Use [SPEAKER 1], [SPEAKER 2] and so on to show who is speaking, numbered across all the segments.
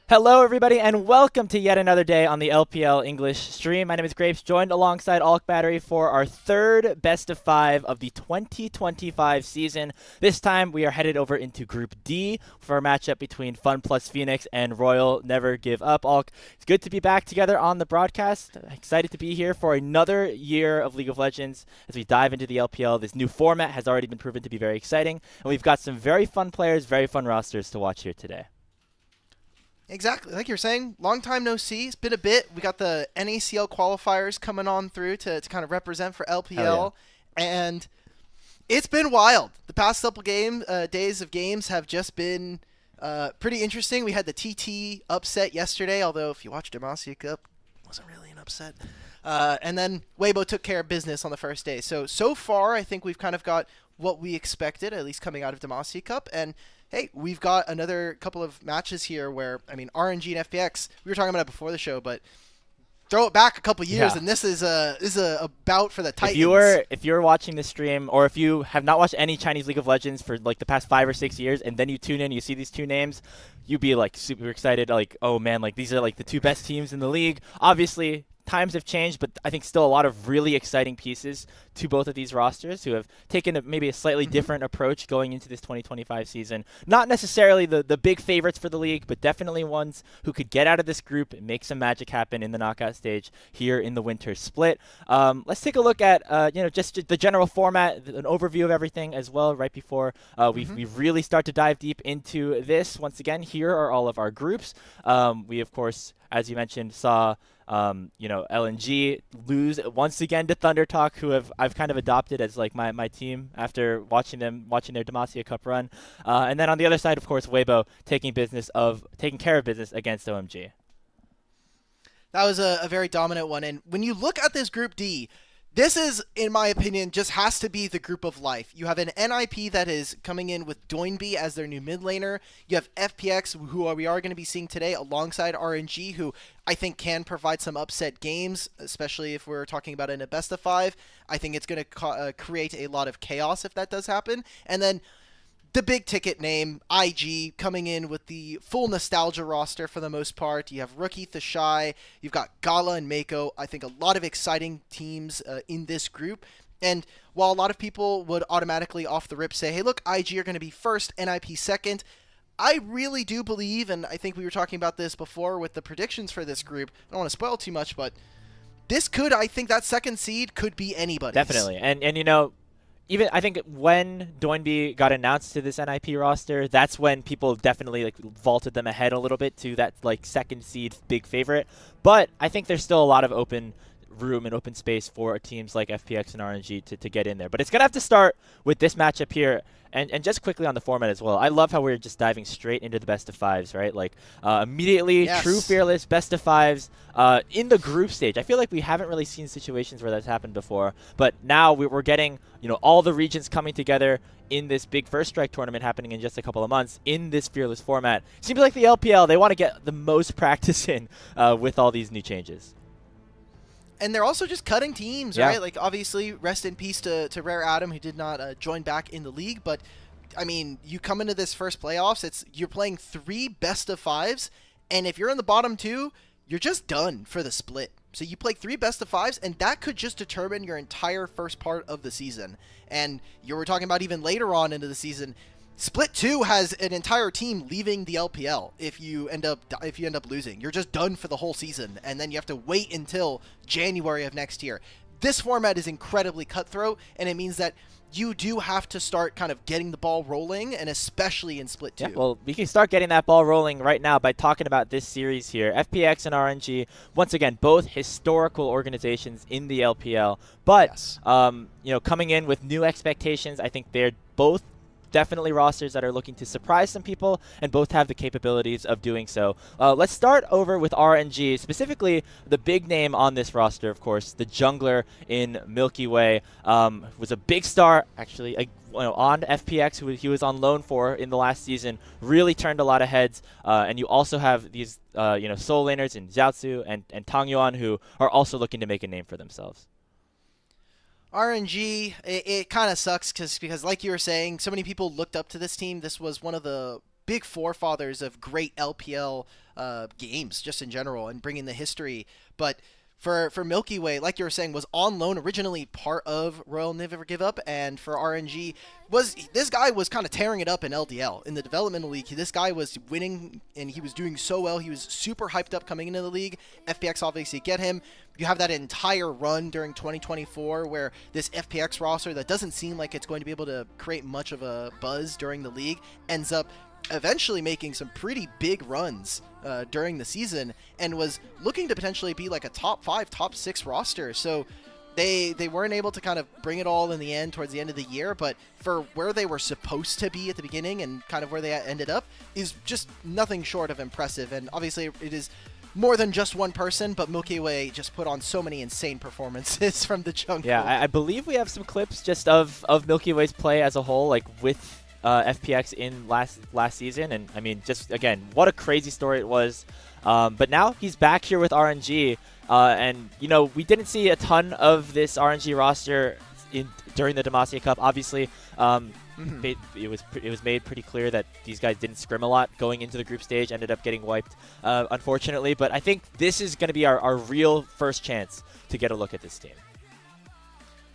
[SPEAKER 1] Hello, everybody, and welcome to yet another day on the LPL English stream. My name is Grapes, joined alongside Alk Battery for our third best of five of the 2025 season. This time, we are headed over into Group D for a matchup between Fun Plus Phoenix and Royal Never Give Up. Alk, it's good to be back together on the broadcast. Excited to be here for another year of League of Legends as we dive into the LPL. This new format has already been proven to be very exciting, and we've got some very fun players, very fun rosters to watch here today.
[SPEAKER 2] Exactly. Like you're saying, long time no see. It's been a bit. We got the NACL qualifiers coming on through to kind of represent for LPL.
[SPEAKER 1] Yeah.
[SPEAKER 2] And it's been wild. The past couple days of games have just been pretty interesting. We had the TT upset yesterday, although if you watch Demacia Cup, it wasn't really an upset. And then Weibo took care of business on the first day. So far, I think we've kind of got what we expected, at least coming out of Demacia Cup. And hey, we've got another couple of matches here where, I mean, RNG and FPX, we were talking about it before the show, but throw it back a couple years, and this is a bout for the Titans.
[SPEAKER 1] If you're watching the stream, or if you have not watched any Chinese League of Legends for like the past 5 or 6 years, and then you tune in, you see these two names, you'd be like super excited, like, oh man, like these are like the two best teams in the league. Obviously, times have changed, but I think still a lot of really exciting pieces to both of these rosters who have taken maybe a slightly different approach going into this 2025 season. Not necessarily the big favorites for the league, but definitely ones who could get out of this group and make some magic happen in the knockout stage here in the winter split. Let's take a look at just the general format, an overview of everything as well right before we really start to dive deep into this. Once again, here are all of our groups. We, of course, as you mentioned, saw LNG lose once again to Thunder Talk, who I've kind of adopted as like my team after watching their Demacia Cup run. And then on the other side, of course, Weibo taking care of business against OMG.
[SPEAKER 2] That was a very dominant one. And when you look at this Group D, this is, in my opinion, just has to be the group of life. You have an NIP that is coming in with Doinby as their new mid laner. You have FPX, who we are going to be seeing today, alongside RNG, who I think can provide some upset games, especially if we're talking about it in a best of 5. I think it's going to create a lot of chaos if that does happen. And then the big ticket name, IG, coming in with the full nostalgia roster for the most part. You have Rookie, Thashai, you've got Gala and Mako. I think a lot of exciting teams in this group. And while a lot of people would automatically off the rip say, hey, look, IG are going to be first, NIP second, I really do believe, and I think we were talking about this before with the predictions for this group, I don't want to spoil too much, but this could, I think that second seed could be anybody's.
[SPEAKER 1] Definitely. And even I think when Doinby got announced to this NIP roster, that's when people definitely like vaulted them ahead a little bit to that like second seed big favorite. But I think there's still a lot of open room and open space for teams like FPX and RNG to get in there. But it's going to have to start with this matchup here. And just quickly on the format as well, I love how we're just diving straight into the best of 5s, right? Like immediately,
[SPEAKER 2] yes.
[SPEAKER 1] True Fearless, best of 5s in the group stage. I feel like we haven't really seen situations where that's happened before, but now we're getting all the regions coming together in this big First Strike tournament happening in just a couple of months in this Fearless format. Seems like the LPL, they want to get the most practice in with all these new changes.
[SPEAKER 2] And they're also just cutting teams, right? Like, obviously, rest in peace to Rare Adam, who did not join back in the league. But, I mean, you come into this first playoffs, you're playing 3 best of 5s, and if you're in the bottom 2, you're just done for the split. So you play 3 best of 5s, and that could just determine your entire first part of the season. And you were talking about even later on into the season, Split 2 has an entire team leaving the LPL if you end up losing. You're just done for the whole season, and then you have to wait until January of next year. This format is incredibly cutthroat, and it means that you do have to start kind of getting the ball rolling, and especially in Split 2.
[SPEAKER 1] Yeah, well, we can start getting that ball rolling right now by talking about this series here. FPX and RNG, once again, both historical organizations in the LPL, but
[SPEAKER 2] yes.
[SPEAKER 1] Coming in with new expectations, I think they're both definitely rosters that are looking to surprise some people, and both have the capabilities of doing so. Let's start over with RNG, specifically the big name on this roster, of course, the jungler in Milkyway. Was a big star, actually, on FPX, who he was on loan for in the last season, really turned a lot of heads. And you also have these, soul laners in Xiaotsu and Tang Yuan, who are also looking to make a name for themselves.
[SPEAKER 2] RNG, it kind of sucks because like you were saying, so many people looked up to this team. This was one of the big forefathers of great LPL games just in general and bringing the history. But for Milky Way, like you were saying, was on loan, originally part of Royal Never Give Up, and for RNG, this guy was kind of tearing it up in LDL. In the developmental league, this guy was winning, and he was doing so well. He was super hyped up coming into the league. FPX obviously get him. You have that entire run during 2024 where this FPX roster that doesn't seem like it's going to be able to create much of a buzz during the league ends up eventually making some pretty big runs during the season and was looking to potentially be like a top 5, top 6 roster. So they weren't able to kind of bring it all in the end towards the end of the year, but for where they were supposed to be at the beginning and kind of where they ended up is just nothing short of impressive. And obviously it is more than just one person, but Milky Way just put on so many insane performances from the jungle.
[SPEAKER 1] Yeah, I believe we have some clips just of Milky Way's play as a whole, like with FPX in last season, and I mean, just again, what a crazy story it was. But now he's back here with RNG, and you know, we didn't see a ton of this RNG roster during the Demacia Cup. Obviously, it was made pretty clear that these guys didn't scrim a lot going into the group stage. Ended up getting wiped, unfortunately. But I think this is going to be our real first chance to get a look at this team.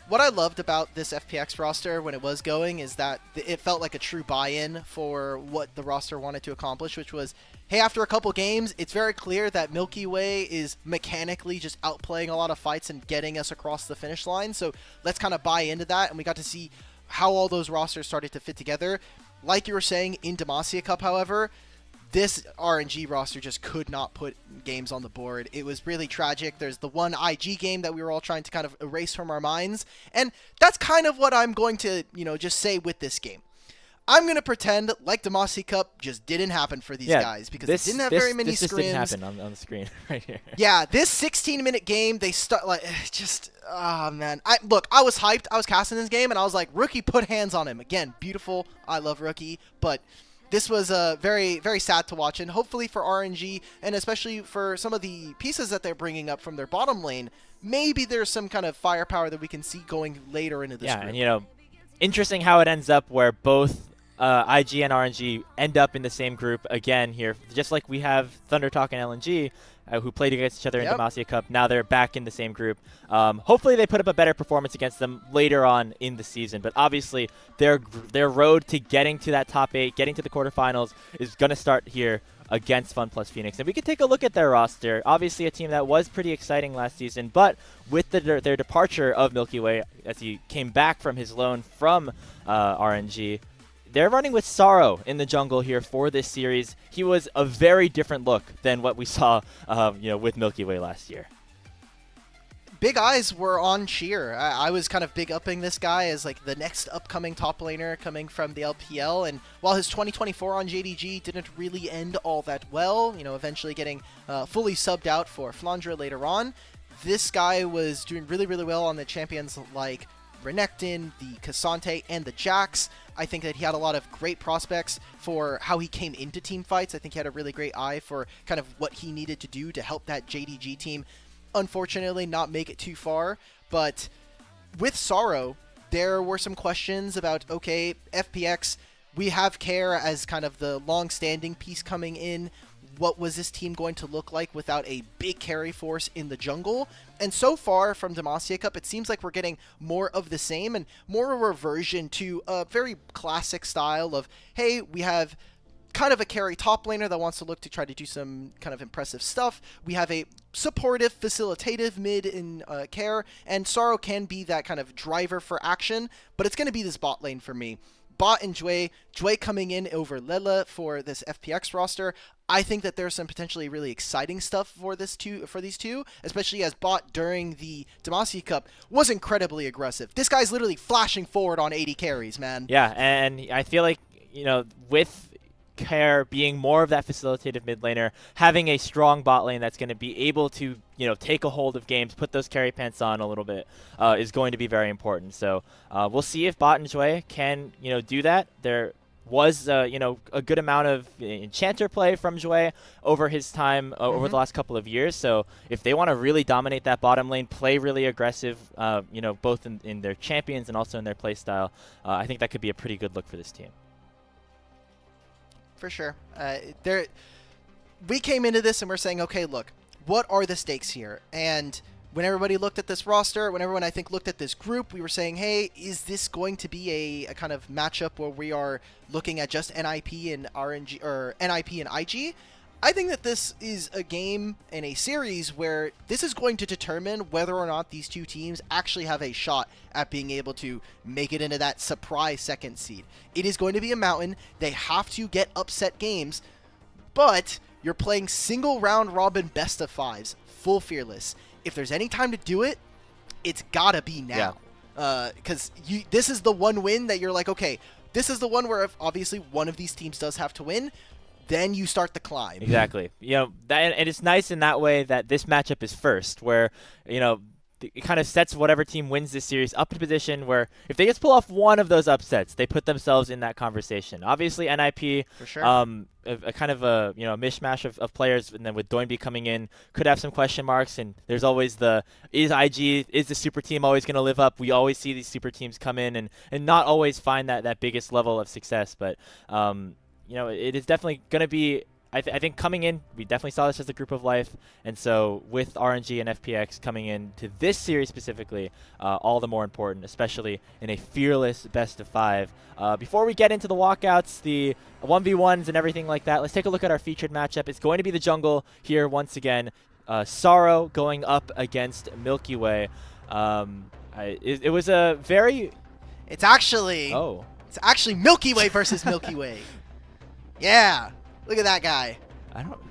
[SPEAKER 2] What I loved about this FPX roster when it was going is that it felt like a true buy-in for what the roster wanted to accomplish, which was, hey, after a couple games, it's very clear that Milky Way is mechanically just outplaying a lot of fights and getting us across the finish line. So let's kind of buy into that, and we got to see how all those rosters started to fit together. Like you were saying, in Demacia Cup, however, this RNG roster just could not put games on the board. It was really tragic. There's the one IG game that we were all trying to kind of erase from our minds. And that's kind of what I'm going to, just say with this game. I'm going to pretend like Demacia Cup just didn't happen for these guys because they didn't have very many scrims.
[SPEAKER 1] This didn't happen on the screen right here.
[SPEAKER 2] Yeah, this 16-minute game, they start like oh man. I was hyped. I was casting this game and I was like, Rookie, put hands on him. Again, beautiful. I love Rookie, but this was very, very sad to watch, and hopefully for RNG, and especially for some of the pieces that they're bringing up from their bottom lane, maybe there's some kind of firepower that we can see going later into this group.
[SPEAKER 1] And interesting how it ends up where both IG and RNG end up in the same group again here, just like we have Thunder Talk and LNG, who played against each other in Demacia Cup. Now they're back in the same group. Hopefully they put up a better performance against them later on in the season. But obviously their road to getting to that top 8, getting to the quarterfinals, is going to start here against FunPlus Phoenix. And we can take a look at their roster. Obviously a team that was pretty exciting last season, but with their departure of Milky Way, as he came back from his loan from RNG, they're running with Sorrow in the jungle here for this series. He was a very different look than what we saw, with Milky Way last year.
[SPEAKER 2] Big eyes were on Sheer. I was kind of big upping this guy as like the next upcoming top laner coming from the LPL. And while his 2024 on JDG didn't really end all that well, eventually getting fully subbed out for Flandre later on, this guy was doing really, really well on the champions like Renekton, the Cassante, and the Jax. I think that he had a lot of great prospects for how he came into team fights. I think he had a really great eye for kind of what he needed to do to help that JDG team, unfortunately, not make it too far. But with Sorrow, there were some questions about, okay, FPX, we have Care as kind of the long-standing piece coming in. What was this team going to look like without a big carry force in the jungle? And so far from Demacia Cup, it seems like we're getting more of the same and more a reversion to a very classic style of, hey, we have kind of a carry top laner that wants to look to try to do some kind of impressive stuff. We have a supportive, facilitative mid in Care, and Sorrow can be that kind of driver for action, but it's going to be this bot lane for me. Bot and Jway coming in over Lela for this FPX roster. I think that there's some potentially really exciting stuff for these two, especially as Bot during the Demacia Cup was incredibly aggressive. This guy's literally flashing forward on 80 carries, man.
[SPEAKER 1] Yeah, and I feel like, with Care being more of that facilitative mid laner, having a strong bot lane that's going to be able to, take a hold of games, put those carry pants on a little bit, is going to be very important. So we'll see if Bot and Jway can, do that. There was, a good amount of enchanter play from Jway over his time, over the last couple of years. So if they want to really dominate that bottom lane, play really aggressive, both in their champions and also in their play style, I think that could be a pretty good look for this team.
[SPEAKER 2] For sure. We came into this and we're saying, okay, look, what are the stakes here? And when everybody looked at this roster, when everyone, I think, looked at this group, we were saying, hey, is this going to be a kind of matchup where we are looking at just NIP and RNG, or NIP and IG? I think that this is a game and a series where this is going to determine whether or not these two teams actually have a shot at being able to make it into that surprise second seed. It is going to be a mountain. They have to get upset games, but you're playing single round robin best of fives, full fearless. If there's any time to do it, it's gotta be now. Because this is the one win that you're like, okay, this is the one where if obviously one of these teams does have to win, then you start the climb.
[SPEAKER 1] Exactly. And it's nice in that way that this matchup is first, where, it kind of sets whatever team wins this series up in a position where if they just pull off one of those upsets, they put themselves in that conversation. Obviously, NIP,
[SPEAKER 2] for sure.
[SPEAKER 1] A kind of a mishmash of players, and then with Doinby coming in, could have some question marks. And there's always is the super team always going to live up? We always see these super teams come in and not always find that biggest level of success. But it is definitely going to be. I think coming in, we definitely saw this as a group of life, and so with RNG and FPX coming into this series specifically, all the more important, especially in a fearless best of 5. Before we get into the walkouts, the 1v1s and everything like that, let's take a look at our featured matchup. It's going to be the jungle here once again. Sorrow going up against Milkyway. It was a very...
[SPEAKER 2] It's actually Milkyway versus Milkyway. Yeah. Look at that guy.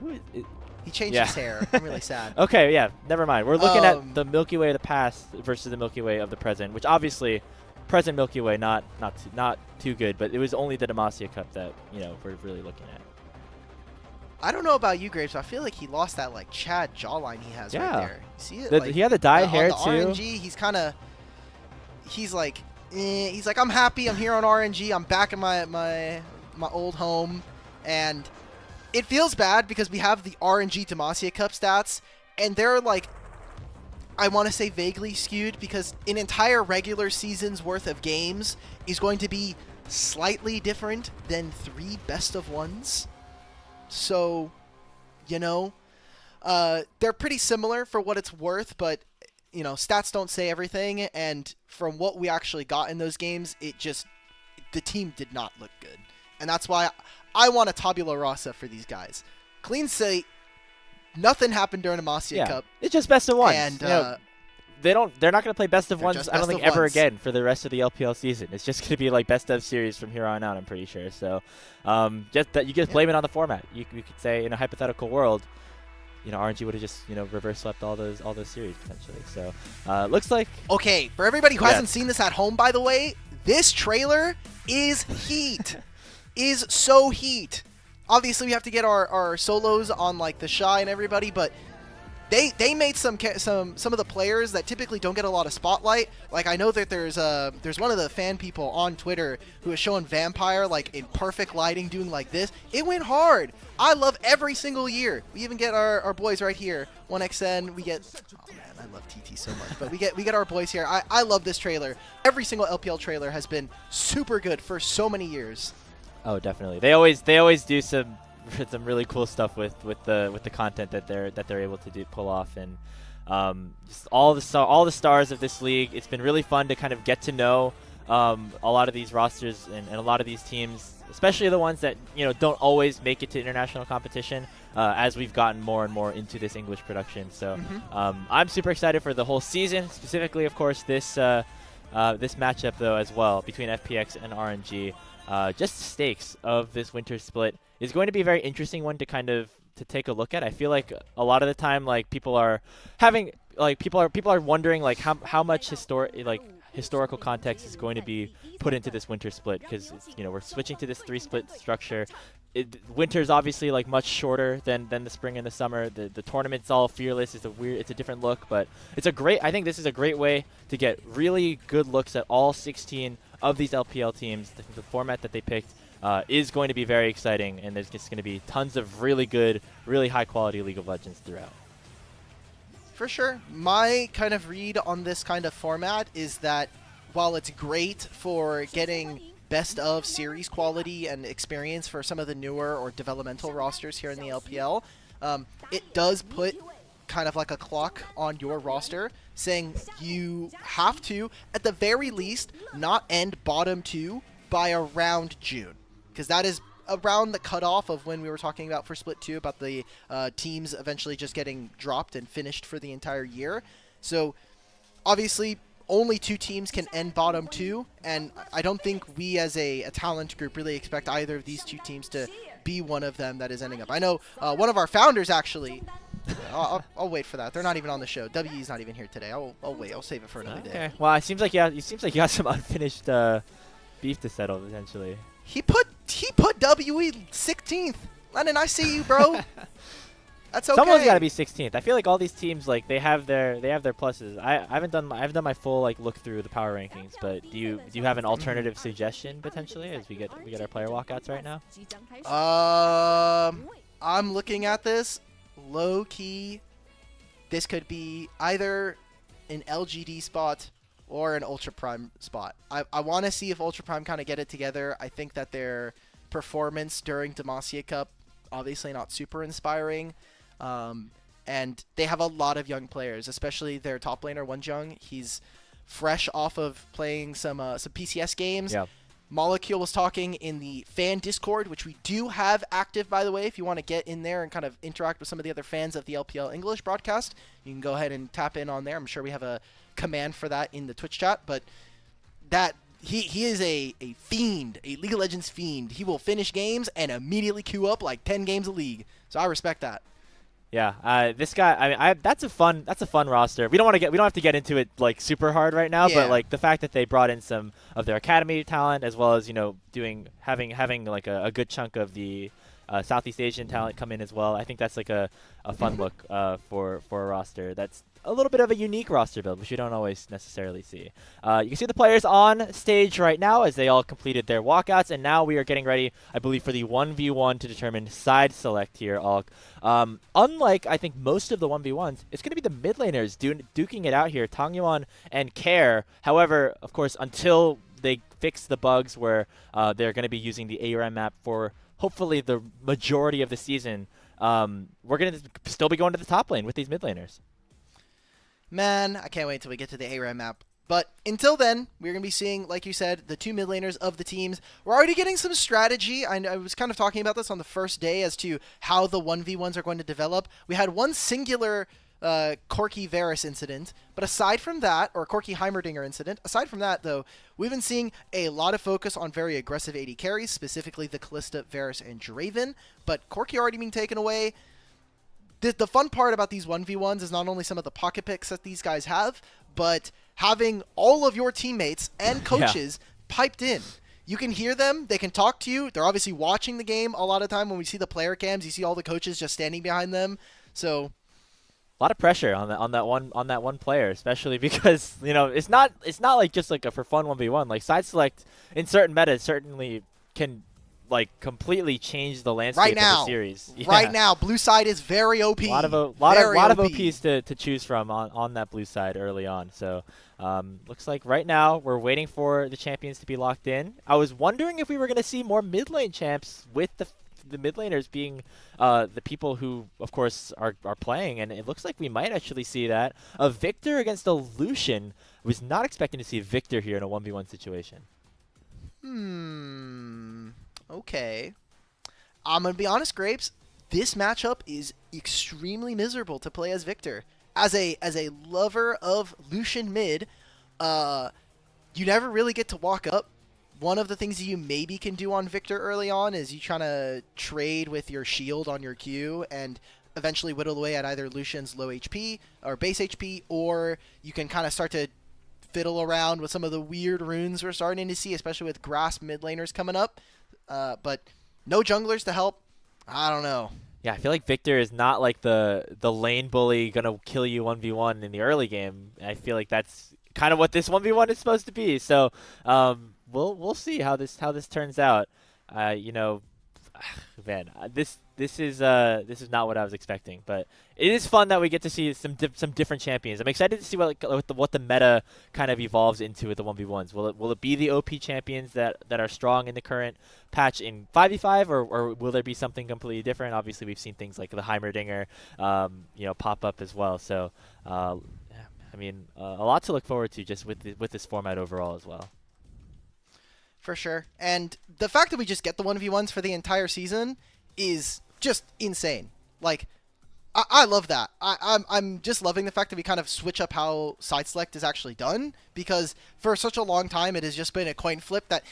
[SPEAKER 1] Who is it?
[SPEAKER 2] He changed his hair. I'm really sad.
[SPEAKER 1] Okay, yeah, never mind. We're looking at the Milky Way of the past versus the Milky Way of the present, which obviously, present Milky Way not too good, but it was only the Demacia Cup that we're really looking at.
[SPEAKER 2] I don't know about you, Graves, but I feel like he lost that like Chad jawline he has right there. You see it?
[SPEAKER 1] He had the dyed hair
[SPEAKER 2] on the
[SPEAKER 1] too.
[SPEAKER 2] RNG, he's like, I'm happy. I'm here on RNG. I'm back in my old home, and it feels bad because we have the RNG Demacia Cup stats, and they're like, I want to say vaguely skewed because an entire regular season's worth of games is going to be slightly different than 3 best of 1s. So, they're pretty similar for what it's worth, but, stats don't say everything, and from what we actually got in those games, the team did not look good. And that's why I want a tabula rasa for these guys. Clean slate. Nothing happened during a Demacia Cup.
[SPEAKER 1] It's just best of 1s.
[SPEAKER 2] And
[SPEAKER 1] they're not going to play best of 1s, I don't think, ever again for the rest of the LPL season. It's just going to be like best of series from here on out, I'm pretty sure. So just that you just blame it on the format. You could say in a hypothetical world, RNG would have just, reverse swept all those series potentially. So looks like...
[SPEAKER 2] Okay, for everybody who hasn't seen this at home, by the way, this trailer is heat. Is so heat. Obviously, we have to get our solos on like the Shy and everybody, but they made some of the players that typically don't get a lot of spotlight. Like I know that there's one of the fan people on Twitter who is showing Vampire like in perfect lighting doing like this. It went hard. I love every single year. We even get our boys right here. 1XN. We get. Oh man, I love TT so much. But we get our boys here. I love this trailer. Every single LPL trailer has been super good for so many years.
[SPEAKER 1] Oh, definitely. They always do some really cool stuff with the content that they're able to pull off, and just all the stars of this league. It's been really fun to kind of get to know a lot of these rosters and a lot of these teams, especially the ones that don't always make it to international competition. As we've gotten more and more into this English production, so I'm super excited for the whole season. Specifically, of course, this matchup though as well between FPX and RNG. Just the stakes of this winter split is going to be a very interesting one to take a look at. I feel like a lot of the time, like people are wondering like how much historical context is going to be put into this winter split, because we're switching to this 3-split structure. Winter's obviously like much shorter than the spring and the summer. The tournament's all fearless. It's a different look, but I think this is a great way to get really good looks at all 16 of these LPL teams. The format that they picked is going to be very exciting, and there's just going to be tons of really good, really high quality League of Legends throughout.
[SPEAKER 2] For sure. My kind of read on this kind of format is that while it's great for getting best of series quality and experience for some of the newer or developmental rosters here in the LPL. It does put kind of like a clock on your roster saying you have to, at the very least, not end bottom 2 by around June, because that is around the cutoff of when we were talking about for Split 2 about the teams eventually just getting dropped and finished for the entire year. So obviously only 2 teams can end bottom 2, and I don't think we as a talent group really expect either of these 2 teams to be one of them that is ending up. I know one of our founders actually, I'll wait for that. They're not even on the show. WE's not even here today. I'll wait. I'll save it for another day.
[SPEAKER 1] Okay. Well, it seems like you got some unfinished beef to settle potentially.
[SPEAKER 2] He put WE 16th. Lennon, I see you, bro. That's okay.
[SPEAKER 1] Someone's got to be 16th. I feel like all these teams, like, they have their pluses. I haven't done my full like look through the power rankings, but do you have an alternative suggestion potentially as we get our player walkouts right now?
[SPEAKER 2] I'm looking at this low key. This could be either an LGD spot or an Ultra Prime spot. I want to see if Ultra Prime kind of get it together. I think that their performance during Demacia Cup obviously not super inspiring. And they have a lot of young players, especially their top laner, Wonjung. He's fresh off of playing some PCS games.
[SPEAKER 1] Yeah.
[SPEAKER 2] Molecule was talking in the fan Discord, which we do have active, by the way. If you want to get in there and kind of interact with some of the other fans of the LPL English broadcast, you can go ahead and tap in on there. I'm sure we have a command for that in the Twitch chat, but that he is a fiend, a League of Legends fiend. He will finish games and immediately queue up like 10 games a league. So I respect that.
[SPEAKER 1] Yeah, this guy. I mean, that's a fun roster. We don't have to get into it like super hard right now, but like the fact that they brought in some of their academy talent as well as having like a good chunk of the Southeast Asian talent come in as well. I think that's like a fun look for a roster that's a little bit of a unique roster build, which you don't always necessarily see. You can see the players on stage right now as they all completed their walkouts, and now we are getting ready, I believe, for the 1v1 to determine side select here. Unlike, I think, most of the 1v1s, it's going to be the mid laners duking it out here, Tangyuan and Care. However, of course, until they fix the bugs where they're going to be using the ARAM map for hopefully the majority of the season, we're going to still be going to the top lane with these mid laners.
[SPEAKER 2] Man, I can't wait till we get to the ARAM map. But until then, we're going to be seeing, like you said, the 2 mid laners of the teams. We're already getting some strategy. I was kind of talking about this on the first day as to how the 1v1s are going to develop. We had one singular Corki Varus incident, but aside from that, or Corki Heimerdinger incident, aside from that, though, we've been seeing a lot of focus on very aggressive AD carries, specifically the Kalista, Varus, and Draven. But Corki already being taken away. The fun part about these 1v1s is not only some of the pocket picks that these guys have, but having all of your teammates and coaches piped in. You can hear them. They can talk to you. They're obviously watching the game a lot of time. When we see the player cams, you see all the coaches just standing behind them. So
[SPEAKER 1] a lot of pressure on that one player, especially because it's not like just like a for fun 1v1. Like side select in certain metas certainly can like completely change the landscape of the series. Yeah.
[SPEAKER 2] Right now, blue side is very OP.
[SPEAKER 1] A lot of OPs to choose from on that blue side early on. So looks like right now we're waiting for the champions to be locked in. I was wondering if we were going to see more mid lane champs with the mid laners being the people who, of course, are playing, and it looks like we might actually see that. A Victor against a Lucian. I was not expecting to see Victor here in a 1v1 situation.
[SPEAKER 2] Okay. I'm going to be honest, Grapes. This matchup is extremely miserable to play as Victor. As a lover of Lucian mid, you never really get to walk up. One of the things you maybe can do on Victor early on is you trying to trade with your shield on your Q and eventually whittle away at either Lucian's low HP or base HP, or you can kind of start to fiddle around with some of the weird runes we're starting to see, especially with grass mid laners coming up. But no junglers to help. I don't know.
[SPEAKER 1] Yeah, I feel like Victor is not like the lane bully gonna kill you 1v1 in the early game. I feel like that's kind of what this 1v1 is supposed to be. So we'll see how this turns out. Man, this is not what I was expecting, but it is fun that we get to see some different champions. I'm excited to see what the meta kind of evolves into with the 1v1s. Will it be the OP champions that are strong in the current patch in 5v5, or will there be something completely different? Obviously, we've seen things like the Heimerdinger, pop up as well. So, I mean, a lot to look forward to just with this format overall as well.
[SPEAKER 2] For sure. And the fact that we just get the 1v1s for the entire season is just insane. Like, I love that. I'm just loving the fact that we kind of switch up how side select is actually done, because for such a long time it has just been a coin flip that,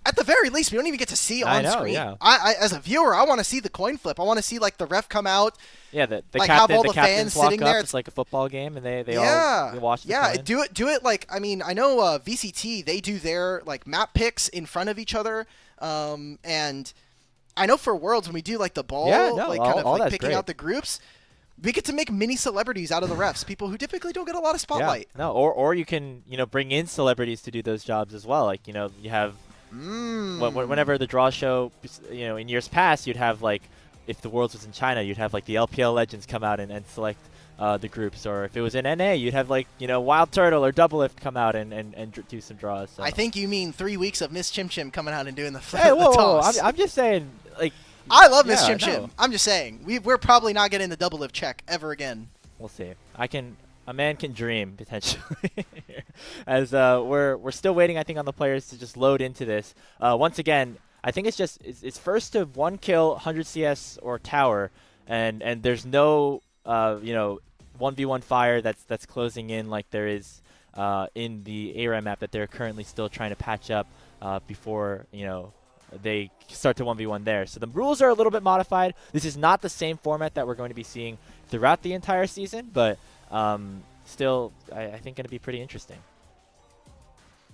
[SPEAKER 2] at the very least, we don't even get to see on screen.
[SPEAKER 1] Yeah.
[SPEAKER 2] I as a viewer, I want to see the coin flip. I want to see like the ref come out.
[SPEAKER 1] Yeah, the
[SPEAKER 2] like,
[SPEAKER 1] captain,
[SPEAKER 2] have all
[SPEAKER 1] the
[SPEAKER 2] the
[SPEAKER 1] captains
[SPEAKER 2] fans
[SPEAKER 1] walk
[SPEAKER 2] sitting
[SPEAKER 1] up.
[SPEAKER 2] there.
[SPEAKER 1] It's like a football game, and they
[SPEAKER 2] yeah,
[SPEAKER 1] all watch the
[SPEAKER 2] yeah.
[SPEAKER 1] coin.
[SPEAKER 2] Do it like, I mean, I know VCT, they do their like map picks in front of each other, and I know for Worlds when we do like the ball, like kind of like picking out the groups, we get to make mini celebrities out of the refs, people who typically don't get a lot of spotlight.
[SPEAKER 1] Yeah. No, or you can bring in celebrities to do those jobs as well. Like you have. Whenever the draw show, in years past, you'd have like, if the Worlds was in China, you'd have like the LPL legends come out and select the groups, or if it was in NA, you'd have like Wild Turtle or Double Lift come out and do some draws. So.
[SPEAKER 2] I think you mean 3 weeks of Miss Chim Chim coming out and doing the
[SPEAKER 1] hey, whoa,
[SPEAKER 2] toss.
[SPEAKER 1] I'm just saying, like,
[SPEAKER 2] I love Miss Chim Chim. I'm just saying we're probably not getting the Double Lift check ever again.
[SPEAKER 1] We'll see. A man can dream, potentially. As we're still waiting, I think, on the players to just load into this. Once again, I think it's first to 1 kill, 100 CS or tower, and there's no 1v1 fire that's closing in like there is in the ARAM map that they're currently still trying to patch up before they start to 1v1 there. So the rules are a little bit modified. This is not the same format that we're going to be seeing throughout the entire season, but still, I think going to be pretty interesting.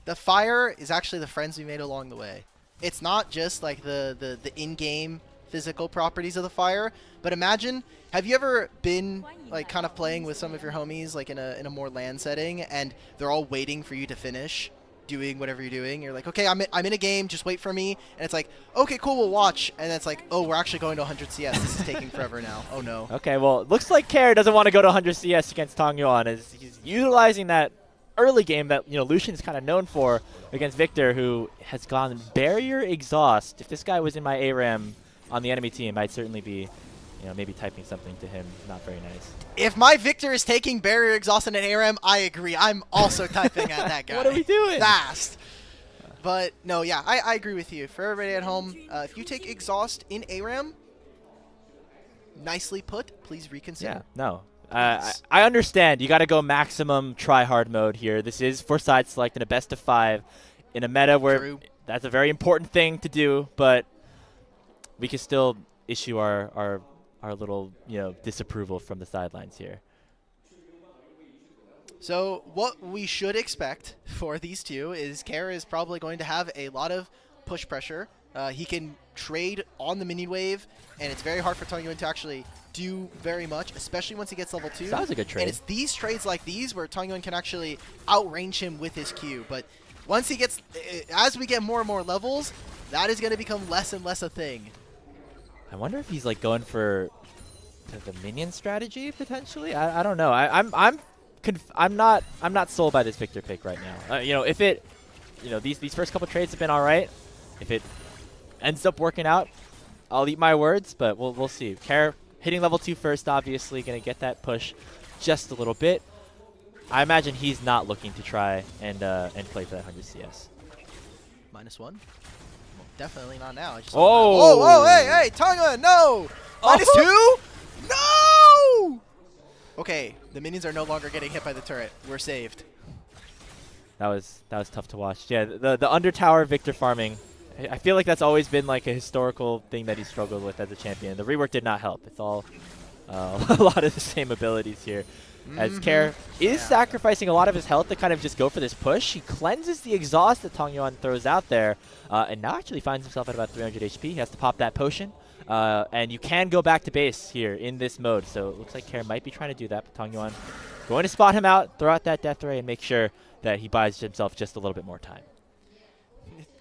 [SPEAKER 2] The fire is actually the friends we made along the way. It's not just like the in-game physical properties of the fire, but imagine, have you ever been like kind of playing with some of your homies like in a more LAN setting, and they're all waiting for you to finish doing whatever you're doing? You're like, okay, I'm in a game, just wait for me. And it's like, okay, cool, we'll watch. And then it's like, oh, we're actually going to 100 CS. This is taking forever now. Oh no.
[SPEAKER 1] Okay, well, it looks like Care doesn't want to go to 100 CS against Tangyuan, as he's utilizing that early game that Lucian's kind of known for against Victor, who has gone barrier exhaust. If this guy was in my ARAM on the enemy team, I'd certainly be maybe typing something to him. Not very nice.
[SPEAKER 2] If my Victor is taking barrier exhaust in an ARAM, I agree. I'm also typing at that guy.
[SPEAKER 1] What are we doing?
[SPEAKER 2] Fast. But no, yeah, I agree with you. For everybody at home, if you take exhaust in ARAM, nicely put. Please reconsider.
[SPEAKER 1] Yeah, no. I understand. You got to go maximum try hard mode here. This is for side select in a best of 5 in a meta where that's a very important thing to do, but we can still issue our little disapproval from the sidelines here.
[SPEAKER 2] So what we should expect for these two is Kara is probably going to have a lot of push pressure. He can trade on the mini wave, and it's very hard for Tangyuan to actually do very much, especially once he gets level 2.
[SPEAKER 1] That was a good trade.
[SPEAKER 2] And it's these trades like these where Tangyuan can actually outrange him with his Q. But once he gets, as we get more and more levels, that is going to become less and less a thing.
[SPEAKER 1] I wonder if he's like going for the minion strategy potentially. I don't know. I'm not sold by this Victor pick right now. If it, these first couple trades have been all right. If it ends up working out, I'll eat my words. But we'll see. Care hitting level 2 first, obviously gonna get that push just a little bit. I imagine he's not looking to try and play for that 100 CS.
[SPEAKER 2] -1. Well, definitely not now.
[SPEAKER 1] Oh,
[SPEAKER 2] hey, Tonga, no! -2? No! Okay, the minions are no longer getting hit by the turret. We're saved.
[SPEAKER 1] That was tough to watch. Yeah, the under tower Victor farming. I feel like that's always been like a historical thing that he struggled with as a champion. The rework did not help. It's all a lot of the same abilities here. As Care is sacrificing a lot of his health to kind of just go for this push. He cleanses the exhaust that Tangyuan throws out there, and now actually finds himself at about 300 HP. He has to pop that potion, and you can go back to base here in this mode. So it looks like Care might be trying to do that, but Tangyuan going to spot him out, throw out that death ray, and make sure that he buys himself just a little bit more time.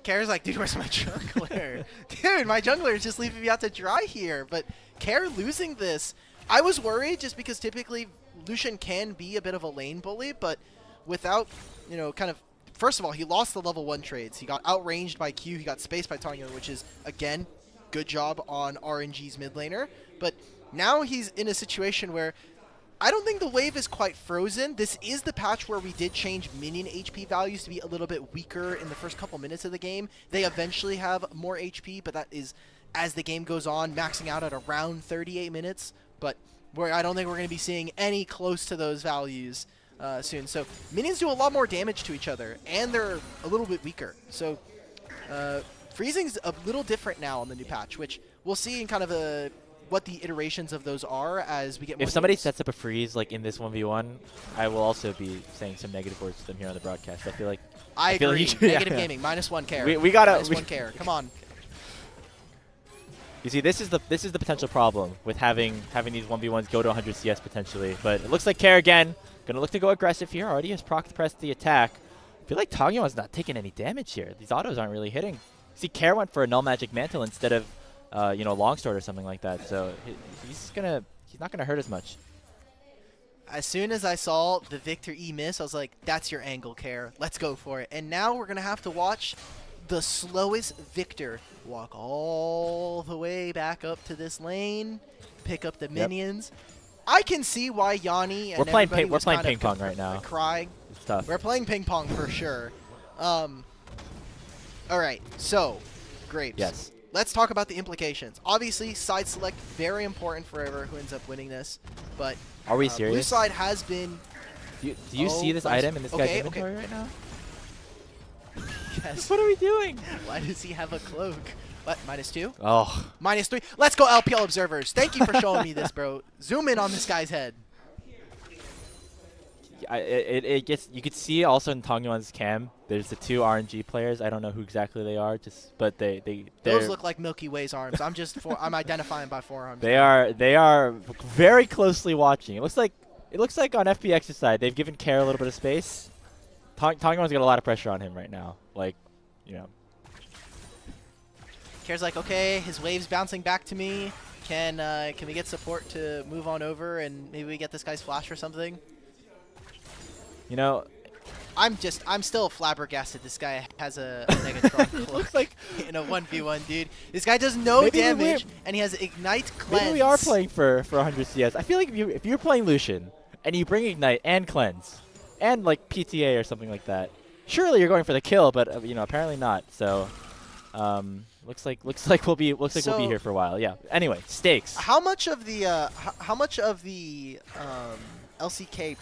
[SPEAKER 2] Kare's like, dude, where's my jungler? Dude, my jungler is just leaving me out to dry here. But Kare losing this, I was worried just because typically Lucian can be a bit of a lane bully, but without, you know, kind of, first of all, he lost the level 1 trades. He got outranged by Q, he got spaced by Tanya, which is, again, good job on RNG's mid laner. But now he's in a situation where I don't think the wave is quite frozen. This is the patch where we did change minion HP values to be a little bit weaker in the first couple minutes of the game. They eventually have more HP, but that is, as the game goes on, maxing out at around 38 minutes. But I don't think we're going to be seeing any close to those values soon. So minions do a lot more damage to each other, and they're a little bit weaker. So freezing's a little different now on the new patch, which we'll see in kind of what the iterations of those are as we get more.
[SPEAKER 1] If somebody
[SPEAKER 2] games.
[SPEAKER 1] sets up a freeze like in this 1v1, I will also be saying some negative words to them here on the broadcast. I feel like
[SPEAKER 2] I
[SPEAKER 1] feel
[SPEAKER 2] agree.
[SPEAKER 1] Like
[SPEAKER 2] Negative gaming, -1 Kare.
[SPEAKER 1] We gotta
[SPEAKER 2] -1 Kare. Come on.
[SPEAKER 1] You see, this is the potential problem with having these 1v1s go to 100 CS potentially. But it looks like Kare again gonna look to go aggressive here. Already has proc pressed the attack. I feel like Tagyo's not taking any damage here. These autos aren't really hitting. See, Kare went for a null magic mantle instead of you know, longsword or something like that. So he's not gonna hurt as much.
[SPEAKER 2] As soon as I saw the Victor E miss, I was like, that's your angle, Kare. Let's go for it. And now we're going to have to watch the slowest Victor walk all the way back up to this lane, pick up the minions. I can see why Yanni and
[SPEAKER 1] we're playing ping pong right now.
[SPEAKER 2] Crying.
[SPEAKER 1] It's tough.
[SPEAKER 2] We're playing ping pong for sure. All right, so Grapes.
[SPEAKER 1] Yes.
[SPEAKER 2] Let's talk about the implications. Obviously, side select, very important for who ends up winning this. But
[SPEAKER 1] are we serious?
[SPEAKER 2] Blue side has been...
[SPEAKER 1] Do you see this item in this guy's inventory right now?
[SPEAKER 2] Yes.
[SPEAKER 1] What are we doing?
[SPEAKER 2] Why does he have a cloak? What, -2?
[SPEAKER 1] Oh.
[SPEAKER 2] -3. Let's go, LPL observers. Thank you for showing me this, bro. Zoom in on this guy's head.
[SPEAKER 1] It gets, you could see also in Tongyeon's cam, there's the 2 RNG players. I don't know who exactly they are, but
[SPEAKER 2] those look like Milkyway's arms. I'm identifying by forearms.
[SPEAKER 1] They are very closely watching. It looks like on FPX's side they've given Kare a little bit of space. Tongyeon's got a lot of pressure on him right now. Like, you know.
[SPEAKER 2] Kare's like, okay, his wave's bouncing back to me. Can we get support to move on over and maybe we get this guy's flash or something?
[SPEAKER 1] You know,
[SPEAKER 2] I'm still flabbergasted. This guy has a Negatron cloak.
[SPEAKER 1] Looks like
[SPEAKER 2] in a 1v1, dude. This guy does no damage, and he has Ignite Cleanse.
[SPEAKER 1] Maybe we are playing for 100 CS. I feel like if you're playing Lucian and you bring Ignite and Cleanse and like PTA or something like that, surely you're going for the kill. But you know, apparently not. So looks like we'll be here for a while. Yeah. Anyway, stakes.
[SPEAKER 2] How much of the LCK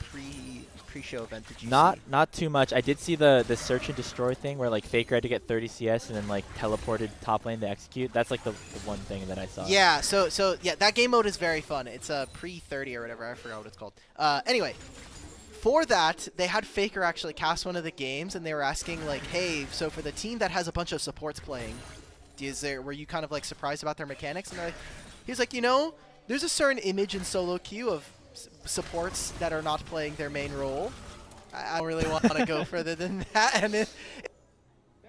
[SPEAKER 2] pre-show event did you see?
[SPEAKER 1] Not too much. I did see the search and destroy thing where like Faker had to get 30 CS and then like teleported top lane to execute. That's like the one thing that I saw.
[SPEAKER 2] Yeah, so yeah, that game mode is very fun. It's a pre-30 or whatever. I forgot what it's called. Anyway, for that, they had Faker actually cast one of the games and they were asking like, hey, so for the team that has a bunch of supports playing, were you kind of like surprised about their mechanics? And he was like, you know, there's a certain image in solo queue of supports that are not playing their main role. I don't really want to go further than that, and it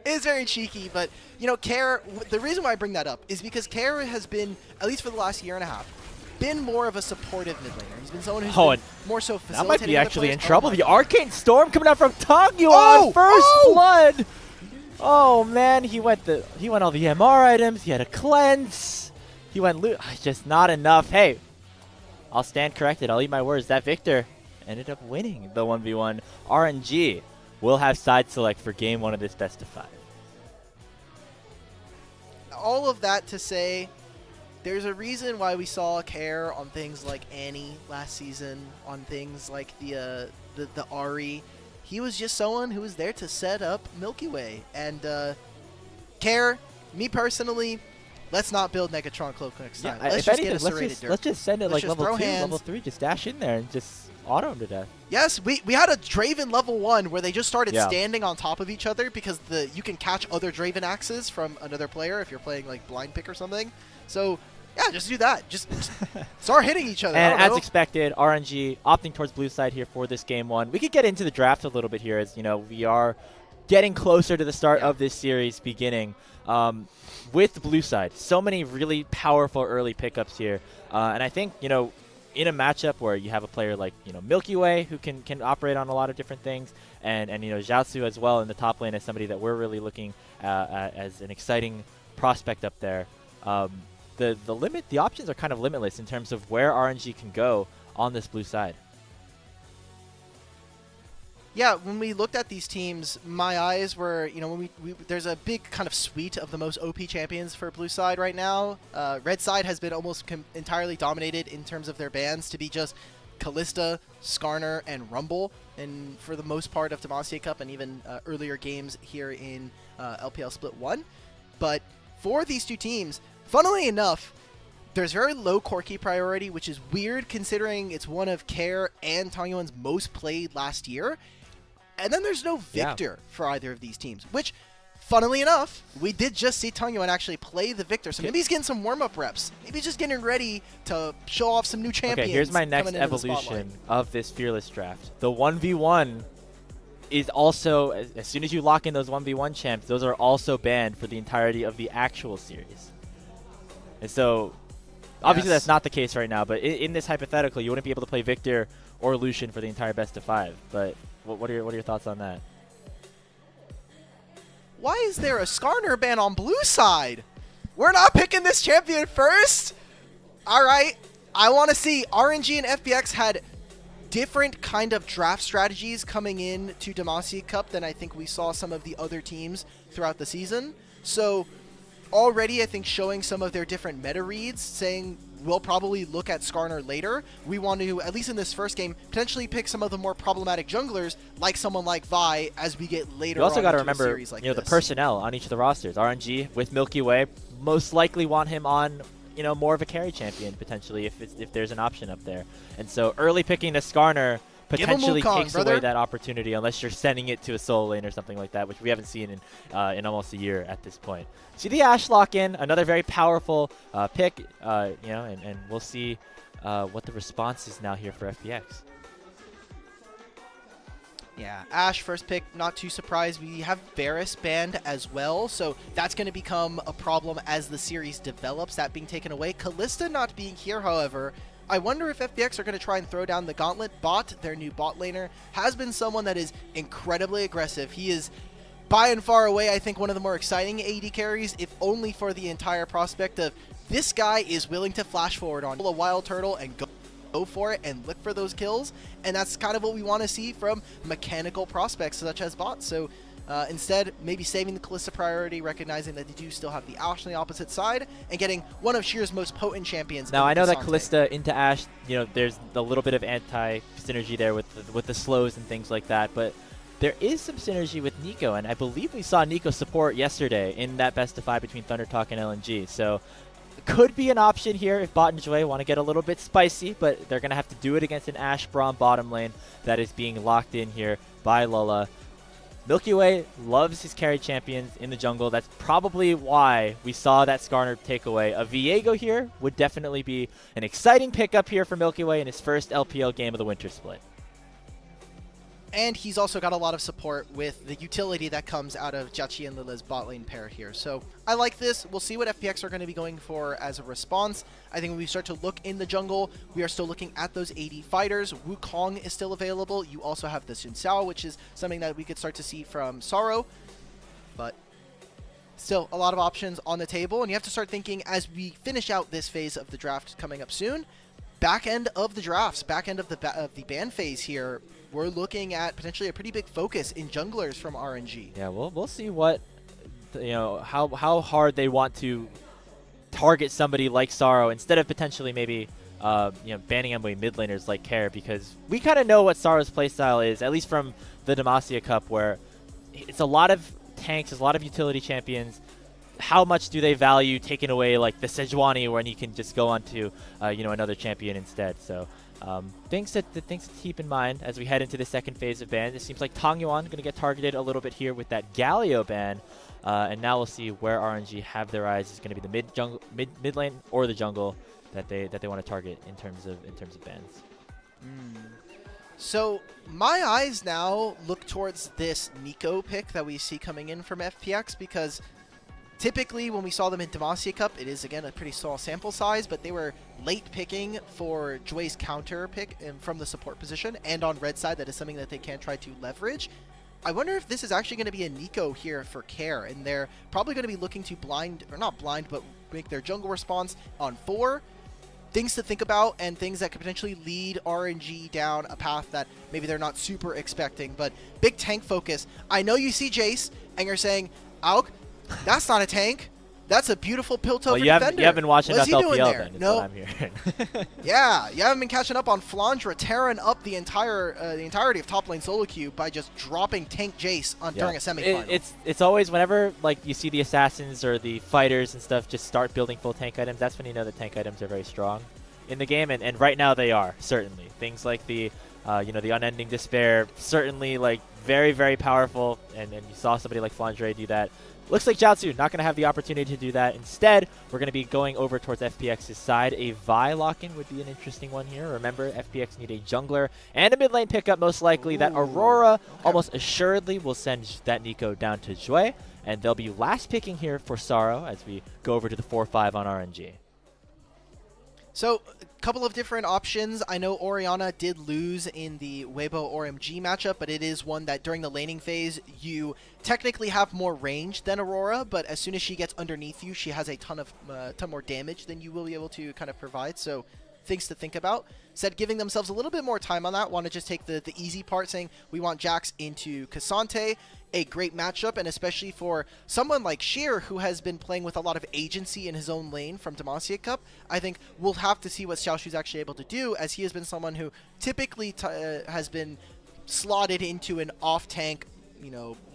[SPEAKER 2] is very cheeky, but you know, Kare, the reason why I bring that up is because Kare has been, at least for the last year and a half, been more of a supportive mid laner. He's been someone who's been more so facilitating.
[SPEAKER 1] That might be actually in trouble.
[SPEAKER 2] Oh
[SPEAKER 1] the Arcane Storm coming out from Tagyo on first blood. Oh man, he went all the MR items. He had a cleanse. He went just not enough. Hey, I'll stand corrected. I'll eat my words. That Victor ended up winning the 1v1. RNG will have side select for game 1 of this best of 5.
[SPEAKER 2] All of that to say, there's a reason why we saw Kare on things like Annie last season, on things like the Ahri. He was just someone who was there to set up Milkyway. And Kare, me personally, let's not build Negatron Cloak next time. Let's just get a serrated dirt.
[SPEAKER 1] Let's just send it like level 2,
[SPEAKER 2] hands.
[SPEAKER 1] level 3, just dash in there and just auto him to death.
[SPEAKER 2] Yes, we had a Draven level 1 where they just started standing on top of each other because you can catch other Draven axes from another player if you're playing like blind pick or something. So yeah, just do that. Just start hitting each other.
[SPEAKER 1] And as expected, RNG opting towards blue side here for this game 1. We could get into the draft a little bit here, as you know, we are getting closer to the start of this series beginning. With the blue side, so many really powerful early pickups here, and I think in a matchup where you have a player like Milkyway who can operate on a lot of different things, and Jiaozu as well in the top lane as somebody that we're really looking at as an exciting prospect up there. The options are kind of limitless in terms of where RNG can go on this blue side.
[SPEAKER 2] Yeah, when we looked at these teams, my eyes were, when there's a big kind of suite of the most OP champions for blue side right now. Red side has been almost entirely dominated in terms of their bans to be just Kalista, Skarner, and Rumble, and for the most part of Demacia Cup and even earlier games here in LPL Split 1. But for these two teams, funnily enough, there's very low Corki priority, which is weird considering it's one of Care and Tangyuan's most played last year. And then there's no Victor for either of these teams, which, funnily enough, we did just see Tangyuan actually play the Victor, so maybe he's getting some warm-up reps. Maybe he's just getting ready to show off some new champions.
[SPEAKER 1] Okay, here's my next evolution of this Fearless draft. The 1v1 is also, as soon as you lock in those 1v1 champs, those are also banned for the entirety of the actual series. And so, obviously that's not the case right now, but in this hypothetical, you wouldn't be able to play Victor or Lucian for the entire best of 5. But what are your thoughts on that?
[SPEAKER 2] Why is there a Skarner ban on blue side? We're not picking this champion first? Alright, I want to see. RNG and FPX had different kind of draft strategies coming in to Demacia Cup than I think we saw some of the other teams throughout the season. So already I think showing some of their different meta reads, saying we'll probably look at Skarner later. We want to, at least in this first game, potentially pick some of the more problematic junglers, like someone like Vi, as we get later on.
[SPEAKER 1] You also got to
[SPEAKER 2] into
[SPEAKER 1] remember, the personnel on each of the rosters. RNG with Milky Way most likely want him on, more of a carry champion potentially if there's an option up there. And so early picking a Skarner potentially takes away that opportunity unless you're sending it to a solo lane or something like that, which we haven't seen in almost a year at this point. See the Ashe lock in, another very powerful pick, and we'll see what the response is now here for FPX.
[SPEAKER 2] Yeah, Ashe first pick, not too surprised. We have Varus banned as well, so that's going to become a problem as the series develops, that being taken away. Kalista not being here, however, I wonder if FPX are going to try and throw down the gauntlet. Bot, their new bot laner, has been someone that is incredibly aggressive. He is by and far away, I think, one of the more exciting AD carries, if only for the entire prospect of this guy is willing to flash forward on a wild turtle and go for it and look for those kills. And that's kind of what we want to see from mechanical prospects such as bots. So instead, maybe saving the Kalista priority, recognizing that they do still have the Ashe on the opposite side, and getting one of Sheer's most potent champions.
[SPEAKER 1] Now, I know that Kalista into Ashe, there's a little bit of anti-synergy there with the slows and things like that, but there is some synergy with Nico, and I believe we saw Nico support yesterday in that best of 5 between ThunderTalk and LNG. So could be an option here if Bot and Joy want to get a little bit spicy, but they're going to have to do it against an Ashe Braum bottom lane that is being locked in here by Lola. Milkyway loves his carry champions in the jungle. That's probably why we saw that Skarner takeaway. A Viego here would definitely be an exciting pickup here for Milkyway in his first LPL game of the winter split.
[SPEAKER 2] And he's also got a lot of support with the utility that comes out of Jiachi and Lila's bot lane pair here. So I like this. We'll see what FPX are going to be going for as a response. I think when we start to look in the jungle, we are still looking at those AD fighters. Wukong is still available. You also have the Sun Xiao, which is something that we could start to see from Sorrow. But still a lot of options on the table. And you have to start thinking as we finish out this phase of the draft coming up soon. Back end of the drafts, back end of the ban phase here, we're looking at potentially a pretty big focus in junglers from RNG.
[SPEAKER 1] Yeah, we'll see what, how hard they want to target somebody like Sorrow instead of potentially maybe, banning away mid laners like Care, because we kind of know what Sorrow's playstyle is, at least from the Demacia Cup, where it's a lot of tanks, a lot of utility champions. How much do they value taking away like the Sejuani when he can just go on to another champion instead? So things to keep in mind as we head into the second phase of ban. It seems like Tangyuan going to get targeted a little bit here with that Galio ban, and now we'll see where RNG have their eyes. Is going to be the mid lane or the jungle that they want to target in terms of bans.
[SPEAKER 2] So my eyes now look towards this Nico pick that we see coming in from FPX, because typically when we saw them in Demacia Cup, it is again a pretty small sample size, but they were late picking for Jue's counter pick from the support position, and on red side that is something that they can try to leverage. I wonder if this is actually going to be a Nico here for Care, and they're probably going to be looking to blind, or not blind, but make their jungle response on 4. Things to think about, and things that could potentially lead RNG down a path that maybe they're not super expecting. But big tank focus. I know you see Jace, and you're saying, Auk, that's not a tank. That's a beautiful pilt-over defender.
[SPEAKER 1] You haven't been watching enough LPL
[SPEAKER 2] there?
[SPEAKER 1] then, is
[SPEAKER 2] No.
[SPEAKER 1] what I'm hearing.
[SPEAKER 2] Yeah, you haven't been catching up on Flandre tearing up the entirety of top lane solo queue by just dropping tank Jace during a semifinal.
[SPEAKER 1] It's always whenever like you see the assassins or the fighters and stuff just start building full tank items, that's when you know the tank items are very strong in the game, and right now they are, certainly. Things like the the Unending Despair, certainly like very, very powerful, and you saw somebody like Flandre do that. Looks like Jiaozu not going to have the opportunity to do that. Instead, we're going to be going over towards FPX's side. A Vi lock-in would be an interesting one here. Remember, FPX need a jungler and a mid lane pickup, most likely. That Aurora almost assuredly will send that Nico down to Jue, and they'll be last picking here for Sorrow as we go over to the 4-5 on RNG.
[SPEAKER 2] So, a couple of different options. I know Orianna did lose in the Weibo ORMG matchup, but it is one that during the laning phase, you technically have more range than Aurora, but as soon as she gets underneath you, she has a ton more damage than you will be able to kind of provide. So, things to think about. Said giving themselves a little bit more time on that. Want to just take the easy part, saying we want Jax into Cassante. A great matchup, and especially for someone like Sheer, who has been playing with a lot of agency in his own lane from Demacia Cup. I think we'll have to see what Xiaoshu's actually able to do, as he has been someone who typically has been slotted into an off-tank,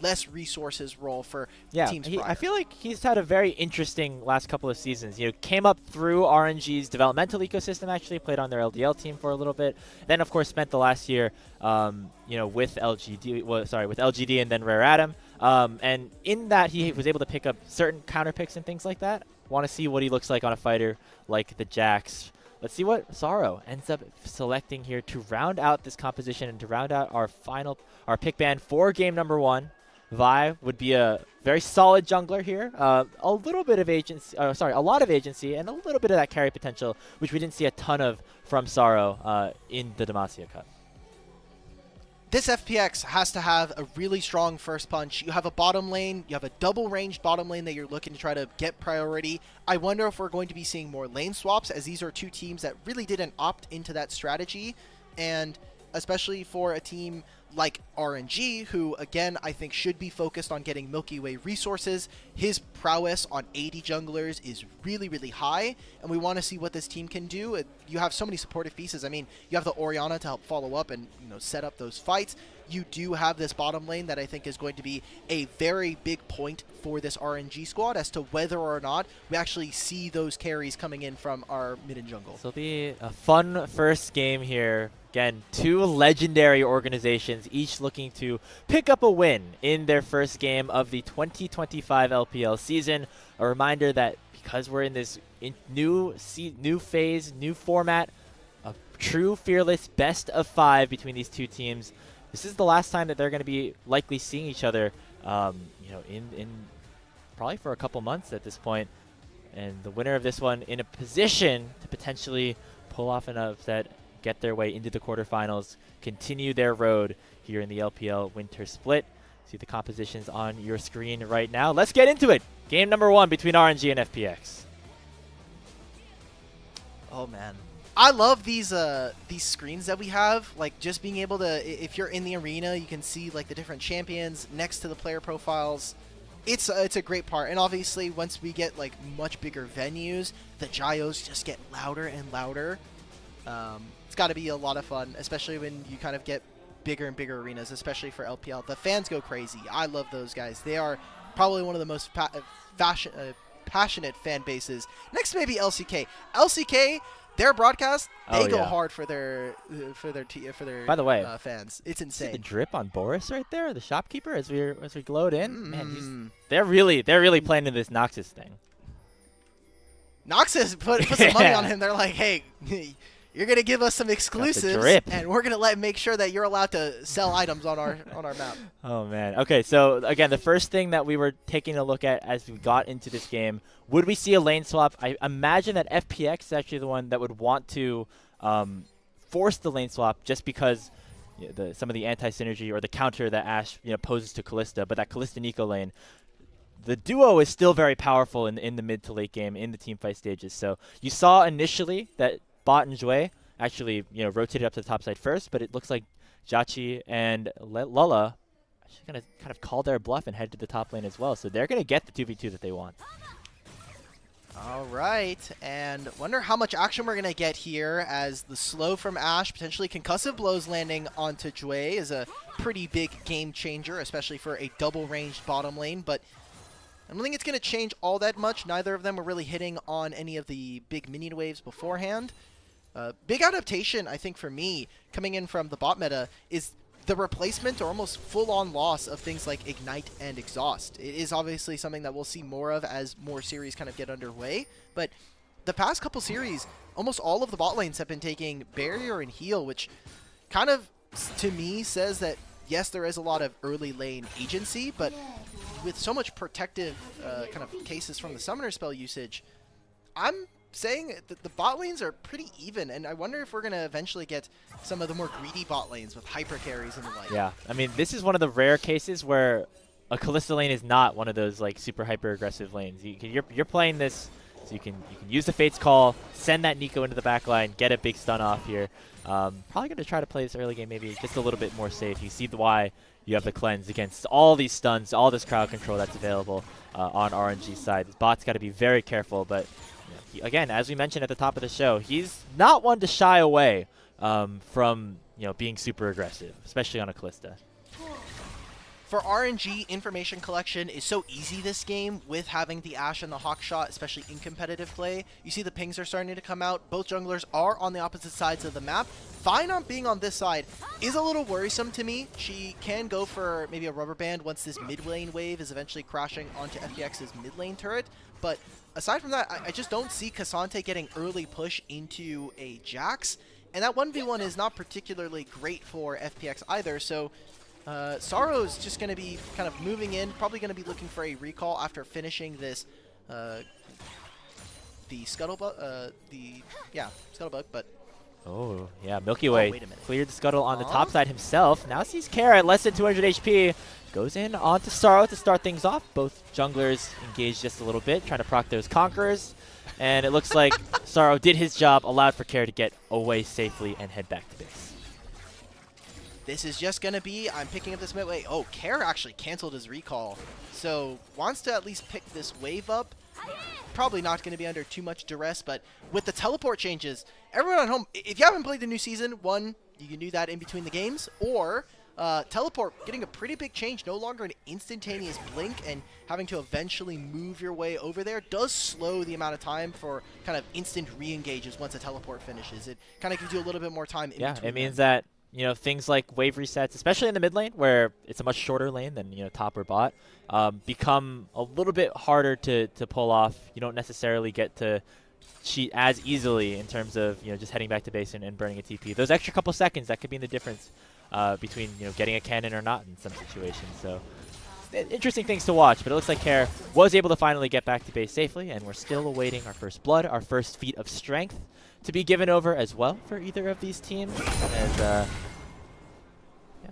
[SPEAKER 2] less resources role for teams prior.
[SPEAKER 1] I feel like he's had a very interesting last couple of seasons. Came up through RNG's developmental ecosystem, actually played on their LDL team for a little bit. Then, of course, spent the last year, with LGD and then Rare Atom. And in that, he was able to pick up certain counter picks and things like that. Want to see what he looks like on a fighter like the Jax. Let's see what Sorrow ends up selecting here to round out this composition and to round out our pick band for game number 1. Vi would be a very solid jungler here. A lot of agency and a little bit of that carry potential, which we didn't see a ton of from Sorrow in the Demacia Cup.
[SPEAKER 2] This FPX has to have a really strong first punch. You have a bottom lane, you have a double-ranged bottom lane that you're looking to try to get priority. I wonder if we're going to be seeing more lane swaps, as these are two teams that really didn't opt into that strategy. And especially for a team like RNG, who, again, I think should be focused on getting Milkyway resources. His prowess on 80 junglers is really, really high, and we want to see what this team can do. You have so many supportive pieces. I mean, you have the Orianna to help follow up and set up those fights. You do have this bottom lane that I think is going to be a very big point for this RNG squad as to whether or not we actually see those carries coming in from our mid and jungle.
[SPEAKER 1] So it'll be a fun first game here. Again, two legendary organizations, each looking to pick up a win in their first game of the 2025 LPL season. A reminder that because we're in this new phase, new format, a true fearless best of 5 between these two teams, this is the last time that they're going to be likely seeing each other, in probably for a couple months at this point. And the winner of this one in a position to potentially pull off an upset, get their way into the quarterfinals, continue their road here in the LPL Winter Split. See the compositions on your screen right now. Let's get into it. Game number 1 between RNG and FPX.
[SPEAKER 2] Oh man, I love these screens that we have. Like just being able to, if you're in the arena, you can see like the different champions next to the player profiles. It's a great part, and obviously once we get like much bigger venues, the gyos just get louder and louder. It's got to be a lot of fun, especially when you kind of get bigger and bigger arenas, especially for LPL. The fans go crazy. I love those guys. They are probably one of the most passionate fan bases. Next to maybe LCK. LCK, their broadcast, they go hard for their
[SPEAKER 1] By the way,
[SPEAKER 2] fans. It's insane.
[SPEAKER 1] See the drip on Boris right there, the shopkeeper, as we glowed in. Man, they're really playing into this Noxus thing.
[SPEAKER 2] Noxus put some money on him. They're like, hey, You're gonna give us some exclusives,
[SPEAKER 1] drip.
[SPEAKER 2] and we're gonna make sure that you're allowed to sell items on our map.
[SPEAKER 1] Oh man. Okay, so again, the first thing that we were taking a look at as we got into this game, would we see a lane swap? I imagine that FPX is actually the one that would want to force the lane swap, just because some of the anti-synergy or the counter that Ashe poses to Kalista, but that Kalista Nico lane, the duo is still very powerful in the mid to late game in the team fight stages. So you saw initially that Bot and Jue actually rotated up to the top side first, but it looks like Jachi and Lala actually gonna kind of call their bluff and head to the top lane as well. So they're gonna get the 2v2 that they want.
[SPEAKER 2] All right, and wonder how much action we're going to get here, as the slow from Ashe, potentially concussive blows landing onto Jue is a pretty big game changer, especially for a double-ranged bottom lane, but I don't think it's going to change all that much. Neither of them were really hitting on any of the big minion waves beforehand. Big adaptation, I think, for me, coming in from the bot meta, is the replacement or almost full-on loss of things like Ignite and Exhaust. It is obviously something that we'll see more of as more series kind of get underway, but the past couple series, almost all of the bot lanes have been taking Barrier and Heal, which kind of, to me, says that, yes, there is a lot of early lane agency, but with so much protective kind of cases from the Summoner spell usage, I'm saying that the bot lanes are pretty even, and I wonder if we're going to eventually get some of the more greedy bot lanes with hyper carries and the like.
[SPEAKER 1] Yeah, I mean, this is one of the rare cases where a Kalista lane is not one of those like super hyper aggressive lanes. You're playing this, so you can use the Fate's Call, send that Nico into the back line, get a big stun off here. Probably going to try to play this early game maybe just a little bit more safe. You see why you have the cleanse against all these stuns, all this crowd control that's available on RNG's side. This bot's got to be very careful, but again, as we mentioned at the top of the show, he's not one to shy away from being super aggressive, especially on a Kalista.
[SPEAKER 2] For RNG, information collection is so easy this game with having the Ashe and the Hawkshot, especially in competitive play. You see the pings are starting to come out. Both junglers are on the opposite sides of the map. Fine being on this side is a little worrisome to me. She can go for maybe a rubber band once this mid lane wave is eventually crashing onto FPX's mid lane turret, but aside from that, I just don't see K'Sante getting early push into a Jax, and that 1v1 is not particularly great for FPX either, so Sorrow's just going to be kind of moving in, probably going to be looking for a recall after finishing this, the Scuttlebug, Scuttlebug, but...
[SPEAKER 1] Oh, yeah, Milkyway
[SPEAKER 2] wait a minute.
[SPEAKER 1] cleared the Scuttle on the top side himself. Now sees Kara at less than 200 HP. Goes in onto Sorrow to start things off. Both junglers engaged just a little bit, trying to proc those Conquerors. And it looks like Sorrow did his job, allowed for Kara to get away safely and head back to base.
[SPEAKER 2] This is just going to be, I'm picking up this midway. Oh, Kara actually canceled his recall. So, wants to at least pick this wave up. Probably not going to be under too much duress, but with the teleport changes, everyone at home, if you haven't played the new season, one, you can do that in between the games, or teleport getting a pretty big change, no longer an instantaneous blink, and having to eventually move your way over there does slow the amount of time for kind of instant re-engages once a teleport finishes. It kind of gives you a little bit more time in between.
[SPEAKER 1] It means that things like wave resets, especially in the mid lane, where it's a much shorter lane than top or bot, become a little bit harder to pull off. You don't necessarily get to cheat as easily in terms of just heading back to base and burning a TP. Those extra couple seconds, that could be the difference between getting a cannon or not in some situations. So interesting things to watch, but it looks like Kara was able to finally get back to base safely, and we're still awaiting our first blood, our first feat of strength to be given over as well for either of these teams. And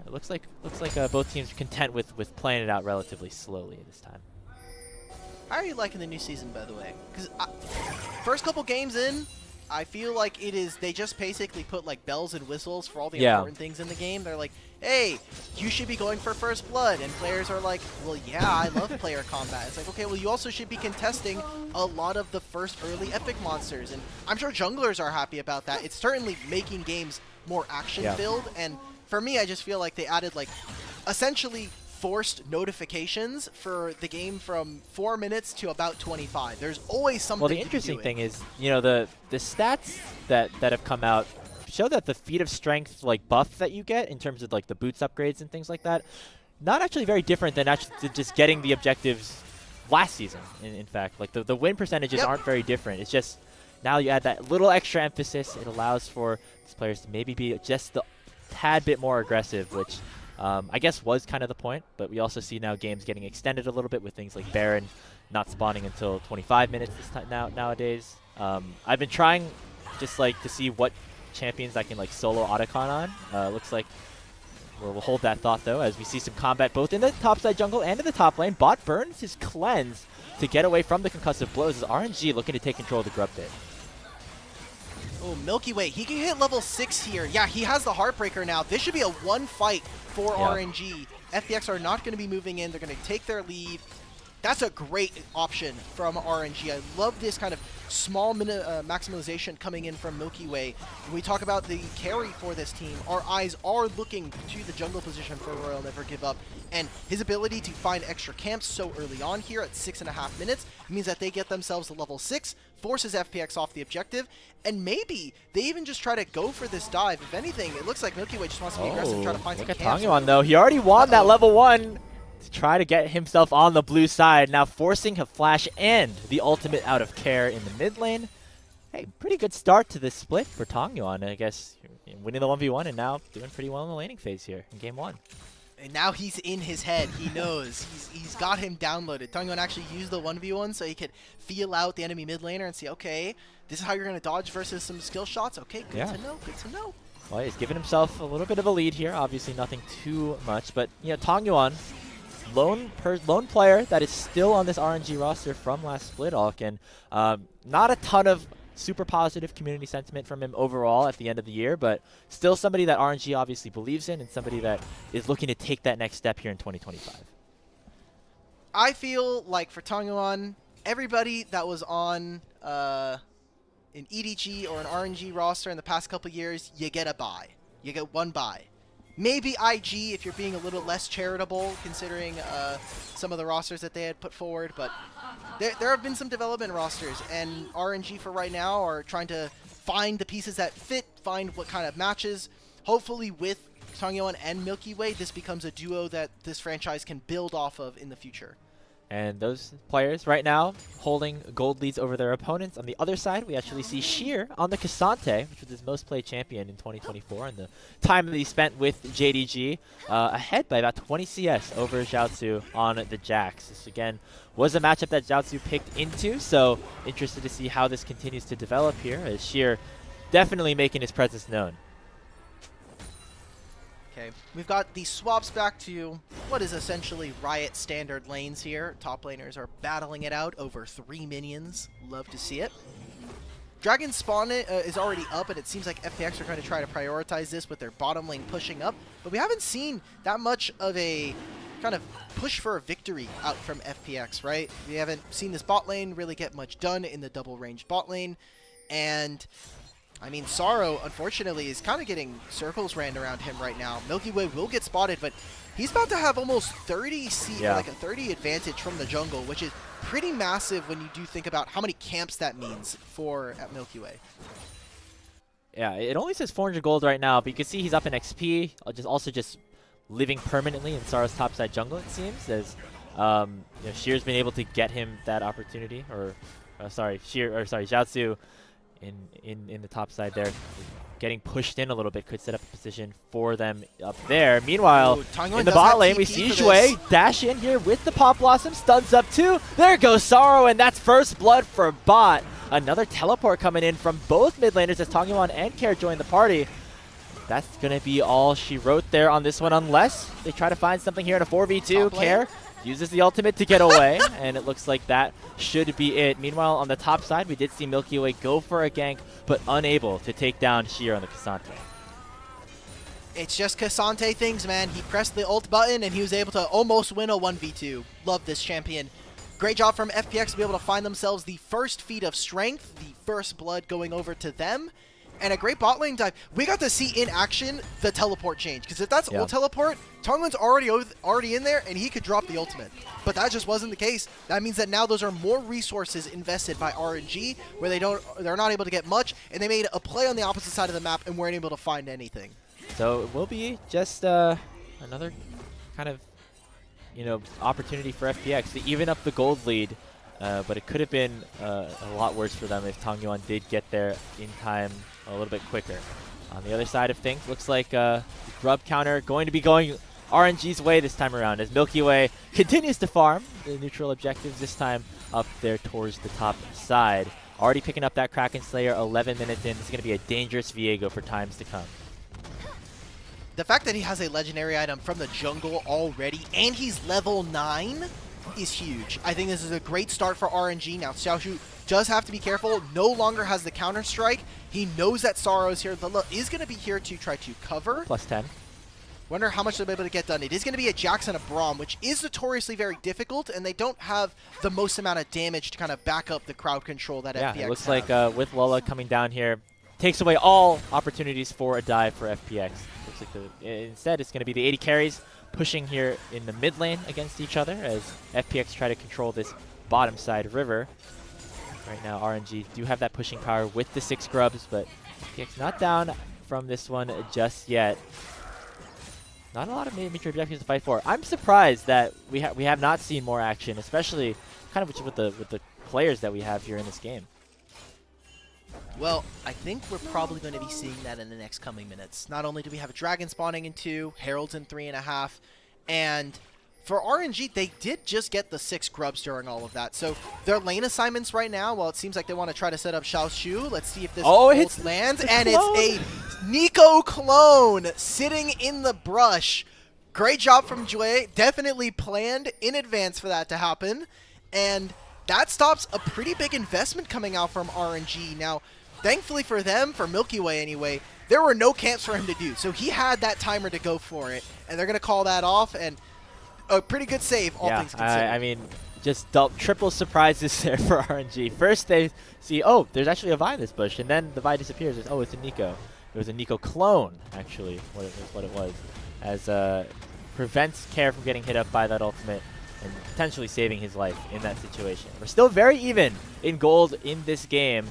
[SPEAKER 1] it looks like both teams are content with playing it out relatively slowly this time.
[SPEAKER 2] How are you liking the new season, by the way? Because first couple games in, I feel like they just basically put like bells and whistles for all the important things in the game. They're like, hey, you should be going for first blood, and players are like, well, yeah, I love player combat. It's like, okay, well, you also should be contesting a lot of the first early epic monsters, and I'm sure junglers are happy about that. It's certainly making games more action-filled, and for me, I just feel like they added like essentially forced notifications for the game from 4 minutes to about 25. There's always something.
[SPEAKER 1] Well, the interesting thing is, the stats that have come out show that the feat of strength like buff that you get in terms of like the boots upgrades and things like that, not actually very different than actually just getting the objectives last season. In fact, like the win percentages aren't very different. It's just now you add that little extra emphasis. It allows for these players to maybe be just the tad bit more aggressive, which I guess was kind of the point. But we also see now games getting extended a little bit with things like Baron not spawning until 25 minutes this time nowadays. I've been trying just like to see what champions I can like solo Otacon on. Looks like we'll hold that thought though, as we see some combat both in the topside jungle and in the top lane. Bot burns his cleanse to get away from the concussive blows as RNG looking to take control of the grub pit.
[SPEAKER 2] Oh, Milkyway, he can hit level 6 here. Yeah, he has the Heartbreaker now. This should be a one fight for RNG. FPX are not going to be moving in. They're going to take their leave. That's a great option from RNG. I love this kind of small maximalization coming in from Milkyway. When we talk about the carry for this team, our eyes are looking to the jungle position for Royal Never Give Up. And his ability to find extra camps so early on here at 6.5 minutes means that they get themselves to level 6, forces FPX off the objective, and maybe they even just try to go for this dive. If anything, it looks like Milkyway just wants to be aggressive, try to find some camps.
[SPEAKER 1] Look at Tongyon though. He already won that level 1 to try to get himself on the blue side. Now forcing a flash and the ultimate out of care in the mid lane. Hey, pretty good start to this split for Tongyon. I guess winning the 1v1 and now doing pretty well in the laning phase here in game 1.
[SPEAKER 2] And now he's in his head. He knows. He's got him downloaded. Tongyon actually used the 1v1 so he could feel out the enemy mid laner and see, okay, this is how you're going to dodge versus some skill shots. Okay, good to know. Good to know.
[SPEAKER 1] Well, he's giving himself a little bit of a lead here. Obviously nothing too much, but you know, Tongyon, lone player that is still on this RNG roster from last split Alk, and not a ton of super positive community sentiment from him overall at the end of the year, but still somebody that RNG obviously believes in and somebody that is looking to take that next step here in 2025.
[SPEAKER 2] I feel like for Tongyon, everybody that was on an EDG or an RNG roster in the past couple years, you get a buy. You get one buy. Maybe IG if you're being a little less charitable, considering some of the rosters that they had put forward. But there have been some development rosters, and RNG for right now are trying to find the pieces that fit, find what kind of matches. Hopefully with Tongyon and Milkyway, this becomes a duo that this franchise can build off of in the future.
[SPEAKER 1] And those players right now holding gold leads over their opponents. On the other side, we actually see Sheer on the Cassante, which was his most played champion in 2024, and the time that he spent with JDG, ahead by about 20 CS over Zhaozu on the Jax. This, again, was a matchup that Zhaozu picked into, so interested to see how this continues to develop here, as Sheer definitely making his presence known.
[SPEAKER 2] Okay, we've got the swaps back to what is essentially Riot standard lanes here. Top laners are battling it out over 3 minions. Love to see it. Dragon spawn is already up, and it seems like FPX are going to try to prioritize this with their bottom lane pushing up. But we haven't seen that much of a kind of push for a victory out from FPX, right? We haven't seen this bot lane really get much done in the double range bot lane. And I mean, Sorrow, unfortunately, is kind of getting circles ran around him right now. Milkyway will get spotted, but he's about to have almost 30 like a 30 advantage from the jungle, which is pretty massive when you do think about how many camps that means for at Milkyway.
[SPEAKER 1] Yeah, it only says 400 gold right now, but you can see he's up in XP, also just living permanently in Sorrow's topside jungle, it seems, as you know, Sheer's been able to get him that opportunity, or Zhaozu in the top side there, getting pushed in a little bit, could set up a position for them up there. Meanwhile, in the bot lane, we see Shui dash in here with the Pop Blossom, stuns up too. There goes Sorrow, and that's first blood for bot. Another teleport coming in from both mid laners as Tongyon and Care join the party. That's going to be all she wrote there on this one, unless they try to find something here in a 4v2. Care uses the ultimate to get away, and it looks like that should be it. Meanwhile, on the top side, we did see Milkyway go for a gank, but unable to take down Sheer on the Cassante.
[SPEAKER 2] It's just Cassante things, man. He pressed the ult button, and he was able to almost win a 1v2. Love this champion. Great job from FPX to be able to find themselves the first feat of strength, the first blood going over to them, and a great bot lane dive. We got to see in action the teleport change, because if that's ult teleport, Tongyon's already in there, and he could drop the ultimate. But that just wasn't the case. That means that now those are more resources invested by RNG, where they're not able to get much, and they made a play on the opposite side of the map and weren't able to find anything.
[SPEAKER 1] So it will be just another kind of opportunity for FPX to even up the gold lead but it could have been a lot worse for them if Tangyuan did get there in time a little bit quicker. On the other side of things, looks like the grub counter going to be going RNG's way this time around as Milkyway continues to farm the neutral objectives, this time up there towards the top side. Already picking up that Kraken Slayer 11 minutes in. This is going to be a dangerous Viego for times to come.
[SPEAKER 2] The fact that he has a legendary item from the jungle already, and he's level 9, is huge. I think this is a great start for RNG. Now, Xiaoshu does have to be careful. No longer has the counter-strike. He knows that Sorrow is here. Lilla is going to be here to try to cover.
[SPEAKER 1] Plus 10.
[SPEAKER 2] Wonder how much they'll be able to get done. It is going to be a Jax and a Braum, which is notoriously very difficult, and they don't have the most amount of damage to kind of back up the crowd control that FPX
[SPEAKER 1] it looks
[SPEAKER 2] have.
[SPEAKER 1] like with Lola coming down here, takes away all opportunities for a dive for FPX. Looks like instead it's going to be the 80 carries pushing here in the mid lane against each other as FPX try to control this bottom side river. Right now RNG do have that pushing power with the 6 grubs, but FPX not down from this one just yet. Not a lot of major objectives to fight for. I'm surprised that we have not seen more action, especially kind of with the players that we have here in this game.
[SPEAKER 2] Well, I think we're probably going to be seeing that in the next coming minutes. Not only do we have a Dragon spawning in 2, Heralds in 3.5, and for RNG, they did just get the 6 grubs during all of that. So their lane assignments right now, well, it seems like they want to try to set up Xiaoshu. Let's see if this ult lands. And it's a Nico clone sitting in the brush. Great job from Jue. Definitely planned in advance for that to happen. And that stops a pretty big investment coming out from RNG. Now, thankfully for them, for Milkyway anyway, there were no camps for him to do. So he had that timer to go for it. And they're going to call that off. And a pretty good save, all things considered.
[SPEAKER 1] I mean, just triple surprises there for RNG. First they see, oh, there's actually a Vi in this bush, and then the Vi disappears. It's, oh, it's a Nico. It was a Nico clone, actually, what it was. As prevents Care from getting hit up by that ultimate and potentially saving his life in that situation. We're still very even in gold in this game.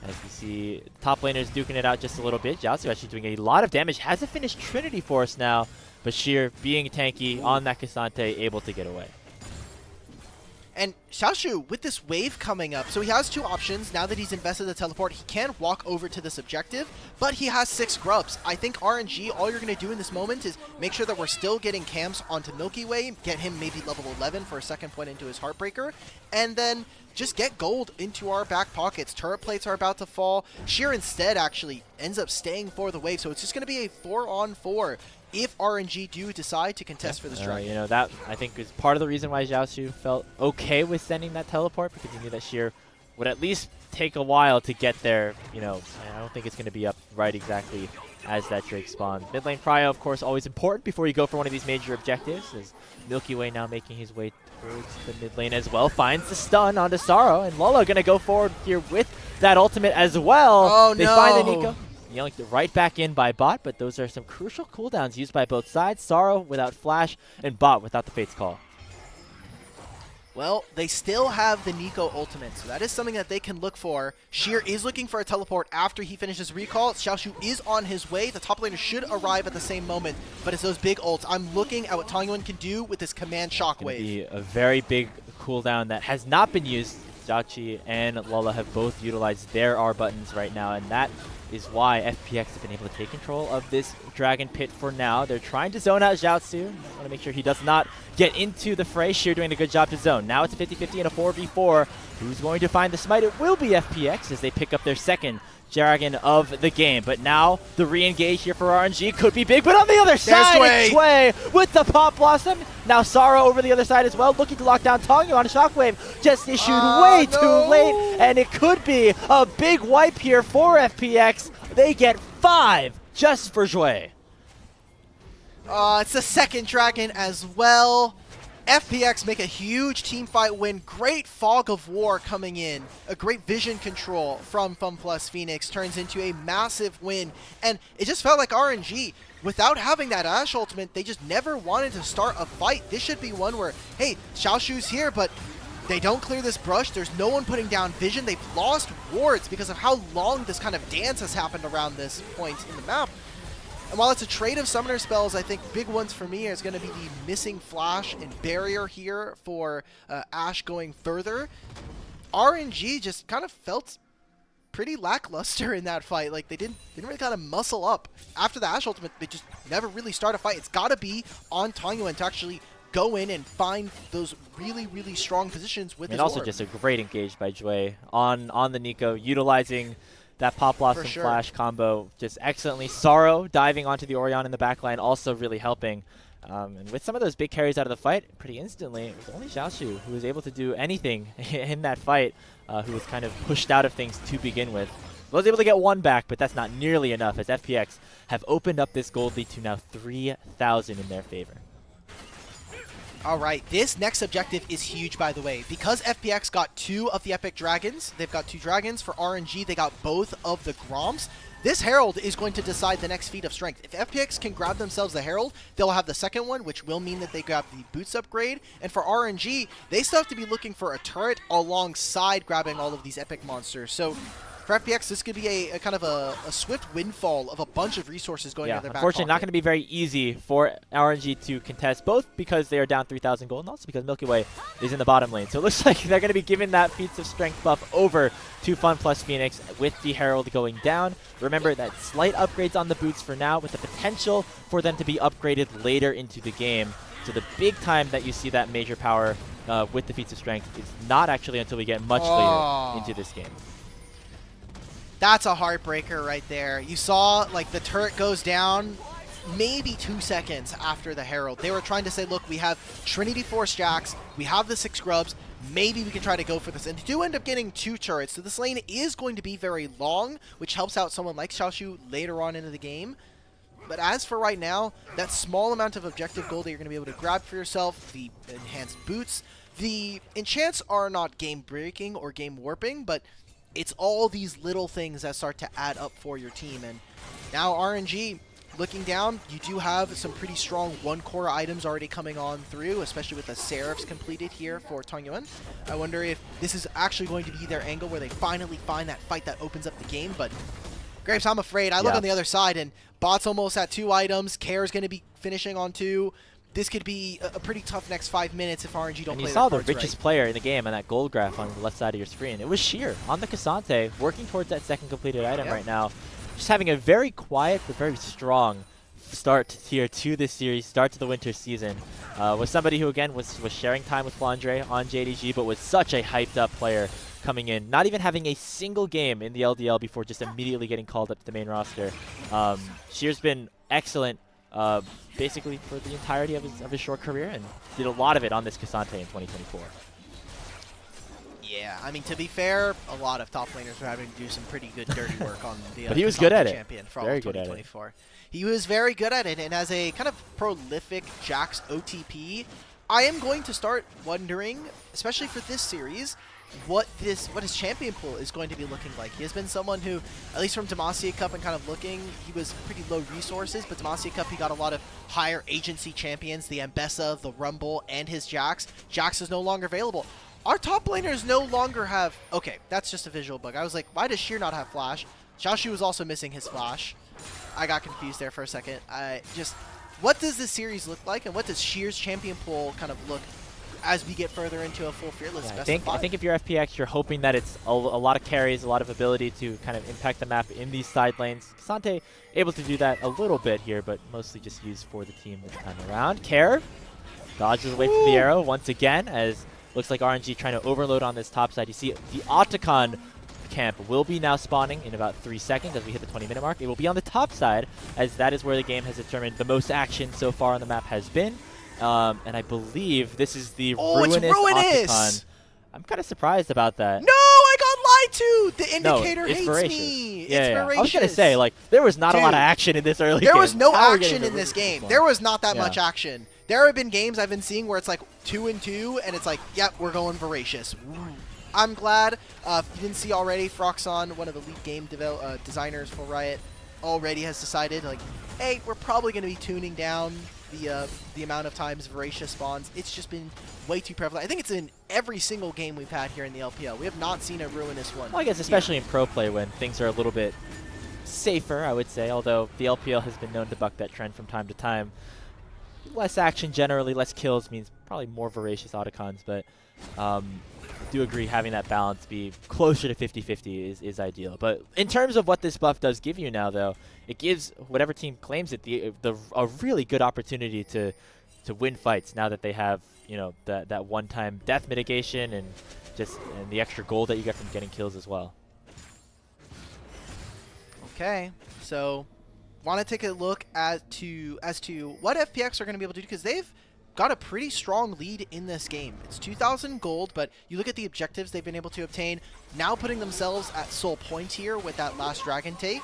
[SPEAKER 1] As we see top laners duking it out just a little bit. Jiaozu actually doing a lot of damage. Has a finished Trinity Force now. Bashir being tanky on that Cassante, able to get away.
[SPEAKER 2] And Xiaoshu, with this wave coming up, so he has 2 options. Now that he's invested the teleport, he can walk over to this objective, but he has 6 grubs. I think RNG, all you're going to do in this moment is make sure that we're still getting camps onto Milkyway, get him maybe level 11 for a second point into his Heartbreaker, and then just get gold into our back pockets. Turret plates are about to fall. Sheer instead actually ends up staying for the wave, so it's just going to be a 4-on-4 if RNG do decide to contest for this dragon.
[SPEAKER 1] You know, that I think is part of the reason why Xiaoshu felt okay with sending that teleport, because he knew that Sheer would at least take a while to get there. You know, I don't think it's going to be up right exactly as that Drake spawns. Mid lane prio, of course, always important before you go for one of these major objectives, as Milky Way now making his way towards the mid lane as well. Finds the stun onto Sorrow, and Lola going to go forward here with that ultimate as well.
[SPEAKER 2] Oh,
[SPEAKER 1] they find the Nico. Yanked right back in by Bot, but those are some crucial cooldowns used by both sides. Sorrow without Flash, and Bot without the Fate's Call.
[SPEAKER 2] Well, they still have the Nico ultimate, so that is something that they can look for. Sheer is looking for a teleport after he finishes recall. Xiaoshu is on his way. The top laner should arrive at the same moment, but it's those big ults. I'm looking at what Tangyuan can do with this command shockwave.
[SPEAKER 1] Be a very big cooldown that has not been used. Jachi and Lola have both utilized their R buttons right now, and that is why FPX have been able to take control of this Dragon Pit for now. They're trying to zone out Jiaozu. Want to make sure he does not get into the fray. Sheer doing a good job to zone. Now it's a 50-50 and a 4v4. Who's going to find the smite? It will be FPX as they pick up their second Dragon of the game. But now the re-engage here for RNG could be big. But on the other side, it's Sway with the Pop Blossom. Now Sorrow over the other side as well, looking to lock down Tongu on a Shockwave. Just issued way too late, and it could be a big wipe here for FPX. They get 5 just for Jue.
[SPEAKER 2] It's the second Dragon as well. FPX make a huge team fight win. Great Fog of War coming in. A great vision control from FpX Phoenix turns into a massive win. And it just felt like RNG, without having that Ashe ultimate, they just never wanted to start a fight. This should be one where, hey, Xiaoshu's here, but they don't clear this brush. There's no one putting down vision. They've lost wards because of how long this kind of dance has happened around this point in the map. And while it's a trade of summoner spells, I think big ones for me is going to be the missing flash and barrier here for Ashe going further. RNG just kind of felt pretty lackluster in that fight. Like, they didn't really kind of muscle up. After the Ashe ultimate, they just never really start a fight. It's got to be on Tangyuan to actually go in and find those really, really strong positions with his
[SPEAKER 1] also
[SPEAKER 2] orb.
[SPEAKER 1] just a great engage by Jue on the Nico, utilizing that Pop Blossom Flash combo just excellently. Sorrow diving onto the Orion in the backline also really helping. And with some of those big carries out of the fight, pretty instantly, it was only Xiaoshu who was able to do anything in that fight, who was kind of pushed out of things to begin with. Was able to get one back, but that's not nearly enough, as FPX have opened up this gold lead to now 3,000 in their favor.
[SPEAKER 2] All right, this next objective is huge, by the way. Because FPX got 2 of the Epic Dragons, they've got 2 Dragons. For RNG, they got both of the Groms. This Herald is going to decide the next feat of strength. If FPX can grab themselves the Herald, they'll have the second one, which will mean that they grab the Boots upgrade. And for RNG, they still have to be looking for a turret alongside grabbing all of these Epic monsters. So for FPX, this could be a kind of a swift windfall of a bunch of resources going into their back
[SPEAKER 1] unfortunately,
[SPEAKER 2] pocket.
[SPEAKER 1] not going to be very easy for RNG to contest, both because they are down 3,000 gold and also because Milkyway is in the bottom lane. So it looks like they're going to be giving that Feats of Strength buff over to Fun plus Phoenix with the Herald going down. Remember that slight upgrades on the boots for now with the potential for them to be upgraded later into the game. So the big time that you see that major power with the Feats of Strength is not actually until we get much later into this game.
[SPEAKER 2] That's a heartbreaker right there. You saw, like, the turret goes down maybe 2 seconds after the Herald. They were trying to say, look, we have Trinity Force Jax, we have the 6 Grubs, maybe we can try to go for this. And they do end up getting 2 turrets, so this lane is going to be very long, which helps out someone like Xiaoshu later on into the game. But as for right now, that small amount of objective gold that you're going to be able to grab for yourself, the enhanced boots, the enchants are not game-breaking or game-warping, but it's all these little things that start to add up for your team. And now RNG, looking down, you do have some pretty strong one-core items already coming on through, especially with the Seraphs completed here for Tangyuan. I wonder if this is actually going to be their angle where they finally find that fight that opens up the game. But Grapes, I'm afraid. I look on the other side, and Bot's almost at 2 items. Care's going to be finishing on 2. This could be a pretty tough next 5 minutes if RNG don't play their cards right.
[SPEAKER 1] And you saw the richest player in the game on that gold graph on the left side of your screen. It was Sheer on the Cassante, working towards that second completed item right now. Just having a very quiet but very strong start here to this series, start to the winter season. Was somebody who, again, was sharing time with Flandre on JDG, but was such a hyped up player coming in, not even having a single game in the LDL before just immediately getting called up to the main roster. Sheer's been excellent basically for the entirety of his short career, and did a lot of it on this Cassante in 2024.
[SPEAKER 2] Yeah, I mean, to be fair, a lot of top laners were having to do some pretty good dirty work on the
[SPEAKER 1] but he was good at it.
[SPEAKER 2] Champion for
[SPEAKER 1] very
[SPEAKER 2] all of
[SPEAKER 1] good
[SPEAKER 2] 2024. At it. He was very good at it, and as a kind of prolific Jax OTP, I am going to start wondering, especially for this series, what his champion pool is going to be looking like. He has been someone who, at least from Demacia Cup and kind of looking, he was pretty low resources, but Demacia Cup he got a lot of higher agency champions, the Ambessa, the Rumble, and his Jax. Jax is no longer available. Our top laners no longer have... Okay, that's just a visual bug. I was like, why does Sheer not have Flash? Xiaoshu was also missing his Flash. I got confused there for a second. What does this series look like, and what does Sheer's champion pool kind of look as we get further into a full Fearless best of 5?
[SPEAKER 1] I think if you're FPX, you're hoping that it's a lot of carries, a lot of ability to kind of impact the map in these side lanes. Cassante able to do that a little bit here, but mostly just used for the team this time around. Care dodges away from the arrow once again, as looks like RNG trying to overload on this top side. You see the Otacon camp will be now spawning in about 3 seconds as we hit the 20-minute mark. It will be on the top side, as that is where the game has determined the most action so far on the map has been. And I believe this is the ruinous Otacon. I'm kind of surprised about that.
[SPEAKER 2] No, I got lied to! The indicator hates
[SPEAKER 1] voracious.
[SPEAKER 2] Me.
[SPEAKER 1] Yeah,
[SPEAKER 2] it's voracious.
[SPEAKER 1] I was going to say, like, there was not a lot of action in this early game.
[SPEAKER 2] There was no action in this game. There was not that much action. There have been games I've been seeing where it's like 2-2, and it's like, yep, we're going voracious. I'm glad. If you didn't see already, Froxon, one of the lead game designers for Riot, already has decided, like, hey, we're probably going to be tuning down the amount of times Voracious spawns. It's just been way too prevalent. I think it's in every single game we've had here in the LPL. We have not seen a ruinous one.
[SPEAKER 1] Well, I guess especially in pro play when things are a little bit safer, I would say, although the LPL has been known to buck that trend from time to time. Less action generally, less kills means probably more voracious Otacons, but I do agree having that balance be closer to 50-50 is ideal. But in terms of what this buff does give you now, though, it gives whatever team claims it a really good opportunity to win fights now that they have, you know, that one-time death mitigation and the extra gold that you get from getting kills as well.
[SPEAKER 2] Okay, so want to take a look as to what FPX are going to be able to do, because they've got a pretty strong lead in this game. It's 2,000 gold, but you look at the objectives they've been able to obtain, now putting themselves at soul point here with that last dragon take,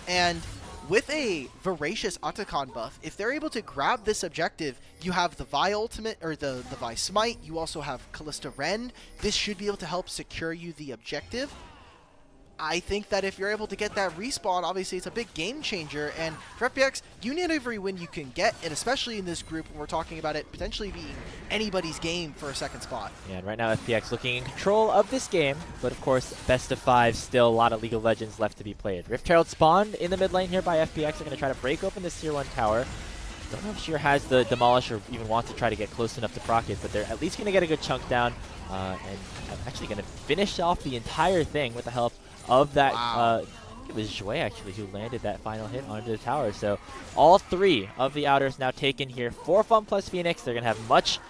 [SPEAKER 2] and with a voracious Otacon buff, if they're able to grab this objective, you have the Vi ultimate, or the Vi smite, you also have Callista Rend. This should be able to help secure you the objective. I think that if you're able to get that respawn, obviously it's a big game changer, and for FPX, you need every win you can get, and especially in this group when we're talking about it potentially being anybody's game for a second spot. Yeah,
[SPEAKER 1] and right now FPX looking in control of this game, but of course, best of 5, still a lot of League of Legends left to be played. Rift Herald spawned in the mid lane here by FPX. They're going to try to break open this tier 1 tower. Don't know if Sheer has the Demolish or even wants to try to get close enough to proc it, but they're at least going to get a good chunk down, and actually going to finish off the entire thing with the help of that.
[SPEAKER 2] Wow.
[SPEAKER 1] I think it was Jouet actually who landed that final hit onto the tower. So all 3 of the outers now taken here for Fun plus Phoenix. They're going to have much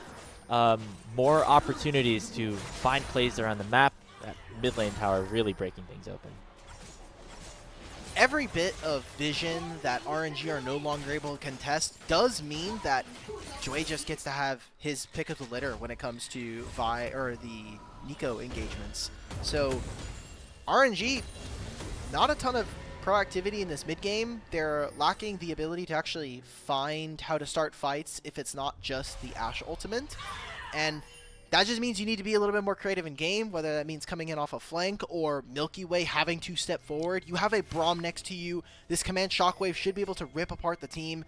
[SPEAKER 1] more opportunities to find plays around the map. That mid lane tower really breaking things open.
[SPEAKER 2] Every bit of vision that RNG are no longer able to contest does mean that Jouet just gets to have his pick of the litter when it comes to Vi or the Nico engagements. So RNG, not a ton of proactivity in this mid game. They're lacking the ability to actually find how to start fights if it's not just the Ashe ultimate. And that just means you need to be a little bit more creative in game, whether that means coming in off a flank or Milkyway having to step forward. You have a Braum next to you. This command shockwave should be able to rip apart the team.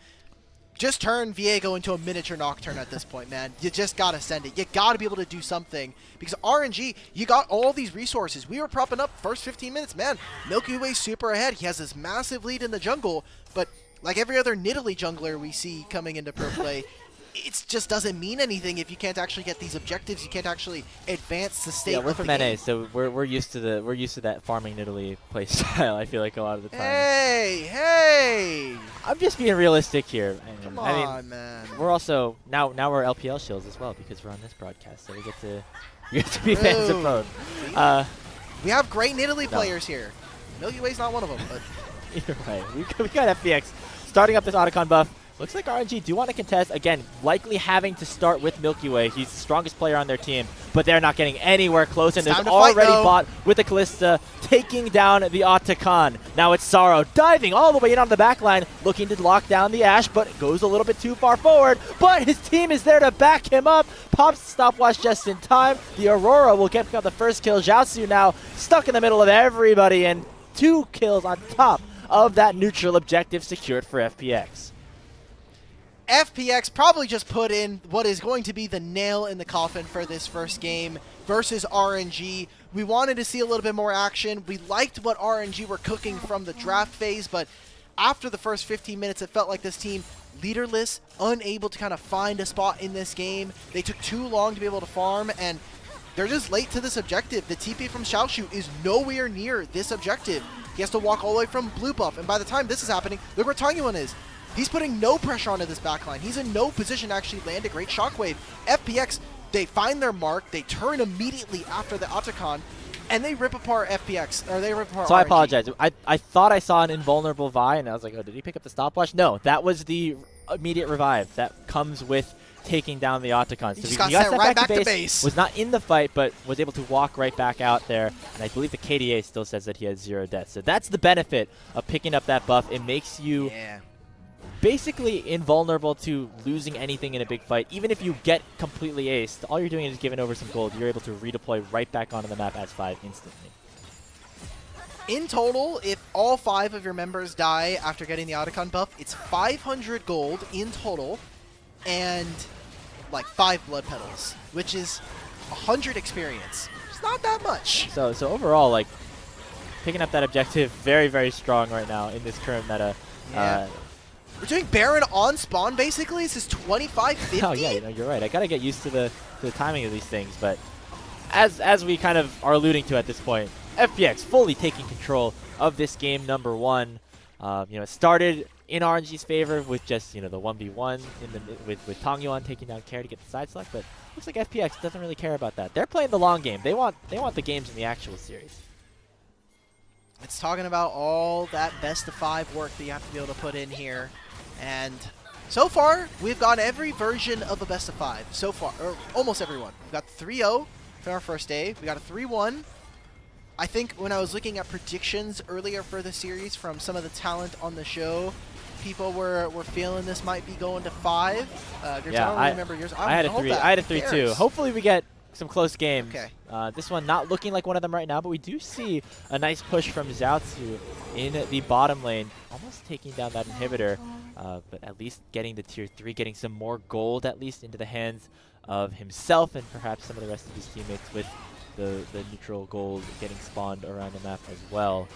[SPEAKER 2] Just turn Viego into a miniature Nocturne at this point, man. You just gotta send it. You gotta be able to do something. Because RNG, you got all these resources. We were propping up first 15 minutes, man. Milky Way super ahead. He has this massive lead in the jungle, but like every other Nidalee jungler we see coming into pro play, it just doesn't mean anything if you can't actually get these objectives. You can't actually advance the state.
[SPEAKER 1] Yeah, we're
[SPEAKER 2] of
[SPEAKER 1] from
[SPEAKER 2] the
[SPEAKER 1] NA,
[SPEAKER 2] game.
[SPEAKER 1] so we're used to that farming Nidalee play style. I feel like a lot of the time.
[SPEAKER 2] Hey!
[SPEAKER 1] I'm just being realistic here.
[SPEAKER 2] Come
[SPEAKER 1] I mean,
[SPEAKER 2] on, man.
[SPEAKER 1] we're also now we're LPL shills as well because we're on this broadcast, so we get to be fans of both.
[SPEAKER 2] We have great Nidalee players here. Milky Way's not one of them, but
[SPEAKER 1] you're right. We got FPX starting up this Otacon buff. Looks like RNG do want to contest. Again, likely having to start with Milky Way. He's the strongest player on their team, but they're not getting anywhere close, and there's already bot with the Callista taking down the Otacon. Now it's Sorrow diving all the way in on the back line, looking to lock down the Ashe, but goes a little bit too far forward, but his team is there to back him up. Pops the stopwatch just in time. The Aurora will get the first kill. Xiaosu now stuck in the middle of everybody, and 2 kills on top of that neutral objective secured for FPX.
[SPEAKER 2] FPX probably just put in what is going to be the nail in the coffin for this first game versus RNG. We wanted to see a little bit more action. We liked what RNG were cooking from the draft phase, but after the first 15 minutes, it felt like this team leaderless, unable to kind of find a spot in this game. They took too long to be able to farm, and they're just late to this objective. The TP from Xiaoshu is nowhere near this objective. He has to walk all the way from blue buff, and by the time this is happening, look where Tangyuan is. He's putting no pressure onto this backline. He's in no position to actually land a great shockwave. FPX, they find their mark, they turn immediately after the Otacon, and they rip apart FPX, or they rip apart
[SPEAKER 1] So
[SPEAKER 2] RNG.
[SPEAKER 1] I apologize. I thought I saw an invulnerable Vi, and I was like, oh, did he pick up the stopwatch? No, that was the immediate revive that comes with taking down the Otacon. So
[SPEAKER 2] He
[SPEAKER 1] he
[SPEAKER 2] got sent right
[SPEAKER 1] back
[SPEAKER 2] back
[SPEAKER 1] to
[SPEAKER 2] to base.
[SPEAKER 1] was not in the fight, but was able to walk right back out there. And I believe the KDA still says that he has 0 deaths. So that's the benefit of picking up that buff. It makes you basically invulnerable to losing anything in a big fight. Even if you get completely aced, all you're doing is giving over some gold. You're able to redeploy right back onto the map as 5 instantly.
[SPEAKER 2] In total, if all 5 of your members die after getting the Otacon buff, it's 500 gold in total and like 5 blood petals, which is 100 experience. It's not that much.
[SPEAKER 1] So overall, like, picking up that objective very, very strong right now in this current meta.
[SPEAKER 2] Yeah. We're doing Baron on spawn, basically. This is 25-50.
[SPEAKER 1] Oh, yeah, you're right. I got to get used to the timing of these things. But as we kind of are alluding to at this point, FPX fully taking control of this game number 1. It started in RNG's favor with just, the 1v1 with Tongyuan taking down Care to get the side select, but looks like FPX doesn't really care about that. They're playing the long game. They want the games in the actual series.
[SPEAKER 2] It's talking about all that best of 5 work that you have to be able to put in here. And so far, we've got every version of a best of 5 so far, or almost everyone. We've got 3-0 for our first day. We got a 3-1. I think when I was looking at predictions earlier for the series from some of the talent on the show, people were feeling this might be going to 5.
[SPEAKER 1] Yeah,
[SPEAKER 2] I don't really remember yours.
[SPEAKER 1] I had a 3. I had a 3-2. Hopefully we get some close games.
[SPEAKER 2] Okay.
[SPEAKER 1] This one not looking like one of them right now, but we do see a nice push from Zhaozu in the bottom lane, almost taking down that inhibitor, but at least getting the tier 3, getting some more gold at least into the hands of himself and perhaps some of the rest of his teammates with the neutral gold getting spawned around the map as well.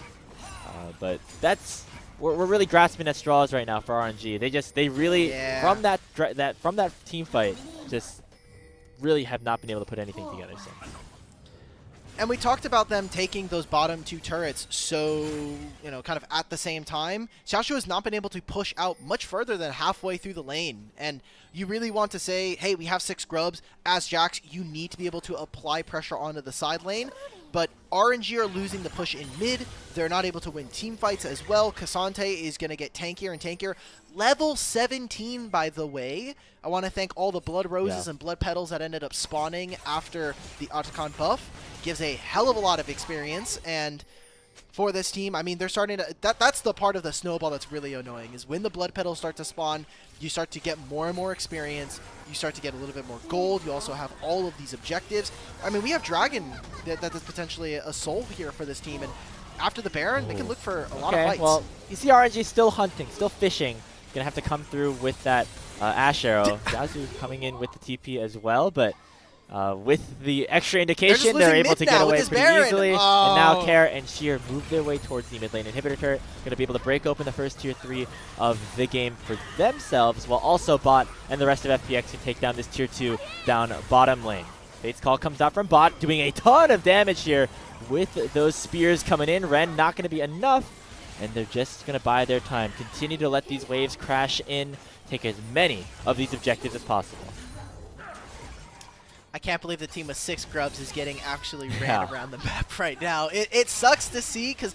[SPEAKER 1] But we're really grasping at straws right now for RNG. They really from that team fight just really have not been able to put anything together since.
[SPEAKER 2] And we talked about them taking those bottom 2 turrets so, kind of at the same time. Xiaoshu has not been able to push out much further than halfway through the lane. And you really want to say, hey, we have 6 grubs. As Jax, you need to be able to apply pressure onto the side lane. But RNG are losing the push in mid. They're not able to win team fights as well. Cassante is going to get tankier and tankier. Level 17, by the way. I want to thank all the Blood Roses and Blood Petals that ended up spawning after the Otacon buff. Gives a hell of a lot of experience. And for this team, I mean, they're starting to... That's the part of the snowball that's really annoying, is when the Blood Petals start to spawn, you start to get more and more experience. You start to get a little bit more gold. You also have all of these objectives. I mean, we have Dragon that is potentially a soul here for this team. And after the Baron, they can look for a lot of fights.
[SPEAKER 1] Well, you see RNG still hunting, still fishing. Gonna have to come through with that Ash Arrow. Zhaozu coming in with the TP as well, but with the extra indication, they're able to get away pretty easily.
[SPEAKER 2] Oh.
[SPEAKER 1] And now Care and Sheer move their way towards the mid lane inhibitor turret. Going to be able to break open the first tier 3 of the game for themselves, while also Bot and the rest of FPX can take down this tier 2 down bottom lane. Fate's Call comes out from Bot, doing a ton of damage here with those spears coming in. Ren not going to be enough, and they're just going to bide their time. Continue to let these waves crash in, take as many of these objectives as possible.
[SPEAKER 2] I can't believe the team with 6 grubs is getting actually ran around the map right now. It sucks to see, because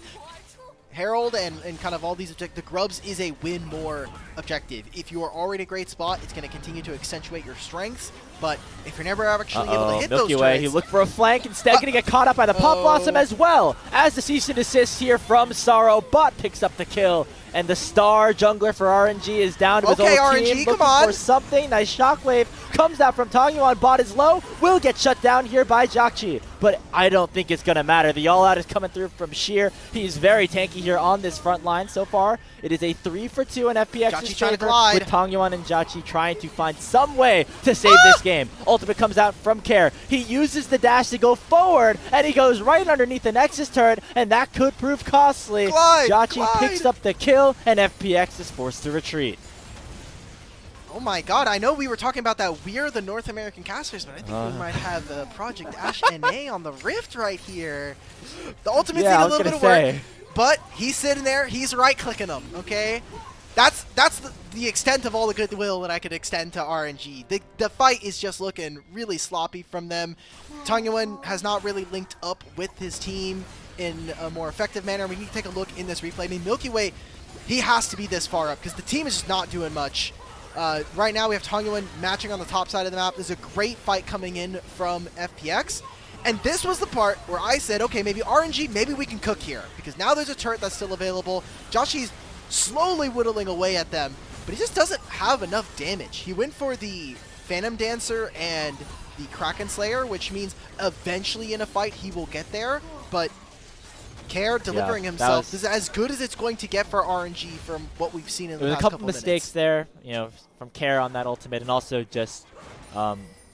[SPEAKER 2] Herald and kind of all these objectives, the grubs is a win more objective. If you are already in a great spot, it's going to continue to accentuate your strengths. But if you're never actually able to hit those
[SPEAKER 1] Milkyway, he looked for a flank, instead going to get caught up by the Pop Blossom as well. As the cease and desist here from Sorrow, Bot picks up the kill. And the star jungler for RNG is down to his own
[SPEAKER 2] RNG,
[SPEAKER 1] team, looking
[SPEAKER 2] come on.
[SPEAKER 1] for something. Nice shockwave comes out from Tongyuan. Bot is low, will get shut down here by Jakchi. But I don't think it's going to matter. The all-out is coming through from Sheer. He's very tanky here on this front line so far. It is a 3-for-2 in FPX's favor, with Tongyuan and Jakchi trying to find some way to save this game. Ultimate comes out from Care. He uses the dash to go forward, and he goes right underneath the Nexus turret, and that could prove costly. Jakchi picks up the kill, and FPX is forced to retreat.
[SPEAKER 2] Oh my god, I know we were talking about that We're the North American casters, but I think we might have Project Ash NA on the Rift right here. The Ultimate's need a little bit of work, but he's sitting there, he's right-clicking them, okay? That's the extent of all the goodwill that I could extend to RNG. The fight is just looking really sloppy from them. Tongyuan has not really linked up with his team in a more effective manner. We need to take a look in this replay. I mean, Milkyway, he has to be this far up, because the team is just not doing much. Right now we have Tongyuan matching on the top side of the map. There's a great fight coming in from FPX. And this was the part where I said, okay, maybe RNG, maybe we can cook here. Because now there's a turret that's still available. Joshi's slowly whittling away at them, but he just doesn't have enough damage. He went for the Phantom Dancer and the Kraken Slayer, which means eventually in a fight he will get there. But Care delivering himself is as good as it's going to get for RNG from what we've seen in the past couple
[SPEAKER 1] There's a couple mistakes there, from Care on that ultimate, and also just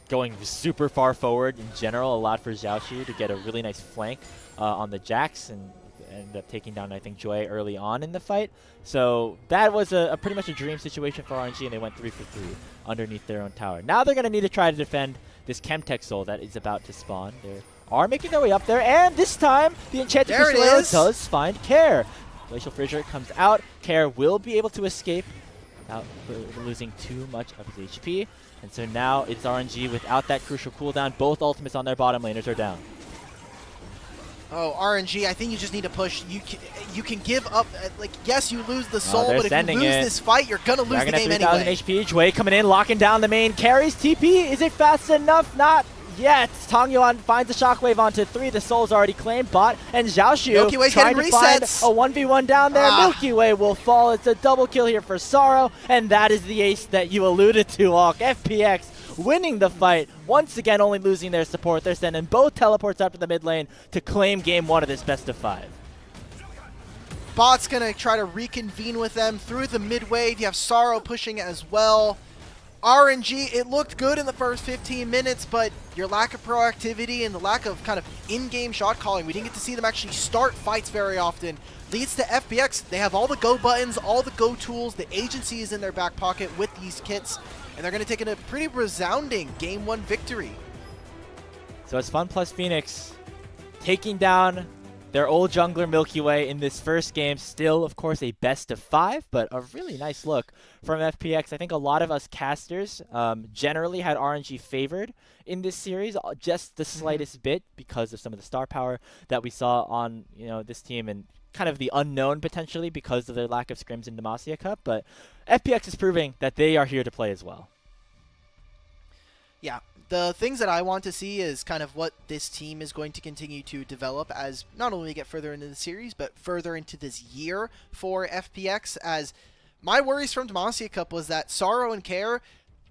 [SPEAKER 1] going super far forward in general allowed for Xiaoxu to get a really nice flank on the Jax, and ended up taking down, I think, Joy early on in the fight. So that was a pretty much a dream situation for RNG, and they went 3 for 3 underneath their own tower. Now they're going to need to try to defend this Chemtech Soul that is about to spawn. They are making their way up there, and this time the Enchanted Crystal does find Care. Glacial Fissure comes out. Care will be able to escape without losing too much of his HP. And so now it's RNG without that crucial cooldown. Both ultimates on their bottom laners are down.
[SPEAKER 2] Oh, RNG, I think you just need to push. You can give up. Like, yes, you lose the soul, but if you lose this fight, you're going to lose the game anyway.
[SPEAKER 1] 3,000 HP. Jway coming in, locking down the main. Carries TP. Is it fast enough? Not yet. Tong Yuan finds the shockwave onto 3. The soul's already claimed. Bot and Xiaoshu trying to find a 1v1 down there. Milky Way will fall. It's a double kill here for Sorrow, and that is the ace that you alluded to, Hawk. FPX winning the fight. Once again, only losing their support. They're sending both teleports up to the mid lane to claim game 1 of this best of 5.
[SPEAKER 2] Bot's going to try to reconvene with them through the mid wave. You have Sorrow pushing as well. RNG, it looked good in the first 15 minutes, but your lack of proactivity and the lack of kind of in-game shot calling, we didn't get to see them actually start fights very often, leads to FPX. They have all the go buttons, all the go tools, the agency is in their back pocket with these kits, and they're going to take in a pretty resounding Game 1 victory.
[SPEAKER 1] So it's Fun plus Phoenix taking down their old jungler Milky Way in this first game. Still, of course, a best of 5, but a really nice look from FPX. I think a lot of us casters generally had RNG favored in this series, just the slightest bit because of some of the star power that we saw on this team and kind of the unknown potentially because of their lack of scrims in Demacia Cup. But FPX is proving that they are here to play as well.
[SPEAKER 2] Yeah, the things that I want to see is kind of what this team is going to continue to develop as not only we get further into the series, but further into this year for FPX. As my worries from Demacia Cup was that Sorrow and Care,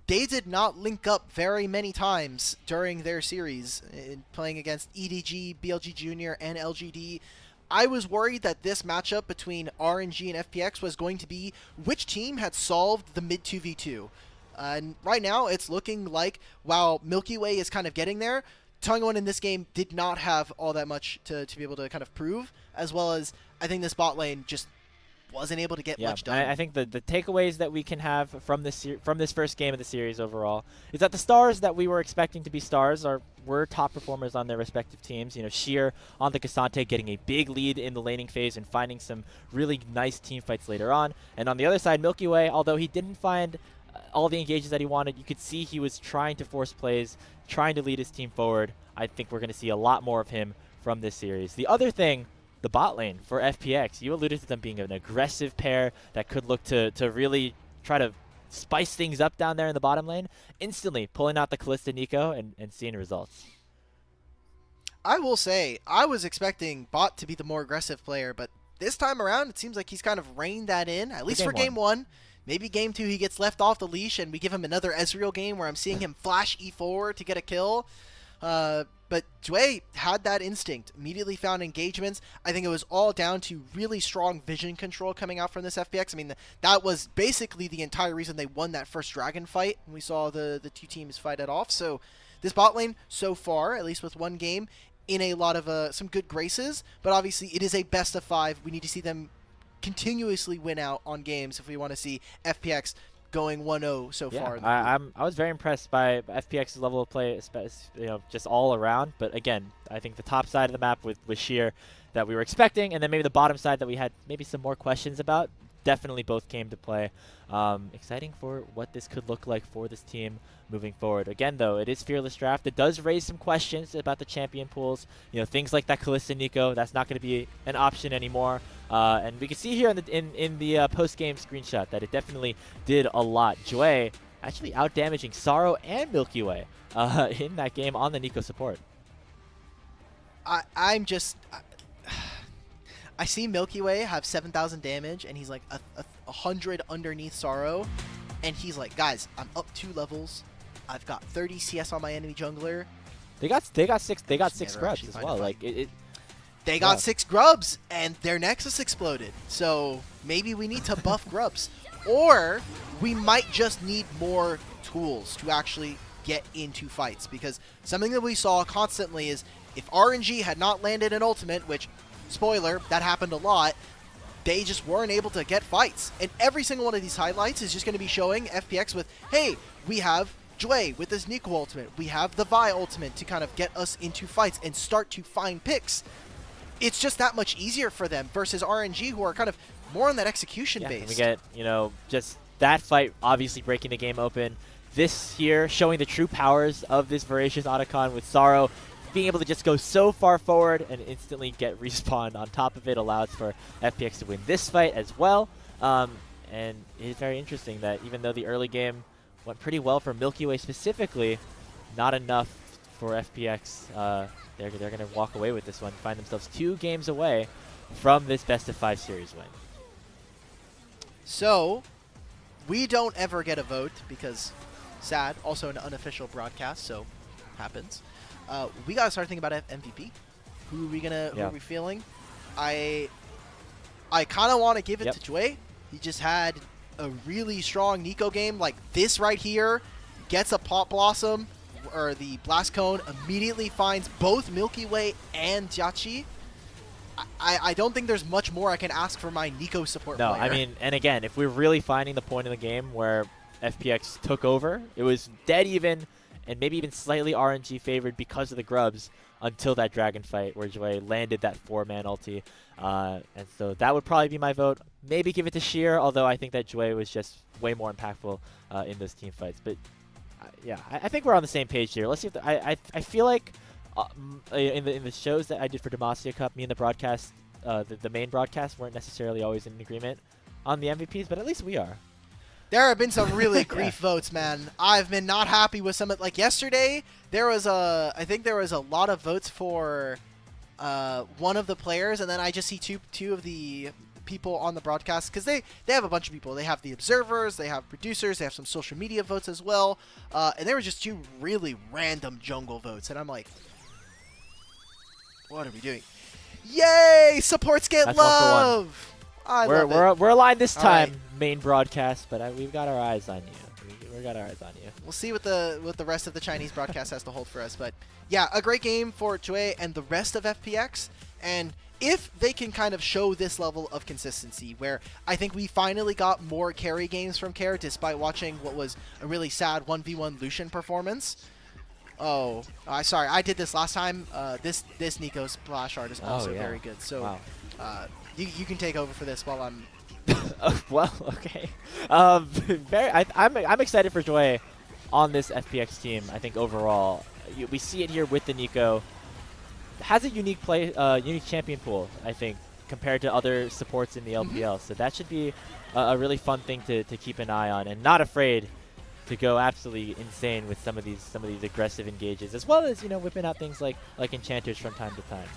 [SPEAKER 2] they did not link up very many times during their series in playing against EDG, BLG Junior, and LGD. I was worried that this matchup between RNG and FPX was going to be which team had solved the mid 2v2. And right now, it's looking like, while Milky Way is kind of getting there, Tong Yuan in this game did not have all that much to be able to kind of prove, as well as I think this bot lane just wasn't able to get much done.
[SPEAKER 1] I think the takeaways that we can have from this first game of the series overall is that the stars that we were expecting to be stars were top performers on their respective teams. Sheer on the Cassante getting a big lead in the laning phase and finding some really nice team fights later on. And on the other side, Milky Way, although he didn't find all the engages that he wanted, you could see he was trying to force plays, trying to lead his team forward. I think we're going to see a lot more of him from this series. The other thing, the bot lane for FPX, you alluded to them being an aggressive pair that could look to really try to spice things up down there in the bottom lane, instantly pulling out the Kalista Nico and seeing results.
[SPEAKER 2] I will say, I was expecting bot to be the more aggressive player, but this time around, it seems like he's kind of reined that in, at least for game 1. Maybe game 2 he gets left off the leash and we give him another Ezreal game where I'm seeing him flash E4 to get a kill. But Jway had that instinct, immediately found engagements. I think it was all down to really strong vision control coming out from this FPX. I mean, that was basically the entire reason they won that first Dragon fight. We saw the two teams fight it off. So this bot lane so far, at least with one game, in a lot of some good graces. But obviously it is a best of 5. We need to see them continuously win out on games if we want to see FPX going 1-0 so far.
[SPEAKER 1] I was very impressed by FPX's level of play, just all around. But again, I think the top side of the map with Sheer that we were expecting, and then maybe the bottom side that we had maybe some more questions about, definitely both came to play. Exciting for what this could look like for this team moving forward. Again, though, it is Fearless Draft. It does raise some questions about the champion pools. Things like that Kalista Nico, that's not going to be an option anymore. And we can see here in the post-game screenshot that it definitely did a lot. Jway actually out-damaging Sorrow and Milky Way in that game on the Nico support.
[SPEAKER 2] I see Milky Way have 7,000 damage, and he's like 100 underneath Sorrow, and he's like, guys, I'm up 2 levels. I've got 30 CS on my enemy jungler.
[SPEAKER 1] They got 6 grubs as well.
[SPEAKER 2] They got 6 grubs, and their Nexus exploded. So maybe we need to buff grubs, or we might just need more tools to actually get into fights. Because something that we saw constantly is if RNG had not landed an ultimate, which spoiler, that happened a lot. They just weren't able to get fights. And every single one of these highlights is just going to be showing FPX with, hey, we have Jue with his Nico ultimate. We have the Vi ultimate to kind of get us into fights and start to find picks. It's just that much easier for them versus RNG, who are kind of more on that execution base.
[SPEAKER 1] We get, just that fight obviously breaking the game open. This here showing the true powers of this Voracious Otacon with Sorrow being able to just go so far forward and instantly get respawned on top of it allows for FPX to win this fight as well. And it's very interesting that even though the early game went pretty well for Milkyway specifically, not enough for FPX. They're going to walk away with this one, find themselves 2 games away from this best-of-5 series win.
[SPEAKER 2] So, we don't ever get a vote because, sad, also an unofficial broadcast, so happens. We gotta start thinking about MVP. Who are we feeling? I kind of want to give it to Jue. He just had a really strong Nico game. Like this right here, gets a Pop Blossom or the Blast Cone, immediately finds both Milky Way and Jiachi. I don't think there's much more I can ask for my Nico support player.
[SPEAKER 1] I mean, and again, if we're really finding the point in the game where FPX took over, it was dead even, and maybe even slightly RNG favored because of the grubs until that dragon fight where Jue landed that 4-man ulti. And so that would probably be my vote. Maybe give it to Sheer, although I think that Jue was just way more impactful in those team fights. But yeah, I think we're on the same page here. Let's see if I feel like in the shows that I did for Demacia Cup, me and the broadcast, the main broadcast weren't necessarily always in agreement on the MVPs, but at least we are.
[SPEAKER 2] There have been some really grief votes, man. I've been not happy with some. Like yesterday, I think there was a lot of votes for one of the players, and then I just see two of the people on the broadcast because they have a bunch of people. They have the observers, they have producers, they have some social media votes as well, and there were just 2 really random jungle votes, and I'm like, what are we doing? Yay! Supports get
[SPEAKER 1] That's
[SPEAKER 2] love.
[SPEAKER 1] We're aligned this time,
[SPEAKER 2] right.
[SPEAKER 1] Main broadcast, but we've got our eyes on you. We've got our eyes on you.
[SPEAKER 2] We'll see what the rest of the Chinese broadcast has to hold for us. But yeah, a great game for Jue and the rest of FPX. And if they can kind of show this level of consistency, where I think we finally got more carry games from Care, despite watching what was a really sad 1v1 Lucian performance. Oh, sorry, I did this last time. This Nico splash art is also very good. So
[SPEAKER 1] wow.
[SPEAKER 2] You can take over for this while I'm...
[SPEAKER 1] well, okay. I'm excited for Jue on this FPX team. I think overall, we see it here with the Nico. Has a unique unique champion pool, I think, compared to other supports in the LPL. So that should be a really fun thing to keep an eye on, and not afraid to go absolutely insane with some of these aggressive engages, as well as whipping out things like enchanters from time to time.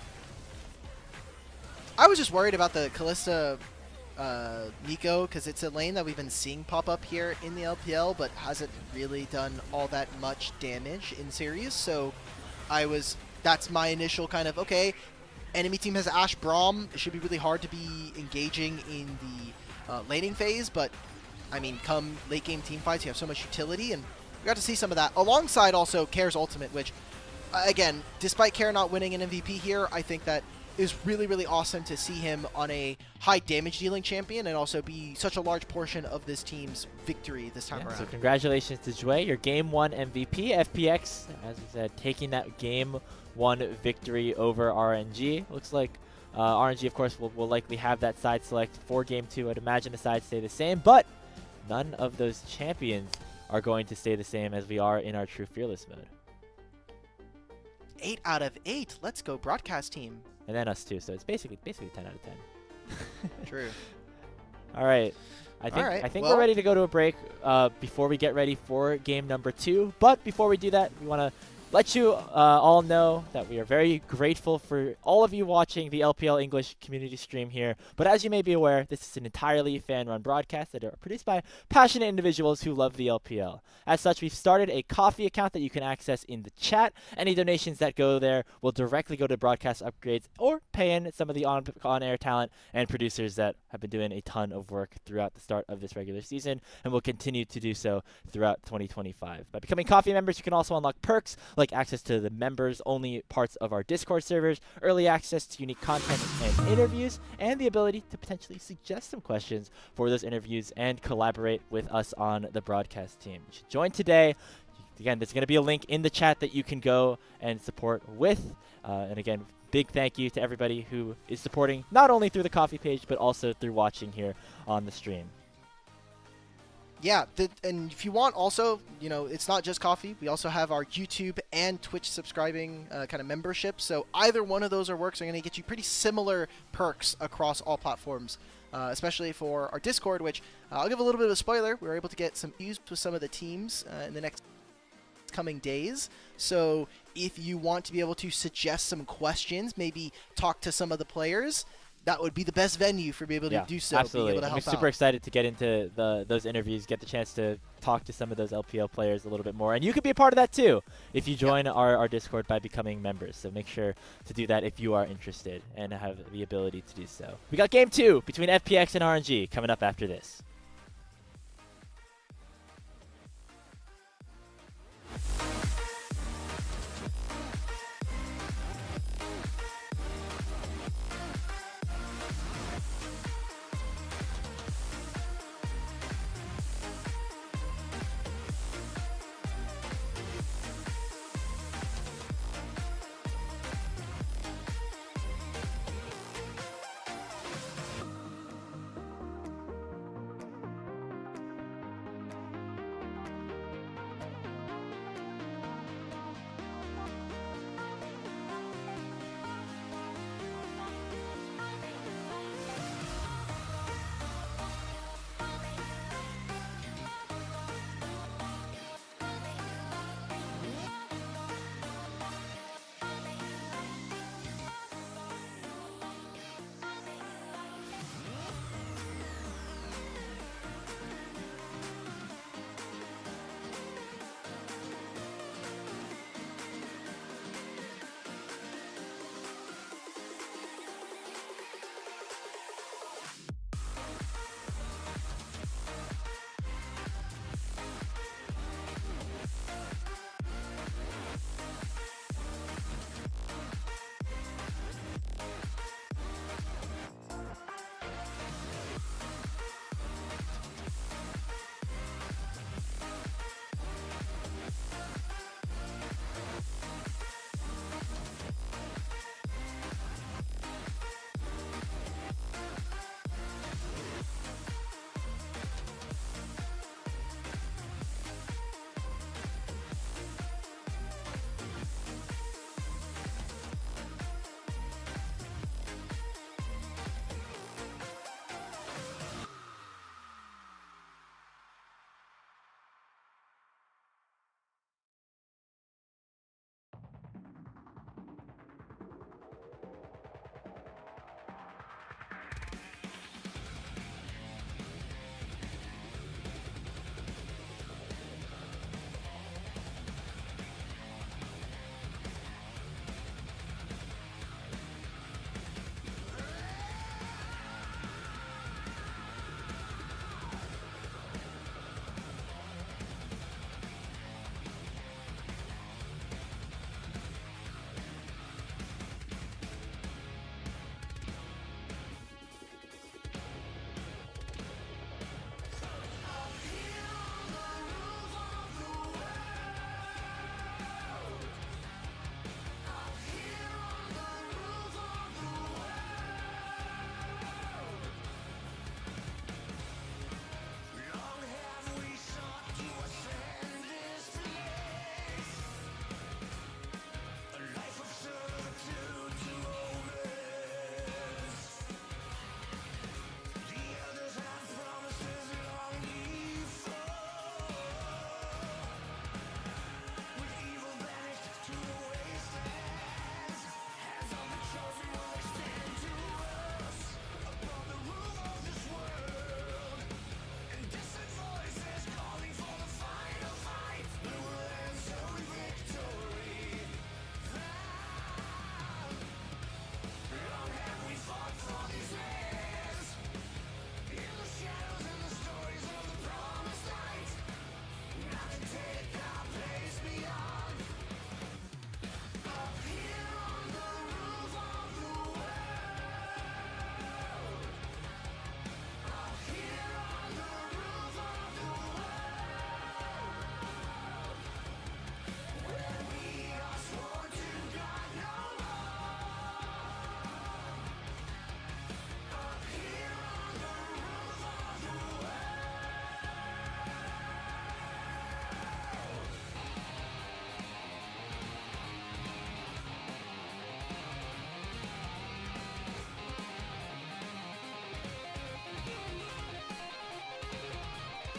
[SPEAKER 2] I was just worried about the Kalista Nico because it's a lane that we've been seeing pop up here in the LPL, but hasn't really done all that much damage in series. So that's my initial kind of, okay, enemy team has Ashe Braum. It should be really hard to be engaging in the laning phase, but I mean, come late game team fights, you have so much utility, and we got to see some of that alongside also Care's ultimate, which again, despite Care not winning an MVP here, I think that is really, really awesome to see him on a high damage dealing champion and also be such a large portion of this team's victory this time around.
[SPEAKER 1] So congratulations to Jue, your Game 1 MVP. FPX, as we said, taking that Game 1 victory over RNG. Looks like RNG, of course, will likely have that side select for Game 2. I'd imagine the sides stay the same, but none of those champions are going to stay the same as we are in our true Fearless mode.
[SPEAKER 2] 8 out of 8. Let's go, broadcast team.
[SPEAKER 1] And then us too, so it's basically 10 out of 10.
[SPEAKER 2] True.
[SPEAKER 1] All right. I think we're ready to go to a break before we get ready for game number 2. But before we do that, we want to let you all know that we are very grateful for all of you watching the LPL English community stream here. But as you may be aware, this is an entirely fan-run broadcast that are produced by passionate individuals who love the LPL. As such, we've started a coffee account that you can access in the chat. Any donations that go there will directly go to broadcast upgrades or pay in some of the on-air talent and producers that have been doing a ton of work throughout the start of this regular season and will continue to do so throughout 2025. By becoming coffee members, you can also unlock perks like like access to the members-only parts of our Discord servers, early access to unique content and interviews, and the ability to potentially suggest some questions for those interviews and collaborate with us on the broadcast team. You should join today. Again, there's going to be a link in the chat that you can go and support with. And again, big thank you to everybody who is supporting not only through the coffee page, but also through watching here on the stream.
[SPEAKER 2] Yeah, and if you want also, you know, it's not just coffee. We also have our YouTube and Twitch subscribing kind of membership. So either one of those works are going to get you pretty similar perks across all platforms, especially for our Discord, which I'll give a little bit of a spoiler. We were able to get some views with some of the teams in the next coming days. So if you want to be able to suggest some questions, maybe talk to some of the players, that would be the best venue for being able to do so.
[SPEAKER 1] Absolutely.
[SPEAKER 2] Be able to help
[SPEAKER 1] I'm super excited to get into those interviews, get the chance to talk to some of those LPL players a little bit more. And you can be a part of that too if you join our Discord by becoming members. So make sure to do that if you are interested and have the ability to do so. We got game 2 between FPX and RNG coming up after this.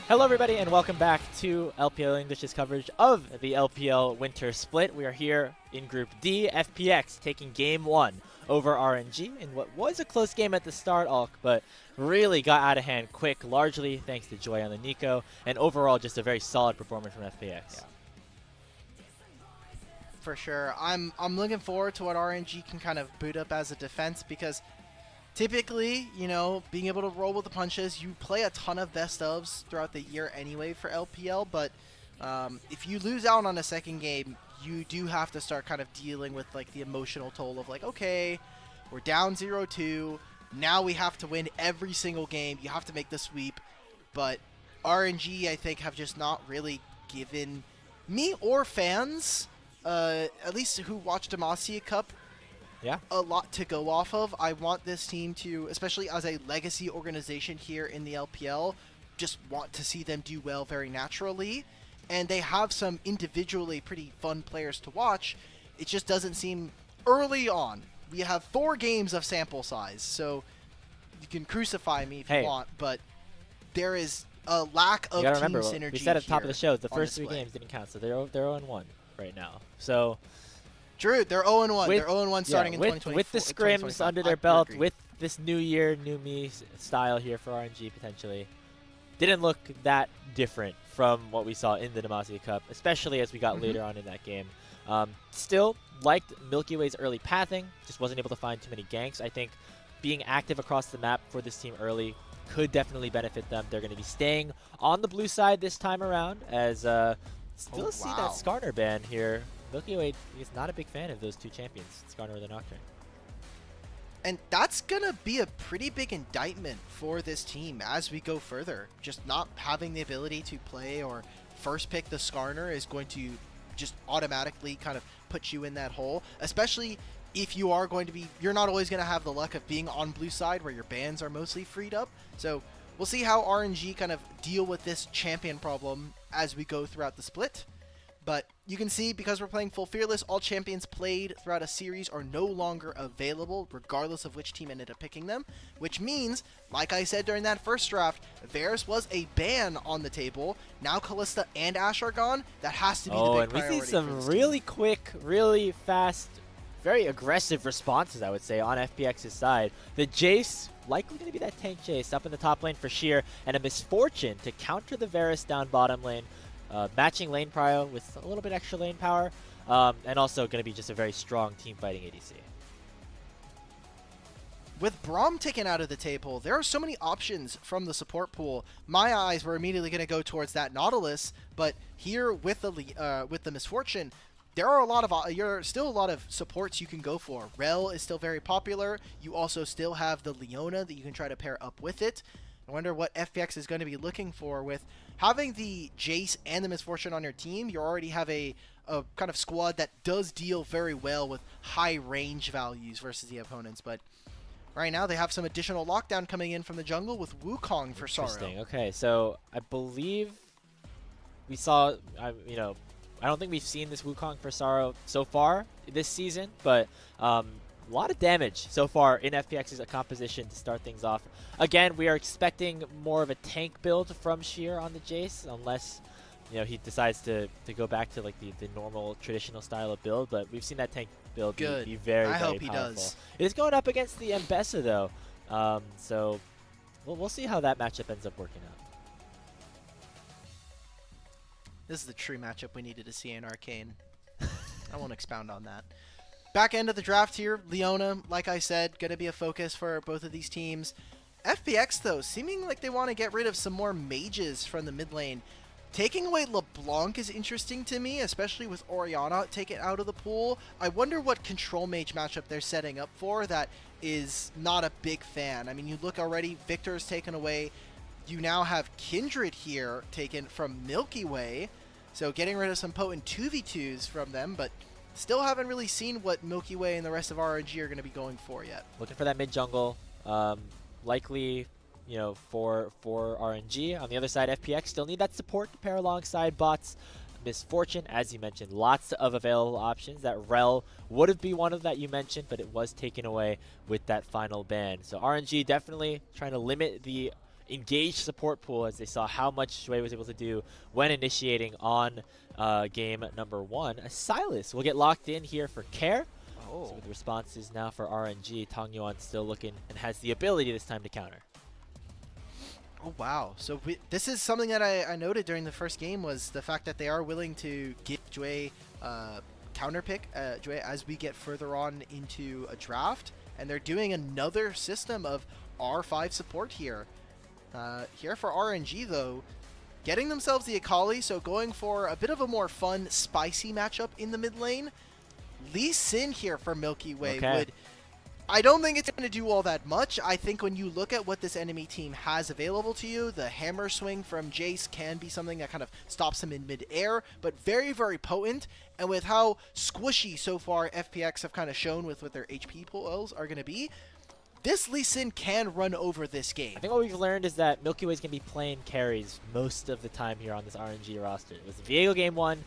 [SPEAKER 1] Hello everybody and welcome back to LPL English's coverage of the LPL Winter Split. We are here in Group D, FPX taking Game 1 over RNG in what was a close game at the start, but really got out of hand quick, largely thanks to Joy on the Nico, and overall just a very solid performance from FPX.
[SPEAKER 2] Yeah. For sure. I'm looking forward to what RNG can kind of boot up as a defense, because typically, you know, being able to roll with the punches, you play a ton of best ofs throughout the year anyway for LPL, but if you lose out on a second game, you do have to start kind of dealing with like the emotional toll of like, okay, we're down 0-2, now we have to win every single game, you have to make the sweep, but RNG, I think, have just not really given me or fans, at least who watched Demacia Cup, a lot to go off of. I want this team to, especially as a legacy organization here in the LPL, just want to see them do well very naturally. And they have some individually pretty fun players to watch. It just doesn't seem early on. We have 4 games of sample size, so you can crucify me if you want, but there is a lack of team synergy.
[SPEAKER 1] We said at the top of the show, the first 3 games didn't count, so they're 0-1 right now. So
[SPEAKER 2] Drew, they're 0-1. They're 0-1 starting in 2024.
[SPEAKER 1] With the scrims under their belt, with this new year, new me style here for RNG potentially, didn't look that different from what we saw in the Demacia Cup, especially as we got later on in that game. Still liked Milkyway's early pathing, just wasn't able to find too many ganks. I think being active across the map for this team early could definitely benefit them. They're going to be staying on the blue side this time around, as still see that Skarner ban here. Milkyway is not a big fan of those 2 champions, Skarner or the Nocturne.
[SPEAKER 2] And that's going to be a pretty big indictment for this team as we go further. Just not having the ability to play or first pick the Skarner is going to just automatically kind of put you in that hole, especially if you are going to be, you're not always going to have the luck of being on blue side where your bans are mostly freed up. So we'll see how RNG kind of deal with this champion problem as we go throughout the split. But you can see, because we're playing full Fearless, all champions played throughout a series are no longer available, regardless of which team ended up picking them. Which means, like I said during that first draft, Varus was a ban on the table. Now Kalista and Ashe are gone. That has to be the big priority.
[SPEAKER 1] And we see some really quick, really fast, very aggressive responses, I would say, on FPX's side. The Jace, likely going to be that tank Jace, up in the top lane for Sheer, and a Misfortune to counter the Varus down bottom lane. Matching lane prio with a little bit extra lane power, and also going to be just a very strong team fighting ADC.
[SPEAKER 2] With Braum taken out of the table, there are so many options from the support pool. My eyes were immediately going to go towards that Nautilus, but here with the Misfortune, there are still a lot of supports you can go for. Rel is still very popular. You also still have the Leona that you can try to pair up with it. I wonder what FPX is going to be looking for with having the Jace and the Misfortune on your team. You already have a kind of squad that does deal very well with high range values versus the opponents. But right now they have some additional lockdown coming in from the jungle with Wukong for Sorrow.
[SPEAKER 1] Interesting. Okay, so I believe we saw, I don't think we've seen this Wukong for Sorrow so far this season, but a lot of damage so far in FPX's composition to start things off. Again, we are expecting more of a tank build from Sheer on the Jace, unless he decides to go back to like the normal traditional style of build. But we've seen that tank build be very, very powerful. I hope he does. It is going up against the Mbessa though, so we'll see how that matchup ends up working out.
[SPEAKER 2] This is the true matchup we needed to see in Arcane. I won't expound on that. Back end of the draft here, Leona, like I said, going to be a focus for both of these teams. FPX, though, seeming like they want to get rid of some more mages from the mid lane. Taking away LeBlanc is interesting to me, especially with Orianna taken out of the pool. I wonder what control mage matchup they're setting up for that is not a big fan. I mean, you look already, Victor's taken away. You now have Kindred here taken from Milkyway. So getting rid of some potent 2v2s from them, but still haven't really seen what Milkyway and the rest of RNG are going to be going for yet.
[SPEAKER 1] Looking for that mid jungle. Likely, for RNG. On the other side, FPX still need that support to pair alongside bots. Misfortune, as you mentioned, lots of available options. That Rel would have been one of that you mentioned, but it was taken away with that final ban. So RNG definitely trying to limit the
[SPEAKER 3] engaged support pool as they saw how much Shui was able to do when initiating on game number 1. Silas will get locked in here for Care. So with the responses now for RNG, Tong Yuan still looking and has the ability this time to counter.
[SPEAKER 2] Oh, wow. So this is something that I noted during the first game, was the fact that they are willing to give Jue counter pick Jue as we get further on into a draft. And they're doing another system of R5 support here. Here for RNG, though, getting themselves the Akali, so going for a bit of a more fun, spicy matchup in the mid lane. Lee Sin here for Milkyway would... I don't think it's going to do all that much. I think when you look at what this enemy team has available to you, the hammer swing from Jace can be something that kind of stops him in mid-air, but very, very potent. And with how squishy so far FPX have kind of shown with what their HP pools are going to be, this Lee Sin can run over this game.
[SPEAKER 3] I think what we've learned is that Milky Way's going to be playing carries most of the time here on this RNG roster. It was Viego game 1.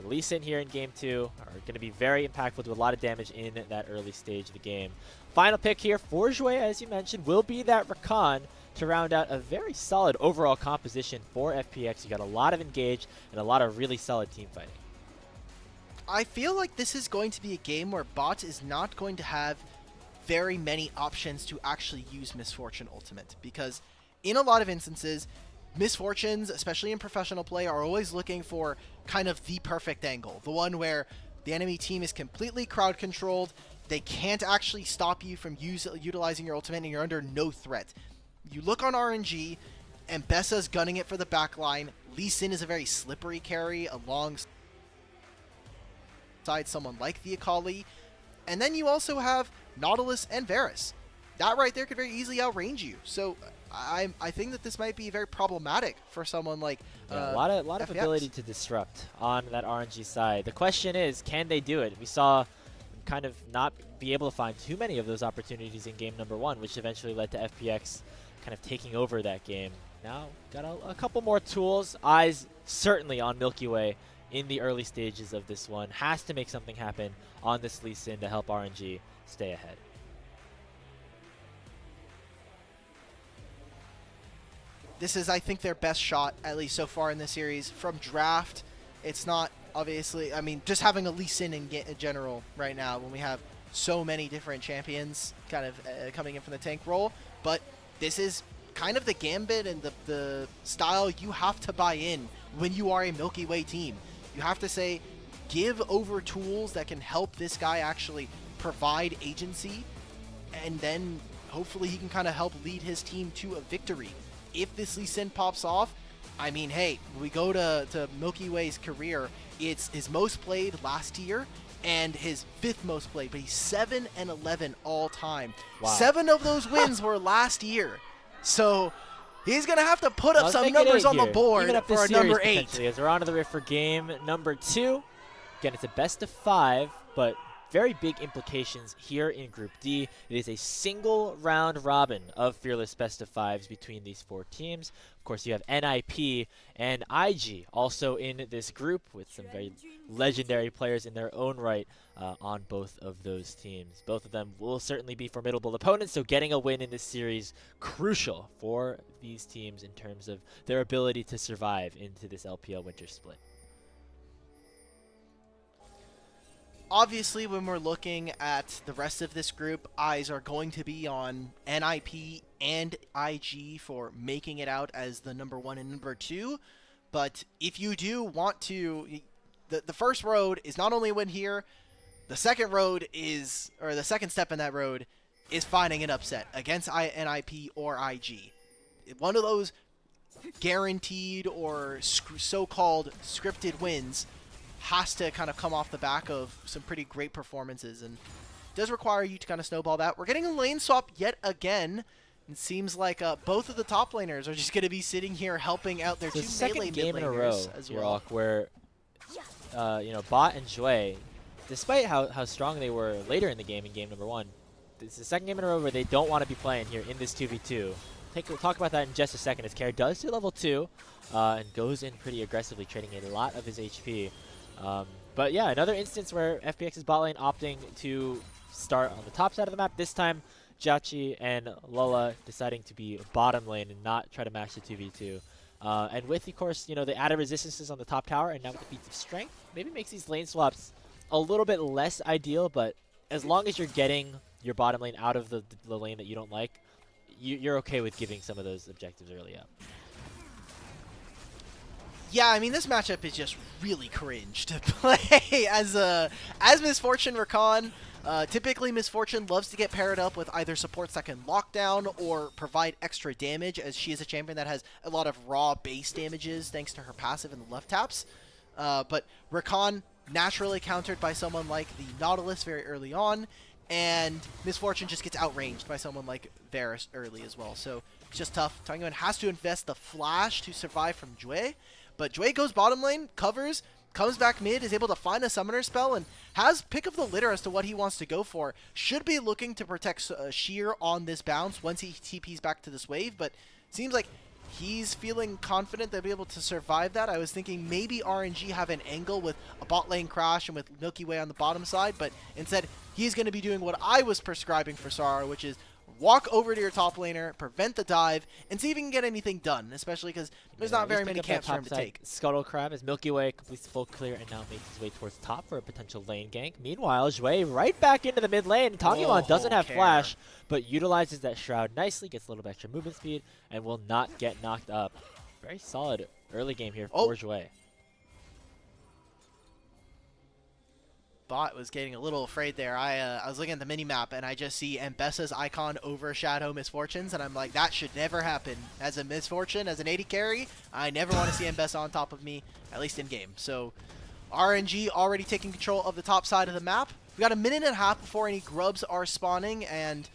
[SPEAKER 3] Lee Sin here in game 2 are going to be very impactful, do a lot of damage in that early stage of the game. Final pick here for Jue, as you mentioned, will be that Rakan to round out a very solid overall composition for FPX. You got a lot of engage and a lot of really solid team fighting.
[SPEAKER 2] I feel like this is going to be a game where Bot is not going to have very many options to actually use Misfortune Ultimate, because in a lot of instances, Misfortunes, especially in professional play, are always looking for kind of the perfect angle. The one where the enemy team is completely crowd controlled, they can't actually stop you from utilizing your ultimate, and you're under no threat. You look on RNG, and Bessa's gunning it for the backline. Lee Sin is a very slippery carry alongside someone like the Akali. And then you also have Nautilus and Varus. That right there could very easily outrange you. So I think that this might be very problematic for someone like
[SPEAKER 3] a lot of ability to disrupt on that RNG side. The question is, can they do it? We saw them kind of not be able to find too many of those opportunities in game number 1, which eventually led to FPX kind of taking over that game. Now got a couple more tools. Eyes certainly on Milky Way in the early stages of this one. Has to make something happen on this Lee Sin to help RNG stay ahead.
[SPEAKER 2] This is, I think, their best shot, at least so far in the series. From draft, it's not, obviously, I mean, just having a Lee Sin in general right now when we have so many different champions kind of coming in from the tank role. But this is kind of the gambit and the style you have to buy in when you are a Milky Way team. You have to say, give over tools that can help this guy actually provide agency, and then hopefully he can kind of help lead his team to a victory. If this Lee Sin pops off, I mean, hey, we go to Milky Way's career. It's his most played last year and his 5th most played, but he's 7-11 all time. Wow. 7 of those wins were last year. So he's going to have to put up some numbers on the board for a number 8.
[SPEAKER 3] As we're on to the rift for game number 2. Again, it's a best of 5, but very big implications here in Group D. It is a single round robin of Fearless best of 5s between these 4 teams. Of course, you have NIP and IG also in this group with some very legendary players in their own right on both of those teams. Both of them will certainly be formidable opponents, so getting a win in this series crucial for these teams in terms of their ability to survive into this LPL winter split.
[SPEAKER 2] Obviously, when we're looking at the rest of this group, eyes are going to be on NIP and IG for making it out as the number 1 and number 2. But if you do want to, the first road is not only win here, the second road is, or the second step in that road is finding an upset against NIP or IG. One of those guaranteed or so-called scripted wins has to kind of come off the back of some pretty great performances, and does require you to kind of snowball that. We're getting a lane swap yet again. It seems like both of the top laners are just going to be sitting here helping out their 2 melee mid laners as well.
[SPEAKER 3] Where you know, Bot and Jue, despite how strong they were later in the game in game number 1, it's the second game in a row where they don't want to be playing here in this 2v2. We'll talk about that in just a second, as Care does to level 2 and goes in pretty aggressively, trading a lot of his HP. But yeah, another instance where FPX's bot lane opting to start on the top side of the map. This time, Jachi and Lola deciding to be bottom lane and not try to match the 2v2. And with, of course, the added resistances on the top tower, and now with the feats of strength, maybe makes these lane swaps a little bit less ideal, but as long as you're getting your bottom lane out of the lane that you don't like, you're okay with giving some of those objectives early up.
[SPEAKER 2] Yeah, I mean, this matchup is just really cringe to play as Misfortune Rakan. Typically, Misfortune loves to get paired up with either supports that can lock down or provide extra damage, as she is a champion that has a lot of raw base damages thanks to her passive in the left taps. But Rakan naturally countered by someone like the Nautilus very early on, and Misfortune just gets outranged by someone like Varus early as well. So it's just tough. Tangyuan has to invest the flash to survive from Jue, but Jue goes bottom lane, covers, comes back mid, is able to find a summoner spell, and has pick of the litter as to what he wants to go for. Should be looking to protect Sheer on this bounce once he TPs back to this wave, but seems like he's feeling confident they'll be able to survive that. I was thinking maybe RNG have an angle with a bot lane crash and with Milky Way on the bottom side, but instead he's going to be doing what I was prescribing for Sara, which is walk over to your top laner, prevent the dive, and see if you can get anything done, especially because there's not very many camps for him to take.
[SPEAKER 3] Scuttle Crab as Milky Way completes the full clear and now makes his way towards top for a potential lane gank. Meanwhile, Jue right back into the mid lane. Tangyuan doesn't have flash, but utilizes that shroud nicely, gets a little bit extra movement speed, and will not get knocked up. Very solid early game here for Jue.
[SPEAKER 2] Bot was getting a little afraid there. I was looking at the mini-map, and I just see Mbessa's icon overshadow Misfortune's, and I'm like, that should never happen. As a Misfortune, as an 80 carry, I never want to see Mbessa on top of me, at least in-game. So RNG already taking control of the top side of the map. We got a minute and a half before any grubs are spawning, and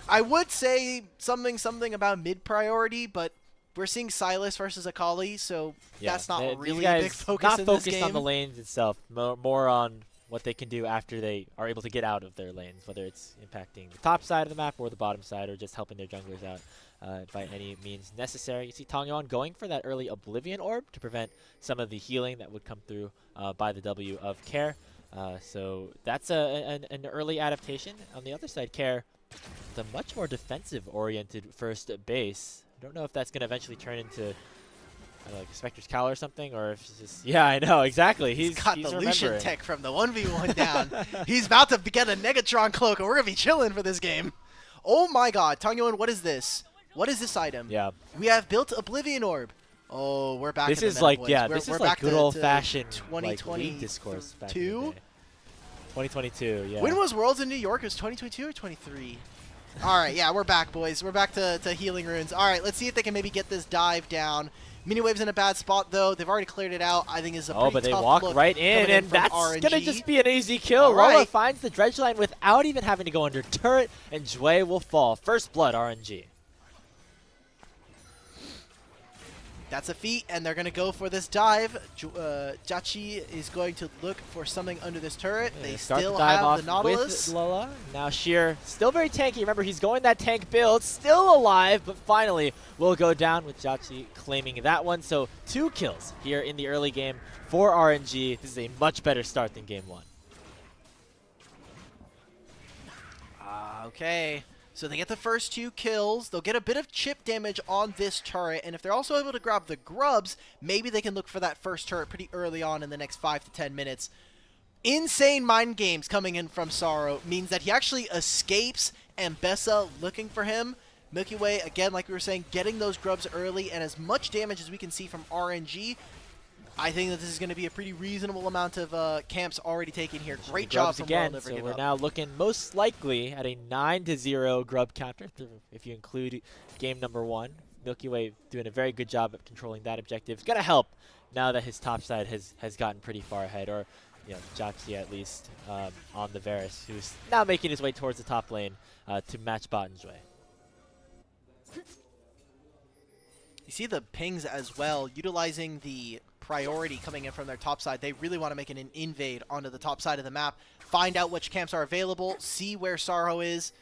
[SPEAKER 2] I would say something about mid-priority, but we're seeing Silas versus Akali, so yeah, that's not really a big focus in this game.
[SPEAKER 3] Not focused on the lanes itself, more on what they can do after they are able to get out of their lanes, whether it's impacting the top side of the map or the bottom side, or just helping their junglers out by any means necessary. You see Tangyuan going for that early Oblivion Orb to prevent some of the healing that would come through by the W of Care. So that's an early adaptation. On the other side, Care, the much more defensive-oriented first base. I don't know if that's going to eventually turn into like Spectre's Cowl or something, or if it's just... Yeah, I know, exactly. He's
[SPEAKER 2] got the Lucian tech from the 1v1 down. He's about to get a Negatron cloak, and we're going to be chilling for this game. Oh my god, Tangyuan, what is this? What is this item?
[SPEAKER 3] Yeah.
[SPEAKER 2] We have built Oblivion Orb. Oh, we're back
[SPEAKER 3] this
[SPEAKER 2] in the
[SPEAKER 3] is
[SPEAKER 2] meta,
[SPEAKER 3] like,
[SPEAKER 2] boys.
[SPEAKER 3] yeah,
[SPEAKER 2] we're
[SPEAKER 3] this is
[SPEAKER 2] back
[SPEAKER 3] like good old-fashioned
[SPEAKER 2] 2022
[SPEAKER 3] discourse back in the day. 2022, yeah.
[SPEAKER 2] When was Worlds in New York? It was 2022 or 23? All right, yeah, we're back, boys. We're back to healing runes. All right, let's see if they can maybe get this dive down. Miniwave's in a bad spot, though. They've already cleared it out. I think it's a pretty
[SPEAKER 3] but they
[SPEAKER 2] tough
[SPEAKER 3] walk
[SPEAKER 2] look
[SPEAKER 3] right in, and that's
[SPEAKER 2] RNG.
[SPEAKER 3] going to just be an easy kill.
[SPEAKER 2] All
[SPEAKER 3] Lola
[SPEAKER 2] right.
[SPEAKER 3] finds the dredge line without even having to go under turret, and Jue will fall. First blood, RNG.
[SPEAKER 2] That's a feat, and they're going to go for this dive. Jachi is going to look for something under this turret.
[SPEAKER 3] Yeah,
[SPEAKER 2] they
[SPEAKER 3] start
[SPEAKER 2] still
[SPEAKER 3] the dive
[SPEAKER 2] have
[SPEAKER 3] off
[SPEAKER 2] the Nautilus.
[SPEAKER 3] with Lola. Now Sheer, still very tanky. Remember, he's going that tank build, still alive, but finally will go down with Jachi claiming that one. So 2 kills here in the early game for RNG. This is a much better start than game 1.
[SPEAKER 2] Okay. So they get the first 2 kills. They'll get a bit of chip damage on this turret, and if they're also able to grab the grubs, maybe they can look for that first turret pretty early on in the next 5 to 10 minutes. Insane mind games coming in from Sorrow means that he actually escapes Mbessa looking for him. Milky Way, again, like we were saying, getting those grubs early, and as much damage as we can see from RNG, I think that this is going to be a pretty reasonable amount of camps already taken here. Great job from
[SPEAKER 3] again.
[SPEAKER 2] World.
[SPEAKER 3] So we're now looking most likely at a 9-0 grub counter if you include game number 1. Milky Way doing a very good job at controlling that objective. It's going to help now that his top side has gotten pretty far ahead, or Jachi at least on the Varus, who's now making his way towards the top lane to match bot and Jue.
[SPEAKER 2] You see the pings as well, utilizing the priority coming in from their top side. They really want to make an invade onto the top side of the map, find out which camps are available, see where Sorrow is.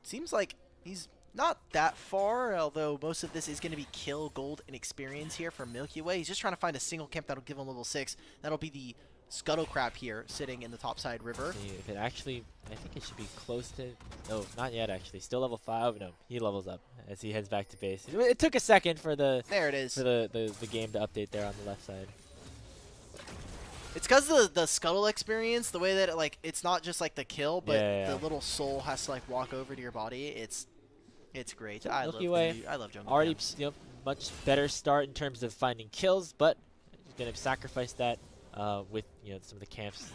[SPEAKER 2] Seems like he's not that far, although most of this is going to be kill, gold, and experience here for Milky Way. He's just trying to find a single camp that'll give him level 6. That'll be the Scuttle Crab here sitting in the topside river.
[SPEAKER 3] See if it actually, I think it should be close to, no, not yet actually. Still level 5. No, he levels up as he heads back to base. It took a second for the
[SPEAKER 2] There it is.
[SPEAKER 3] for the game to update there on the left side.
[SPEAKER 2] It's because the Scuttle experience, the way that it's not just like the kill, but
[SPEAKER 3] Yeah.
[SPEAKER 2] the little soul has to like walk over to your body. It's great.
[SPEAKER 3] So
[SPEAKER 2] I love
[SPEAKER 3] Milkyway
[SPEAKER 2] I love jungle.
[SPEAKER 3] Already,
[SPEAKER 2] camps.
[SPEAKER 3] much better start in terms of finding kills, but he's gonna sacrifice that with some of the camps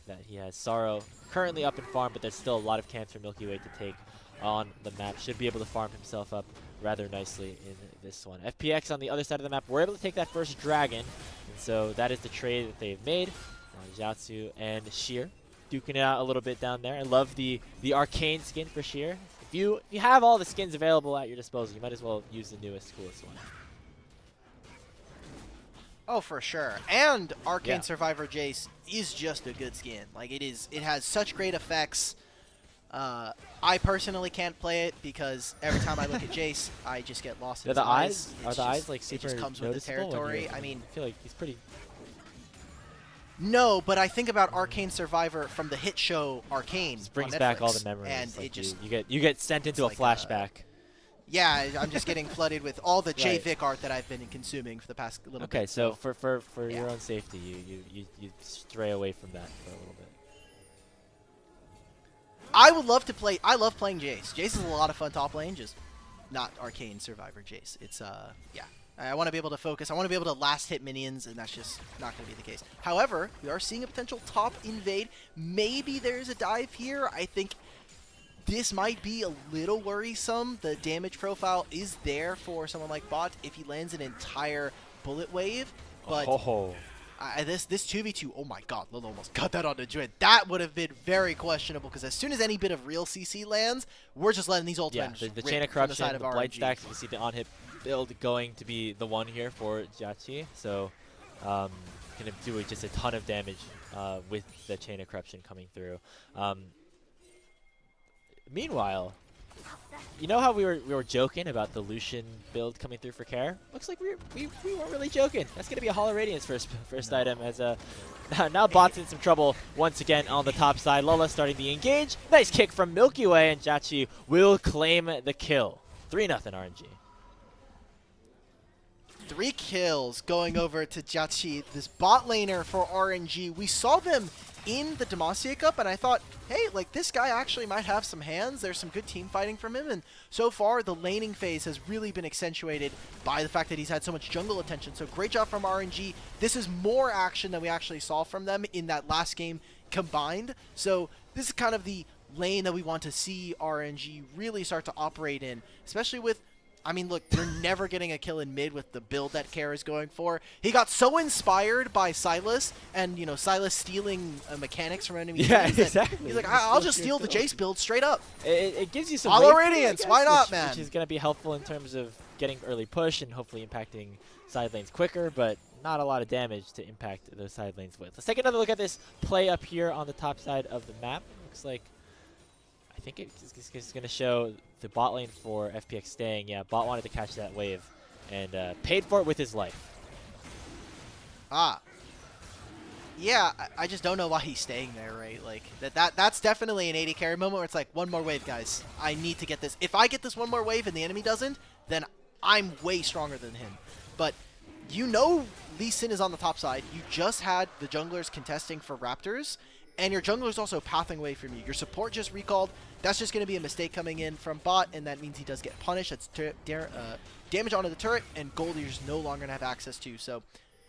[SPEAKER 3] that he has. Sorrow currently up in farm, but there's still a lot of camps for Milkyway to take on the map. Should be able to farm himself up rather nicely in this one. FPX on the other side of the map, we're able to take that first dragon, and so that is the trade that they've made. Jiatsu and Sheer duking it out a little bit down there. I love the arcane skin for Sheer. If you have all the skins available at your disposal, you might as well use the newest, coolest one.
[SPEAKER 2] Oh, for sure. And Arcane
[SPEAKER 3] Yeah.
[SPEAKER 2] Survivor Jace is just a good skin. Like it has such great effects. I personally can't play it because every time I look at Jace, I just get lost in his
[SPEAKER 3] The
[SPEAKER 2] eyes.
[SPEAKER 3] eyes are the eyes like
[SPEAKER 2] It
[SPEAKER 3] super
[SPEAKER 2] just comes with the
[SPEAKER 3] noticeable when
[SPEAKER 2] territory.
[SPEAKER 3] you're-
[SPEAKER 2] I mean,
[SPEAKER 3] I feel like he's pretty.
[SPEAKER 2] no, but I think about Arcane Survivor from the hit show Arcane.
[SPEAKER 3] Just brings
[SPEAKER 2] on
[SPEAKER 3] back all
[SPEAKER 2] Netflix,
[SPEAKER 3] the memories.
[SPEAKER 2] and
[SPEAKER 3] like
[SPEAKER 2] it just
[SPEAKER 3] you get sent into a
[SPEAKER 2] like,
[SPEAKER 3] flashback.
[SPEAKER 2] yeah, I'm just getting flooded with all the
[SPEAKER 3] Right.
[SPEAKER 2] JVic art that I've been consuming for the past little bit.
[SPEAKER 3] Okay, so for
[SPEAKER 2] yeah.
[SPEAKER 3] your own safety, you stray away from that for a little bit.
[SPEAKER 2] I would love to play. I love playing Jace. Jace is a lot of fun top lane, just not Arcane Survivor Jace. It's yeah. I want to be able to focus. I want to be able to last hit minions, and that's just not going to be the case. However, we are seeing a potential top invade. Maybe there's a dive here. I think this might be a little worrisome. The damage profile is there for someone like Bot if he lands an entire bullet wave, but. This 2v2, oh my god, Lil almost got that on the Druid. That would have been very questionable because as soon as any bit of real CC lands, we're just letting these ultimates
[SPEAKER 3] Yeah, the
[SPEAKER 2] rip
[SPEAKER 3] chain of
[SPEAKER 2] from
[SPEAKER 3] corruption,
[SPEAKER 2] side
[SPEAKER 3] the
[SPEAKER 2] of
[SPEAKER 3] blight
[SPEAKER 2] RNG.
[SPEAKER 3] stacks. You can see the on-hit build going to be the one here for Jiachi. So, gonna do just a ton of damage with the chain of corruption coming through. Meanwhile, you know how we were joking about the Lucian build coming through for Care? Looks like we weren't really joking. That's gonna be a Hall of Radiance first item as now Bot's in some trouble once again on the top side. Lola starting the engage. Nice kick from Milky Way, and Jiachi will claim the kill. 3-0 RNG.
[SPEAKER 2] 3 kills going over to Jiachi, this bot laner for RNG. We saw them in the Demacia Cup, and I thought, hey, like this guy actually might have some hands. There's some good team fighting from him, and so far the laning phase has really been accentuated by the fact that he's had so much jungle attention. So great job from RNG. This is more action than we actually saw from them in that last game combined. So this is kind of the lane that we want to see RNG really start to operate in, especially with I mean, look, you're never getting a kill in mid with the build that Care is going for. He got so inspired by Sylas and, you know, Sylas stealing mechanics from enemy
[SPEAKER 3] Yeah,
[SPEAKER 2] teams that
[SPEAKER 3] exactly.
[SPEAKER 2] He's like, I'll just steal the Jace build straight up.
[SPEAKER 3] It gives you some
[SPEAKER 2] Hollow
[SPEAKER 3] wave speed, I
[SPEAKER 2] Radiance,
[SPEAKER 3] guess,
[SPEAKER 2] why not,
[SPEAKER 3] which
[SPEAKER 2] man?
[SPEAKER 3] is going to be helpful in terms of getting early push and hopefully impacting side lanes quicker, but not a lot of damage to impact those side lanes with. Let's take another look at this play up here on the top side of the map. Looks like, I think it's going to show the bot lane for FPX staying. Yeah, bot wanted to catch that wave and paid for it with his life.
[SPEAKER 2] Yeah, I just don't know why he's staying there, right? Like that's definitely an 80 carry moment where it's like, one more wave, guys. I need to get this. If I get this one more wave and the enemy doesn't, then I'm way stronger than him. But you know Lee Sin is on the top side. You just had the junglers contesting for Raptors, and your jungler's also pathing away from you. Your support just recalled. That's just going to be a mistake coming in from bot, and that means he does get punished. That's damage onto the turret, and Goldier's no longer going to have access to. So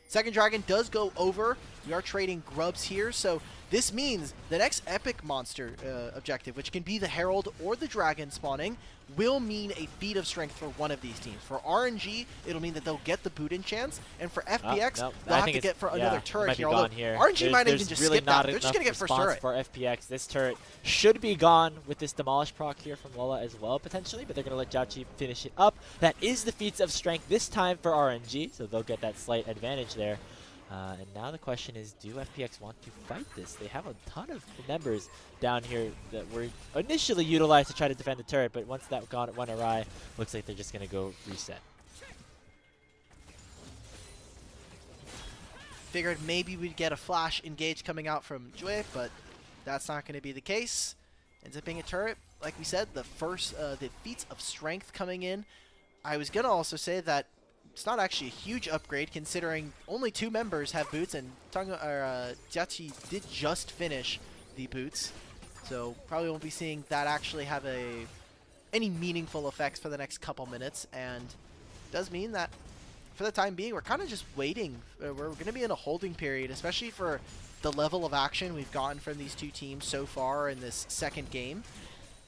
[SPEAKER 2] second dragon does go over. We are trading grubs here, so this means the next epic monster objective, which can be the Herald or the Dragon spawning, will mean a feat of strength for one of these teams. For RNG, it'll mean that they'll get the boot in chance, and for FPX,
[SPEAKER 3] No,
[SPEAKER 2] they'll
[SPEAKER 3] I
[SPEAKER 2] have
[SPEAKER 3] think
[SPEAKER 2] to get for another turret
[SPEAKER 3] might be
[SPEAKER 2] here. Although
[SPEAKER 3] gone here.
[SPEAKER 2] RNG might even
[SPEAKER 3] There's
[SPEAKER 2] just
[SPEAKER 3] really
[SPEAKER 2] skip
[SPEAKER 3] not
[SPEAKER 2] that. They're just
[SPEAKER 3] enough
[SPEAKER 2] going to get first
[SPEAKER 3] response
[SPEAKER 2] turret.
[SPEAKER 3] for FPX. This turret should be gone with this Demolish proc here from Lola as well, potentially, but they're going to let Jiachi finish it up. That is the feats of strength this time for RNG, so they'll get that slight advantage there. And now the question is, do FPX want to fight this? They have a ton of members down here that were initially utilized to try to defend the turret, but once that went awry, looks like they're just going to go reset.
[SPEAKER 2] Figured maybe we'd get a flash engage coming out from Jue, but that's not going to be the case. Ends up being a turret. Like we said, the feats of strength coming in. I was going to also say that it's not actually a huge upgrade considering only 2 members have boots, and Jiachi did just finish the boots. So probably won't be seeing that actually have any meaningful effects for the next couple minutes, and it does mean that for the time being, we're kind of just waiting. We're going to be in a holding period, especially for the level of action we've gotten from these 2 teams so far in this second game.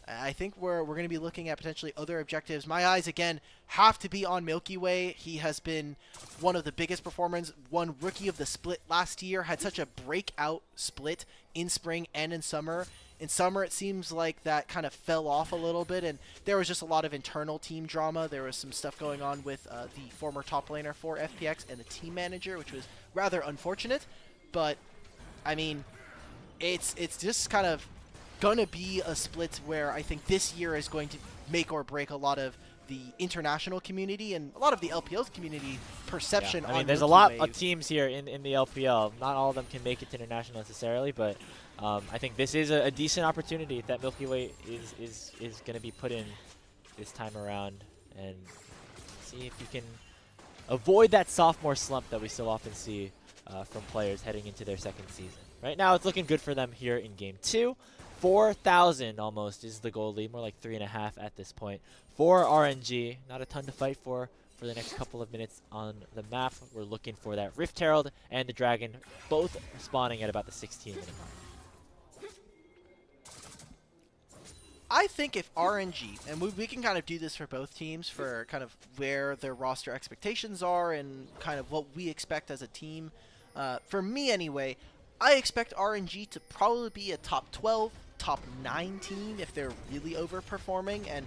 [SPEAKER 2] I think we're going to be looking at potentially other objectives. My eyes, again, have to be on Milkyway. He has been one of the biggest performers, won Rookie of the Split last year, had such a breakout split in spring and in summer. In summer, it seems like that kind of fell off a little bit, and there was just a lot of internal team drama. There was some stuff going on with the former top laner for FPX and the team manager, which was rather unfortunate. But, I mean, it's just kind of going to be a split where I think this year is going to make or break a lot of the international community and a lot of the LPL's community perception on
[SPEAKER 3] I mean, there's a lot of teams here in the LPL. Not all of them can make it to international necessarily, but I think this is a decent opportunity that Milkyway is going to be put in this time around, and see if you can avoid that sophomore slump that we so often see from players heading into their second season. Right now, it's looking good for them here in Game 2. 4,000 almost is the goal lead, more like 3.5 at this point. For RNG, not a ton to fight for the next couple of minutes on the map. We're looking for that Rift Herald and the Dragon, both spawning at about the 16-minute mark.
[SPEAKER 2] I think if RNG, and we can kind of do this for both teams for kind of where their roster expectations are and kind of what we expect as a team. For me anyway, I expect RNG to probably be a top 12, top 9 team if they're really overperforming, and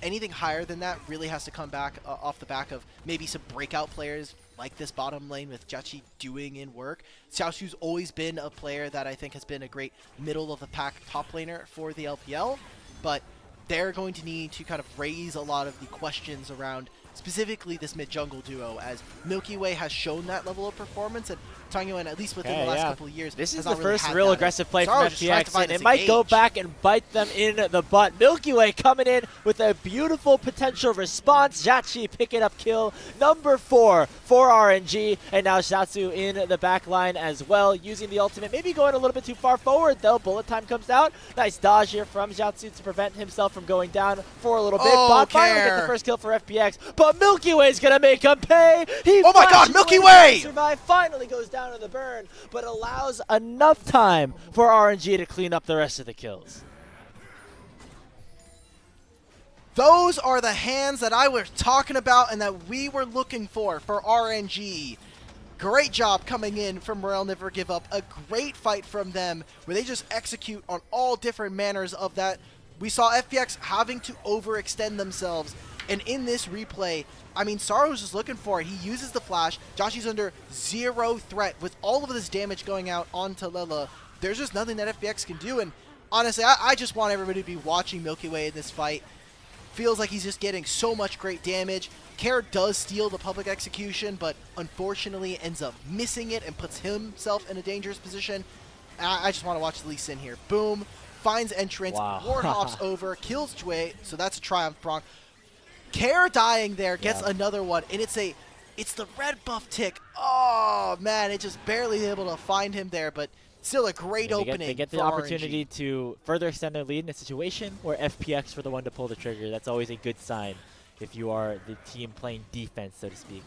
[SPEAKER 2] anything higher than that really has to come back off the back of maybe some breakout players like this bottom lane with Jiachi doing in work. Xiaoxu's always been a player that I think has been a great middle of the pack top laner for the LPL, but they're going to need to kind of raise a lot of the questions around specifically this mid-jungle duo, as Milkyway has shown that level of performance, and Tangyuan, at least within the last couple of years,
[SPEAKER 3] this is
[SPEAKER 2] the
[SPEAKER 3] first real aggressive play from FPX, and it
[SPEAKER 2] engage.
[SPEAKER 3] might go back and bite them in the butt. Milkyway coming in with a beautiful potential response. Jiachi picking up kill number 4 for RNG, and now Shatsu in the back line as well, using the ultimate. Maybe going a little bit too far forward, though. Bullet time comes out. Nice dodge here from Jiachi to prevent himself from going down for a little bit. Bot finally gets the first kill for FPX, but Milkyway's going to make him pay.
[SPEAKER 2] Oh my god, Milkyway!
[SPEAKER 3] Survive, finally goes down to the burn, but allows enough time for RNG to clean up the rest of the kills.
[SPEAKER 2] Those are the hands that I was talking about and that we were looking for RNG. Great job coming in from Morel Never Give Up. A great fight from them where they just execute on all different manners of that. We saw FPX having to overextend themselves, and in this replay, I mean, Saro was just looking for it. He uses the flash. Joshy's under 0 threat with all of this damage going out onto Lela. There's just nothing that FPX can do, and honestly, I just want everybody to be watching Milkyway in this fight. Feels like he's just getting so much great damage. Care does steal the public execution, but unfortunately ends up missing it and puts himself in a dangerous position. I just want to watch Lee Sin here. Boom. Finds entrance.
[SPEAKER 3] Wow.
[SPEAKER 2] Ward hops over. Kills Jue. So that's a triumph, Bronc. Care dying there. Gets another one. And it's the red buff tick. Oh, man. It just barely able to find him there, but still a great opening.
[SPEAKER 3] They get the opportunity to further extend their lead in a situation where FPX were the one to pull the trigger. That's always a good sign if you are the team playing defense, so to speak.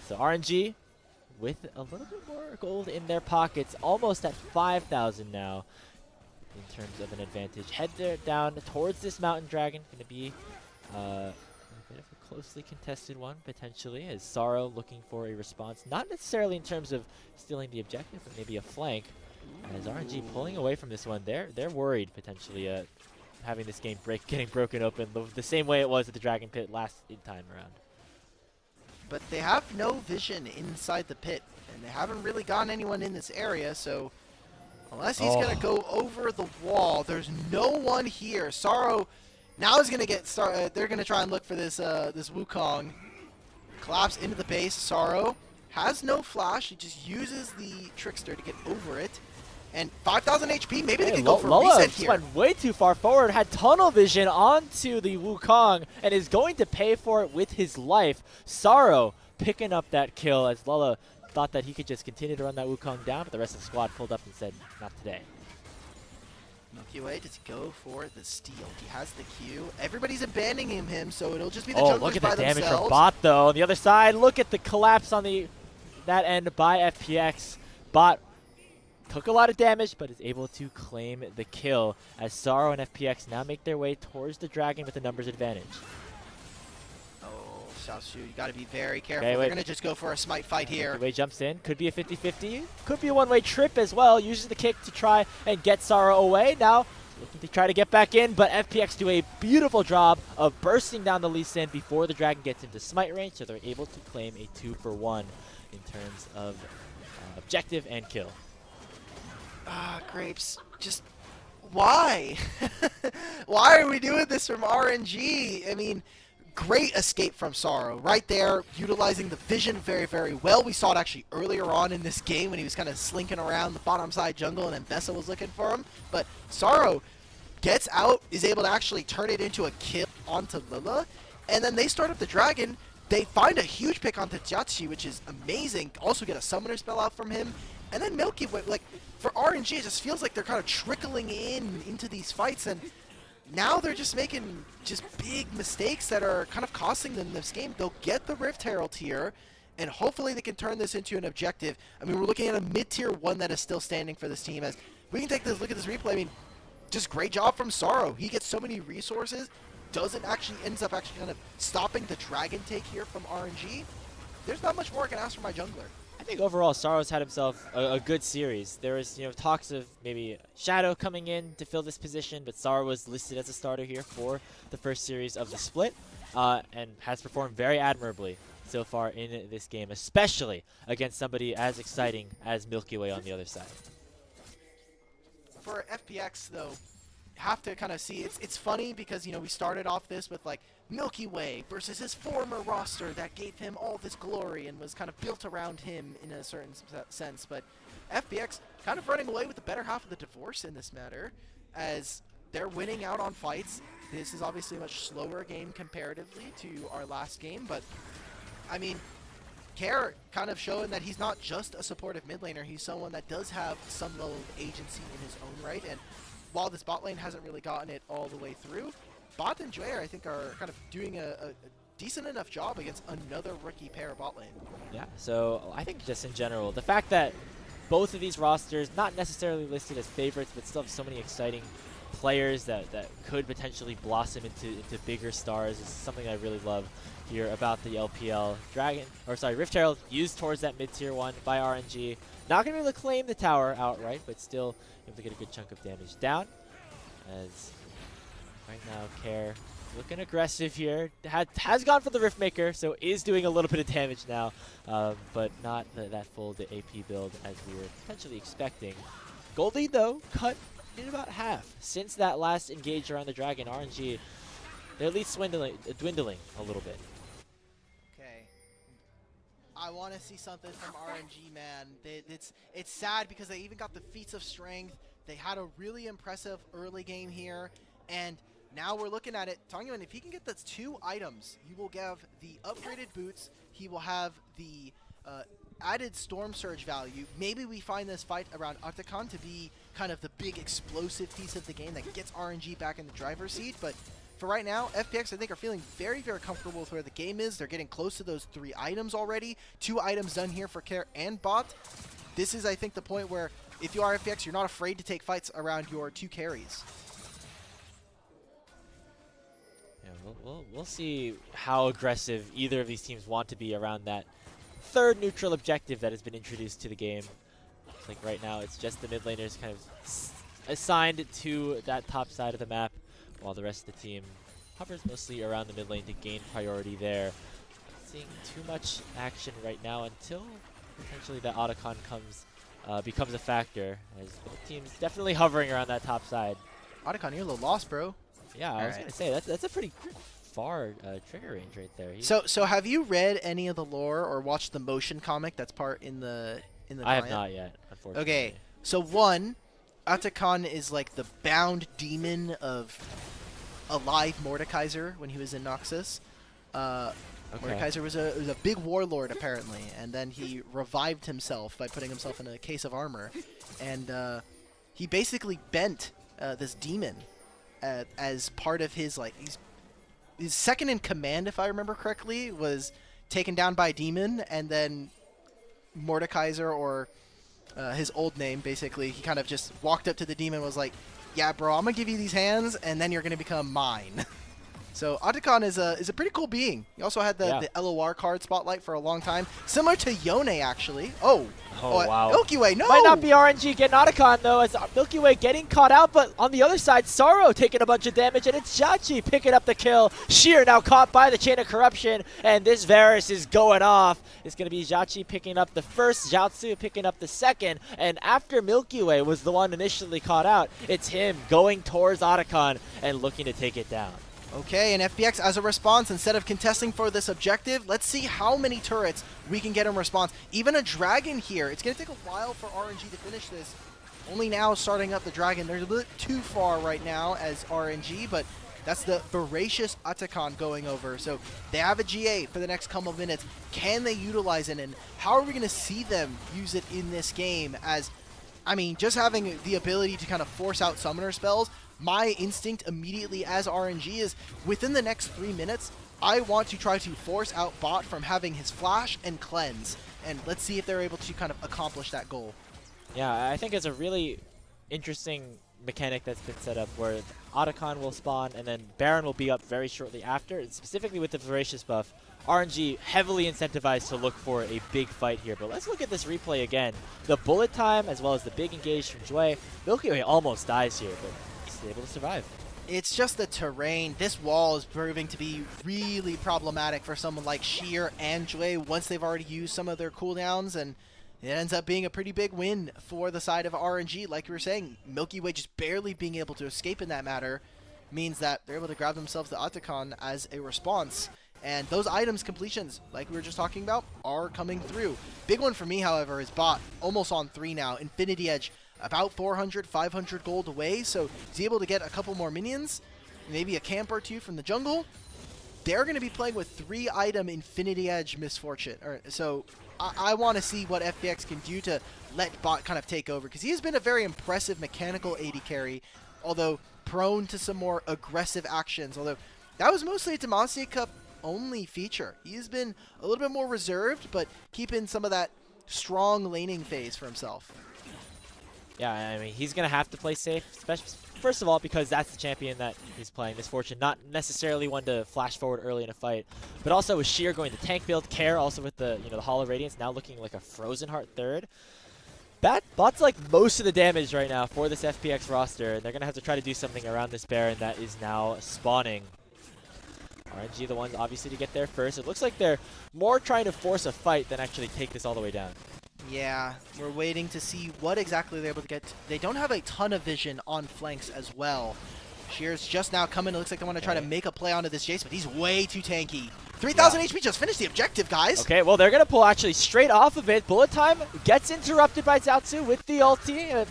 [SPEAKER 3] So RNG with a little bit more gold in their pockets, almost at 5,000 now in terms of an advantage. Head there down towards this Mountain Dragon. Going to be a bit of a closely contested one, potentially, as Saro looking for a response. Not necessarily in terms of stealing the objective, but maybe a flank. As RNG pulling away from this one, they're worried potentially having this game getting broken open the same way it was at the Dragon Pit last time around.
[SPEAKER 2] But they have no vision inside the pit, and they haven't really gotten anyone in this area, so unless he's going to go over the wall, there's no one here. Saro now is going to get started. They're going to try and look for this this Wukong. Collapse into the base. Saro has no flash. He just uses the Trickster to get over it. And 5,000 HP, maybe they can go for a
[SPEAKER 3] Lola
[SPEAKER 2] reset
[SPEAKER 3] just
[SPEAKER 2] here.
[SPEAKER 3] went way too far forward, had tunnel vision onto the Wukong, and is going to pay for it with his life. Sorrow picking up that kill as Lola thought that he could just continue to run that Wukong down, but the rest of the squad pulled up and said, not today.
[SPEAKER 2] Milkyway just go for the steal. He has the Q. Everybody's abandoning him, so it'll just be the
[SPEAKER 3] Oh,
[SPEAKER 2] junglers
[SPEAKER 3] look at
[SPEAKER 2] by
[SPEAKER 3] the damage
[SPEAKER 2] themselves.
[SPEAKER 3] from Bot, though. On the other side, look at the collapse on that end by FPX. Bot took a lot of damage, but is able to claim the kill as Sorrow and FPX now make their way towards the dragon with a numbers advantage.
[SPEAKER 2] Oh, Xiaoshu, you got to be very careful.
[SPEAKER 3] Okay,
[SPEAKER 2] They're
[SPEAKER 3] wait.
[SPEAKER 2] going to just go for a smite fight here.
[SPEAKER 3] Milkyway jumps in. Could be a 50-50. Could be a one-way trip as well. Uses the kick to try and get Sorrow away. Now looking to try to get back in, but FPX do a beautiful job of bursting down the Lee Sin before the dragon gets into smite range, so they're able to claim a 2-for-1 in terms of objective and kill.
[SPEAKER 2] Ah, Grapes, just why? Why are we doing this from RNG? I mean, great escape from Sorrow. Right there, utilizing the vision very, very well. We saw it actually earlier on in this game when he was kind of slinking around the bottom side jungle and then Bessa was looking for him. But Sorrow gets out, is able to actually turn it into a kill onto Lila. And then they start up the dragon. They find a huge pick onto Jiachi, which is amazing. Also get a summoner spell out from him. And then Milkyway, like, for RNG, it just feels like they're kind of trickling into these fights, and now they're just making just big mistakes that are kind of costing them this game. They'll get the Rift Herald here, and hopefully they can turn this into an objective. I mean, we're looking at a mid-tier 1 that is still standing for this team. As we can take this look at this replay, I mean, just great job from Sorrow. He gets so many resources, ends up actually kind of stopping the dragon take here from RNG. There's not much more I can ask for my jungler.
[SPEAKER 3] I think overall Sorrow's had himself a good series. There was, talks of maybe Shadow coming in to fill this position, but Sorrow was listed as a starter here for the first series of the split, and has performed very admirably so far in this game, especially against somebody as exciting as Milkyway on the other side.
[SPEAKER 2] For FPX, though, have to kind of see, it's funny because, we started off this with, like, Milkyway versus his former roster that gave him all this glory and was kind of built around him in a certain sense, but FPX kind of running away with the better half of the divorce in this matter, as they're winning out on fights. This is obviously a much slower game comparatively to our last game, but, I mean, Care kind of showing that he's not just a supportive mid laner, he's someone that does have some level of agency in his own right, and while this bot lane hasn't really gotten it all the way through, Bot and Jair, I think, are kind of doing a decent enough job against another rookie pair bot lane.
[SPEAKER 3] Yeah, so I think just in general, the fact that both of these rosters, not necessarily listed as favorites, but still have so many exciting players that could potentially blossom into bigger stars is something I really love here about the LPL. Rift Herald used towards that mid-tier 1 by RNG. Not going to be able to claim the tower outright, but still able to get a good chunk of damage down. As right now, Care looking aggressive here. Has gone for the Riftmaker, so is doing a little bit of damage now, but not that full the AP build as we were potentially expecting. Gold lead, though, cut in about half. Since that last engage around the dragon, RNG, they're at least dwindling a little bit.
[SPEAKER 2] Okay. I want to see something from RNG, man. It's sad because they even got the feats of strength. They had a really impressive early game here, and now we're looking at it. Tongyuan, if he can get those 2 items, he will have the upgraded boots, he will have the added Storm Surge value. Maybe we find this fight around Octacon to be kind of the big explosive piece of the game that gets RNG back in the driver's seat, but for right now, FPX, I think, are feeling very, very comfortable with where the game is. They're getting close to those 3 items already. 2 items done here for Care and Bot. This is, I think, the point where if you are FPX, you're not afraid to take fights around your 2 carries.
[SPEAKER 3] Yeah, we'll see how aggressive either of these teams want to be around that 3rd neutral objective that has been introduced to the game. Looks like right now it's just the mid laners kind of assigned to that top side of the map, while the rest of the team hovers mostly around the mid lane to gain priority there. Not seeing too much action right now until potentially that Otacon becomes a factor, as both teams definitely hovering around that top side.
[SPEAKER 2] Otacon, you're a little lost, bro.
[SPEAKER 3] Yeah, I was going to say, that's a pretty far trigger range right there.
[SPEAKER 2] So have you read any of the lore or watched the motion comic that's part in the
[SPEAKER 3] I have
[SPEAKER 2] client?
[SPEAKER 3] not yet, unfortunately.
[SPEAKER 2] Okay, so one, Atakan is like the bound demon of alive Mordekaiser when he was in Noxus. Mordekaiser was a big warlord apparently, and then he revived himself by putting himself in a case of armor, and he basically bent this demon as part of his his second in command, if I remember correctly, was taken down by a demon, and then Mordekaiser, or his old name, basically, he kind of just walked up to the demon and was like, yeah, bro, I'm going to give you these hands, and then you're going to become mine. So Atakan is a pretty cool being. He also had the LOR card spotlight for a long time, similar to Yone, actually. Oh,
[SPEAKER 3] wow.
[SPEAKER 2] Milkyway, no!
[SPEAKER 3] Might not be RNG getting Otacon, though, as Milkyway getting caught out, but on the other side, Sorrow taking a bunch of damage, and it's Jachi picking up the kill. Sheer now caught by the Chain of Corruption, and this Varus is going off. It's going to be Jachi picking up the first, Jiaozu picking up the second, and after Milkyway was the one initially caught out, it's him going towards Otacon and looking to take it down.
[SPEAKER 2] Okay, and FPX, as a response, instead of contesting for this objective, let's see how many turrets we can get in response. Even a dragon here. It's going to take a while for RNG to finish this. Only now starting up the dragon. They're a bit too far right now as RNG, but that's the voracious Atakan going over. So they have a GA for the next couple of minutes. Can they utilize it, and how are we going to see them use it in this game? As, I mean, just having the ability to kind of force out summoner spells, my instinct immediately as RNG is within the next 3 minutes, I want to try to force out Bot from having his flash and cleanse. And let's see if they're able to kind of accomplish that goal.
[SPEAKER 3] Yeah, I think it's a really interesting mechanic that's been set up where Otacon will spawn and then Baron will be up very shortly after. And specifically with the Voracious buff, RNG heavily incentivized to look for a big fight here. But let's look at this replay again. The bullet time as well as the big engage from Jue. Milkyway almost dies here, but he's able to survive.
[SPEAKER 2] It's just the terrain. This wall is proving to be really problematic for someone like Sheer and Jue once they've already used some of their cooldowns, and it ends up being a pretty big win for the side of RNG. Like you were saying, Milky Way just barely being able to escape in that matter means that they're able to grab themselves the Otacon as a response. And those items completions, like we were just talking about, are coming through. Big one for me, however, is Bot almost on 3 now. Infinity Edge about 400, 500 gold away, so he's able to get a couple more minions, maybe a camp or two from the jungle. They're going to be playing with 3-item Infinity Edge Misfortune. So I want to see what FPX can do to let Bot kind of take over, because he has been a very impressive mechanical AD carry, although prone to some more aggressive actions, although that was mostly a Demacia Cup only feature. He has been a little bit more reserved, but keeping some of that strong laning phase for himself.
[SPEAKER 3] Yeah, I mean, he's going to have to play safe, especially, first of all, because that's the champion that he's playing, Misfortune, not necessarily one to flash forward early in a fight, but also with Sheer going to tank build, Care also with the, the Hall of Radiance, now looking like a Frozen Heart third. Bot's like most of the damage right now for this FPX roster, and they're going to have to try to do something around this Baron that is now spawning. RNG the ones obviously to get there first. It looks like they're more trying to force a fight than actually take this all the way down.
[SPEAKER 2] Yeah, we're waiting to see what exactly they're able to get. They don't have a ton of vision on flanks as well. Sheer's just now coming. It looks like they want to try to make a play onto this Jace, but he's way too tanky. 3,000 HP just finished the objective, guys.
[SPEAKER 3] Okay, well, they're going to pull actually straight off of it. Bullet time gets interrupted by Jiaozu with the ulti.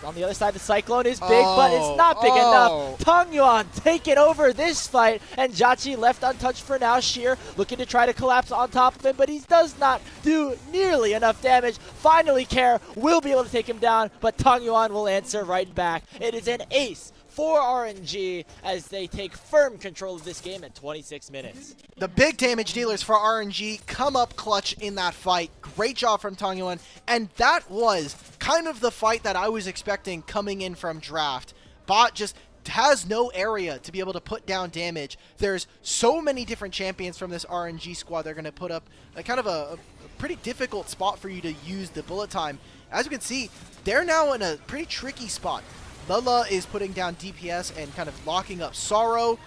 [SPEAKER 3] On the other side, the Cyclone is big, but it's not big enough. Tong Yuan taking over this fight, and Jachi left untouched for now. Sheer looking to try to collapse on top of him, but he does not do nearly enough damage. Finally, Care will be able to take him down, but Tong Yuan will answer right back. It is an ace for RNG as they take firm control of this game at 26 minutes.
[SPEAKER 2] The big damage dealers for RNG come up clutch in that fight. Great job from Tong Yuan, and that was kind of the fight that I was expecting coming in from draft. Bot just has no area to be able to put down damage. There's so many different champions from this RNG squad. They're going to put up a kind of a pretty difficult spot for you to use the bullet time. As you can see, they're now in a pretty tricky spot. Lala is putting down DPS and kind of locking up Sorrow.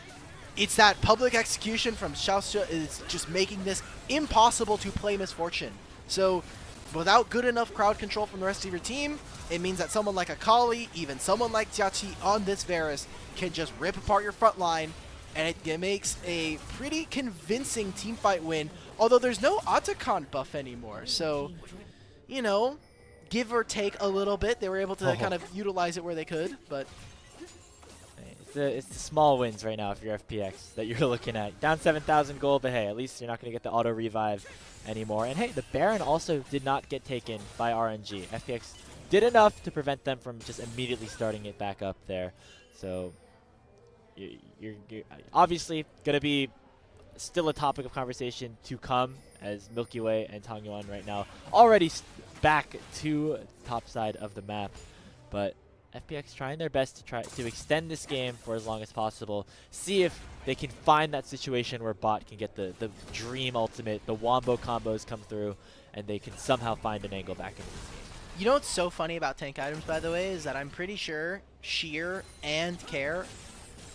[SPEAKER 2] It's that public execution from Xiaoxia is just making this impossible to play Misfortune. So without good enough crowd control from the rest of your team, it means that someone like Akali, even someone like Jiachi on this Varus can just rip apart your front line and it makes a pretty convincing teamfight win, although there's no Otacon buff anymore, so, you know, give or take a little bit, they were able to kind of utilize it where they could, but...
[SPEAKER 3] It's the small wins right now if you're FPX that you're looking at. Down 7,000 gold, but hey, at least you're not going to get the auto revive anymore. And hey, the Baron also did not get taken by RNG. FPX did enough to prevent them from just immediately starting it back up there. So you're obviously going to be still a topic of conversation to come, as Milkyway and Tangyuan right now already back to top side of the map. But FPX trying their best to try to extend this game for as long as possible. See if they can find that situation where bot can get the dream ultimate, the wombo combos come through, and they can somehow find an angle back into this game.
[SPEAKER 2] You know what's so funny about tank items, by the way, is that I'm pretty sure Sheer and Care,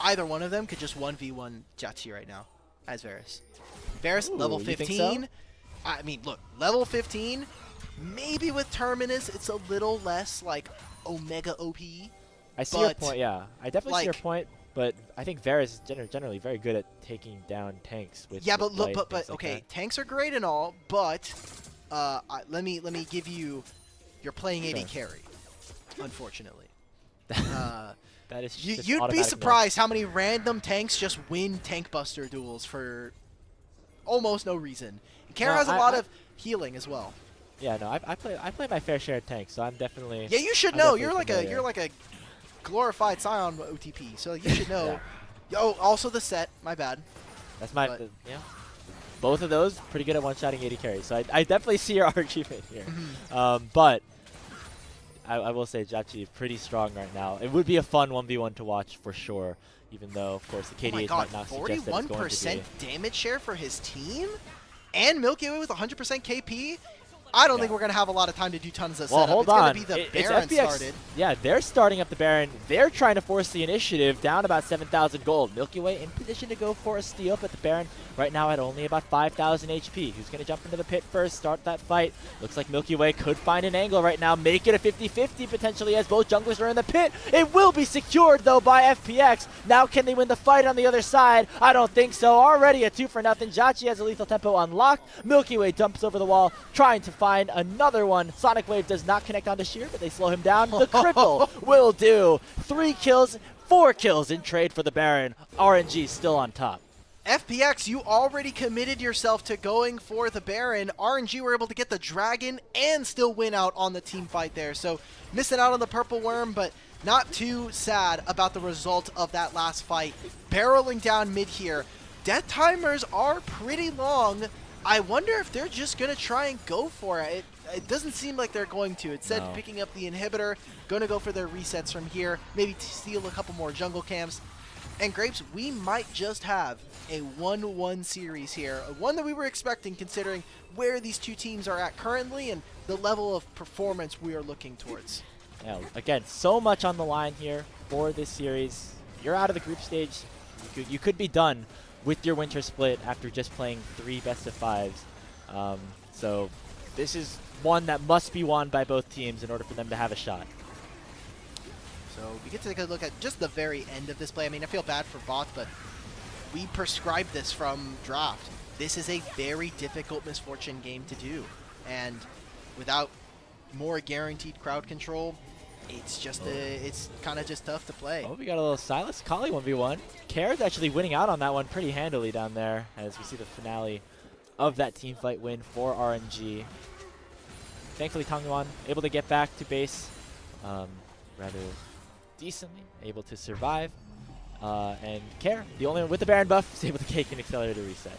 [SPEAKER 2] either one of them could just 1v1 Jachi right now as Varus. Varus,
[SPEAKER 3] Ooh,
[SPEAKER 2] level
[SPEAKER 3] you think
[SPEAKER 2] 15.
[SPEAKER 3] so?
[SPEAKER 2] I mean, look, level 15, maybe with Terminus, it's a little less, like, Omega OP.
[SPEAKER 3] I see your
[SPEAKER 2] but,
[SPEAKER 3] point, yeah. I definitely see your
[SPEAKER 2] like-
[SPEAKER 3] point, but I think Varus is generally very good at taking down tanks with
[SPEAKER 2] Yeah,
[SPEAKER 3] with
[SPEAKER 2] but look,
[SPEAKER 3] light,
[SPEAKER 2] but
[SPEAKER 3] things like
[SPEAKER 2] okay,
[SPEAKER 3] that.
[SPEAKER 2] tanks are great and all, but let me give you, you're playing AD
[SPEAKER 3] Sure.
[SPEAKER 2] carry, unfortunately.
[SPEAKER 3] That is just
[SPEAKER 2] You'd be
[SPEAKER 3] automatic nerf.
[SPEAKER 2] surprised how many random tanks just win tank buster duels for almost no reason. And Care
[SPEAKER 3] No,
[SPEAKER 2] has a
[SPEAKER 3] I-
[SPEAKER 2] lot
[SPEAKER 3] I-
[SPEAKER 2] of healing as well.
[SPEAKER 3] Yeah, no, I play my fair share of tanks, so I'm definitely...
[SPEAKER 2] Yeah, you should
[SPEAKER 3] I'm
[SPEAKER 2] know.
[SPEAKER 3] definitely
[SPEAKER 2] You're like a glorified Scion OTP, so you should know. Oh, also the set. My bad.
[SPEAKER 3] That's my...
[SPEAKER 2] but-
[SPEAKER 3] yeah. Both of those, pretty good at one-shotting 80 carries, so I definitely see your argument here. But I will say Jachi is pretty strong right now. It would be a fun 1v1 to watch for sure, even though, of course, the
[SPEAKER 2] Oh my
[SPEAKER 3] KDH
[SPEAKER 2] god,
[SPEAKER 3] might not suggest that it's going to
[SPEAKER 2] 41%
[SPEAKER 3] be.
[SPEAKER 2] damage share for his team? And Milky Way with 100% KP? I don't think we're going to have a lot of time to do tons of
[SPEAKER 3] Well,
[SPEAKER 2] setup.
[SPEAKER 3] hold
[SPEAKER 2] it's
[SPEAKER 3] on.
[SPEAKER 2] going to be the
[SPEAKER 3] It's
[SPEAKER 2] Baron
[SPEAKER 3] FPX
[SPEAKER 2] started.
[SPEAKER 3] Yeah, they're starting up the Baron. They're trying to force the initiative down about 7,000 gold. Milky Way in position to go for a steal, but the Baron right now at only about 5,000 HP. Who's going to jump into the pit first, start that fight? Looks like Milky Way could find an angle right now, make it a 50-50 potentially as both junglers are in the pit. It will be secured though by FPX. Now can they win the fight on the other side? I don't think so. Already a 2-0. Jachi has a lethal tempo unlocked. Milky Way dumps over the wall, trying to find another one. Sonic Wave does not connect onto Sheer, but they slow him down. The cripple will do. 3 kills, 4 kills in trade for the Baron. RNG still on top.
[SPEAKER 2] FPX, you already committed yourself to going for the Baron. RNG were able to get the Dragon and still win out on the team fight there. So missing out on the Purple Worm, but not too sad about the result of that last fight. Barreling down mid here. Death timers are pretty long. I wonder if they're just going to try and go for it. It doesn't seem like they're going to. It said
[SPEAKER 3] No.
[SPEAKER 2] picking up the inhibitor, going to go for their resets from here, maybe steal a couple more jungle camps. And Grapes, we might just have a 1-1 series here, one that we were expecting considering where these two teams are at currently and the level of performance we are looking towards.
[SPEAKER 3] Yeah, again, so much on the line here for this series. You're out of the group stage. You could be done with your winter split after just playing 3 best-of-5s. So this is one that must be won by both teams in order for them to have a shot.
[SPEAKER 2] So we get to take a look at just the very end of this play. I mean, I feel bad for Bot, but we prescribed this from draft. This is a very difficult Misfortune game to do. And without more guaranteed crowd control, it's just it's kind of just tough to play.
[SPEAKER 3] Oh, we got a little Silas Kali 1v1. Care's actually winning out on that one pretty handily down there as we see the finale of that team fight win for RNG. Thankfully, Tangyuan able to get back to base rather decently, able to survive. And Care, the only one with the Baron buff, is able to take an accelerator reset.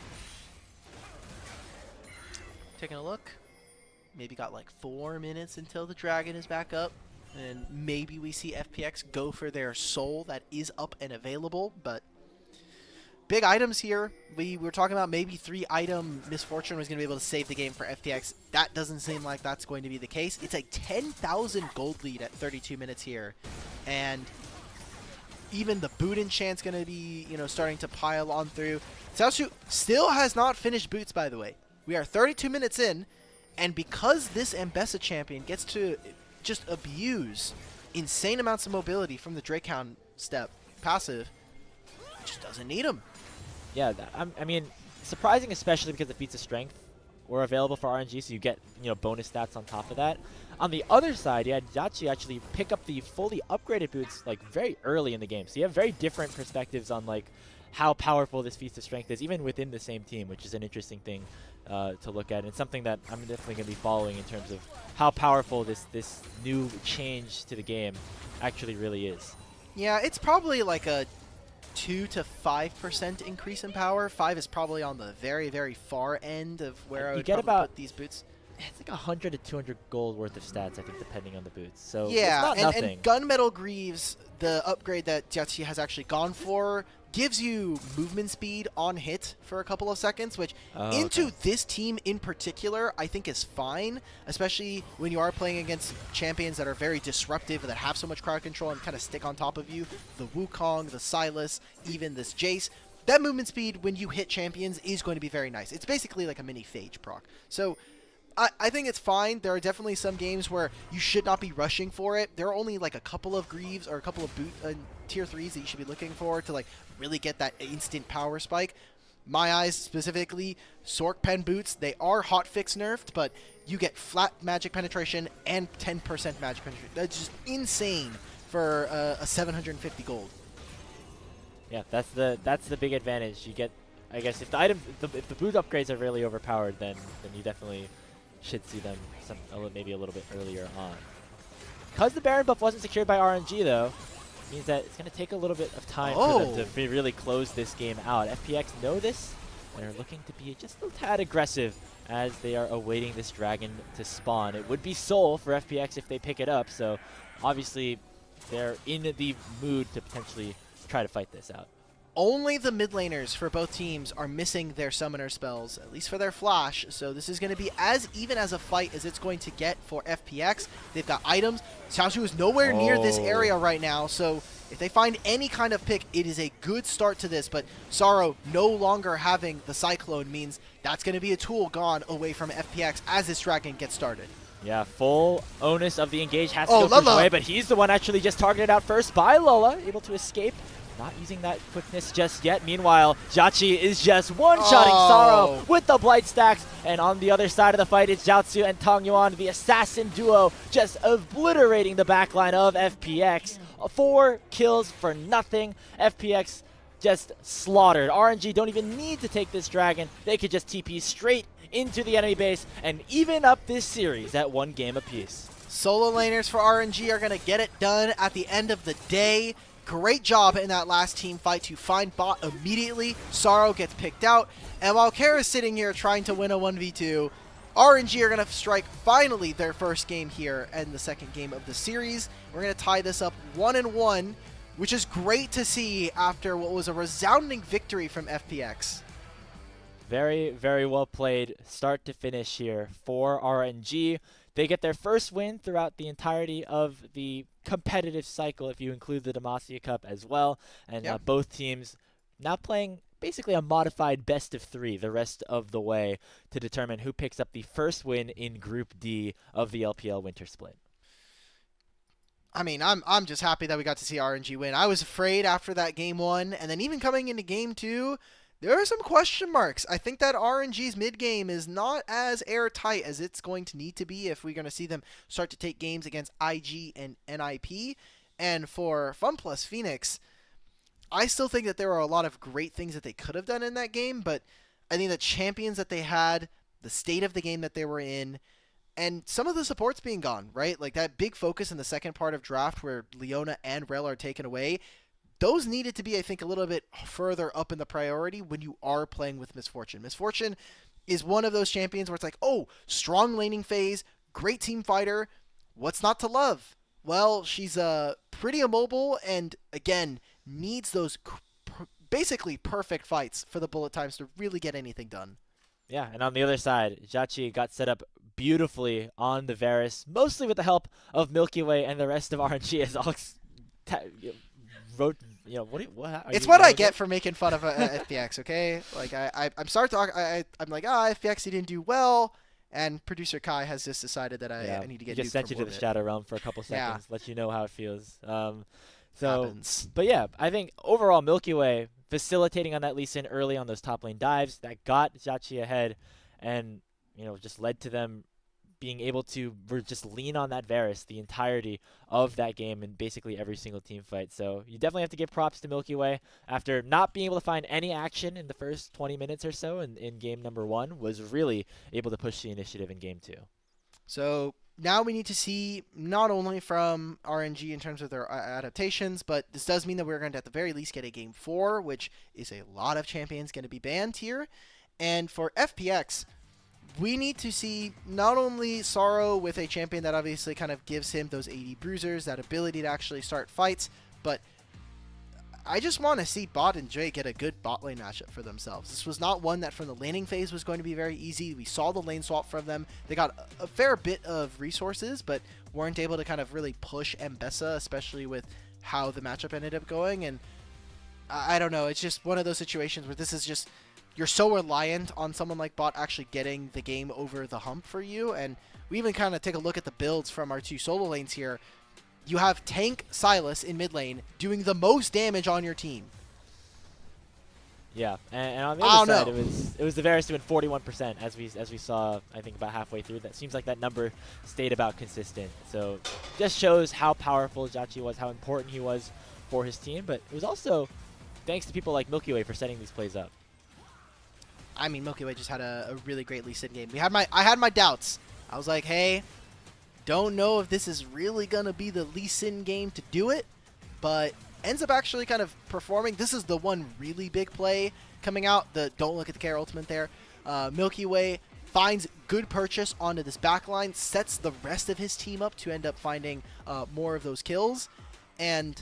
[SPEAKER 2] Taking a look. Maybe got like 4 minutes until the Dragon is back up. And maybe we see FPX go for their soul that is up and available. But big items here. We were talking about maybe 3-item Misfortune was going to be able to save the game for FPX. That doesn't seem like that's going to be the case. It's a 10,000 gold lead at 32 minutes here. And even the boot enchant's going to be, you know, starting to pile on through. Xiaoshu still has not finished boots, by the way. We are 32 minutes in, and because this Ambessa champion gets to just abuse insane amounts of mobility from the Drakehound step passive, just doesn't need them.
[SPEAKER 3] Yeah, I mean, surprising, especially because the feats of strength were available for RNG, so you get bonus stats on top of that. On the other side, yeah, Jachi actually pick up the fully upgraded boots like very early in the game, so you have very different perspectives on like how powerful this feats of strength is, even within the same team, which is an interesting thing to look at, and something that I'm definitely going to be following in terms of how powerful this new change to the game actually really is.
[SPEAKER 2] Yeah, it's probably like a 2 to 5% increase in power. 5 is probably on the very, very far end of where I would
[SPEAKER 3] get
[SPEAKER 2] probably
[SPEAKER 3] about
[SPEAKER 2] put these boots.
[SPEAKER 3] It's like 100 to 200 gold worth of stats, I think, depending on the boots. So
[SPEAKER 2] Yeah,
[SPEAKER 3] it's not nothing.
[SPEAKER 2] and Gunmetal Greaves, the upgrade that Jiachi has actually gone for, gives you movement speed on hit for a couple of seconds, which into this team in particular, I think is fine, especially when you are playing against champions that are very disruptive, that have so much crowd control and kind of stick on top of you. The Wukong, the Sylas, even this Jace. That movement speed when you hit champions is going to be very nice. It's basically like a mini Phage proc. So I think it's fine. There are definitely some games where you should not be rushing for it. There are only like a couple of Greaves or a couple of tier 3s that you should be looking for to like really get that instant power spike. My eyes specifically, Sork Pen boots, they are hotfix nerfed, but you get flat magic penetration and 10% magic penetration. That's just insane for a 750 gold.
[SPEAKER 3] Yeah, that's the big advantage. You get, I guess, if the boot upgrades are really overpowered, then you definitely should see them maybe a little bit earlier on. Because the Baron buff wasn't secured by RNG, though, means that it's going to take a little bit of time for them to really close this game out. FPX know this and are looking to be just a tad aggressive as they are awaiting this dragon to spawn. It would be Soul for FPX if they pick it up, so obviously they're in the mood to potentially try to fight this out.
[SPEAKER 2] Only the mid laners for both teams are missing their summoner spells, at least for their flash, so this is going to be as even as a fight as it's going to get for FPX. They've got items. Xiaoshu is nowhere near this area right now, so if they find any kind of pick, it is a good start to this, but Sorrow no longer having the Cyclone means that's going to be a tool gone away from FPX as this dragon gets started.
[SPEAKER 3] Yeah, full onus of the engage has to go his way, but he's the one actually just targeted out first by Lola, able to escape. Not using that quickness just yet. Meanwhile, Jachi is just one-shotting Sorrow with the Blight stacks. And on the other side of the fight, it's Jiaozu and Tong Yuan, the assassin duo, just obliterating the backline of FPX. 4 kills for nothing. FPX just slaughtered. RNG don't even need to take this dragon. They could just TP straight into the enemy base and even up this series at 1 game apiece.
[SPEAKER 2] Solo laners for RNG are going to get it done at the end of the day. Great job in that last team fight to find bot immediately. Sorrow gets picked out. And while Kara's sitting here trying to win a 1v2, RNG are going to strike finally their first game here in the second game of the series. We're going to tie this up 1-1, which is great to see after what was a resounding victory from FPX.
[SPEAKER 3] Very, very well played start to finish here for RNG. They get their first win throughout the entirety of the competitive cycle, if you include the Demacia Cup as well. And both teams now playing basically a modified best of 3 the rest of the way to determine who picks up the first win in Group D of the LPL Winter Split.
[SPEAKER 2] I mean, I'm just happy that we got to see RNG win. I was afraid after that game 1, and then even coming into game 2, there are some question marks. I think that RNG's mid-game is not as airtight as it's going to need to be if we're going to see them start to take games against IG and NIP. And for FunPlus Phoenix, I still think that there are a lot of great things that they could have done in that game, but I think the champions that they had, the state of the game that they were in, and some of the supports being gone, right? Like that big focus in the second part of draft where Leona and Rel are taken away, those needed to be, I think, a little bit further up in the priority when you are playing with Misfortune. Misfortune is one of those champions where it's like, oh, strong laning phase, great team fighter, what's not to love? Well, she's pretty immobile and, again, needs those basically perfect fights for the bullet times to really get anything done.
[SPEAKER 3] Yeah, and on the other side, Jachi got set up beautifully on the Varus, mostly with the help of Milkyway and the rest of RNG, as Alex wrote,
[SPEAKER 2] it's what I get for making fun of FPX, okay? Like I'm sorry to I'm like, FPX, he didn't do well, and producer Kai has just decided that I need to get.
[SPEAKER 3] Just sent you to the Shadow Realm for a couple seconds, let you know how it feels.
[SPEAKER 2] Happens.
[SPEAKER 3] But yeah, I think overall Milky Way facilitating on that Lee Sin early on those top lane dives that got Judgy ahead, and just led to them being able to just lean on that Varus the entirety of that game in basically every single team fight. So you definitely have to give props to Milkyway. After not being able to find any action in the first 20 minutes or so in game number 1, was really able to push the initiative in game 2.
[SPEAKER 2] So now we need to see not only from RNG in terms of their adaptations, but this does mean that we're going to at the very least get a game 4, which is a lot of champions going to be banned here. And for FPX, we need to see not only Sorrow with a champion that obviously kind of gives him those 80 bruisers, that ability to actually start fights, but I just want to see Bot and Jay get a good bot lane matchup for themselves. This was not one that from the laning phase was going to be very easy. We saw the lane swap from them. They got a fair bit of resources, but weren't able to kind of really push Mbessa, especially with how the matchup ended up going. And I don't know. It's just one of those situations where this is just, you're so reliant on someone like Bot actually getting the game over the hump for you. And we even kind of take a look at the builds from our 2 solo lanes here. You have Tank Silas in mid lane doing the most damage on your team.
[SPEAKER 3] Yeah, and on the other side, it was the Varus doing 41% as we saw, I think, about halfway through. That seems like that number stayed about consistent. So just shows how powerful Judgy was, how important he was for his team. But it was also thanks to people like Milkyway for setting these plays up.
[SPEAKER 2] I mean, Milkyway just had a really great Lee Sin game. I had my doubts. I was like, hey, don't know if this is really going to be the Lee Sin game to do it, but ends up actually kind of performing. This is the one really big play coming out. The don't look at the care ultimate there. Milky Way finds good purchase onto this backline, sets the rest of his team up to end up finding more of those kills. And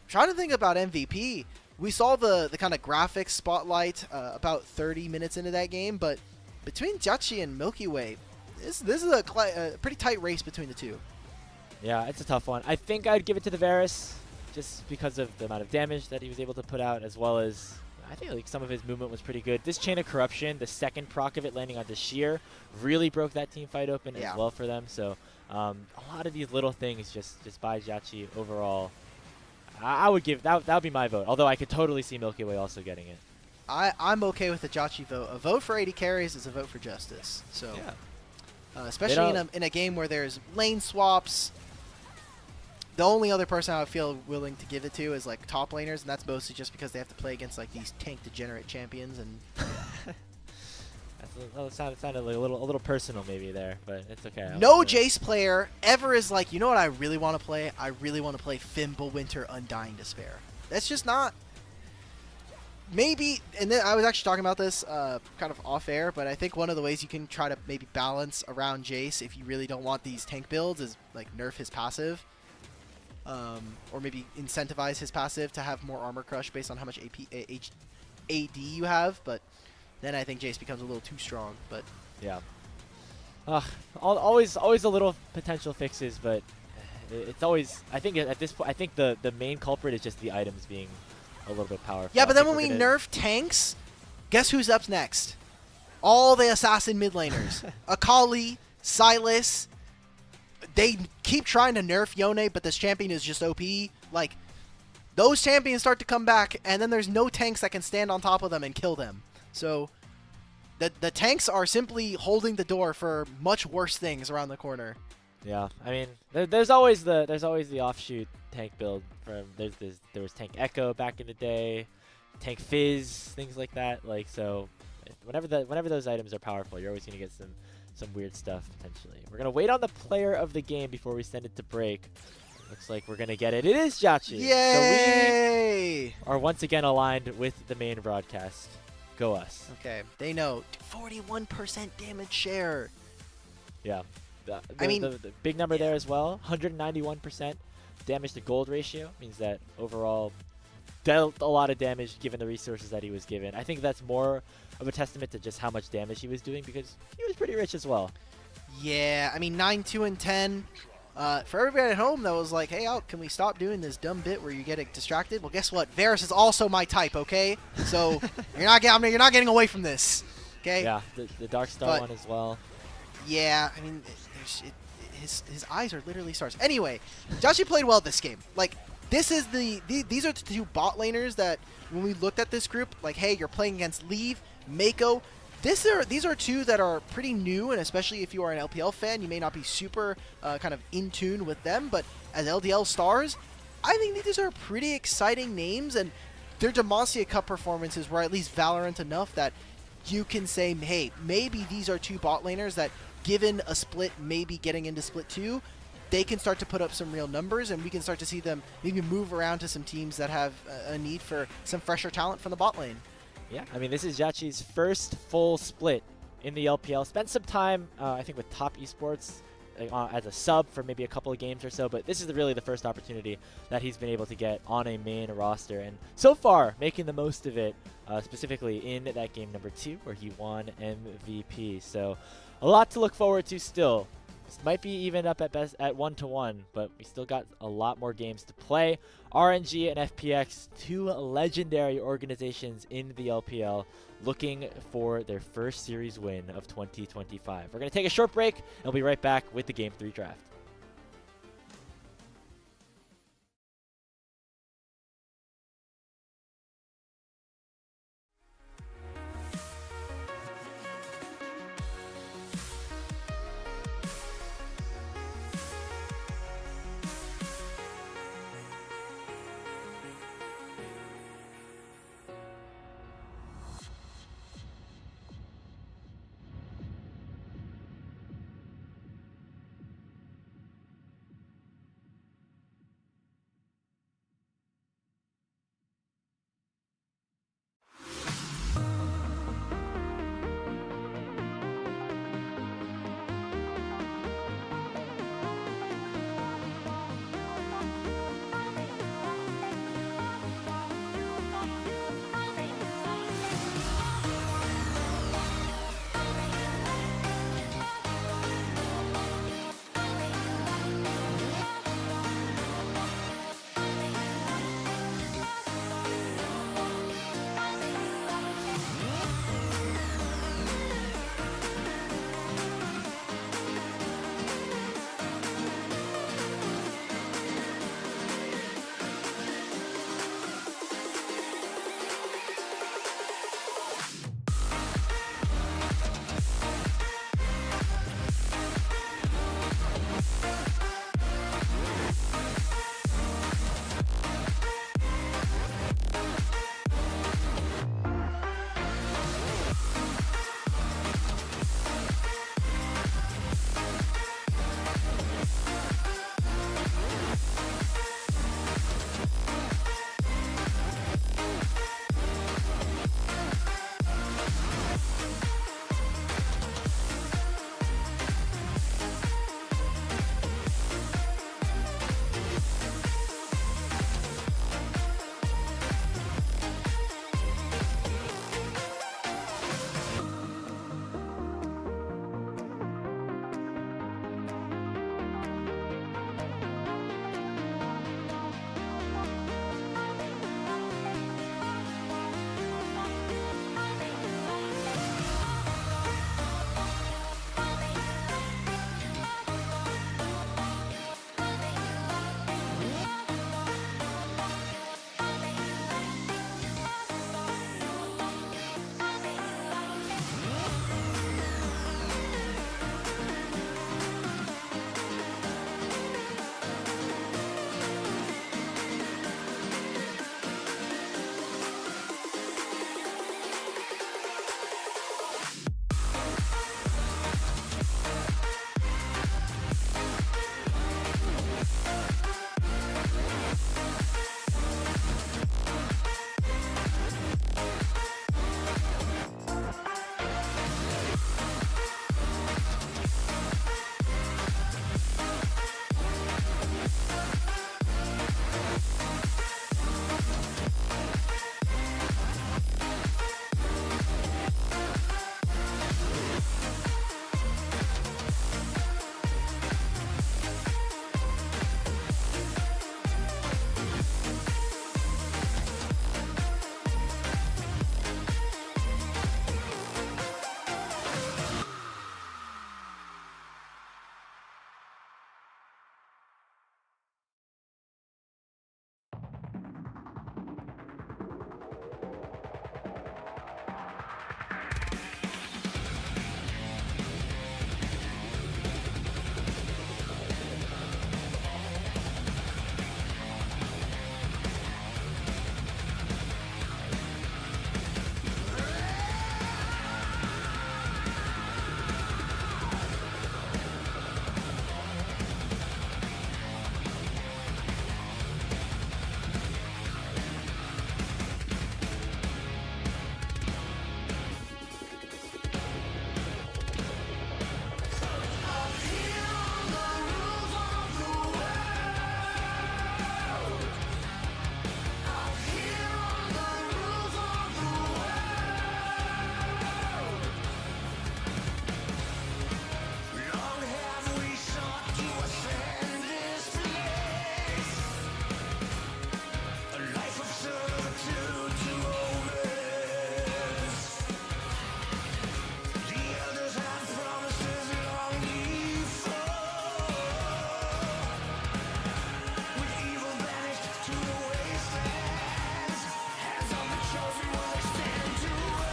[SPEAKER 2] trying to think about MVP, we saw the kind of graphics spotlight about 30 minutes into that game, but between Judgy and Milky Way, this is a pretty tight race between the two.
[SPEAKER 3] Yeah, it's a tough one. I think I'd give it to the Varus just because of the amount of damage that he was able to put out, as well as I think like some of his movement was pretty good. This Chain of Corruption, the second proc of it landing on the Sheer, really broke that team fight open as well for them. So a lot of these little things just by Judgy overall. I would give that would be my vote. Although I could totally see Milky Way also getting it.
[SPEAKER 2] I'm okay with the Judgy vote. A vote for 80 carries is a vote for justice. So. Yeah. Especially in a game where there's lane swaps. The only other person I would feel willing to give it to is like top laners, and that's mostly just because they have to play against like these tank degenerate champions. And
[SPEAKER 3] that sounded like a little personal maybe there, but it's okay.
[SPEAKER 2] No Jace player ever is like, you know what I really want to play? I really want to play Fimbulwinter Undying Despair. That's just not. Maybe, and then I was actually talking about this kind of off air, but I think one of the ways you can try to maybe balance around Jace if you really don't want these tank builds is like nerf his passive, or maybe incentivize his passive to have more armor crush based on how much AD you have. But then I think Jace becomes a little too strong. But
[SPEAKER 3] yeah, always a little potential fixes, but it's always I think at this point I think the main culprit is just the items being a little bit powerful.
[SPEAKER 2] Yeah, but then when we nerf tanks, guess who's up next? All the assassin mid laners. Akali, Silas. They keep trying to nerf Yone, but this champion is just OP. Like, those champions start to come back, and then there's no tanks that can stand on top of them and kill them. So, the tanks are simply holding the door for much worse things around the corner.
[SPEAKER 3] Yeah, I mean, there's always the offshoot tank build. There was Tank Echo back in the day, Tank Fizz, things like that. Like so, whenever those items are powerful, you're always gonna get some weird stuff potentially. We're gonna wait on the player of the game before we send it to break. Looks like we're gonna get it. It is Judgy.
[SPEAKER 2] Yay!
[SPEAKER 3] So we are once again aligned with the main broadcast. Go us.
[SPEAKER 2] Okay, they know 41% damage share.
[SPEAKER 3] Yeah. The big number there as well. 191% damage to gold ratio means that overall dealt a lot of damage given the resources that he was given. I think that's more of a testament to just how much damage he was doing because he was pretty rich as well.
[SPEAKER 2] Yeah, I mean 9, 2, and 10. For everybody at home that was like, hey, can we stop doing this dumb bit where you get distracted? Well, guess what? Varus is also my type, okay? So you're not getting away from this, okay?
[SPEAKER 3] Yeah, the Dark Star one as well.
[SPEAKER 2] Yeah, I mean, his eyes are literally stars. Anyway, Judgy played well this game. Like, This is these are the two bot laners that when we looked at this group, like, hey, you're playing against Leave, Mako. These are two that are pretty new, and especially if you are an LPL fan, you may not be super kind of in tune with them. But as LDL stars, I think these are pretty exciting names, and their Demacia Cup performances were at least Valorant enough that you can say, hey, maybe these are two bot laners that, given a split, maybe getting into split 2, they can start to put up some real numbers, and we can start to see them maybe move around to some teams that have a need for some fresher talent from the bot lane.
[SPEAKER 3] Yeah, I mean, this is Jachi's first full split in the LPL. Spent some time, I think, with Top Esports as a sub for maybe a couple of games or so, but this is really the first opportunity that he's been able to get on a main roster, and so far making the most of it, specifically in that game number 2 where he won MVP. So a lot to look forward to still. This might be even up at best at 1-1, but we still got a lot more games to play. RNG and FPX, two legendary organizations in the LPL, looking for their first series win of 2025. We're going to take a short break, and we'll be right back with the Game 3 draft.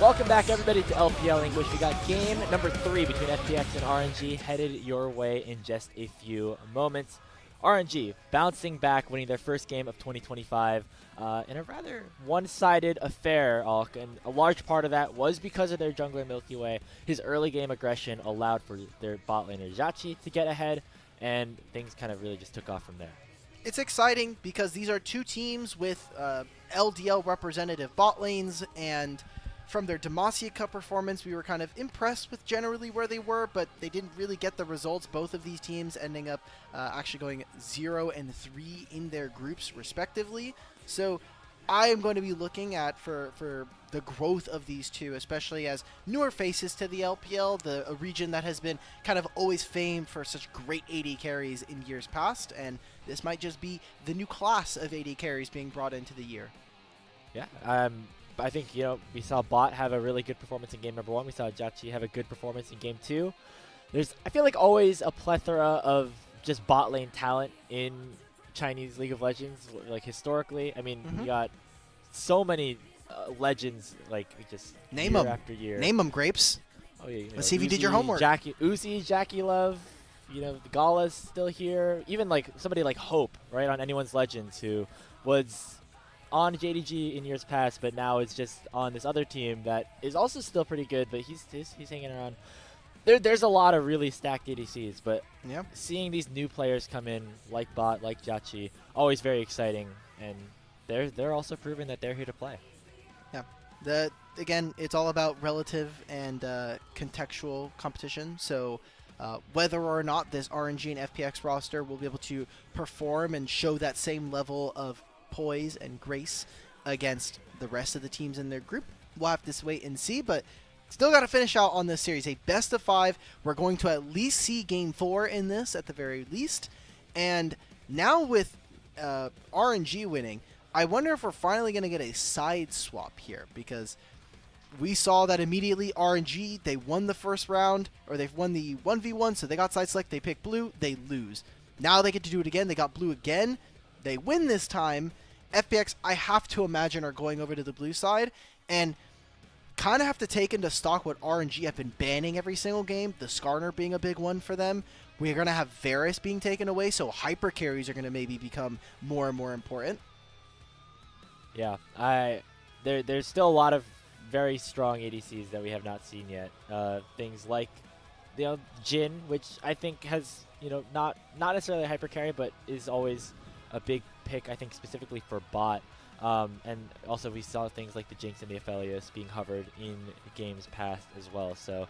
[SPEAKER 3] Welcome back, everybody, to LPL English. We got game number 3 between FPX and RNG headed your way in just a few moments. RNG bouncing back, winning their first game of 2025 in a rather one-sided affair. And a large part of that was because of their jungler Milkyway. His early game aggression allowed for their bot laner Jachi to get ahead, and things kind of really just took off from there.
[SPEAKER 2] It's exciting because these are two teams with LDL representative bot lanes, and from their Demacia Cup performance, we were kind of impressed with generally where they were, but they didn't really get the results. Both of these teams ending up actually going 0 and 3 in their groups, respectively. So I am going to be looking at for the growth of these two, especially as newer faces to the LPL, a region that has been kind of always famed for such great AD carries in years past, and this might just be the new class of AD carries being brought into the year.
[SPEAKER 3] Yeah, I think, we saw Bot have a really good performance in game number 1. We saw Jachi have a good performance in game 2. There's, I feel like, always a plethora of just bot lane talent in Chinese League of Legends, like historically. I mean, you got so many legends, like just
[SPEAKER 2] Name
[SPEAKER 3] year
[SPEAKER 2] them
[SPEAKER 3] after year.
[SPEAKER 2] Name them, Grapes.
[SPEAKER 3] Oh yeah,
[SPEAKER 2] Let's see if you did your homework.
[SPEAKER 3] Uzi, Jackie Love, Gala's still here. Even like somebody like Hope, right, on anyone's Legends, who was on JDG in years past, but now is just on this other team that is also still pretty good, but he's hanging around. There's a lot of really stacked ADCs, but seeing these new players come in, like Bot, like Jachi, always very exciting, and they're also proving that they're here to play.
[SPEAKER 2] Yeah, again, it's all about relative and contextual competition, so whether or not this RNG and FPX roster will be able to perform and show that same level of poise and grace against the rest of the teams in their group, we'll have to wait and see, but still got to finish out on this series. A best of 5. We're going to at least see game 4 in this at the very least, and now with RNG winning, I wonder if we're finally going to get a side swap here, because we saw that immediately RNG, they won the first round, or they've won the 1v1, so they got side select, they pick blue, they lose. Now they get to do it again, they got blue again, they win this time. FPX, I have to imagine, are going over to the blue side, and kind of have to take into stock what RNG have been banning every single game, the Skarner being a big one for them. We're going to have Varus being taken away, so hyper carries are going to maybe become more and more important.
[SPEAKER 3] Yeah, there's still a lot of very strong ADCs that we have not seen yet. Things like Jin, which I think has not necessarily a hyper carry, but is always a big pick, I think, specifically for bot. And also we saw things like the Jinx and the Aphelios being hovered in games past as well. So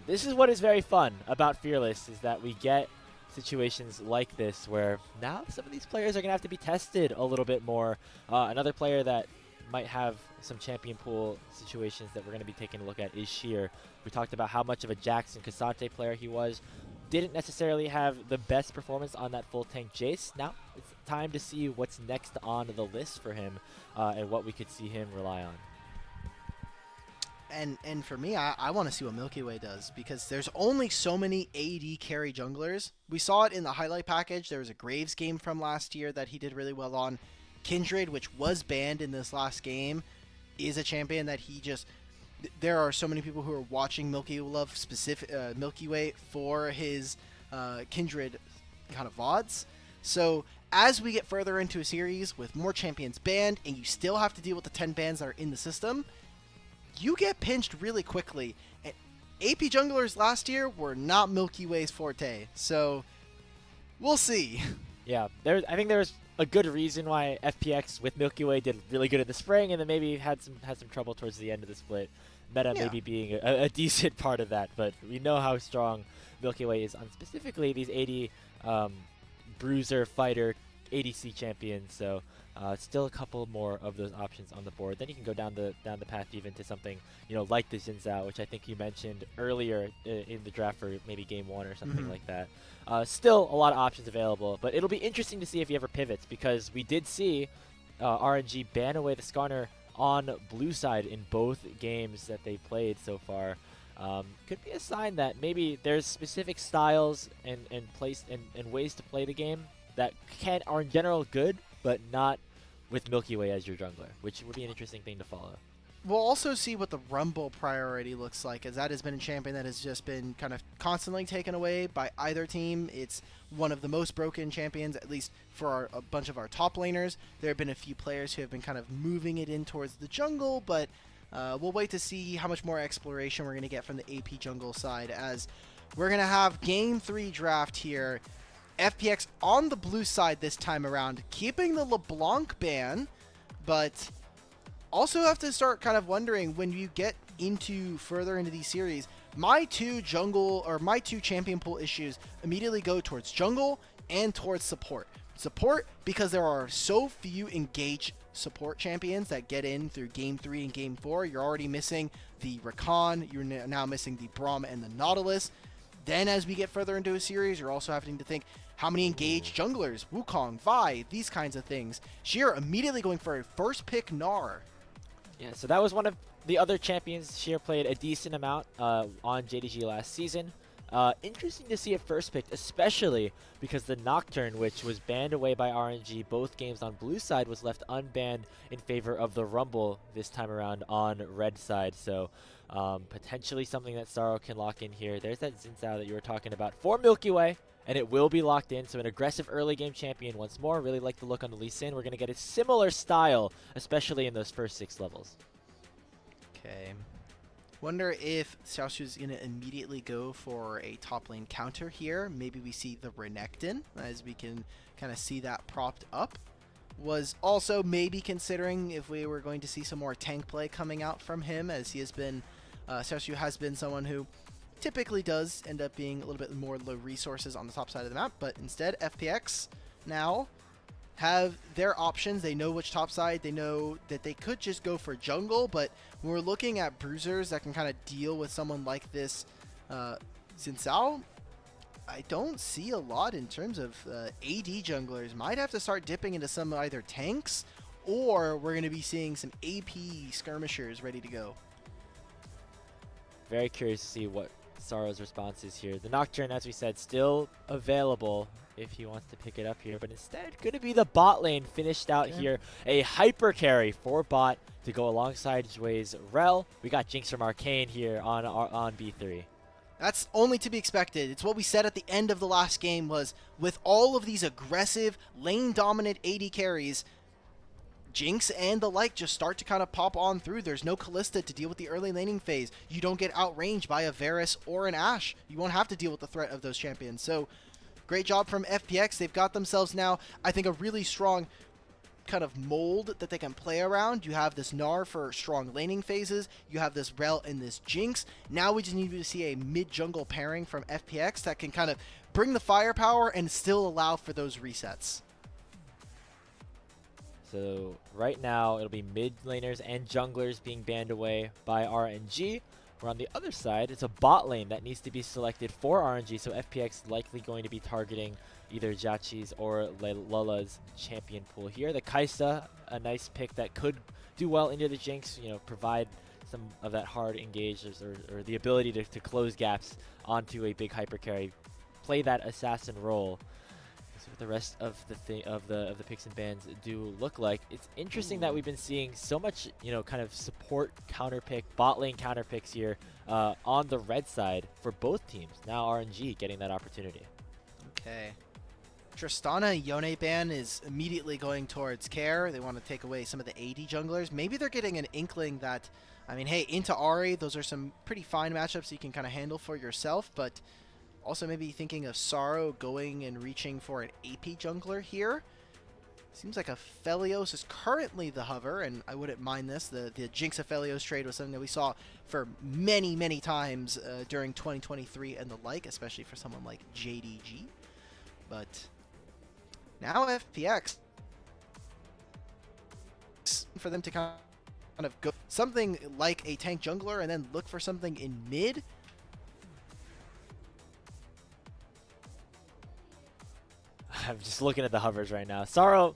[SPEAKER 3] this is what is very fun about Fearless, is that we get situations like this where now some of these players are going to have to be tested a little bit more. Another player that might have some champion pool situations that we're going to be taking a look at is Sheer. We talked about how much of a Jackson Cassante player he was. Didn't necessarily have the best performance on that full tank Jace. Now it's time to see what's next on the list for him and what we could see him rely on.
[SPEAKER 2] And for me, I want to see what Milkyway does, because there's only so many AD carry junglers. We saw it in the highlight package. There was a Graves game from last year that he did really well on. Kindred, which was banned in this last game, is a champion that he just... There are so many people who are watching Milkyway for his Kindred kind of VODs. So as we get further into a series with more champions banned, and you still have to deal with the 10 bans that are in the system, you get pinched really quickly. And AP junglers last year were not Milkyway's forte, so we'll see.
[SPEAKER 3] Yeah, I think there's a good reason why FPX with Milkyway did really good in the spring, and then maybe had some trouble towards the end of the split. Meta maybe being a decent part of that, but we know how strong Milkyway is on specifically these 80 bruiser fighter ADC champions. So still a couple more of those options on the board. Then you can go down the path even to something like the Xin Zhao, which I think you mentioned earlier in the draft for maybe game 1 or something like that. Still a lot of options available, but it'll be interesting to see if he ever pivots, because we did see RNG ban away the Skarner on blue side in both games that they played so far. Could be a sign that maybe there's specific styles and ways to play the game that are in general good, but not with Milkyway as your jungler, which would be an interesting thing to follow.
[SPEAKER 2] we'll also see what the Rumble priority looks like, as that has been a champion that has just been kind of constantly taken away by either team. It's one of the most broken champions, at least for a bunch of our top laners. There have been a few players who have been kind of moving it in towards the jungle, but we'll wait to see how much more exploration we're going to get from the AP jungle side, as we're going to have Game 3 draft here. FPX on the blue side this time around, keeping the LeBlanc ban, but also have to start kind of wondering when you get further into these series, my two champion pool issues immediately go towards jungle and towards support. Support, because there are so few engaged support champions that get in through Game 3 and Game 4. You're already missing the Rakan, you're now missing the Braum and the Nautilus. Then as we get further into a series, you're also having to think how many engaged junglers, Wukong, Vi, these kinds of things. Sheer immediately going for a first pick Gnar.
[SPEAKER 3] Yeah, so that was one of the other champions Sheer played a decent amount on JDG last season. Interesting to see it first picked, especially because the Nocturne, which was banned away by RNG both games on blue side, was left unbanned in favor of the Rumble this time around on red side. So potentially something that Saro can lock in here. There's that Xin Zhao that you were talking about for Milkyway, and it will be locked in. So an aggressive early game champion once more. Really like the look on the Lee Sin. We're going to get a similar style, especially in those first 6 levels.
[SPEAKER 2] Okay. Wonder if Xiaoshu's going to immediately go for a top lane counter here. Maybe we see the Renekton, as we can kind of see that propped up. Was also maybe considering if we were going to see some more tank play coming out from him, as he has been, Xiaoshu has been someone who typically does end up being a little bit more low resources on the top side of the map, but instead FPX now have their options. They know which top side. They know that they could just go for jungle, but when we're looking at bruisers that can kind of deal with someone like this Xin Zhao, I don't see a lot in terms of AD junglers. Might have to start dipping into some either tanks, or we're going to be seeing some AP skirmishers ready to go.
[SPEAKER 3] Very curious to see what Saro's response is here. The Nocturne, as we said, still available if he wants to pick it up here, but instead going to be the bot lane finished out here. A hyper carry for bot to go alongside Jue's Rel. We got Jinx from Arcane here on B3.
[SPEAKER 2] That's only to be expected. It's what we said at the end of the last game, was with all of these aggressive lane dominant AD carries, Jinx and the like just start to kind of pop on through. There's no Kalista to deal with the early laning phase. You don't get outranged by a Varus or an Ashe. You won't have to deal with the threat of those champions. So great job from FPX. They've got themselves now, I think, a really strong kind of mold that they can play around. You have this Gnar for strong laning phases. You have this Rel and this Jinx. Now we just need to see a mid-jungle pairing from FPX that can kind of bring the firepower and still allow for those resets.
[SPEAKER 3] So right now it'll be mid laners and junglers being banned away by RNG. Where on the other side, it's a bot lane that needs to be selected for RNG, so FPX likely going to be targeting either Jachi's or Lula's champion pool here. The Kaisa, a nice pick that could do well into the Jinx, you know, provide some of that hard engage or the ability to close gaps onto a big hyper carry, play that assassin role. That's what the rest of the picks and bans do look like. It's interesting that we've been seeing so much, you know, kind of support counter pick, bot lane counter picks here on the red side for both teams. Now RNG getting that opportunity.
[SPEAKER 2] Okay. Tristana Yone ban is immediately going towards Care. They want to take away some of the AD junglers. Maybe they're getting an inkling that, I mean, hey, into Ahri, those are some pretty fine matchups you can kind of handle for yourself, but also maybe thinking of Saro going and reaching for an AP jungler here. Seems like Aphelios is currently the hover, and I wouldn't mind this. The Jinx Aphelios trade was something that we saw for many, many times during 2023 and the like, especially for someone like JDG. But now FPX, for them to kind of go something like a tank jungler and then look for something in mid.
[SPEAKER 3] I'm just looking at the hovers right now. Saro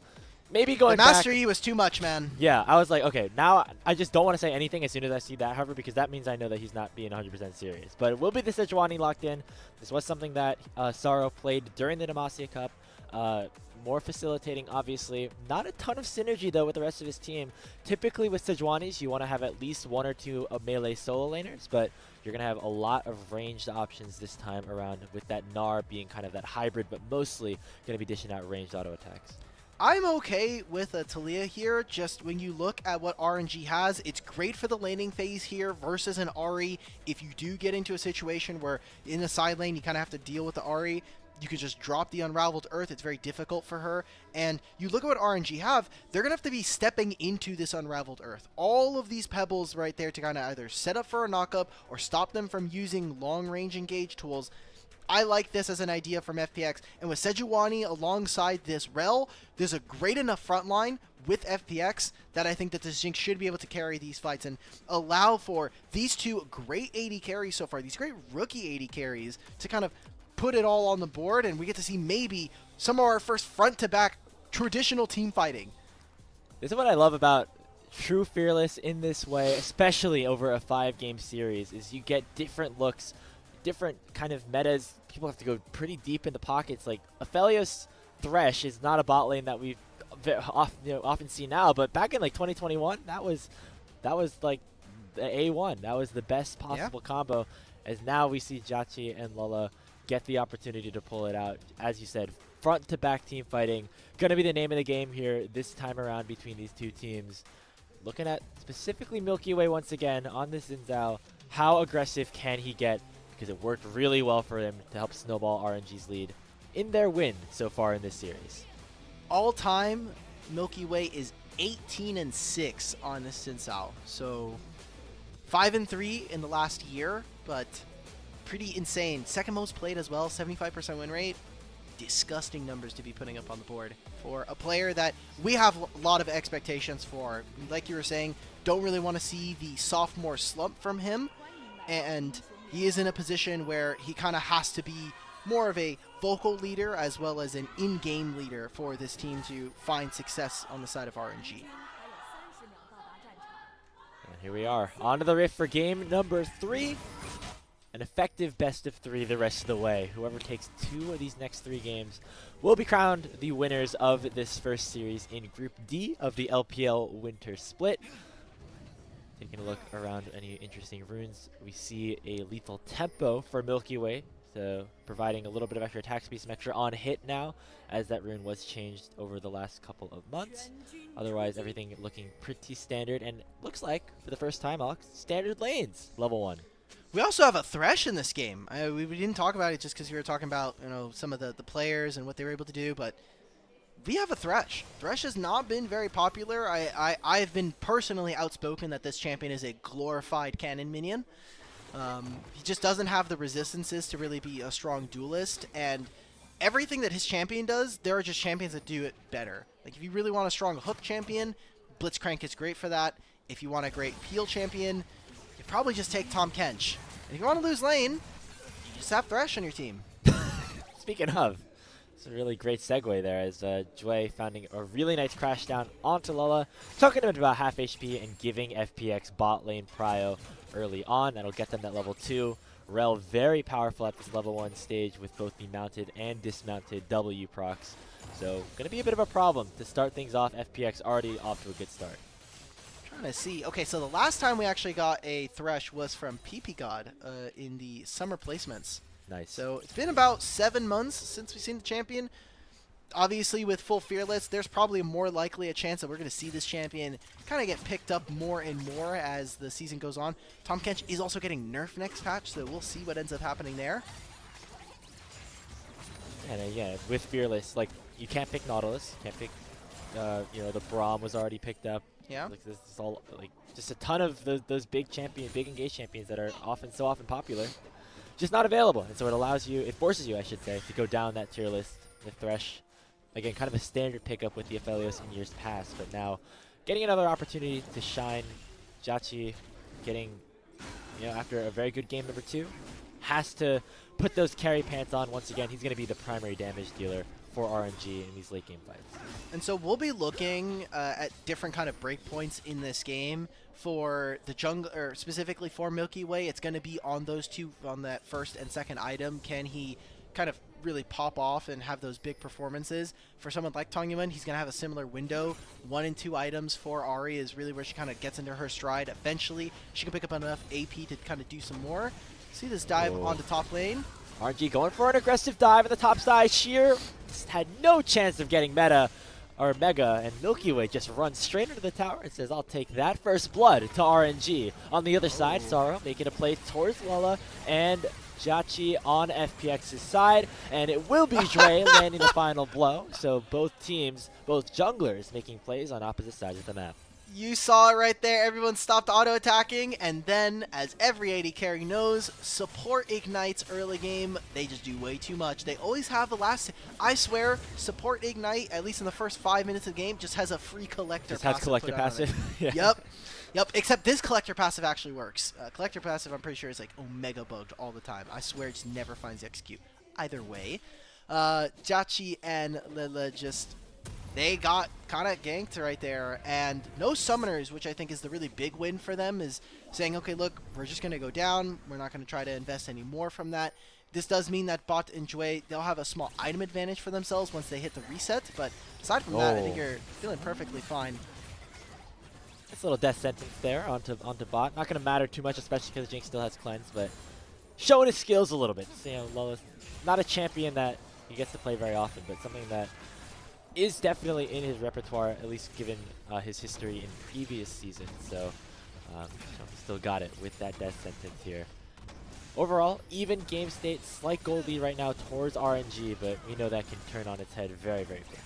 [SPEAKER 3] maybe going
[SPEAKER 2] the Master
[SPEAKER 3] back.
[SPEAKER 2] E was too much, man.
[SPEAKER 3] Yeah, I was like, okay, now I just don't want to say anything as soon as I see that hover, because that means I know that he's not being 100% serious. But it will be the Sejuani locked in. This was something that Saro played during the Demacia Cup. More facilitating, obviously. Not a ton of synergy, though, with the rest of his team. Typically, with Sejuani's, you want to have at least 1 or 2 melee solo laners, but you're going to have a lot of ranged options this time around, with that Gnar being kind of that hybrid, but mostly going to be dishing out ranged auto attacks.
[SPEAKER 2] I'm okay with a Taliyah here. Just when you look at what RNG has, it's great for the laning phase here versus an Ahri. If you do get into a situation where in a side lane you kind of have to deal with the Ahri, you could just drop the Unraveled Earth. It's very difficult for her. And you look at what RNG have, they're going to have to be stepping into this Unraveled Earth. All of these pebbles right there to kind of either set up for a knockup or stop them from using long-range engage tools. I like this as an idea from FPX. And with Sejuani alongside this Rel, there's a great enough front line with FPX that I think that this Jinx should be able to carry these fights and allow for these two great AD carries so far, these great rookie AD carries, to kind of put it all on the board, and we get to see maybe some of our first front-to-back traditional team fighting.
[SPEAKER 3] This is what I love about true Fearless in this way, especially over a 5-game series, is you get different looks, different kind of metas. People have to go pretty deep in the pockets. Like, Aphelios Thresh is not a bot lane that we've often seen now, but back in like 2021, that was like the A1. That was the best possible combo, as now we see Jachi and Lola get the opportunity to pull it out. As you said, front to back team fighting. Gonna be the name of the game here this time around between these two teams. Looking at specifically Milkyway once again on this Xin Zhao. How aggressive can he get? Because it worked really well for him to help snowball RNG's lead in their win so far in this series.
[SPEAKER 2] All time, Milkyway is 18-6 on this Xin Zhao. So 5-3 in the last year, but pretty insane. Second most played as well, 75% win rate. Disgusting numbers to be putting up on the board for a player that we have a lot of expectations for. Like you were saying, don't really want to see the sophomore slump from him, and he is in a position where he kind of has to be more of a vocal leader as well as an in-game leader for this team to find success on the side of RNG.
[SPEAKER 3] And here we are, on to the Rift for game number 3. An effective best of 3 the rest of the way. Whoever takes 2 of these next 3 games will be crowned the winners of this first series in Group D of the LPL Winter Split. Taking a look around any interesting runes, we see a lethal tempo for Milkyway, so providing a little bit of extra attack speed, some extra on hit now, as that rune was changed over the last couple of months. Otherwise, everything looking pretty standard, and looks like, for the first time, Alex, standard lanes, level 1.
[SPEAKER 2] We also have a Thresh in this game. We didn't talk about it just because we were talking about some of the players and what they were able to do, but we have a Thresh. Thresh has not been very popular. I've been personally outspoken that this champion is a glorified cannon minion. He just doesn't have the resistances to really be a strong duelist, and everything that his champion does, there are just champions that do it better. Like, if you really want a strong hook champion, Blitzcrank is great for that. If you want a great peel champion, you probably just take Tahm Kench. And if you want to lose lane, you just have Thresh on your team.
[SPEAKER 3] Speaking of, it's a really great segue there, as Jue finding a really nice crash down onto Lola, talking to him about half HP and giving FPX bot lane prio early on. That'll get them that level 2. Rel very powerful at this level 1 stage with both the mounted and dismounted W procs. So going to be a bit of a problem to start things off. FPX already off to a good start.
[SPEAKER 2] Trying to see. Okay, so the last time we actually got a Thresh was from PP God in the summer placements.
[SPEAKER 3] Nice.
[SPEAKER 2] So it's been about 7 months since we've seen the champion. Obviously, with full Fearless, there's probably more likely a chance that we're going to see this champion kind of get picked up more and more as the season goes on. Tahm Kench is also getting nerfed next patch, so we'll see what ends up happening there.
[SPEAKER 3] And yeah, with Fearless, like, you can't pick Nautilus, can't pick, the Braum was already picked up.
[SPEAKER 2] Yeah.
[SPEAKER 3] Like, this is all, like, just a ton of those big engage champions that are so often popular, just not available. And so it forces you, I should say, to go down that tier list with Thresh. Again, kind of a standard pickup with the Aphelios in years past, but now getting another opportunity to shine. Jachi getting, after a very good game number 2, has to put those carry pants on once again. He's going to be the primary damage dealer for RNG in these late game fights.
[SPEAKER 2] And so we'll be looking at different kind of breakpoints in this game for the jungle, or specifically for Milky Way. It's going to be on those two, on that first and second item. Can he kind of really pop off and have those big performances. For someone like Tongyuan, he's going to have a similar window. 1 and 2 items for Ari is really where she kind of gets into her stride. Eventually, she can pick up enough AP to kind of do some more. See this dive onto top lane.
[SPEAKER 3] RNG going for an aggressive dive at the top side. Sheer had no chance of getting meta or Mega, and Milkyway just runs straight into the tower and says, I'll take that first blood to RNG. On the other side, Sorrow making a play towards Lala and Jachi on FPX's side, and it will be Dre landing the final blow. So both teams, both junglers, making plays on opposite sides of the map.
[SPEAKER 2] You saw it right there. Everyone stopped auto-attacking, and then, as every AD carry knows, support ignites early game. They just do way too much. They always have the last... I swear, support ignite, at least in the first 5 minutes of the game, just has a free collector
[SPEAKER 3] Just
[SPEAKER 2] passive.
[SPEAKER 3] has collector passive. Yeah.
[SPEAKER 2] Yep, except this collector passive actually works. Collector passive, I'm pretty sure, is like Omega bugged all the time. I swear it just never finds the execute. Either way, Jachi and Lila just... They got kind of ganked right there, and no summoners, which I think is the really big win for them, is saying, okay, look, we're just going to go down. We're not going to try to invest any more from that. This does mean that Bot and Jue, they'll have a small item advantage for themselves once they hit the reset, but aside from that, I think you're feeling perfectly fine.
[SPEAKER 3] Nice little death sentence there onto Bot. Not going to matter too much, especially because Jinx still has cleanse, but showing his skills a little bit. So, you know, Lola's not a champion that he gets to play very often, but something that is definitely in his repertoire, at least given his history in previous seasons. So still got it with that death sentence here. Overall, even game state, slight goal lead right now towards RNG, but we know that can turn on its head very, very quickly.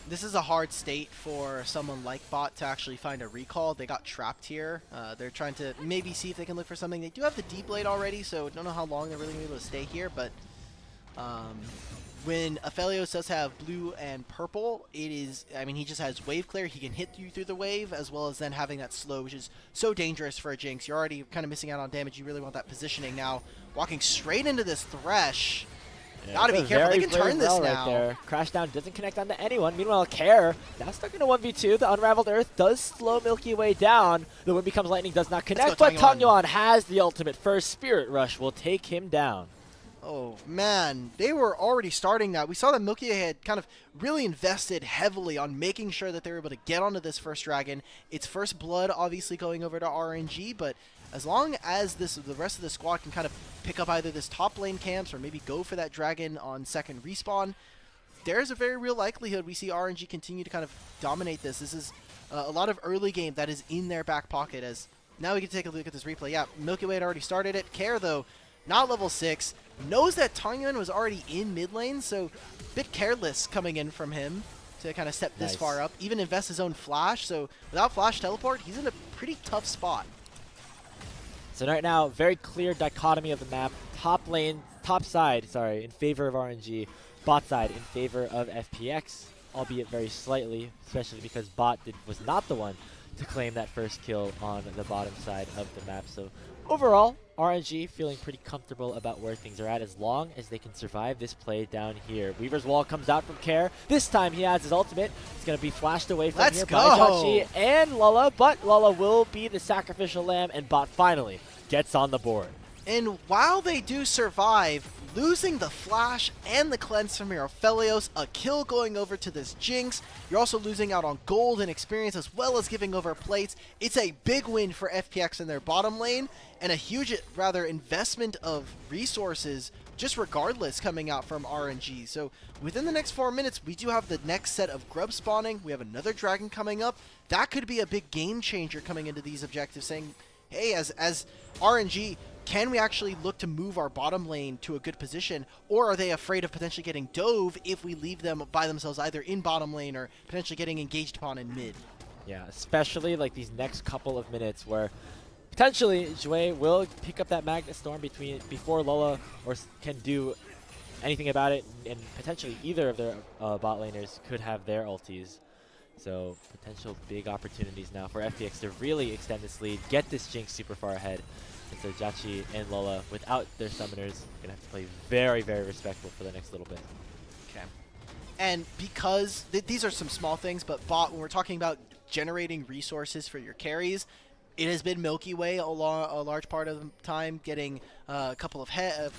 [SPEAKER 2] This is a hard state for someone like Bot to actually find a recall. They got trapped here. They're trying to maybe see if they can look for something. They do have the D-Blade already, so don't know how long they're really going to be able to stay here, but when Aphelios does have blue and purple, it is, I mean, he just has wave clear. He can hit you through the wave, as well as then having that slow, which is so dangerous for a Jinx. You're already kind of missing out on damage. You really want that positioning now. Walking straight into this Thresh.
[SPEAKER 3] Yeah,
[SPEAKER 2] gotta be careful. They can turn this
[SPEAKER 3] well
[SPEAKER 2] now.
[SPEAKER 3] Right there. Crashdown doesn't connect onto anyone. Meanwhile, Care now stuck in a 1v2. The Unraveled Earth does slow Milky Way down. The Wind Becomes Lightning does not connect, but Tongyuan has the ultimate first. Spirit Rush will take him down.
[SPEAKER 2] Oh, man. They were already starting that. We saw that Milky Way had kind of really invested heavily on making sure that they were able to get onto this first dragon. It's first blood, obviously, going over to RNG, but as long as the rest of the squad can kind of pick up either this top lane camps or maybe go for that dragon on second respawn, there's a very real likelihood we see RNG continue to kind of dominate this. This is a lot of early game that is in their back pocket. As now we can take a look at this replay. Yeah, Milky Way had already started it. Care, though, not level 6, knows that Tongyuan was already in mid lane, so a bit careless coming in from him to kind of step this far up. Even invest his own flash, so without flash teleport, he's in a pretty tough spot.
[SPEAKER 3] So right now, very clear dichotomy of the map. Top side, in favor of RNG. Bot side in favor of FPX, albeit very slightly, especially because Bot was not the one to claim that first kill on the bottom side of the map. So overall, RNG feeling pretty comfortable about where things are at as long as they can survive this play down here. Weaver's Wall comes out from Care. This time he has his ultimate. It's going to be flashed away from here by Jachi and Lala, but Lala will be the sacrificial lamb, and Bot finally gets on the board.
[SPEAKER 2] And while they do survive, losing the flash and the cleanse from your Aphelios, a kill going over to this Jinx, you're also losing out on gold and experience as well as giving over plates. It's a big win for FPX in their bottom lane, and a huge, rather, investment of resources just regardless coming out from RNG. So within the next 4 minutes, we do have the next set of grub spawning. We have another dragon coming up. That could be a big game changer coming into these objectives, saying, hey, as RNG, can we actually look to move our bottom lane to a good position, or are they afraid of potentially getting dove if we leave them by themselves either in bottom lane or potentially getting engaged upon in mid?
[SPEAKER 3] Yeah, especially like these next couple of minutes where potentially Jue will pick up that Magnet Storm before Lola can do anything about it, and potentially either of their bot laners could have their ultis. So potential big opportunities now for FPX to really extend this lead, get this Jinx super far ahead. And so Jachi and Lola, without their summoners, going to have to play very, very respectful for the next little bit.
[SPEAKER 2] Okay. And because these are some small things, but Bot, when we're talking about generating resources for your carries, It has been Milkyway a large part of the time, getting a couple of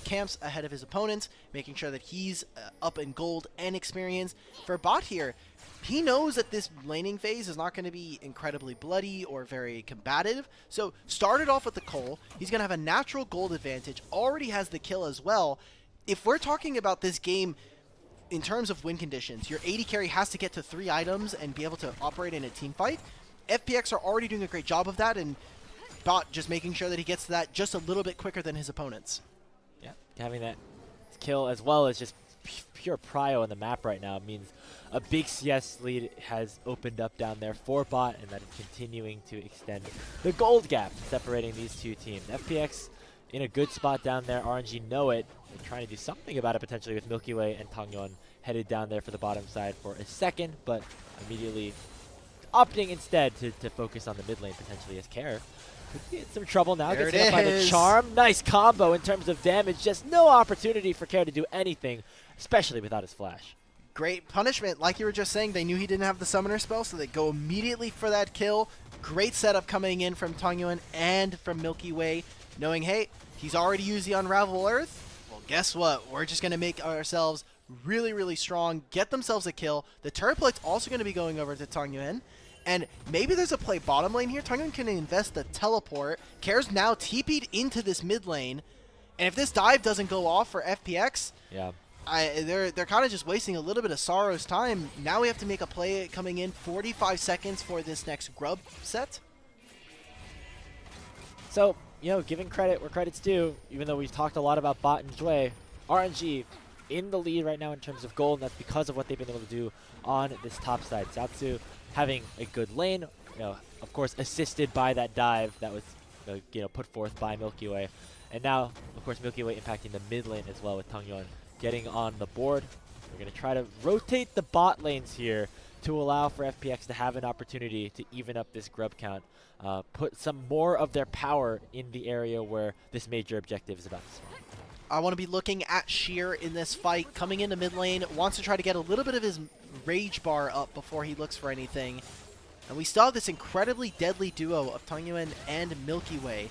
[SPEAKER 2] camps ahead of his opponents, making sure that he's up in gold and experience. For Bot here, he knows that this laning phase is not going to be incredibly bloody or very combative. So started off with the Cole. He's going to have a natural gold advantage, already has the kill as well. If we're talking about this game in terms of win conditions, your AD carry has to get to 3 items and be able to operate in a team fight. FPX are already doing a great job of that, and Bot just making sure that he gets to that just a little bit quicker than his opponents.
[SPEAKER 3] Yeah, having that kill as well as just pure prio on the map right now means a big CS lead has opened up down there for Bot, and that is continuing to extend the gold gap separating these two teams. FPX in a good spot down there. RNG know it. They're trying to do something about it potentially with Milkyway and Tangyeon headed down there for the bottom side for a second, but immediately opting instead to focus on the mid lane potentially as Care could be in some trouble now.
[SPEAKER 2] There
[SPEAKER 3] Gets
[SPEAKER 2] it
[SPEAKER 3] hit by the
[SPEAKER 2] is.
[SPEAKER 3] charm. Nice combo in terms of damage. Just no opportunity for Care to do anything, especially without his flash.
[SPEAKER 2] Great punishment. Like you were just saying, they knew he didn't have the summoner spell, so they go immediately for that kill. Great setup coming in from Tangyeon and from Milkyway, knowing, hey, he's already used the Unravel Earth. Well, guess what? We're just going to make ourselves really, really strong, get themselves a kill. The Turret's also going to be going over to Tangyeon. And maybe there's a play bottom lane here. Tangyeon can invest the teleport. Care's now TP'd into this mid lane. And if this dive doesn't go off for FPX,
[SPEAKER 3] Yeah.
[SPEAKER 2] they're kind of just wasting a little bit of Sorrow's time. Now we have to make a play coming in 45 seconds for this next grub set.
[SPEAKER 3] So, giving credit where credit's due, even though we've talked a lot about Bot and Jue, RNG in the lead right now in terms of gold, and that's because of what they've been able to do on this top side. Zatsu having a good lane, of course assisted by that dive that was put forth by Milkyway. And now, of course, Milkyway impacting the mid lane as well with Tangyeon getting on the board. We're going to try to rotate the bot lanes here to allow for FPX to have an opportunity to even up this grub count, put some more of their power in the area where this major objective is about to spawn.
[SPEAKER 2] I want to be looking at Sheer in this fight, coming into mid lane, wants to try to get a little bit of his rage bar up before he looks for anything. And we still have this incredibly deadly duo of Tangyeon and Milkyway,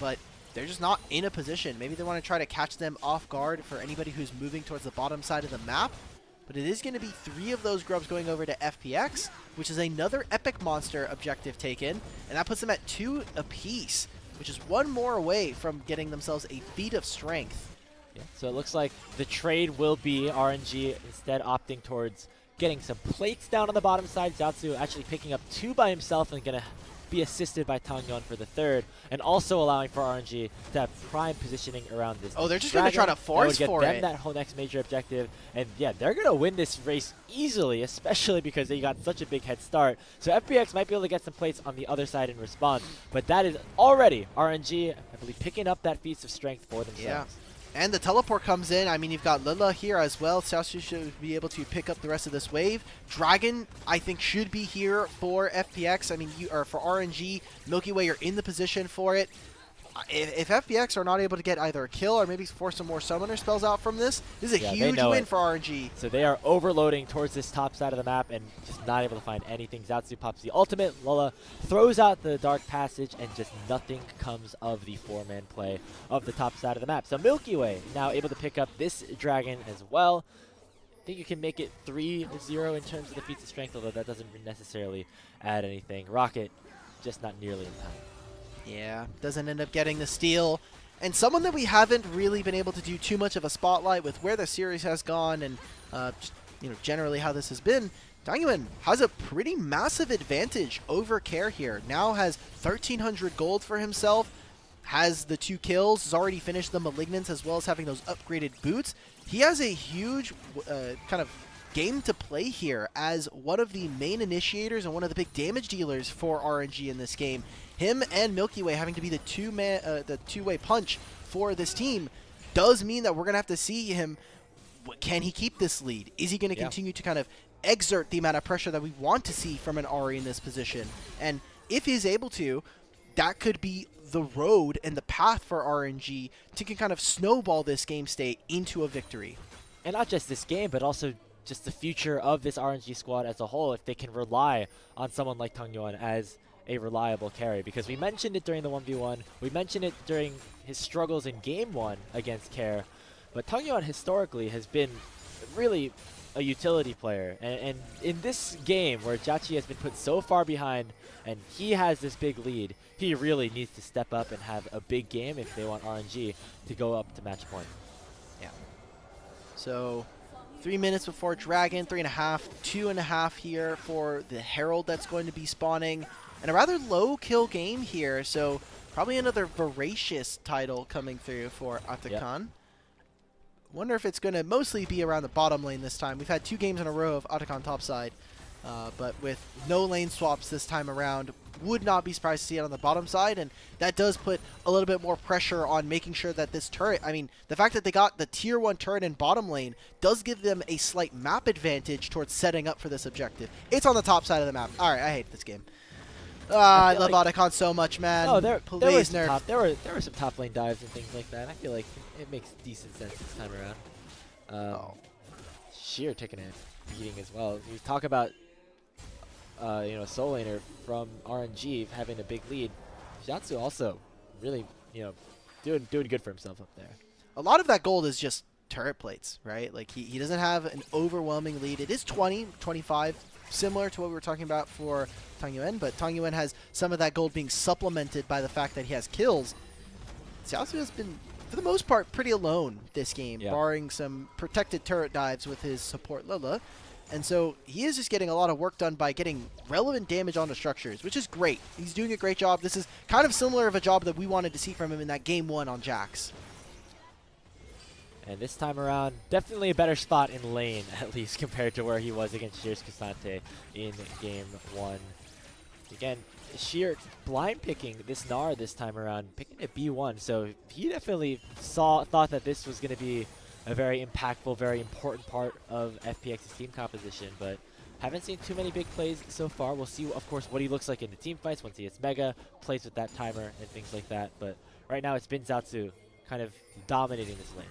[SPEAKER 2] but they're just not in a position. Maybe they want to try to catch them off guard for anybody who's moving towards the bottom side of the map. But it is going to be 3 of those grubs going over to FPX, which is another epic monster objective taken, and that puts them at 2 apiece, which is 1 more away from getting themselves a feat of strength.
[SPEAKER 3] Yeah, so it looks like the trade will be RNG instead opting towards getting some plates down on the bottom side. Zatsu actually picking up 2 by himself and going to be assisted by Tangyeon for the 3rd, and also allowing for RNG to have prime positioning around this.
[SPEAKER 2] Oh, they're just going to try to force
[SPEAKER 3] that would
[SPEAKER 2] for
[SPEAKER 3] get them
[SPEAKER 2] it.
[SPEAKER 3] that whole next major objective, and yeah, they're going to win this race easily, especially because they got such a big head start. So FPX might be able to get some plates on the other side in response, but that is already RNG, I believe, picking up that feats of strength for themselves.
[SPEAKER 2] Yeah. And the teleport comes in. I mean, you've got Lila here as well. Xiaoxu should be able to pick up the rest of this wave. Dragon, I think, should be here for FPX. I mean, for RNG. Milkyway are in the position for it. If FPX are not able to get either a kill or maybe force some more summoner spells out from this, this is a huge win for RNG.
[SPEAKER 3] So they are overloading towards this top side of the map and just not able to find anything. Zatsu pops the ultimate. Lola throws out the Dark Passage, and just nothing comes of the 4-man play of the top side of the map. So Milkyway now able to pick up this dragon as well. I think you can make it 3-0 in terms of the feats of strength, although that doesn't necessarily add anything. Rocket just not nearly in time.
[SPEAKER 2] Yeah, doesn't end up getting the steal. And someone that we haven't really been able to do too much of a spotlight with where the series has gone and just, generally how this has been, Tangyeon has a pretty massive advantage over Care here. Now has 1,300 gold for himself, has the 2 kills, has already finished the Malignants as well as having those upgraded boots. He has a huge kind of game to play here as one of the main initiators and one of the big damage dealers for RNG in this game. Him and Milkyway having to be the two-way punch for this team does mean that we're going to have to see him. Can he keep this lead? Is he going to continue to kind of exert the amount of pressure that we want to see from an Ahri in this position? And if he's able to, that could be the road and the path for RNG to kind of snowball this game state into a victory.
[SPEAKER 3] And not just this game, but also just the future of this RNG squad as a whole, if they can rely on someone like Tangyeon as a reliable carry, because we mentioned it during the 1v1, we mentioned it during his struggles in Game 1 against Care, but Tangyuan historically has been really a utility player, and in this game where Jachi has been put so far behind and he has this big lead, he really needs to step up and have a big game if they want RNG to go up to match point.
[SPEAKER 2] Yeah. So 3 minutes before Dragon, 3.5, 2.5 here for the Herald that's going to be spawning. And a rather low kill game here, so probably another voracious title coming through for Atakan. Yep. Wonder if it's going to mostly be around the bottom lane this time. We've had 2 games in a row of Atakan topside, but with no lane swaps this time around, would not be surprised to see it on the bottom side, and that does put a little bit more pressure on making sure that this turret, I mean, the fact that they got the tier 1 turret in bottom lane does give them a slight map advantage towards setting up for this objective. It's on the top side of the map. Alright, I hate this game. I love like Atakan so much, man.
[SPEAKER 3] Oh, there were some
[SPEAKER 2] nerf.
[SPEAKER 3] top lane dives and things like that. I feel like it makes decent sense this time around. Sheer taking a beating as well. You talk about you know, a soul laner from RNG having a big lead. Jatsu also really, you know, doing good for himself up there.
[SPEAKER 2] A lot of that gold is just turret plates, right? Like he doesn't have an overwhelming lead. It is 20, 25, similar to what we were talking about for Tangyuan, but Tangyuan has some of that gold being supplemented by the fact that he has kills. Xiaosu has been, for the most part, pretty alone this game, barring some protected turret dives with his support Lila. And so he is just getting a lot of work done by getting relevant damage onto structures, which is great. He's doing a great job. This is kind of similar of a job that we wanted to see from him in that Game 1 on Jax.
[SPEAKER 3] And this time around, definitely a better spot in lane, at least compared to where he was against Sheer's Cassante in Game 1. Again, Sheer blind picking this Gnar this time around, picking a B1, so he definitely thought that this was going to be a very impactful, very important part of FPX's team composition, but haven't seen too many big plays so far. We'll see, of course, what he looks like in the team fights once he hits Mega, plays with that timer and things like that, but right now it's been Zatsu kind of dominating this lane.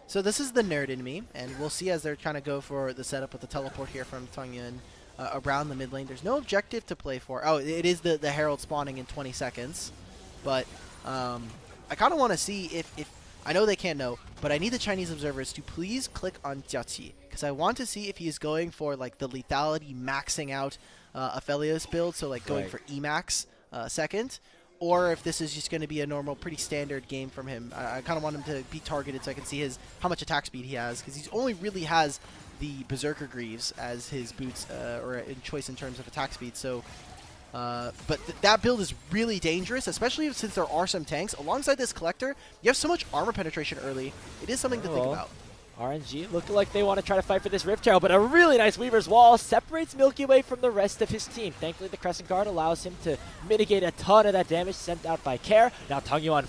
[SPEAKER 2] So this is the nerd in me, and we'll see as they're trying to go for the setup with the teleport here from Tangyuan around the mid lane. There's no objective to play for. Oh, it is the Herald spawning in 20 seconds, but I kind of want to see if I know they can't know, but I need the Chinese observers to please click on Jiaqi, because I want to see if he is going for like the lethality maxing out Aphelios build, so like going for Emax second, or if this is just going to be a normal, pretty standard game from him. I kind of want him to be targeted so I can see how much attack speed he has, because he only really has the Berserker Greaves as his boots or in choice in terms of attack speed. So, but that build is really dangerous, especially since there are some tanks. Alongside this Collector, you have so much armor penetration early. It is something to think about.
[SPEAKER 3] RNG looking like they want to try to fight for this Rift Herald, but a really nice Weaver's Wall separates Milkyway from the rest of his team. Thankfully, the Crescent Guard allows him to mitigate a ton of that damage sent out by Care. Now Tangyuan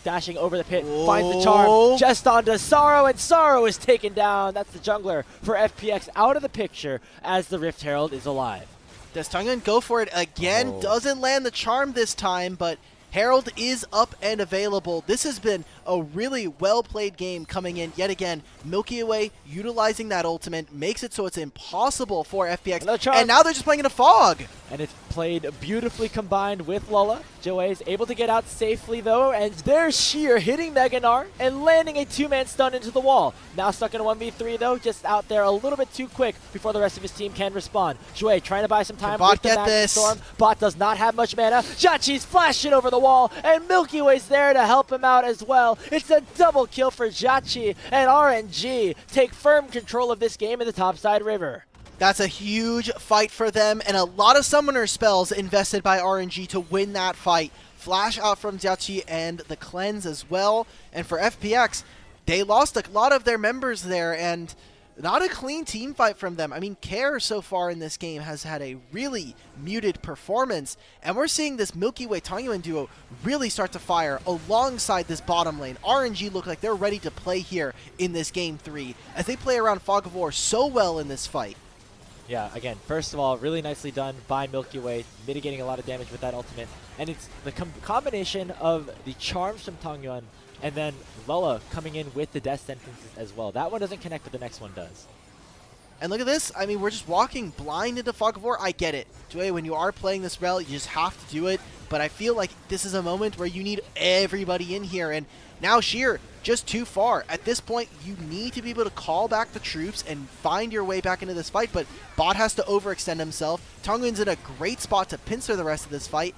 [SPEAKER 3] dashing over the pit, finds the charm just onto Sorrow, and Sorrow is taken down. That's the jungler for FPX out of the picture as the Rift Herald is alive.
[SPEAKER 2] Does Tangyuan go for it again? Doesn't land the charm this time, but Herald is up and available. This has been a really well-played game coming in yet again. Milkyway utilizing that ultimate makes it so it's impossible for FPX. And now they're just playing in a fog.
[SPEAKER 3] And it's played beautifully combined with Lola. Joey is able to get out safely though, and there's Sheer hitting Mega Gnar and landing a 2-man stun into the wall. Now stuck in a 1v3 though, just out there a little bit too quick before the rest of his team can respond. Joey trying to buy some time with the Max Storm. Bot does not have much mana. Jachi's flashing over the wall, and Milky Way's there to help him out as well. It's a double kill for Jachi, and RNG take firm control of this game in the topside river.
[SPEAKER 2] That's a huge fight for them, and a lot of summoner spells invested by RNG to win that fight. Flash out from Jiaqi and the cleanse as well. And for FPX, they lost a lot of their members there, and not a clean team fight from them. I mean, Care so far in this game has had a really muted performance, and we're seeing this Milkyway Tangyuan duo really start to fire alongside this bottom lane. RNG look like they're ready to play here in this Game 3, as they play around Fog of War so well in this fight.
[SPEAKER 3] Yeah, again, first of all, really nicely done by Milkyway, mitigating a lot of damage with that ultimate. And it's the combination of the charms from Tangyuan and then Lola coming in with the death sentences as well. That one doesn't connect, but the next one does.
[SPEAKER 2] And look at this. I mean, we're just walking blind into Fog of War. I get it. Joey, when you are playing this rel, you just have to do it. But I feel like this is a moment where you need everybody in here. And now Sheer, just too far. At this point, you need to be able to call back the troops and find your way back into this fight. But Bot has to overextend himself. Tongwin's in a great spot to pincer the rest of this fight.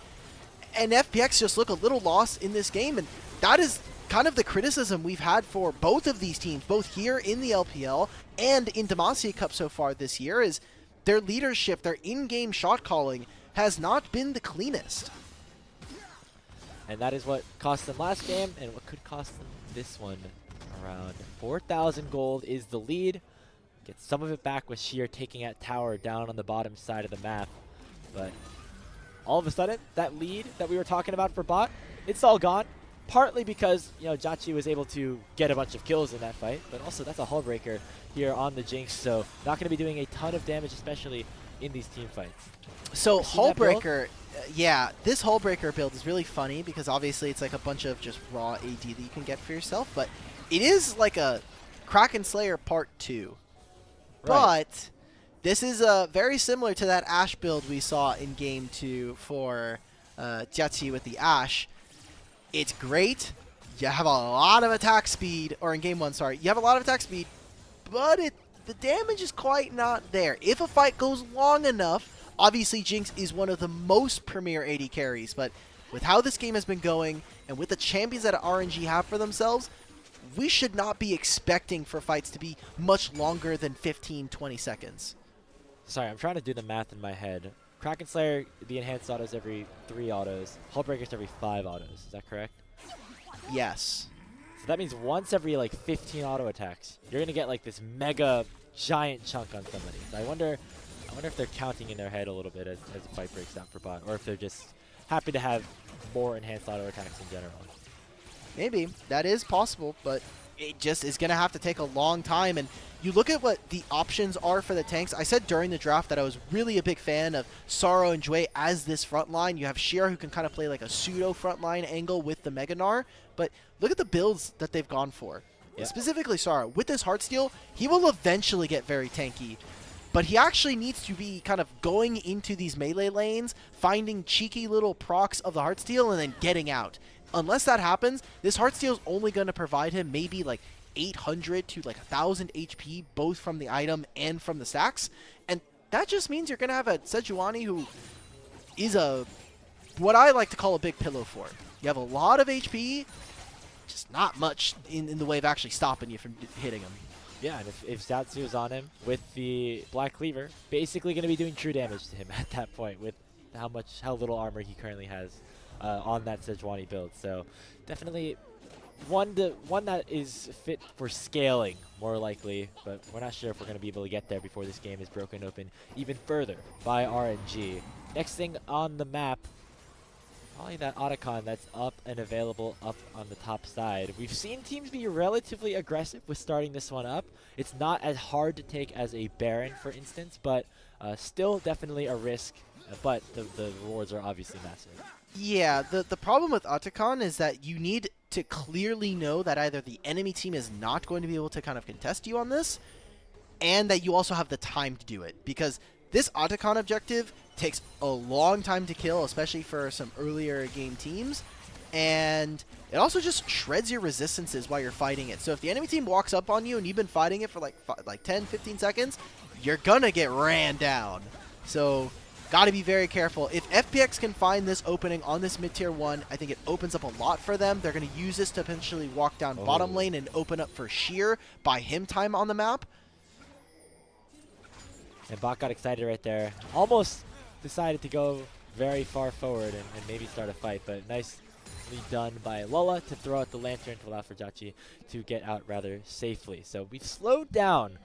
[SPEAKER 2] And FPX just look a little lost in this game. And that is kind of the criticism we've had for both of these teams, both here in the LPL and in Demacia Cup so far this year, is their leadership, their in-game shot calling has not been the cleanest.
[SPEAKER 3] And that is what cost them last game, and what could cost them this one. Around 4,000 gold is the lead. Get some of it back with Sheer taking out tower down on the bottom side of the map. But all of a sudden, that lead that we were talking about for Bot, it's all gone. Partly because, you know, Jachi was able to get a bunch of kills in that fight, but also that's a hull breaker here on the Jinx, so not going to be doing a ton of damage, especially in these team fights.
[SPEAKER 2] So hull breaker, yeah, this hull breaker build is really funny because obviously it's like a bunch of just raw AD that you can get for yourself, but it is like a Kraken Slayer Part 2.
[SPEAKER 3] Right.
[SPEAKER 2] But this is very similar to that Ashe build we saw in Game 2 for Jachi with the Ashe. It's great. You have a lot of attack speed, or in Game 1, sorry. You have a lot of attack speed, but the damage is quite not there. If a fight goes long enough, obviously Jinx is one of the most premier AD carries, but with how this game has been going, and with the champions that RNG have for themselves, we should not be expecting for fights to be much longer than 15-20 seconds.
[SPEAKER 3] Sorry, I'm trying to do the math in my head. Kraken Slayer, the enhanced autos every 3 autos. Hull Breakers every 5 autos. Is that correct?
[SPEAKER 2] Yes.
[SPEAKER 3] So that means once every like 15 auto attacks, you're gonna get like this mega giant chunk on somebody. So I wonder if they're counting in their head a little bit as the fight breaks down for Bot, or if they're just happy to have more enhanced auto attacks in general.
[SPEAKER 2] Maybe. That is possible, but it just is going to have to take a long time. And you look at what the options are for the tanks. I said during the draft that I was really a big fan of Sorrow and Jue as this front line. You have Sheer who can kind of play like a pseudo front line angle with the Mega Gnar. But look at the builds that they've gone for.
[SPEAKER 3] Yeah.
[SPEAKER 2] Specifically Sorrow. With this Heartsteel, he will eventually get very tanky. But he actually needs to be kind of going into these melee lanes, finding cheeky little procs of the Heartsteel, and then getting out. Unless that happens, this Heartsteel is only going to provide him maybe like 800 to like 1,000 HP, both from the item and from the stacks. And that just means you're going to have a Sejuani who is what I like to call a big pillow fort. You have a lot of HP, just not much in the way of actually stopping you from hitting him.
[SPEAKER 3] Yeah, and if Zatsu is on him with the Black Cleaver, basically going to be doing true damage to him at that point with how little armor he currently has on that Sejuani build. So definitely one that is fit for scaling, more likely, but we're not sure if we're going to be able to get there before this game is broken open even further by RNG. Next thing on the map, probably that Otacon that's up and available up on the top side. We've seen teams be relatively aggressive with starting this one up. It's not as hard to take as a Baron, for instance, but still definitely a risk, but the rewards are obviously massive.
[SPEAKER 2] Yeah, the problem with Otacon is that you need to clearly know that either the enemy team is not going to be able to kind of contest you on this, and that you also have the time to do it. Because this Otacon objective takes a long time to kill, especially for some earlier game teams, and it also just shreds your resistances while you're fighting it. So if the enemy team walks up on you and you've been fighting it for like 10, 15 seconds, you're gonna get ran down. So got to be very careful. If FPX can find this opening on this mid-tier 1, I think it opens up a lot for them. They're going to use this to potentially walk down bottom lane and open up for Sheer, buy him time on the map.
[SPEAKER 3] And Bot got excited right there. Almost decided to go very far forward and maybe start a fight, but nicely done by Lola to throw out the lantern to allow for Jachi to get out rather safely. So we've slowed down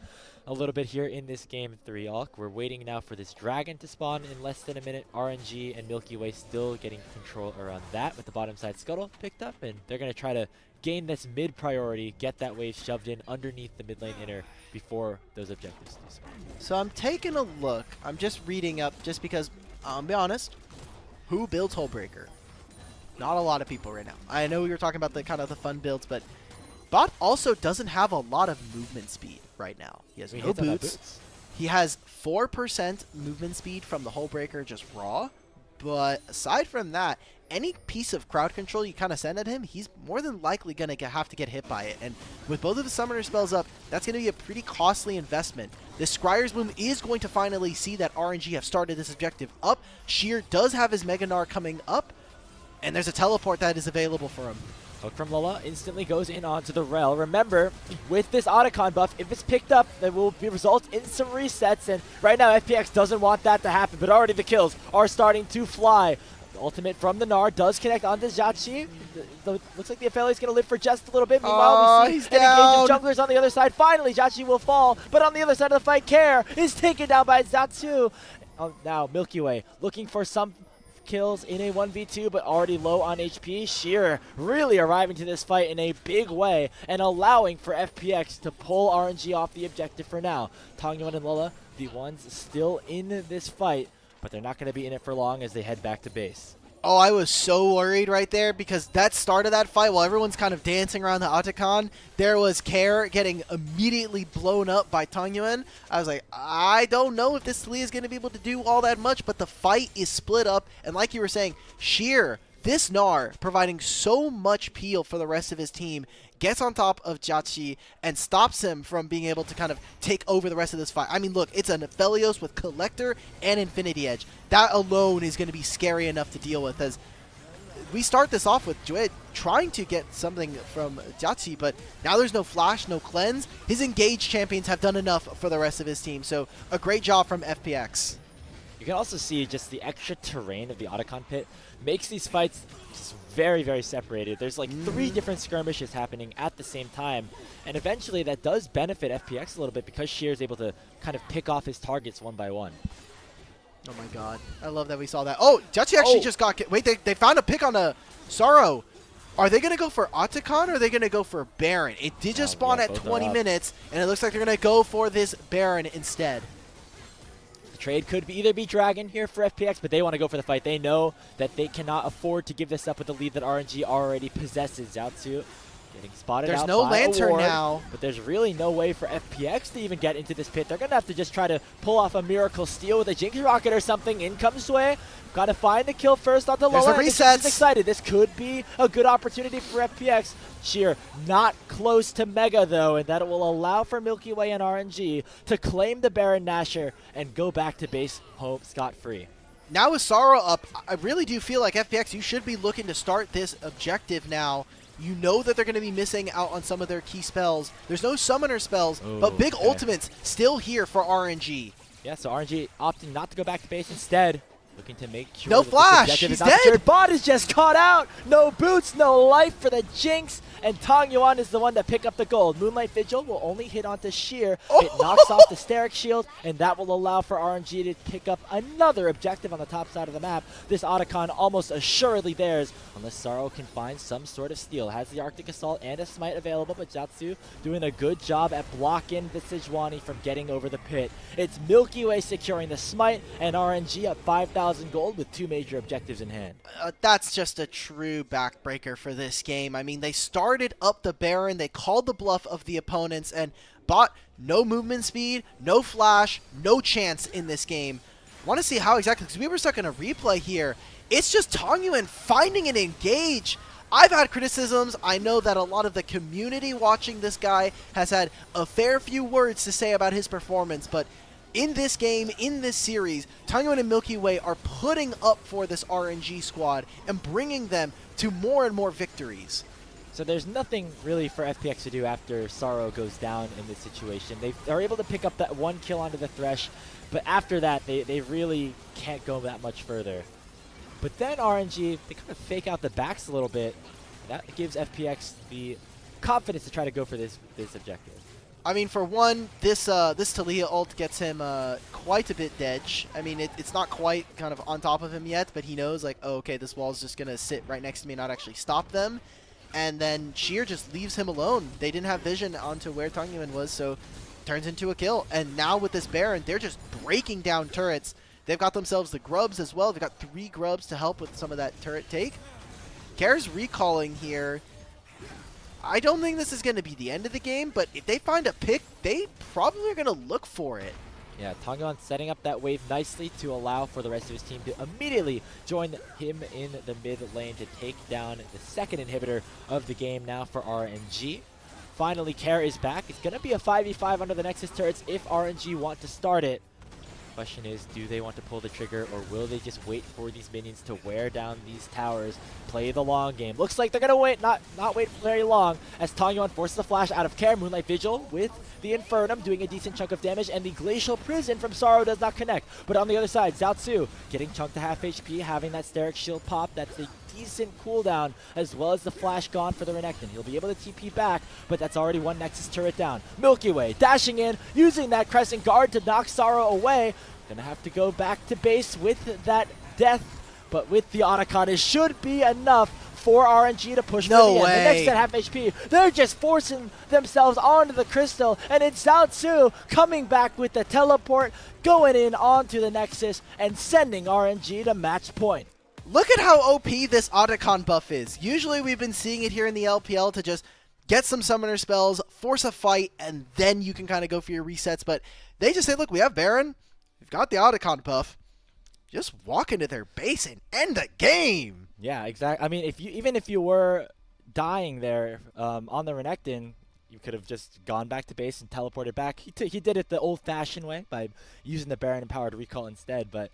[SPEAKER 3] a little bit here in this game 3 Alk. We're waiting now for this dragon to spawn in less than a minute. RNG and Milkyway still getting control around that with the bottom side scuttle picked up, and they're going to try to gain this mid priority, get that wave shoved in underneath the mid lane inner before those objectives do spawn.
[SPEAKER 2] So I'm taking a look. I'm just reading up just because, I'll be honest, who builds Hullbreaker? Not a lot of people right now. I know we were talking about the kind of the fun builds, but Bot also doesn't have a lot of movement speed right now. He has no boots. He has 4% movement speed from the hull breaker just raw, but aside from that, any piece of crowd control you kind of send at him, he's more than likely going to have to get hit by it. And with both of his summoner spells up, that's going to be a pretty costly investment. This Scryer's Bloom is going to finally see that RNG have started this objective up. Sheer does have his Mega Gnar coming up, and there's a teleport that is available for him.
[SPEAKER 3] Hook from Lola instantly goes in onto the Rel. Remember, with this Otacon buff, if it's picked up, that will result in some resets, and right now FPX doesn't want that to happen, but already the kills are starting to fly. The ultimate from the Gnar does connect onto Jauchi. Looks like the affiliate's going to live for just a little bit. Meanwhile, we see
[SPEAKER 2] he's
[SPEAKER 3] an
[SPEAKER 2] down.
[SPEAKER 3] engage of junglers on the other side. Finally, Jauchi will fall, but on the other side of the fight, Care is taken down by Zatsu. Now, Milkyway looking for some kills in a 1v2, but already low on HP. Sheer really arriving to this fight in a big way and allowing for FPX to pull RNG off the objective for now. Tangyuan and Lola, the ones still in this fight, but they're not going to be in it for long as they head back to base.
[SPEAKER 2] Oh, I was so worried right there because that start of that fight, while everyone's kind of dancing around the Otacon, there was Care getting immediately blown up by Tangyuan. I was like, I don't know if this Lee is going to be able to do all that much, but the fight is split up. And like you were saying, Sheer, this Gnar, providing so much peel for the rest of his team, gets on top of Jauchi and stops him from being able to kind of take over the rest of this fight. I mean, look, it's an Aphelios with Collector and Infinity Edge. That alone is going to be scary enough to deal with, as we start this off with Juid trying to get something from Jauchi, but now there's no Flash, no Cleanse. His engaged champions have done enough for the rest of his team, so a great job from FPX.
[SPEAKER 3] You can also see just the extra terrain of the Otacon pit makes these fights just very, very separated. There's like 3 different skirmishes happening at the same time, and eventually that does benefit FPX a little bit because Sheer is able to kind of pick off his targets one by one.
[SPEAKER 2] Oh my god. I love that we saw that. Oh, Jauchi actually just got... Wait, they found a pick on a Sorrow. Are they going to go for Otacon or are they going to go for Baron? It did just spawn
[SPEAKER 3] yeah,
[SPEAKER 2] at
[SPEAKER 3] both
[SPEAKER 2] 20
[SPEAKER 3] are up.
[SPEAKER 2] minutes, and it looks like they're going to go for this Baron instead.
[SPEAKER 3] The trade could either be Dragon here for FPX, but they want to go for the fight. They know that they cannot afford to give this up with the lead that RNG already possesses. Zatsu getting spotted
[SPEAKER 2] There's
[SPEAKER 3] out
[SPEAKER 2] no
[SPEAKER 3] by
[SPEAKER 2] Lantern
[SPEAKER 3] Award,
[SPEAKER 2] now.
[SPEAKER 3] but there's really no way for FPX to even get into this pit. They're going to have to just try to pull off a Miracle Steal with a Jinx Rocket or something. In comes Sway. Got to find the kill first onto
[SPEAKER 2] There's
[SPEAKER 3] Lola.
[SPEAKER 2] the
[SPEAKER 3] and this
[SPEAKER 2] resets.
[SPEAKER 3] is excited. This could be a good opportunity for FPX. Sheer not close to Mega though, and that will allow for Milkyway and RNG to claim the Baron Nashor and go back to base home scot-free.
[SPEAKER 2] Now with Sorrow up, I really do feel like FPX, you should be looking to start this objective now. You know that they're going to be missing out on some of their key spells. There's no summoner spells, but big ultimates still here for RNG.
[SPEAKER 3] Yeah, so RNG opting not to go back to base instead. Looking to make sure
[SPEAKER 2] No
[SPEAKER 3] that
[SPEAKER 2] Flash,
[SPEAKER 3] this objective
[SPEAKER 2] he's
[SPEAKER 3] is not secured.
[SPEAKER 2] dead.
[SPEAKER 3] Bot is just caught out. No boots, no life for the Jinx. And Tangyuan is the one that pick up the gold. Moonlight Vigil will only hit onto Sheer. It knocks off the Steric Shield, and that will allow for RNG to pick up another objective on the top side of the map. This Otacon almost assuredly theirs, unless Sorrow can find some sort of steal. Has the Arctic Assault and a Smite available, but Zatsu doing a good job at blocking the Sejuani from getting over the pit. It's Milky Way securing the Smite, and RNG at 5,000 gold with 2 major objectives in hand.
[SPEAKER 2] That's just a true backbreaker for this game. I mean, they started up the Baron, they called the bluff of the opponents, and Bot, no movement speed, no Flash, no chance in this game. I want to see how exactly, because we were stuck in a replay here. It's just Tangyuan finding an engage. I've had criticisms. I know that a lot of the community watching this guy has had a fair few words to say about his performance, but in this game, in this series, Tangyuan and Milky Way are putting up for this RNG squad and bringing them to more and more victories.
[SPEAKER 3] So there's nothing really for FPX to do after Sorrow goes down in this situation. They're able to pick up that 1 kill onto the Thresh, but after that, they really can't go that much further. But then RNG, they kind of fake out the backs a little bit. That gives FPX the confidence to try to go for this objective.
[SPEAKER 2] I mean, for one, this Talia ult gets him quite a bit dedge. I mean, it's not quite kind of on top of him yet, but he knows, like, oh, okay, this wall's just going to sit right next to me and not actually stop them. And then Sheer just leaves him alone. They didn't have vision onto where Tangyuan was, so turns into a kill. And now with this Baron, they're just breaking down turrets. They've got themselves the grubs as well. They've got 3 grubs to help with some of that turret take. Care's recalling here. I don't think this is going to be the end of the game, but if they find a pick, they probably are going to look for it.
[SPEAKER 3] Yeah, Tongon setting up that wave nicely to allow for the rest of his team to immediately join him in the mid lane to take down the second inhibitor of the game now for RNG. Finally, Care is back. It's going to be a 5v5 under the Nexus turrets if RNG want to start it. Question is, do they want to pull the trigger, or will they just wait for these minions to wear down these towers, play the long game? Looks like they're gonna wait, not wait very long, as Tongyuan forces the flash out of Care. Moonlight Vigil with the Infernum doing a decent chunk of damage, and the Glacial Prison from Sorrow does not connect. But on the other side, Zhao Tzu getting chunked to half HP, having that Steric Shield pop. That's a decent cooldown, as well as the flash gone for the Renekton. He'll be able to TP back, but that's already one Nexus turret down. Milkyway dashing in, using that Crescent Guard to knock Sorrow away. Gonna have to go back to base with that death, but with the Otacon, it should be enough for RNG to push
[SPEAKER 2] No
[SPEAKER 3] for the
[SPEAKER 2] way.
[SPEAKER 3] end. The next at half HP, they're just forcing themselves onto the crystal, and it's Zhao Tzu coming back with the teleport, going in onto the Nexus, and sending RNG to match point.
[SPEAKER 2] Look at how OP this Otacon buff is. Usually we've been seeing it here in the LPL to just get some summoner spells, force a fight, and then you can kind of go for your resets. But they just say, look, we have Baron, we've got the Otacon buff. Just walk into their base and end the game.
[SPEAKER 3] Yeah, exactly. I mean, even if you were dying there on the Renekton, you could have just gone back to base and teleported back. He did it the old-fashioned way by using the Baron Empowered Recall instead, but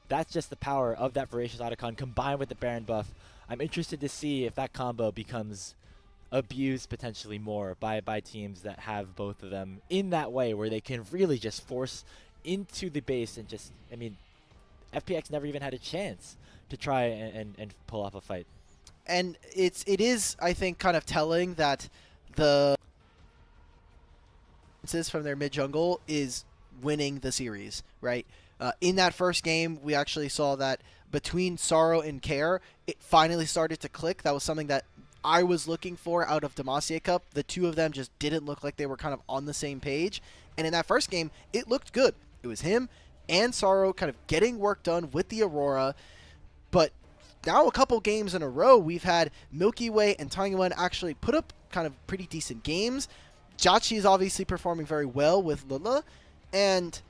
[SPEAKER 3] that's just the power of that Voracious Otacon combined with the Baron buff. I'm interested to see if that combo becomes abused potentially more by teams that have both of them in that way, where they can really just force into the base and just, I mean, FPX never even had a chance to try and pull off a fight.
[SPEAKER 2] And it is, I think, kind of telling that the from their mid jungle is winning the series, right? In that first game, we actually saw that between Sorrow and Care, it finally started to click. That was something that I was looking for out of Demacia Cup. The two of them just didn't look like they were kind of on the same page. And in that first game, it looked good. It was him and Sorrow kind of getting work done with the Aurora. But now a couple games in a row, we've had Milky Way and Tongyuan actually put up kind of pretty decent games. Jachi is obviously performing very well with Lilla, and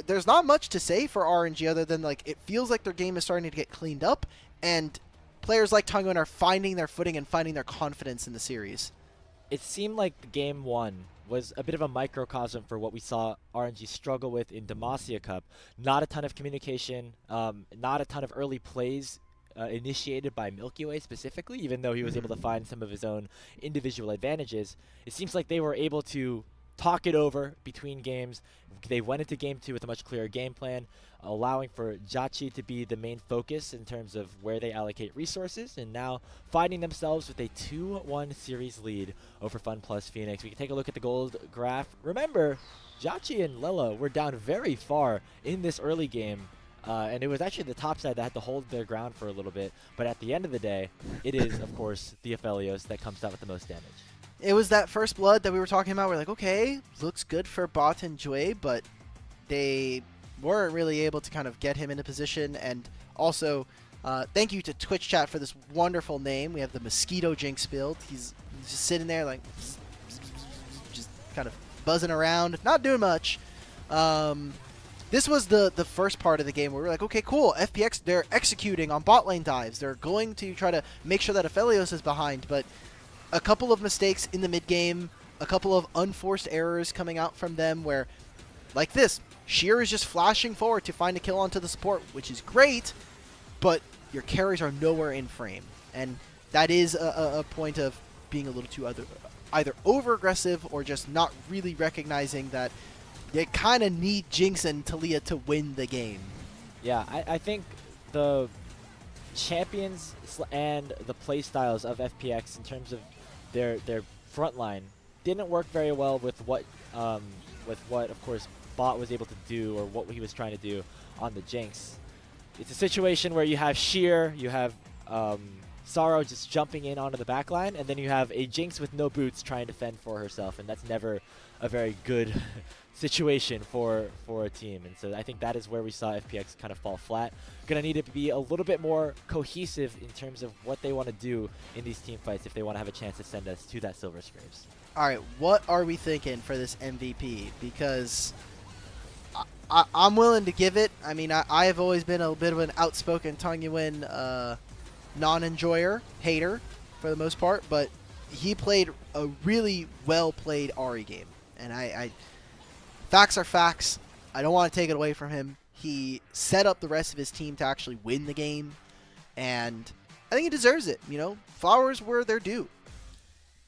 [SPEAKER 2] there's not much to say for RNG other than, like, it feels like their game is starting to get cleaned up, and players like Tongyuan are finding their footing and finding their confidence in the series.
[SPEAKER 3] It seemed like game one was a bit of a microcosm for what we saw RNG struggle with in Demacia Cup. Not a ton of communication, not a ton of early plays initiated by Milky Way specifically, even though he was able to find some of his own individual advantages. It seems like they were able to talk it over between games. They went into game two with a much clearer game plan, allowing for Jachi to be the main focus in terms of where they allocate resources, and now finding themselves with a 2-1 series lead over Fun Plus Phoenix. We can take a look at the gold graph. Remember, Jachi and Lilla were down very far in this early game, and it was actually the top side that had to hold their ground for a little bit, but at the end of the day, it is, of course, the Aphelios that comes out with the most damage.
[SPEAKER 2] It was that first blood that we were talking about. We're like, okay, looks good for Bot and Jue, but they weren't really able to kind of get him into position. And also, thank you to Twitch chat for this wonderful name. We have the Mosquito Jinx build. He's just sitting there like, just kind of buzzing around, not doing much. This was the first part of the game where we're like, okay, cool. FPX, they're executing on bot lane dives. They're going to try to make sure that Aphelios is behind, but a couple of mistakes in the mid game, a couple of unforced errors coming out from them where, like this, Sheer is just flashing forward to find a kill onto the support, which is great, but your carries are nowhere in frame. And that is a point of being a little too either over-aggressive or just not really recognizing that you kind of need Jinx and Talia to win the game.
[SPEAKER 3] Yeah, I think the champions and the playstyles of FPX in terms of their front line didn't work very well with what of course Bot was able to do, or what he was trying to do on the Jinx. It's a situation where you have Sheer, you have Sorrow just jumping in onto the backline, and then you have a Jinx with no boots trying to fend for herself, and that's never a very good situation for a team. And so I think that is where we saw FPX kind of fall flat. Gonna need to be a little bit more cohesive in terms of what they want to do in these team fights if they want to have a chance to send us to that Silver Scrapes.
[SPEAKER 2] All right, what are we thinking for this MVP? Because I'm willing to give it. I mean, I have always been a bit of an outspoken Tongyuan non-enjoyer, hater for the most part, but he played a really well-played Ari game. And facts are facts. I don't want to take it away from him. He set up the rest of his team to actually win the game, and I think he deserves it. You know, flowers were their due.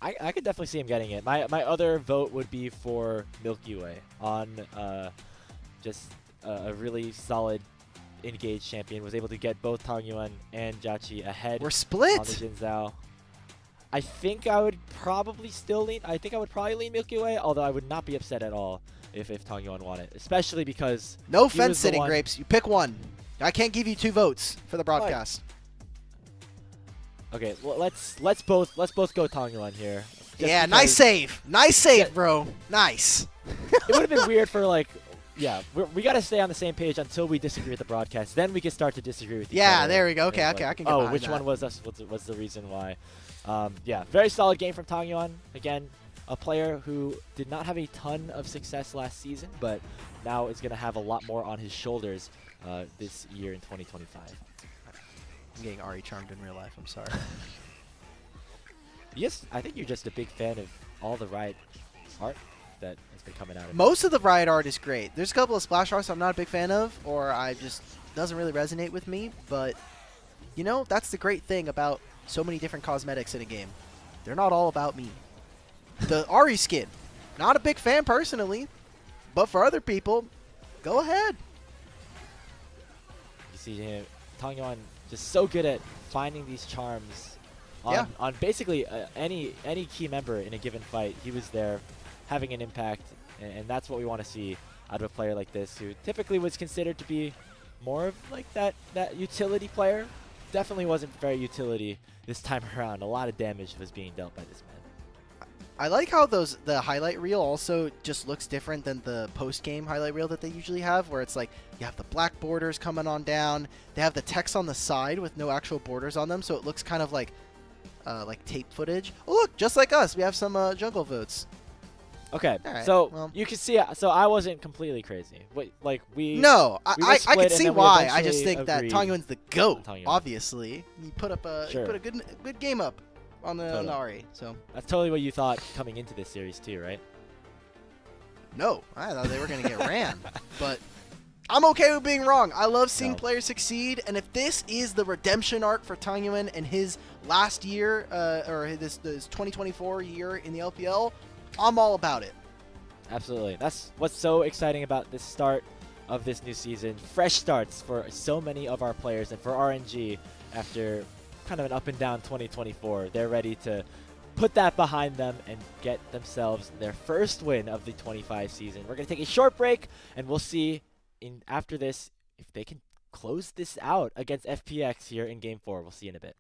[SPEAKER 3] I could definitely see him getting it. My other vote would be for Milkyway on just a really solid engaged champion. Was able to get both Tangyuan and Jachi ahead.
[SPEAKER 2] We're
[SPEAKER 3] On the
[SPEAKER 2] split.
[SPEAKER 3] Jin Zhao. I think I would probably still lean. I think I would probably lean Milkyway, although I would not be upset at all if Tangyuan won it, especially because
[SPEAKER 2] No
[SPEAKER 3] he
[SPEAKER 2] fence
[SPEAKER 3] was the
[SPEAKER 2] sitting,
[SPEAKER 3] one-
[SPEAKER 2] Grapes. You pick one. I can't give you 2 votes for the broadcast.
[SPEAKER 3] Okay, well, let's both go Tangyuan here. Just
[SPEAKER 2] Yeah, nice
[SPEAKER 3] because
[SPEAKER 2] save. Nice save,
[SPEAKER 3] Yeah.
[SPEAKER 2] bro. Nice.
[SPEAKER 3] It would have been weird for like, yeah, we got to stay on the same page until we disagree with the broadcast. Then we can start to disagree with each
[SPEAKER 2] Yeah,
[SPEAKER 3] other.
[SPEAKER 2] there we go.
[SPEAKER 3] And
[SPEAKER 2] Okay,
[SPEAKER 3] it's
[SPEAKER 2] okay,
[SPEAKER 3] like,
[SPEAKER 2] I can get
[SPEAKER 3] oh,
[SPEAKER 2] behind
[SPEAKER 3] which
[SPEAKER 2] that.
[SPEAKER 3] one was us? Was the reason why? Yeah, very solid game from Tangyuan. Again, a player who did not have a ton of success last season, but now is going to have a lot more on his shoulders this year in 2025.
[SPEAKER 2] I'm getting Ari charmed in real life. I'm sorry.
[SPEAKER 3] Yes, I think you're just a big fan of all the Riot art that has been coming out. Of
[SPEAKER 2] Most of the Riot art is great. There's a couple of splash arts I'm not a big fan of, or I just doesn't really resonate with me. But you know, that's the great thing about so many different cosmetics in a game. They're not all about me. The Ari skin, not a big fan personally, but for other people, go ahead.
[SPEAKER 3] You see him, Tangyuan, just so good at finding these charms on,
[SPEAKER 2] Yeah.
[SPEAKER 3] on basically any key member in a given fight. He was there, having an impact, and that's what we want to see out of a player like this, who typically was considered to be more of like that utility player. Definitely wasn't very utility this time around. A lot of damage was being dealt by this man.
[SPEAKER 2] I like how the highlight reel also just looks different than the post-game highlight reel that they usually have, where it's like you have the black borders coming on down. They have the text on the side with no actual borders on them, so it looks kind of like tape footage. Oh look, just like us, we have some jungle votes.
[SPEAKER 3] Okay,
[SPEAKER 2] Alright,
[SPEAKER 3] so
[SPEAKER 2] well.
[SPEAKER 3] you can see, so I wasn't completely crazy. Like we
[SPEAKER 2] No,
[SPEAKER 3] we were
[SPEAKER 2] I
[SPEAKER 3] split
[SPEAKER 2] can
[SPEAKER 3] and
[SPEAKER 2] see
[SPEAKER 3] then we
[SPEAKER 2] why. I just
[SPEAKER 3] eventually
[SPEAKER 2] think that
[SPEAKER 3] agreed
[SPEAKER 2] Tangyuan's the GOAT,
[SPEAKER 3] on Tangyuan.
[SPEAKER 2] obviously. He put up a
[SPEAKER 3] Sure.
[SPEAKER 2] good game up on the
[SPEAKER 3] Totally.
[SPEAKER 2] Ari, so
[SPEAKER 3] That's totally what you thought coming into this series too, right?
[SPEAKER 2] no, I thought they were gonna get ran. But I'm okay with being wrong. I love seeing
[SPEAKER 3] No.
[SPEAKER 2] players succeed, and if this is the redemption arc for Tangyuan and his last year, or this 2024 year in the LPL, I'm all about it.
[SPEAKER 3] Absolutely. That's what's so exciting about this start of this new season. Fresh starts for so many of our players, and for RNG after kind of an up and down 2024. They're ready to put that behind them and get themselves their first win of the 25 season. We're going to take a short break, and we'll see after this if they can close this out against FPX here in Game 4. We'll see you in a bit.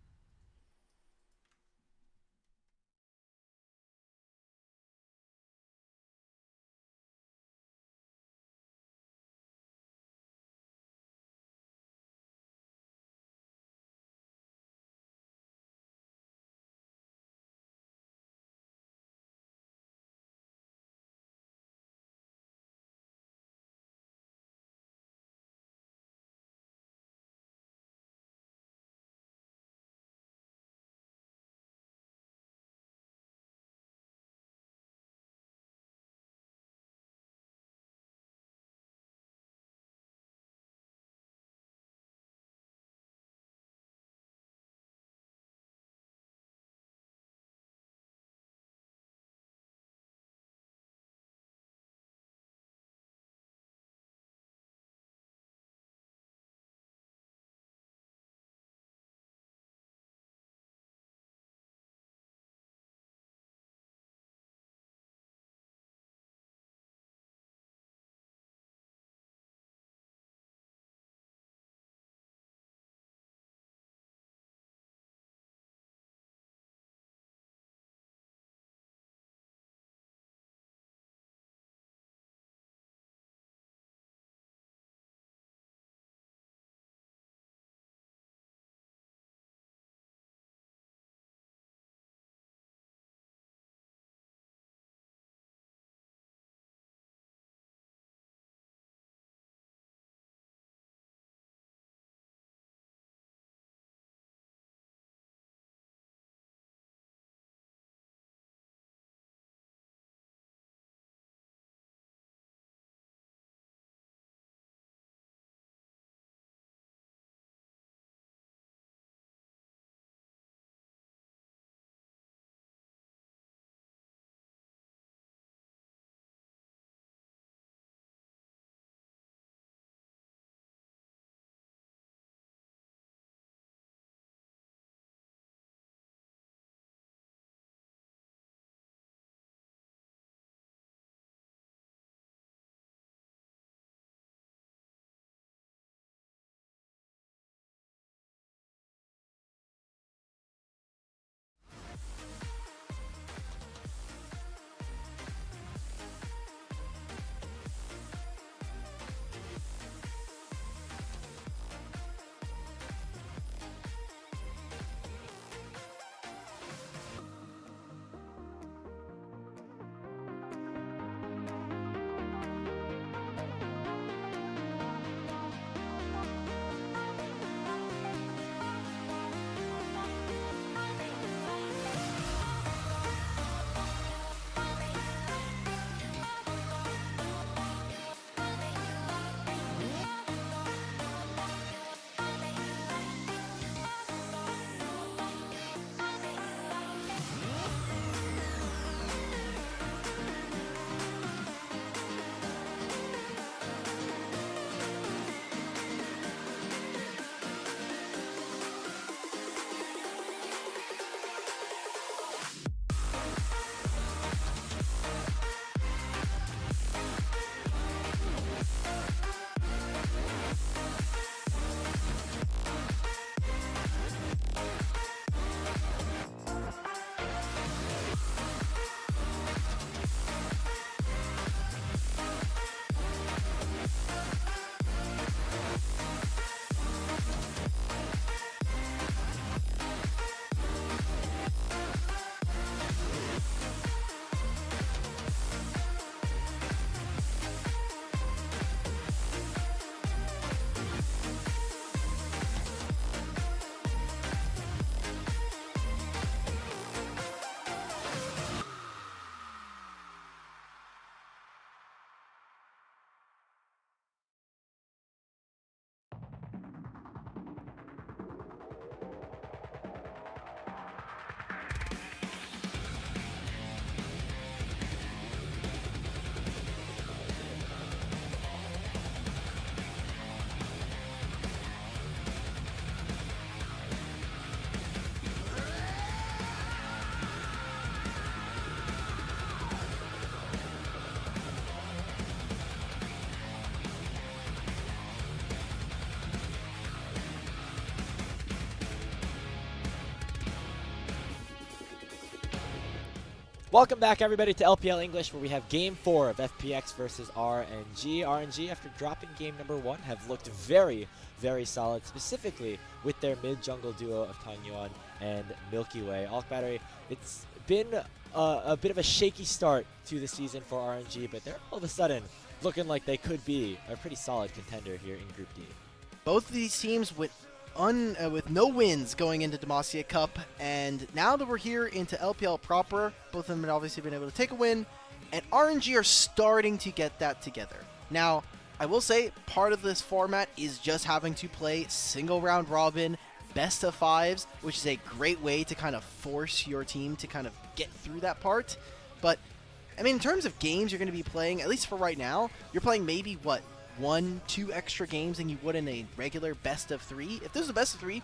[SPEAKER 3] Welcome back, everybody, to LPL English, where we have Game 4 of FPX versus RNG. RNG, after dropping Game number 1, have looked very, very solid, specifically with their mid-jungle duo of Tangyuan and Milkyway. Alk Battery, it's been a bit of a shaky start to the season for RNG, but they're all of a sudden looking like they could be a pretty solid contender here in Group D.
[SPEAKER 2] Both of these teams with no wins going into Demacia Cup, and now that we're here into LPL proper, both of them have obviously been able to take a win, and RNG are starting to get that together. Now, I will say part of this format is just having to play single round robin, best of fives, which is a great way to kind of force your team to kind of get through that part. But, I mean, in terms of games you're going to be playing, at least for right now, you're playing maybe, what, 1-2 extra games than you would in a regular best of 3. If this is a best of 3,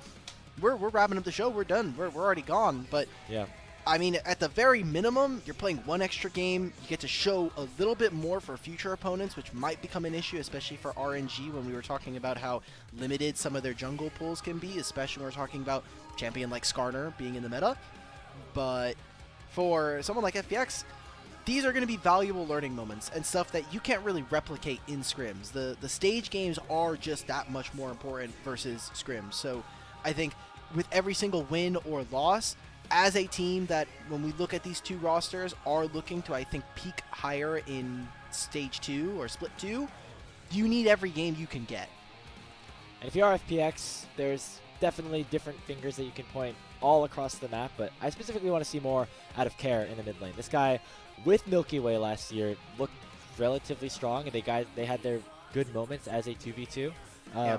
[SPEAKER 2] we're wrapping up the show. We're done. We're already gone. But
[SPEAKER 3] yeah,
[SPEAKER 2] I mean, at the very minimum, you're playing 1 extra game. You get to show a little bit more for future opponents, which might become an issue, especially for RNG when we were talking about how limited some of their jungle pools can be, especially when we're talking about champion like Skarner being in the meta. But for someone like FPX, these are going to be valuable learning moments and stuff that you can't really replicate in scrims. The stage games are just that much more important versus scrims. So I think with every single win or loss, as a team that when we look at these two rosters are looking to, I think, peak higher in stage 2 or split 2, you need every game you can get.
[SPEAKER 3] and if you are FPX, there's definitely different fingers that you can point all across the map, but I specifically want to see more out of Care in the mid lane. This guy with Milky Way last year looked relatively strong, and they had their good moments as a 2v2,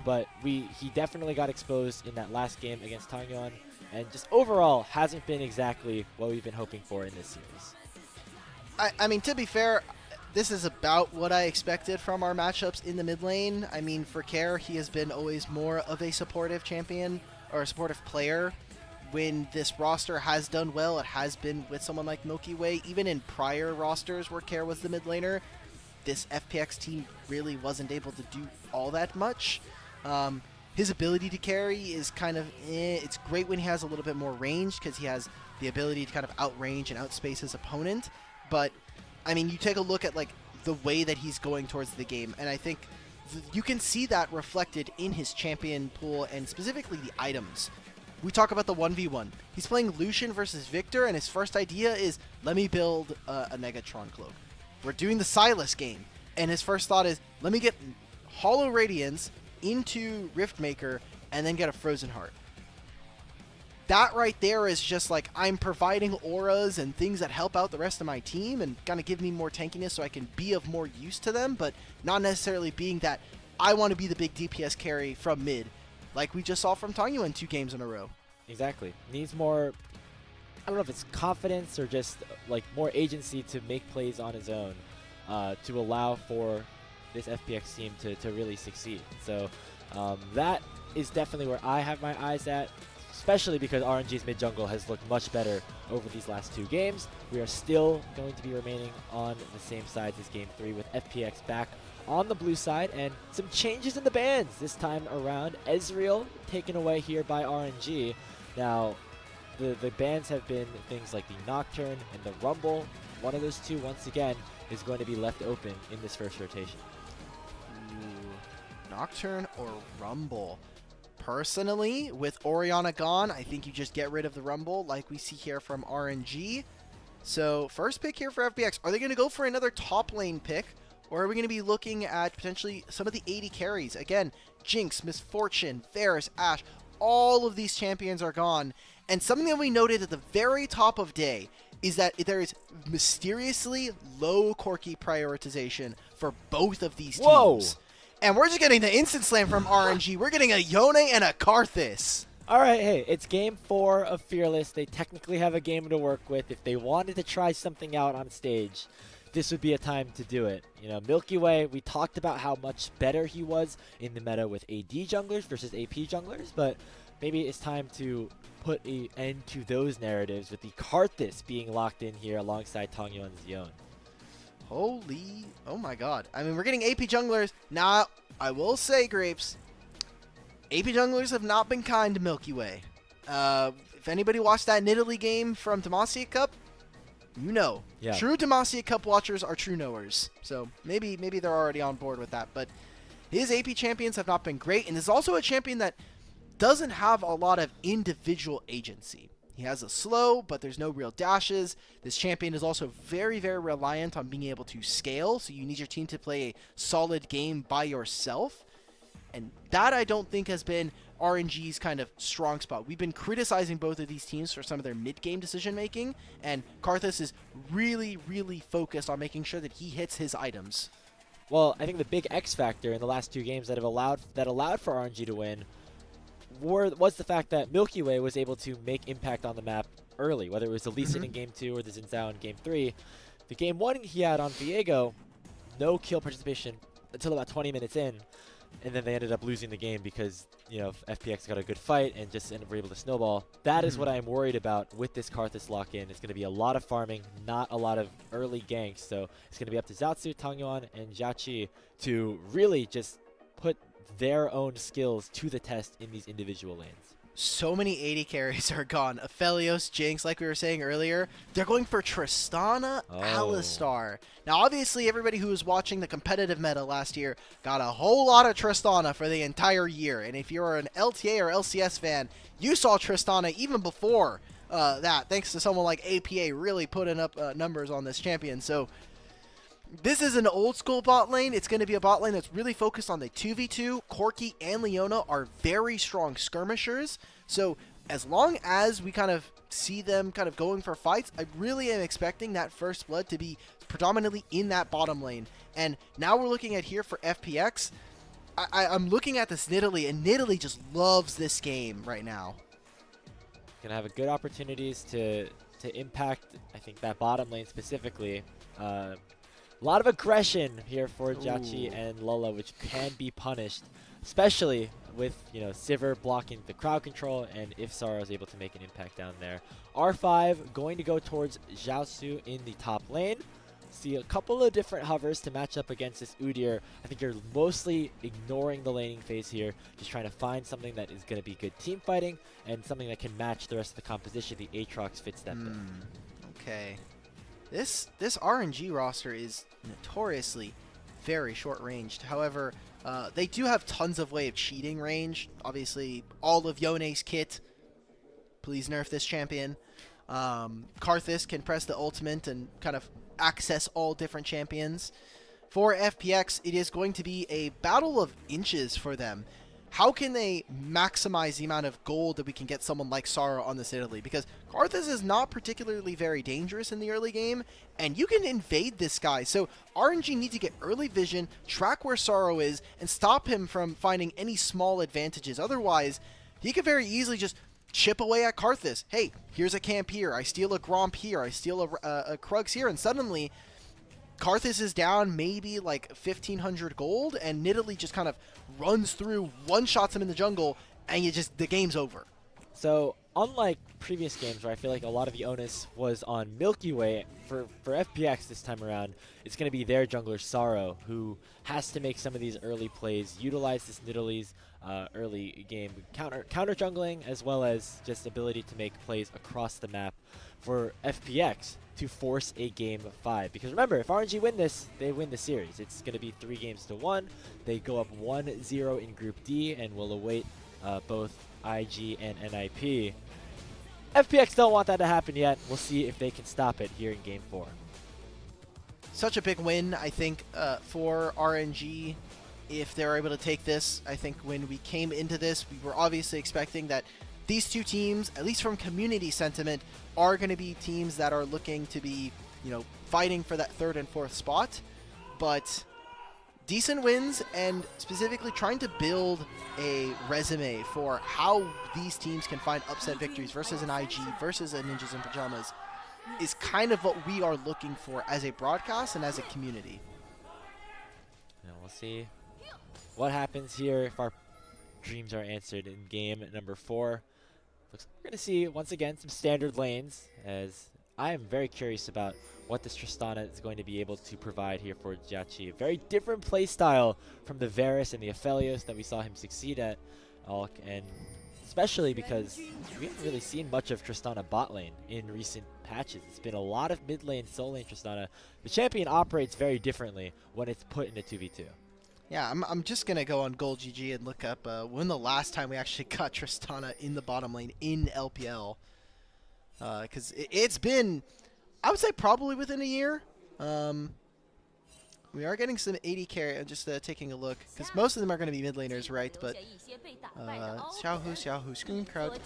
[SPEAKER 3] but he definitely got exposed in that last game against Tangyuan, and just overall hasn't been exactly what we've been hoping for in this series.
[SPEAKER 2] I mean, to be fair, this is about what I expected from our matchups in the mid lane. I mean, for Care, he has been always more of a supportive champion or a supportive player. When this roster has done well, it has been with someone like Milkyway. Even in prior rosters where Care was the mid laner, this FPX team really wasn't able to do all that much. His ability to carry is kind of it's great when he has a little bit more range because he has the ability to kind of outrange and outspace his opponent. But, I mean, you take a look at, like, the way that he's going towards the game, and I think you can see that reflected in his champion pool and specifically the items. We talk about the 1v1. He's playing Lucian versus Victor, and his first idea is, let me build a Negatron cloak. We're doing the Sylas game, and his first thought is, let me get Hollow Radiance into Riftmaker and then get a Frozen Heart. That right there is just like, I'm providing auras and things that help out the rest of my team and kind of give me more tankiness so I can be of more use to them, but not necessarily being that I want to be the big DPS carry from mid, like we just saw from Tangyuan 2 games in a row.
[SPEAKER 3] Exactly. Needs more, I don't know if it's confidence or just like more agency to make plays on his own to allow for this FPX team to really succeed. So that is definitely where I have my eyes at, especially because RNG's mid-jungle has looked much better over these last 2 games. We are still going to be remaining on the same side as Game 3 with FPX back on the blue side, and some changes in the bans this time around. Ezreal taken away here by RNG. Now, the bans have been things like the Nocturne and the Rumble. One of those two, once again, is going to be left open in this first rotation.
[SPEAKER 2] Ooh, Nocturne or Rumble? Personally, with Orianna gone, I think you just get rid of the Rumble like we see here from RNG. So, first pick here for FPX. Are they going to go for another top lane pick? Or are we going to be looking at potentially some of the 80 carries? Again, Jinx, Misfortune, Varus, Ashe, all of these champions are gone. And something that we noted at the very top of day is that there is mysteriously low Corki prioritization for both of these teams.
[SPEAKER 3] Whoa!
[SPEAKER 2] And we're just getting the instant slam from RNG. We're getting a Yone and a Karthus.
[SPEAKER 3] All right, hey, it's Game 4 of Fearless. They technically have a game to work with. If they wanted to try something out on stage, this would be a time to do it. You know, Milkyway, we talked about how much better he was in the meta with AD junglers versus AP junglers, but maybe it's time to put an end to those narratives with the Karthus being locked in here alongside Tangyuan's Yone.
[SPEAKER 2] Holy, oh my god. I mean, we're getting AP junglers. Now, I will say, Grapes, AP junglers have not been kind to Milkyway. If anybody watched that Nidalee game from Demacia Cup, you know.
[SPEAKER 3] Yeah.
[SPEAKER 2] True Demacia Cup watchers are true knowers. So maybe they're already on board with that. But his AP champions have not been great, and is also a champion that doesn't have a lot of individual agency. He has a slow, but there's no real dashes. This champion is also very, very reliant on being able to scale, so you need your team to play a solid game by yourself. And that I don't think has been RNG's kind of strong spot. We've been criticizing both of these teams for some of their mid-game decision-making, and Karthus is really, really focused on making sure that he hits his items.
[SPEAKER 3] Well, I think the big X factor in the last 2 games that allowed for RNG to win was the fact that Milkyway was able to make impact on the map early, whether it was the Lee Sin in Game 2 or the Xin Zhao in Game 3. The Game 1 he had on Viego, no kill participation until about 20 minutes in, and then they ended up losing the game because, you know, FPX got a good fight and just were able to snowball. That is what I'm worried about with this Karthus lock-in. It's going to be a lot of farming, not a lot of early ganks, so it's going to be up to Zatsu, Tangyuan, and Jiaqi to really just put their own skills to the test in these individual lanes.
[SPEAKER 2] So many 80 carries are gone. Aphelios, Jinx, like we were saying earlier, they're going for Tristana, Alistar. Now, obviously, everybody who was watching the competitive meta last year got a whole lot of Tristana for the entire year. And if you're an LTA or LCS fan, you saw Tristana even before that, thanks to someone like APA really putting up numbers on this champion. So this is an old school bot lane. It's going to be a bot lane that's really focused on the 2v2. Corki and Leona are very strong skirmishers. So as long as we kind of see them kind of going for fights, I really am expecting that first blood to be predominantly in that bottom lane. And now we're looking at here for FPX. I'm looking at this Nidalee, and Nidalee just loves this game right now.
[SPEAKER 3] Gonna have a good opportunities to impact, I think, that bottom lane specifically. A lot of aggression here for Jiaqi and Lola, which can be punished, especially with, you know, Sivir blocking the crowd control, and if Sara is able to make an impact down there. R5 going to go towards Jiaosu in the top lane. See a couple of different hovers to match up against this Udyr. I think you're mostly ignoring the laning phase here, just trying to find something that is going to be good team fighting and something that can match the rest of the composition. The Aatrox fits that bill.
[SPEAKER 2] Okay. This RNG roster is notoriously very short-ranged. However, they do have tons of way of cheating range. Obviously, all of Yone's kit. Please nerf this champion. Karthus can press the ultimate and kind of access all different champions. For FPX, it is going to be a battle of inches for them. How can they maximize the amount of gold that we can get someone like Sara on this Italy? Because Karthus is not particularly very dangerous in the early game, and you can invade this guy. So RNG need to get early vision, track where Sara is, and stop him from finding any small advantages. Otherwise, he could very easily just chip away at Karthus. Hey, here's a camp here. I steal a Gromp here. I steal a Krugs here. And suddenly, Karthus is down maybe like 1,500 gold, and Nidalee just kind of runs through, one-shots him in the jungle, and the game's over.
[SPEAKER 3] So, unlike previous games where I feel like a lot of the onus was on Milkyway, for FPX this time around, it's going to be their jungler, Saro, who has to make some of these early plays, utilize this Nidalee's early game counter jungling, as well as just ability to make plays across the map for FPX to force a game 5. Because remember, if RNG win this, they win the series. It's going to be 3-1. They go up 1-0 in Group D and will await both IG and NIP. FPX don't want that to happen yet. We'll see if they can stop it here in Game 4.
[SPEAKER 2] Such a big win, I think, for RNG. If they're able to take this, I think when we came into this, we were obviously expecting that these two teams, at least from community sentiment, are going to be teams that are looking to be, you know, fighting for that 3rd and 4th spot. But decent wins, and specifically trying to build a resume for how these teams can find upset victories versus an IG, versus a Ninjas in Pajamas, is kind of what we are looking for as a broadcast and as a community.
[SPEAKER 3] Now we'll see what happens here if our dreams are answered in game number 4. Looks like we're going to see, once again, some standard lanes, as I am very curious about what this Tristana is going to be able to provide here for Jiaqi. A very different playstyle from the Varus and the Aphelios that we saw him succeed at, and especially because we haven't really seen much of Tristana bot lane in recent patches. It's been a lot of mid lane, soul lane Tristana. The champion operates very differently when it's put in a 2v2.
[SPEAKER 2] Yeah, I'm just going to go on Gold GG and look up when the last time we actually got Tristana in the bottom lane in LPL. Because it's been, I would say, probably within a year. We are getting some 80 carry. I'm just taking a look. Because most of them are going to be mid laners, right? But Xiaohu, Scream Crowd.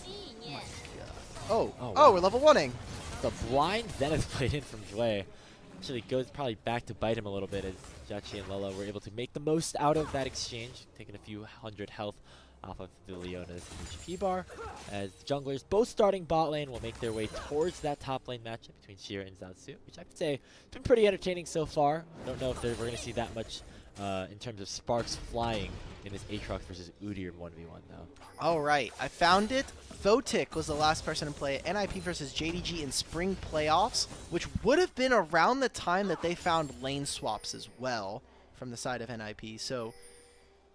[SPEAKER 2] Oh, my God. Oh, we're level 1-ing.
[SPEAKER 3] The blind Zenith played in from Jue actually goes probably back to bite him a little bit, as Jachi and Lolo were able to make the most out of that exchange, taking a few hundred health off of the Leona's HP bar, as the junglers, both starting bot lane, will make their way towards that top lane matchup between Sheer and Zaozu, which I would say has been pretty entertaining so far. I don't know if we're going to see that much in terms of sparks flying in this Aatrox versus Udyr 1v1 though.
[SPEAKER 2] All right, I found it. Photic was the last person to play NIP versus JDG in spring playoffs, which would have been around the time that they found lane swaps as well from the side of NIP. So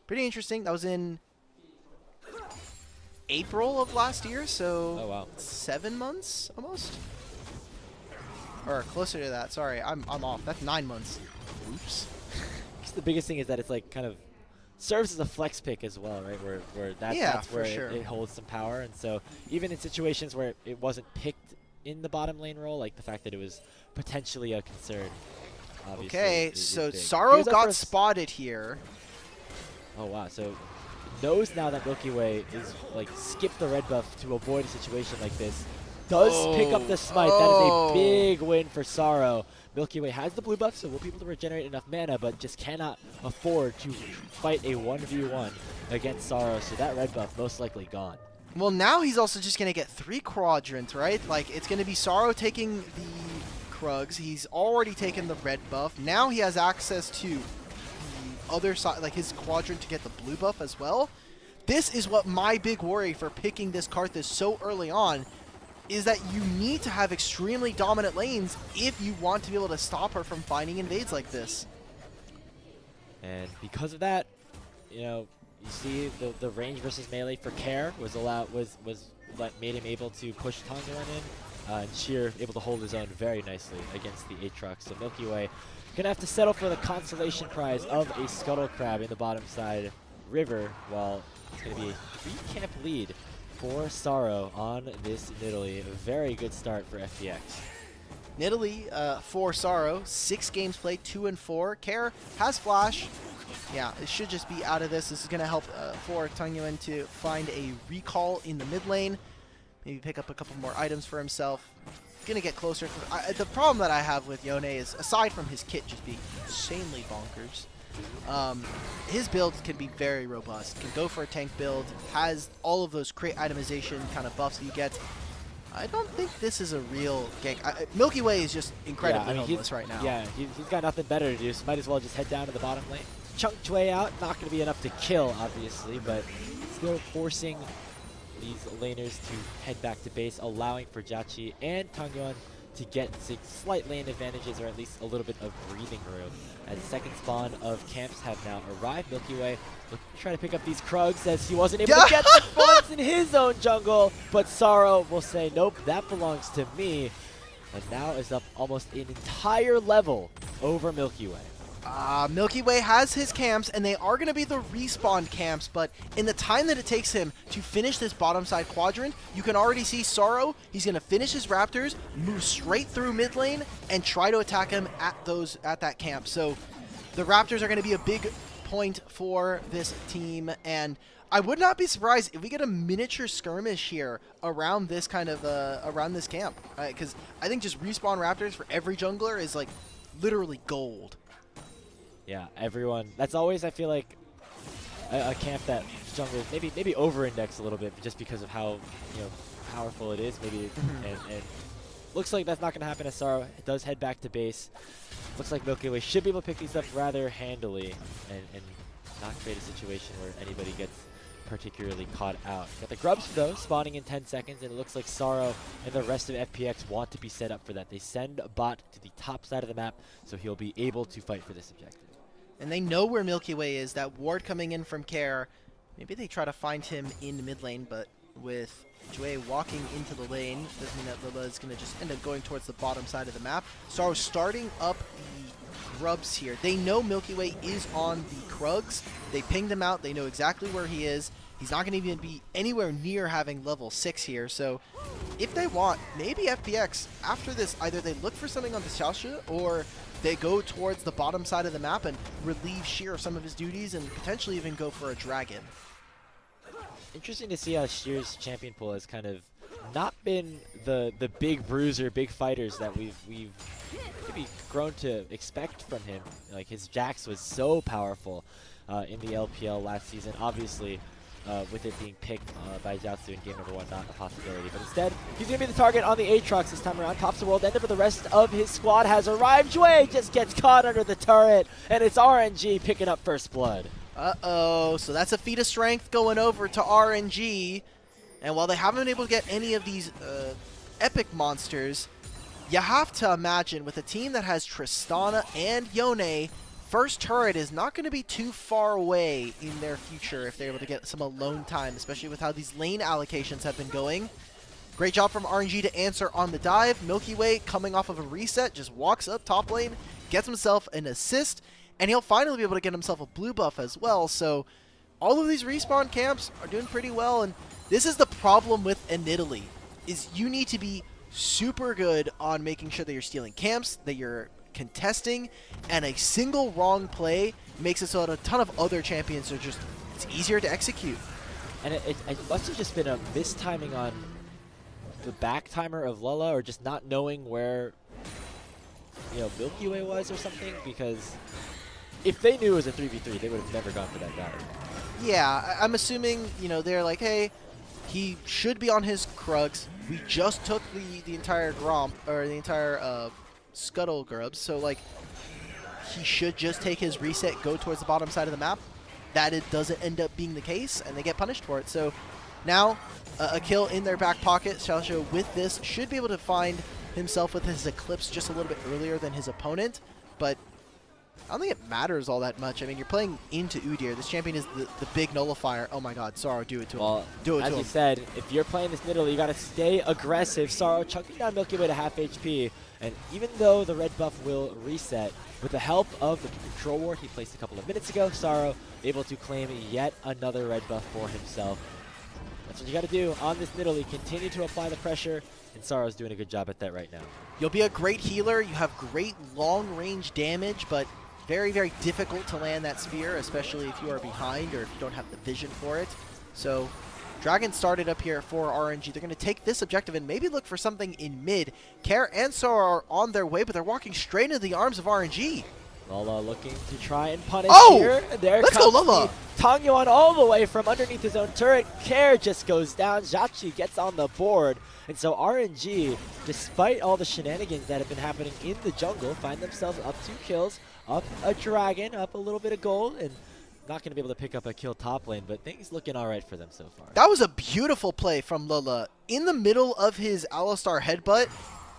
[SPEAKER 2] pretty interesting. That was in April of last year, so
[SPEAKER 3] oh, wow.
[SPEAKER 2] 7 months almost, or closer to that. Sorry, I'm off. That's 9 months. Oops.
[SPEAKER 3] The biggest thing is that it's like kind of serves as a flex pick as well, right? Where that's where it holds some power, and so even in situations where it wasn't picked in the bottom lane role, like the fact that it was potentially a concern. Obviously,
[SPEAKER 2] okay,
[SPEAKER 3] is
[SPEAKER 2] so
[SPEAKER 3] big.
[SPEAKER 2] Sorrow got spotted here.
[SPEAKER 3] Oh wow! So knows now that Milkyway is like skip the red buff to avoid a situation like this. Does pick up the smite. That is a big win for Sorrow. Milkyway has the blue buff, so we'll be able to regenerate enough mana, but just cannot afford to fight a 1v1 against Sorrow, so that red buff most likely gone.
[SPEAKER 2] Well, now he's also just going to get 3 quadrants, right? Like, it's going to be Sorrow taking the Krugs. He's already taken the red buff. Now he has access to the other side, like his quadrant to get the blue buff as well. This is what my big worry for picking this Karthus so early on, is that you need to have extremely dominant lanes if you want to be able to stop her from finding invades like this.
[SPEAKER 3] And because of that, you know, you see the range versus melee for Care was made him able to push Tanguan in, and Sheer able to hold his own very nicely against the Aatrox. So Milkyway gonna have to settle for the consolation prize of a Scuttle Crab in the bottom side river, while it's gonna be a 3-camp lead for Sorrow on this Nidalee. A very good start for FPX.
[SPEAKER 2] Nidalee for Sorrow, 6 games played, 2 and 4. Care has flash. Yeah, it should just be out of this. This is going to help for Tangyuan to find a recall in the mid lane. Maybe pick up a couple more items for himself. Going to get closer. The problem that I have with Yone is, aside from his kit just being insanely bonkers, his build can be very robust. Can go for a tank build, has all of those crit itemization kind of buffs that you get. I don't think this is a real gank. Milky Way is just incredibly homeless right now.
[SPEAKER 3] Yeah, he's got nothing better to do, so might as well just head down to the bottom lane. Chunk Jue out, not going to be enough to kill, obviously, but still forcing these laners to head back to base, allowing for Jachi and Tangyuan to get slight lane advantages, or at least a little bit of breathing room. As the second spawn of camps have now arrived, Milkyway looking to try to pick up these Krugs, as he wasn't able to get the spawns in his own jungle, but Sorrow will say, nope, that belongs to me, and now is up almost an entire level over Milkyway.
[SPEAKER 2] Milky Way has his camps, and they are going to be the respawn camps, but in the time that it takes him to finish this bottom side quadrant, you can already see Sorrow. He's going to finish his Raptors, move straight through mid lane, and try to attack him at that camp. So the Raptors are going to be a big point for this team, and I would not be surprised if we get a miniature skirmish here around this kind of around this camp, because I think just respawn Raptors for every jungler is like literally gold.
[SPEAKER 3] Yeah, everyone. That's always, I feel like, a camp that junglers maybe over-index a little bit, just because of how powerful it is. Maybe and looks like that's not going to happen as Sorrow. It does head back to base. Looks like Milkyway should be able to pick these up rather handily and not create a situation where anybody gets particularly caught out. Got the Grubs though, spawning in 10 seconds, and it looks like Sorrow and the rest of FPX want to be set up for that. They send a bot to the top side of the map, so he'll be able to fight for this objective.
[SPEAKER 2] And they know where Milky Way is. That ward coming in from Care. Maybe they try to find him in mid lane, but with Jue walking into the lane. Doesn't mean that Lilla is going to just end up going towards the bottom side of the map. Sorrow starting up the grubs here. They know Milkyway is on the Krugs. They pinged him out. They know exactly where he is. He's not going to even be anywhere near having level 6 here. So if they want, maybe FPX, after this, either they look for something on the Xiaoshi or they go towards the bottom side of the map and relieve Sheer of some of his duties and potentially even go for a dragon.
[SPEAKER 3] Interesting to see how Sheer's champion pool has kind of not been the big bruiser, big fighters that we've maybe grown to expect from him. Like his Jax was so powerful in the LPL last season. Obviously, with it being picked by Jiaozu in game number 1, not a possibility. But instead, he's going to be the target on the Aatrox this time around. Pops the world ender, but the rest of his squad has arrived. Jue just gets caught under the turret, and it's RNG picking up first blood.
[SPEAKER 2] Uh-oh, so that's a feat of strength going over to RNG. And while they haven't been able to get any of these epic monsters, you have to imagine with a team that has Tristana and Yone, first turret is not going to be too far away in their future if they're able to get some alone time, especially with how these lane allocations have been going. Great job from RNG to answer on the dive. Milkyway, coming off of a reset, just walks up top lane, gets himself an assist, and he'll finally be able to get himself a blue buff as well. So all of these respawn camps are doing pretty well, and this is the problem with Italy, is you need to be super good on making sure that you're stealing camps, that you're contesting, and a single wrong play makes it so that a ton of other champions are just, it's easier to execute.
[SPEAKER 3] And it must have just been a mistiming on the back timer of Lula, or just not knowing where, you know, Milkyway was or something, because if they knew it was a 3v3, they would have never gone for that battle.
[SPEAKER 2] Yeah, I'm assuming, you know, they're like, hey, he should be on his Krugs. We just took the entire Gromp, or the entire Scuttle Grubs, so like, he should just take his reset, go towards the bottom side of the map. That it doesn't end up being the case, and they get punished for it. So now, a kill in their back pocket. Xiaoxiu with this should be able to find himself with his Eclipse just a little bit earlier than his opponent, but I don't think it matters all that much. I mean, you're playing into Udyr. This champion is the big nullifier. Oh my god, Sorrow, do it to him. Do it to him.
[SPEAKER 3] As you said, if you're playing this middle, you got to stay aggressive. Sorrow chunking down Milky Way to half HP, and even though the red buff will reset, with the help of the control ward he placed a couple of minutes ago, Sorrow able to claim yet another red buff for himself. That's what you got to do on this middle. You continue to apply the pressure, and Sorrow's doing a good job at that right now.
[SPEAKER 2] You'll be a great healer. You have great long-range damage, but very, very difficult to land that spear, especially if you are behind or if you don't have the vision for it. So Dragon started up here for RNG. They're going to take this objective and maybe look for something in mid. Care and Sorrow are on their way, but they're walking straight into the arms of RNG.
[SPEAKER 3] Lala looking to try and punish here. And there
[SPEAKER 2] let's
[SPEAKER 3] comes
[SPEAKER 2] go, Lala.
[SPEAKER 3] Tangyuan all the way from underneath his own turret. Care just goes down. Jachi gets on the board. And so RNG, despite all the shenanigans that have been happening in the jungle, find themselves up 2 kills, up a dragon, up a little bit of gold, and not going to be able to pick up a kill top lane, but things looking all right for them so far.
[SPEAKER 2] That was a beautiful play from Lula. In the middle of his Alistar headbutt,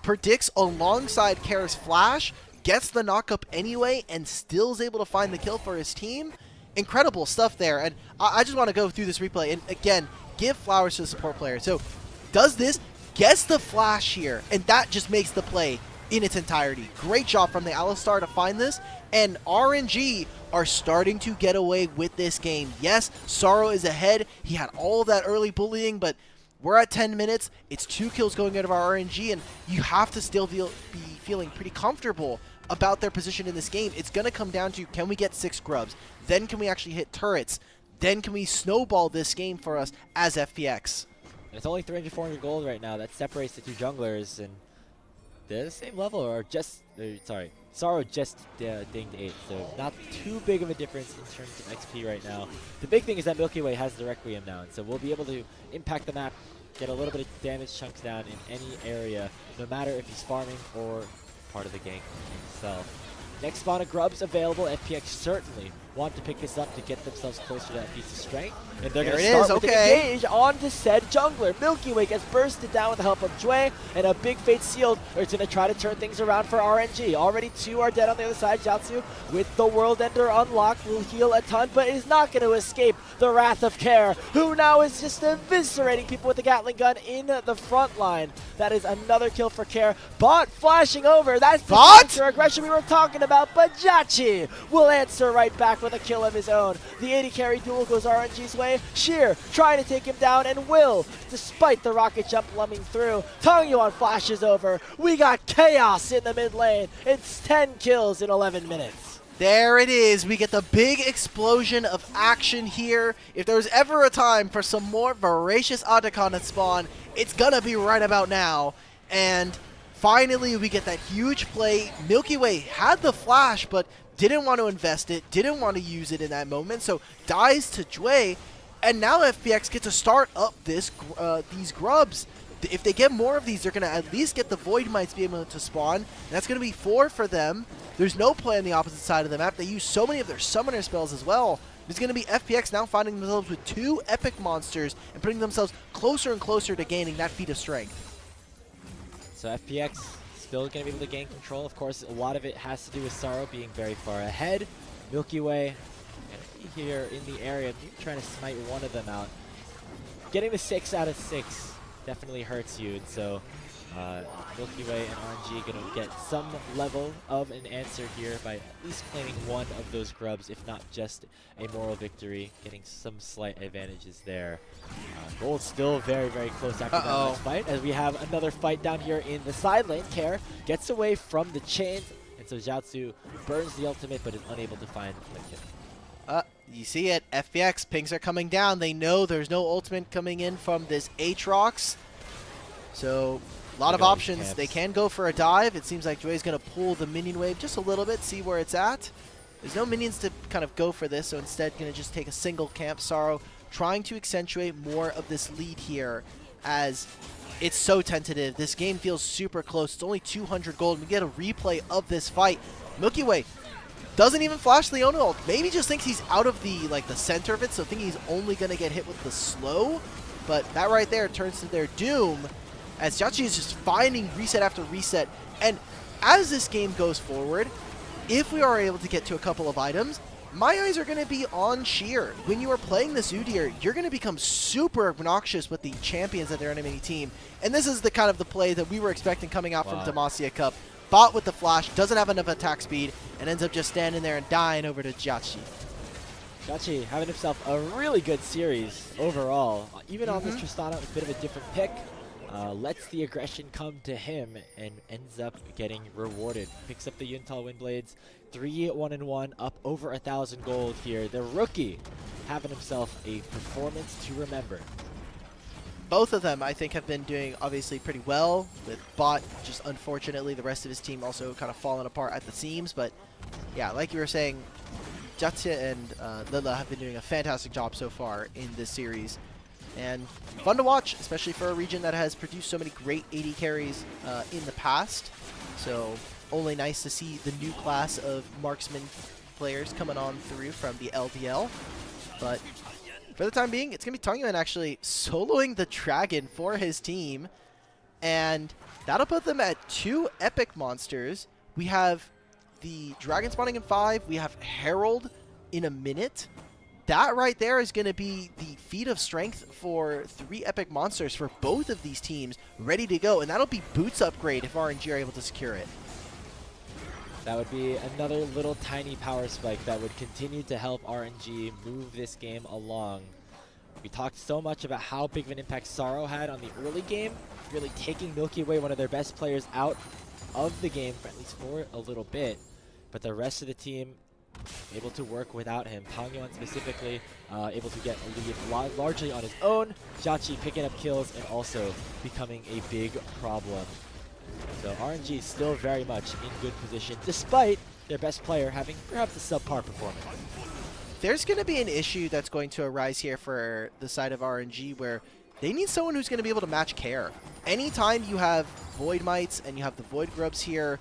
[SPEAKER 2] predicts alongside Care's flash, gets the knock-up anyway, and still is able to find the kill for his team. Incredible stuff there, and I just want to go through this replay, and again, give flowers to the support player. So, does this, gets the flash here, and that just makes the play in its entirety. Great job from the Alistar to find this, and RNG are starting to get away with this game. Yes, Sorrow is ahead. He had all of that early bullying, but we're at 10 minutes. It's 2 kills going out of our RNG, and you have to still be feeling pretty comfortable about their position in this game. It's going to come down to, can we get 6 grubs? Then can we actually hit turrets? Then can we snowball this game for us as FPX?
[SPEAKER 3] It's only 300, 400 gold right now. That separates the 2 junglers, and they're the same level, or just, sorry, Sorrow just dinged 8, so not too big of a difference in terms of XP right now. The big thing is that Milky Way has the Requiem now, and so we'll be able to impact the map, get a little bit of damage chunks down in any area, no matter if he's farming or part of the gank himself. Next spawn of grubs available. FPX certainly want to pick this up to get themselves closer to that piece of strength. And they're
[SPEAKER 2] There
[SPEAKER 3] going to
[SPEAKER 2] it
[SPEAKER 3] start
[SPEAKER 2] is,
[SPEAKER 3] with an
[SPEAKER 2] okay.
[SPEAKER 3] engage onto said jungler. Milky Way gets bursted down with the help of Jue, and a big fate sealed. It's going to try to turn things around for RNG. Already 2 are dead on the other side. Jiaozu with the World Ender unlocked will heal a ton, but is not going to escape the wrath of Care, who now is just eviscerating people with the Gatling gun in the front line. That is another kill for Care. Bot flashing over. That's the counter aggression we were talking about, but Jachi will answer right back with a kill of his own. The 80 carry duel goes RNG's way. Sheer trying to take him down and will, despite the rocket jump lumbing through. Tangyuan flashes over. We got chaos in the mid lane. It's 10 kills in 11 minutes.
[SPEAKER 2] There it is. We get the big explosion of action here. If there's ever a time for some more voracious Otacon spawn, it's gonna be right about now. And finally, we get that huge play. Milky Way had the flash, but didn't want to invest it, didn't want to use it in that moment, so dies to Jue. And now FPX get to start up these grubs. If they get more of these, they're going to at least get the Void Mites be able to spawn. And that's going to be 4 for them. There's no play on the opposite side of the map. They use so many of their summoner spells as well. There's going to be FPX now finding themselves with 2 epic monsters and putting themselves closer and closer to gaining that feat of strength.
[SPEAKER 3] So FPX still going to be able to gain control. Of course, a lot of it has to do with Sorrow being very far ahead. Milky Way here in the area, trying to smite one of them out. Getting the 6 out of 6 definitely hurts you, and so Milky Way and RNG going to get some level of an answer here by at least claiming one of those grubs, if not just a moral victory, getting some slight advantages there. Gold still very, very close after that last fight, as we have another fight down here in the side lane. Care gets away from the chains, and so Jiaozu burns the ultimate, but is unable to find the kill.
[SPEAKER 2] You see it, FPX pings are coming down. They know there's no ultimate coming in from this Aatrox. So, a lot of options.
[SPEAKER 3] Camps.
[SPEAKER 2] They can go for a dive. It seems like Jue's going to pull the minion wave just a little bit, see where it's at. There's no minions to kind of go for this, so instead going to just take a single camp. Sorrow trying to accentuate more of this lead here, as it's so tentative. This game feels super close. It's only 200 gold. We get a replay of this fight. Milky Way doesn't even flash Leona ult. Maybe just thinks he's out of the center of it, so thinking he's only going to get hit with the slow. But that right there turns to their doom, as Jiachi is just finding reset after reset. And as this game goes forward, if we are able to get to a couple of items, my eyes are going to be on Sheer. When you are playing this Udyr, you're going to become super obnoxious with the champions of their enemy team. And this is the kind of the play that we were expecting coming out from Demacia Cup. Bot with the flash, doesn't have enough attack speed, and ends up just standing there and dying over to Jiachi.
[SPEAKER 3] Jiachi having himself a really good series overall. Even on this Tristana, a bit of a different pick. Lets the aggression come to him and ends up getting rewarded. Picks up the Yuntal Windblades, 3-1-1, up over 1,000 gold here. The rookie having himself a performance to remember.
[SPEAKER 2] Both of them, I think, have been doing obviously pretty well, with Bot just unfortunately the rest of his team also kind of falling apart at the seams. But yeah, like you were saying, Jiachi and Lila have been doing a fantastic job so far in this series. And fun to watch, especially for a region that has produced so many great AD carries in the past. So only nice to see the new class of marksman players coming on through from the LPL. But for the time being, it's going to be Tangyuan actually soloing the Dragon for his team. And that'll put them at 2 epic monsters. We have the Dragon spawning in 5. We have Herald in a minute. That right there is going to be the feat of strength for 3 epic monsters for both of these teams ready to go. And that'll be Boots upgrade if RNG are able to secure it.
[SPEAKER 3] That would be another little tiny power spike that would continue to help RNG move this game along. We talked so much about how big of an impact Sorrow had on the early game, really taking Milky Way, one of their best players, out of the game, for at least for a little bit. But the rest of the team able to work without him. Tangyuan specifically able to get a lead largely on his own. Jiachi picking up kills and also becoming a big problem. So RNG is still very much in good position, despite their best player having perhaps a subpar performance.
[SPEAKER 2] There's going to be an issue that's going to arise here for the side of RNG, where they need someone who's going to be able to match Care. Anytime you have Void Mites and you have the Void Grubs here,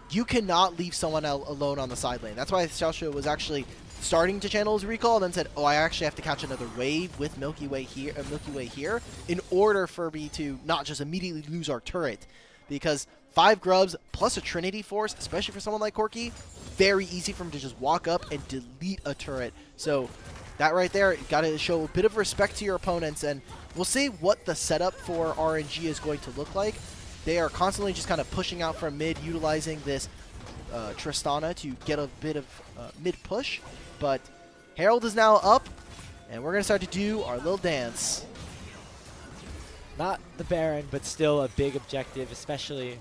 [SPEAKER 2] you cannot leave someone alone on the side lane. That's why Xiaoshu was actually starting to channel his recall and then said, oh, I actually have to catch another wave with Milkyway here in order for me to not just immediately lose our turret. Because 5 grubs plus a Trinity Force, especially for someone like Corki, very easy for him to just walk up and delete a turret. So that right there, you got to show a bit of respect to your opponents, and we'll see what the setup for RNG is going to look like. They are constantly just kind of pushing out from mid, utilizing this Tristana to get a bit of mid push, but Herald is now up, and we're going to start to do our little dance.
[SPEAKER 3] Not the Baron, but still a big objective, especially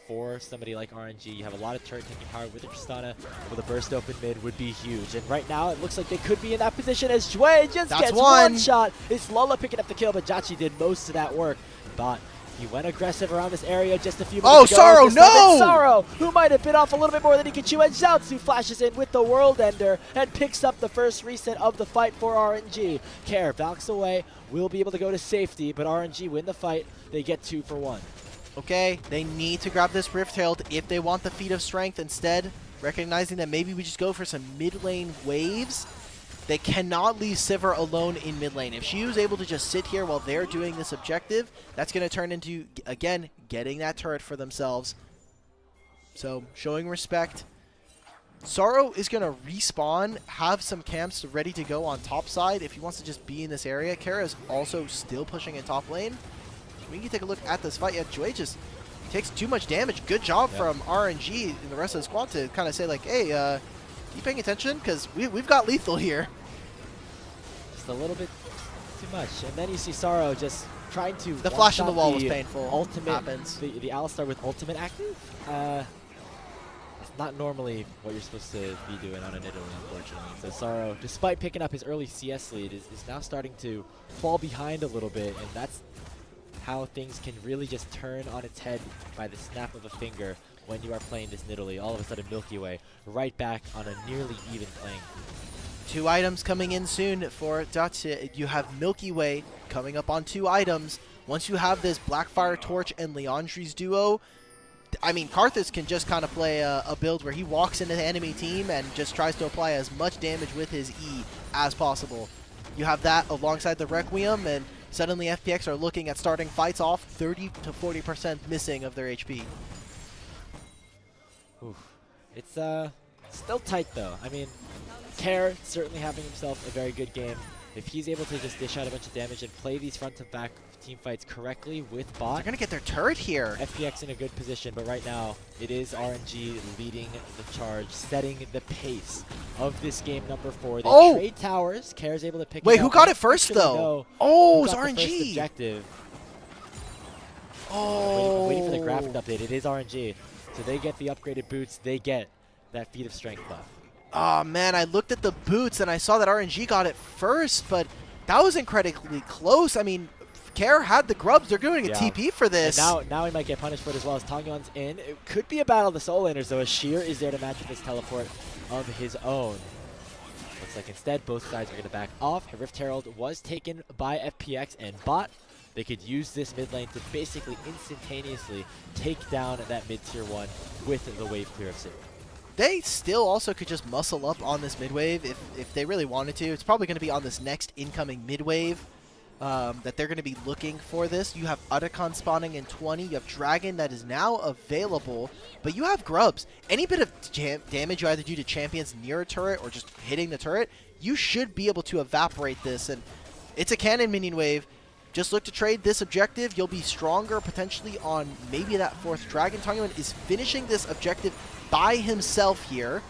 [SPEAKER 3] for somebody like RNG. You have a lot of turret taking power with the Tristana, with a burst open mid would be huge. And right now, it looks like they could be in that position as Jue just gets one shot. It's Lola picking up the kill, but Jachi did most of that work. But he went aggressive around this area just a few minutes ago.
[SPEAKER 2] Oh, Sorrow, no!
[SPEAKER 3] Sorrow, who might have bit off a little bit more than he could chew, and Zhaozu flashes in with the World Ender and picks up the first reset of the fight for RNG. Care backs away, will be able to go to safety, but RNG win the fight. They get 2 for 1.
[SPEAKER 2] Okay, they need to grab this Rift Herald if they want the Feat of Strength instead, recognizing that maybe we just go for some mid lane waves. They cannot leave Sivir alone in mid lane. If she was able to just sit here while they're doing this objective, that's going to turn into, again, getting that turret for themselves. So, showing respect. Sorrow is going to respawn, have some camps ready to go on top side if he wants to just be in this area. Kara is also still pushing in top lane. We can take a look at this fight. Yeah, Jue just takes too much damage. Good job from RNG and the rest of the squad to kind of say, like, hey, you paying attention? Because we've got lethal here.
[SPEAKER 3] Just a little bit too much. And then you see Sorrow just trying to...
[SPEAKER 2] The flash on the wall was painful.
[SPEAKER 3] Ultimate
[SPEAKER 2] happens.
[SPEAKER 3] The Alistar with ultimate active? It's not normally what you're supposed to be doing on an Nidalee, unfortunately. So Sorrow, despite picking up his early CS lead, is now starting to fall behind a little bit. And that's how things can really just turn on its head by the snap of a finger. When you are playing this Nidalee, all of a sudden Milkyway right back on a nearly even playing.
[SPEAKER 2] 2 items coming in soon for Dacia. You have Milkyway coming up on 2 items. Once you have this Blackfire Torch and Leandri's duo, I mean, Karthus can just kind of play a build where he walks into the enemy team and just tries to apply as much damage with his E as possible. You have that alongside the Requiem, and suddenly FPX are looking at starting fights off 30 to 40% missing of their HP.
[SPEAKER 3] Oof. It's still tight though. I mean, Care certainly having himself a very good game. If he's able to just dish out a bunch of damage and play these front to back team fights correctly with bot,
[SPEAKER 2] They're going to get their turret here.
[SPEAKER 3] FPX in a good position, but right now it is RNG leading the charge, setting the pace of this game number 4. They trade towers. Care's able to pick
[SPEAKER 2] Wait,
[SPEAKER 3] it up.
[SPEAKER 2] who got it first though?
[SPEAKER 3] Oh,
[SPEAKER 2] it's
[SPEAKER 3] RNG.
[SPEAKER 2] RNG.
[SPEAKER 3] Objective.
[SPEAKER 2] Oh.
[SPEAKER 3] Waiting for the graphic update. It is RNG. So they get the upgraded boots. They get that Feat of Strength buff.
[SPEAKER 2] Oh man, I looked at the boots and I saw that RNG got it first, but that was incredibly close. I mean, Care had the grubs. They're doing a TP for this.
[SPEAKER 3] And now he might get punished for it as well as Tangyon's in. It could be a battle of the soul laners though, as Sheer is there to match with his teleport of his own. Looks like instead both sides are going to back off. Rift Herald was taken by FPX and bot. They could use this mid lane to basically instantaneously take down that mid tier 1 with the wave clear of Sivir.
[SPEAKER 2] They still also could just muscle up on this mid wave if they really wanted to. It's probably going to be on this next incoming mid wave that they're going to be looking for this. You have Utacon spawning in 20. You have Dragon that is now available, but you have grubs. Any bit of damage you either do to champions near a turret or just hitting the turret, you should be able to evaporate this. And it's a cannon minion wave. Just look to trade this objective. You'll be stronger potentially on maybe that 4th Dragon. Tangyuan is finishing this objective by himself here.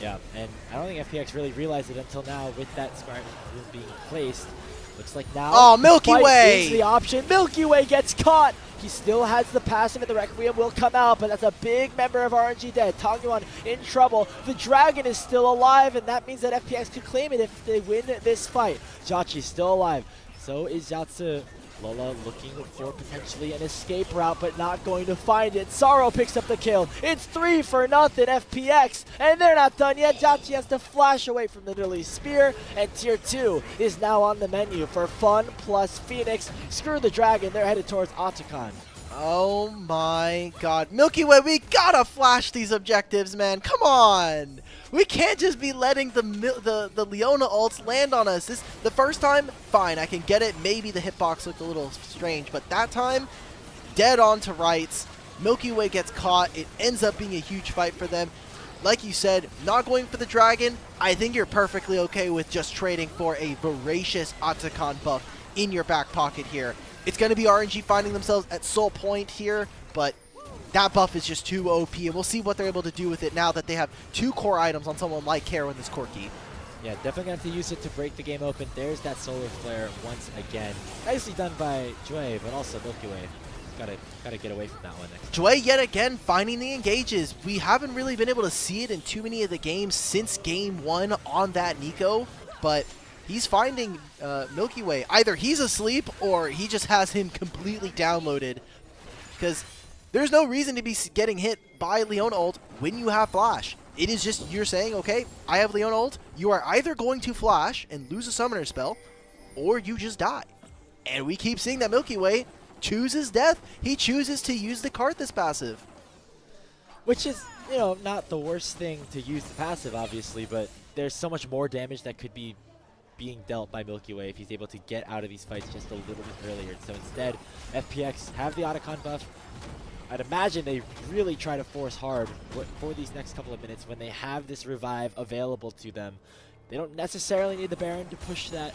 [SPEAKER 3] Yeah, and I don't think FPX really realized it until now with that Scarlet being placed. Looks like now
[SPEAKER 2] Milkyway
[SPEAKER 3] is the option. Milkyway gets caught. He still has the passive and the Requiem will come out, but that's a big member of RNG dead. Tangyuan in trouble. The Dragon is still alive, and that means that FPX could claim it if they win this fight. Jachi's still alive. So is Zhaozu. Lola looking for potentially an escape route, but not going to find it. Sorrow picks up the kill. It's 3-0 FPX, and they're not done yet. Jachi has to flash away from the Nidalee Spear, and Tier 2 is now on the menu for Fun plus Phoenix. Screw the Dragon, they're headed towards Otacon.
[SPEAKER 2] Oh my god. Milky Way, we gotta flash these objectives, man. Come on. We can't just be letting the Leona ults land on us. The first time, fine, I can get it. Maybe the hitbox looked a little strange, but that time, dead on to rights. Milkyway gets caught. It ends up being a huge fight for them. Like you said, not going for the dragon. I think you're perfectly okay with just trading for a voracious Otacon buff in your back pocket here. It's going to be RNG finding themselves at Soul Point here, but that buff is just too OP, and we'll see what they're able to do with it now that they have 2 core items on someone like Kara in this Corki.
[SPEAKER 3] Yeah, definitely going to have to use it to break the game open. There's that Solar Flare once again. Nicely done by Jue, but also Milkyway. Gotta get away from that one next time.
[SPEAKER 2] Jue yet again finding the engages. We haven't really been able to see it in too many of the games since game 1 on that Nico, but he's finding Milky Way. Either he's asleep or he just has him completely downloaded, because there's no reason to be getting hit by Leona ult when you have flash. It is just you're saying, okay, I have Leona ult. You are either going to flash and lose a summoner spell, or you just die. And we keep seeing that Milky Way chooses death. He chooses to use the Karthus passive.
[SPEAKER 3] Which is, you know, not the worst thing to use the passive, obviously, but there's so much more damage that could be being dealt by Milky Way if he's able to get out of these fights just a little bit earlier. So instead, FPX have the Otacon buff. I'd imagine they really try to force hard for these next couple of minutes when they have this revive available to them. They don't necessarily need the Baron to push that,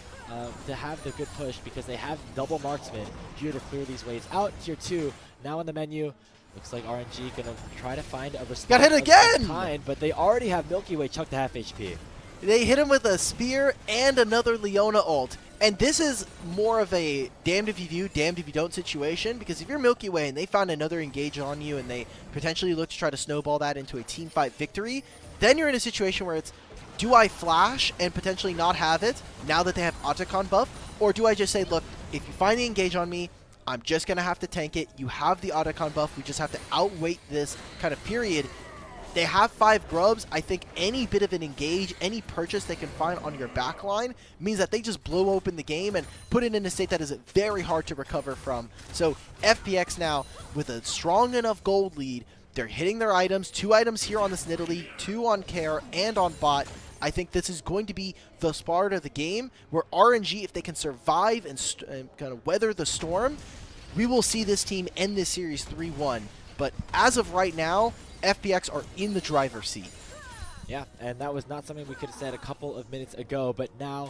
[SPEAKER 3] to have the good push, because they have double marksman here to clear these waves out. Tier 2 now on the menu. Looks like RNG gonna try to find a response.
[SPEAKER 2] Got hit again!
[SPEAKER 3] Kind, but they already have Milky Way chucked to half HP.
[SPEAKER 2] They hit him with a spear and another Leona ult. And this is more of a damned if you do, damned if you don't situation, because if you're Milky Way and they found another engage on you and they potentially look to try to snowball that into a team fight victory, then you're in a situation where it's, do I flash and potentially not have it now that they have Otacon buff? Or do I just say, look, if you find the engage on me, I'm just going to have to tank it. You have the Otacon buff. We just have to outweight this kind of period. They have 5 grubs. I think any bit of an engage, any purchase they can find on your backline means that they just blow open the game and put it in a state that is very hard to recover from. So FPX now with a strong enough gold lead. They're hitting their items. 2 items here on this Nidalee, 2 on Care and on Bot. I think this is going to be the start of the game where RNG, if they can survive and kind of weather the storm, we will see this team end this series 3-1. But as of right now, FPX are in the driver's seat.
[SPEAKER 3] Yeah, and that was not something we could have said a couple of minutes ago, but now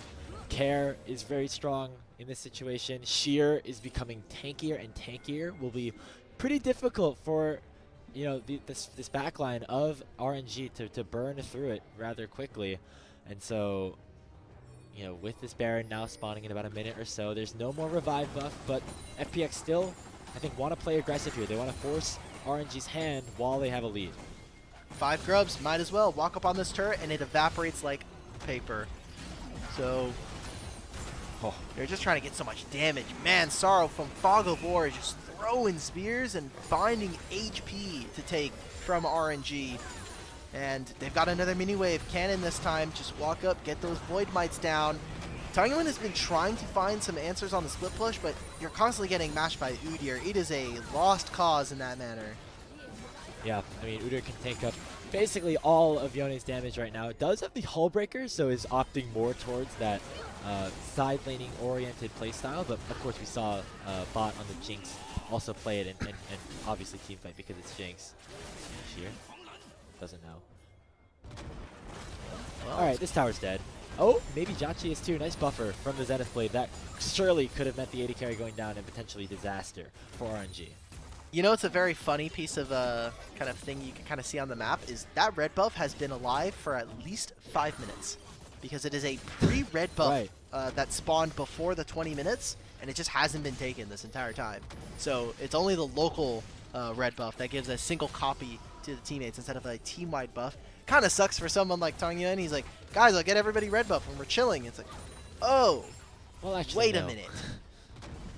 [SPEAKER 3] Care is very strong in this situation. Sheer is becoming tankier and tankier. Will be pretty difficult for, you know, this backline of RNG to burn through it rather quickly. And so, you know, with this Baron now spawning in about a minute or so, there's no more revive buff, but FPX still, I think, want to play aggressive here. They want to force RNG's hand while they have a lead.
[SPEAKER 2] 5 grubs, might as well walk up on this turret and it evaporates like paper. So they're just trying to get so much damage. Man, Sorrow from Fog of War is just throwing spears and finding HP to take from RNG. And they've got another mini wave cannon this time. Just walk up, get those Void Mites down. Tangyuan has been trying to find some answers on the split push, but you're constantly getting mashed by Udyr. It is a lost cause in that manner.
[SPEAKER 3] Yeah, I mean, Udyr can take up basically all of Yone's damage right now. It does have the Hull Breaker, so is opting more towards that side laning oriented playstyle, but of course we saw Bot on the Jinx also play it and obviously teamfight because it's Jinx. Sheer doesn't know.
[SPEAKER 2] Well,
[SPEAKER 3] Alright, this tower's dead. Oh, maybe Jachi is too. Nice buffer from the Zenith Blade. That surely could have meant the 80 carry going down and potentially disaster for RNG.
[SPEAKER 2] you know, it's a very funny piece of kind of thing you can kind of see on the map is that red buff has been alive for at least 5 minutes because it is a pre-red buff
[SPEAKER 3] Right.
[SPEAKER 2] that spawned before the 20 minutes, and it just hasn't been taken this entire time. So it's only the local red buff that gives a single copy to the teammates instead of a team-wide buff. Kind of sucks for someone like Tangyuan. He's like, guys, I'll get everybody red buff when we're chilling. It's like, oh,
[SPEAKER 3] Well, actually,
[SPEAKER 2] wait
[SPEAKER 3] no.
[SPEAKER 2] a minute.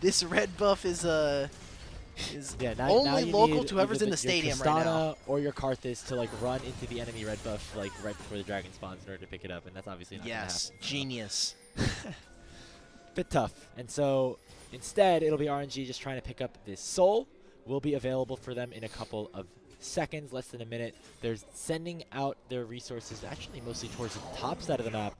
[SPEAKER 2] This red buff is
[SPEAKER 3] Yeah, now
[SPEAKER 2] only
[SPEAKER 3] you
[SPEAKER 2] local
[SPEAKER 3] need
[SPEAKER 2] to whoever's
[SPEAKER 3] either
[SPEAKER 2] in the
[SPEAKER 3] your
[SPEAKER 2] stadium right now.
[SPEAKER 3] Tristana or your Karthus to like run into the enemy red buff like right before the dragon spawns in order to pick it up, and that's obviously not
[SPEAKER 2] Yes,
[SPEAKER 3] gonna happen.
[SPEAKER 2] genius.
[SPEAKER 3] Bit tough. And so instead, it'll be RNG just trying to pick up this soul. Will be available for them in a couple of seconds, less than a minute. They're sending out their resources actually mostly towards the top side of the map,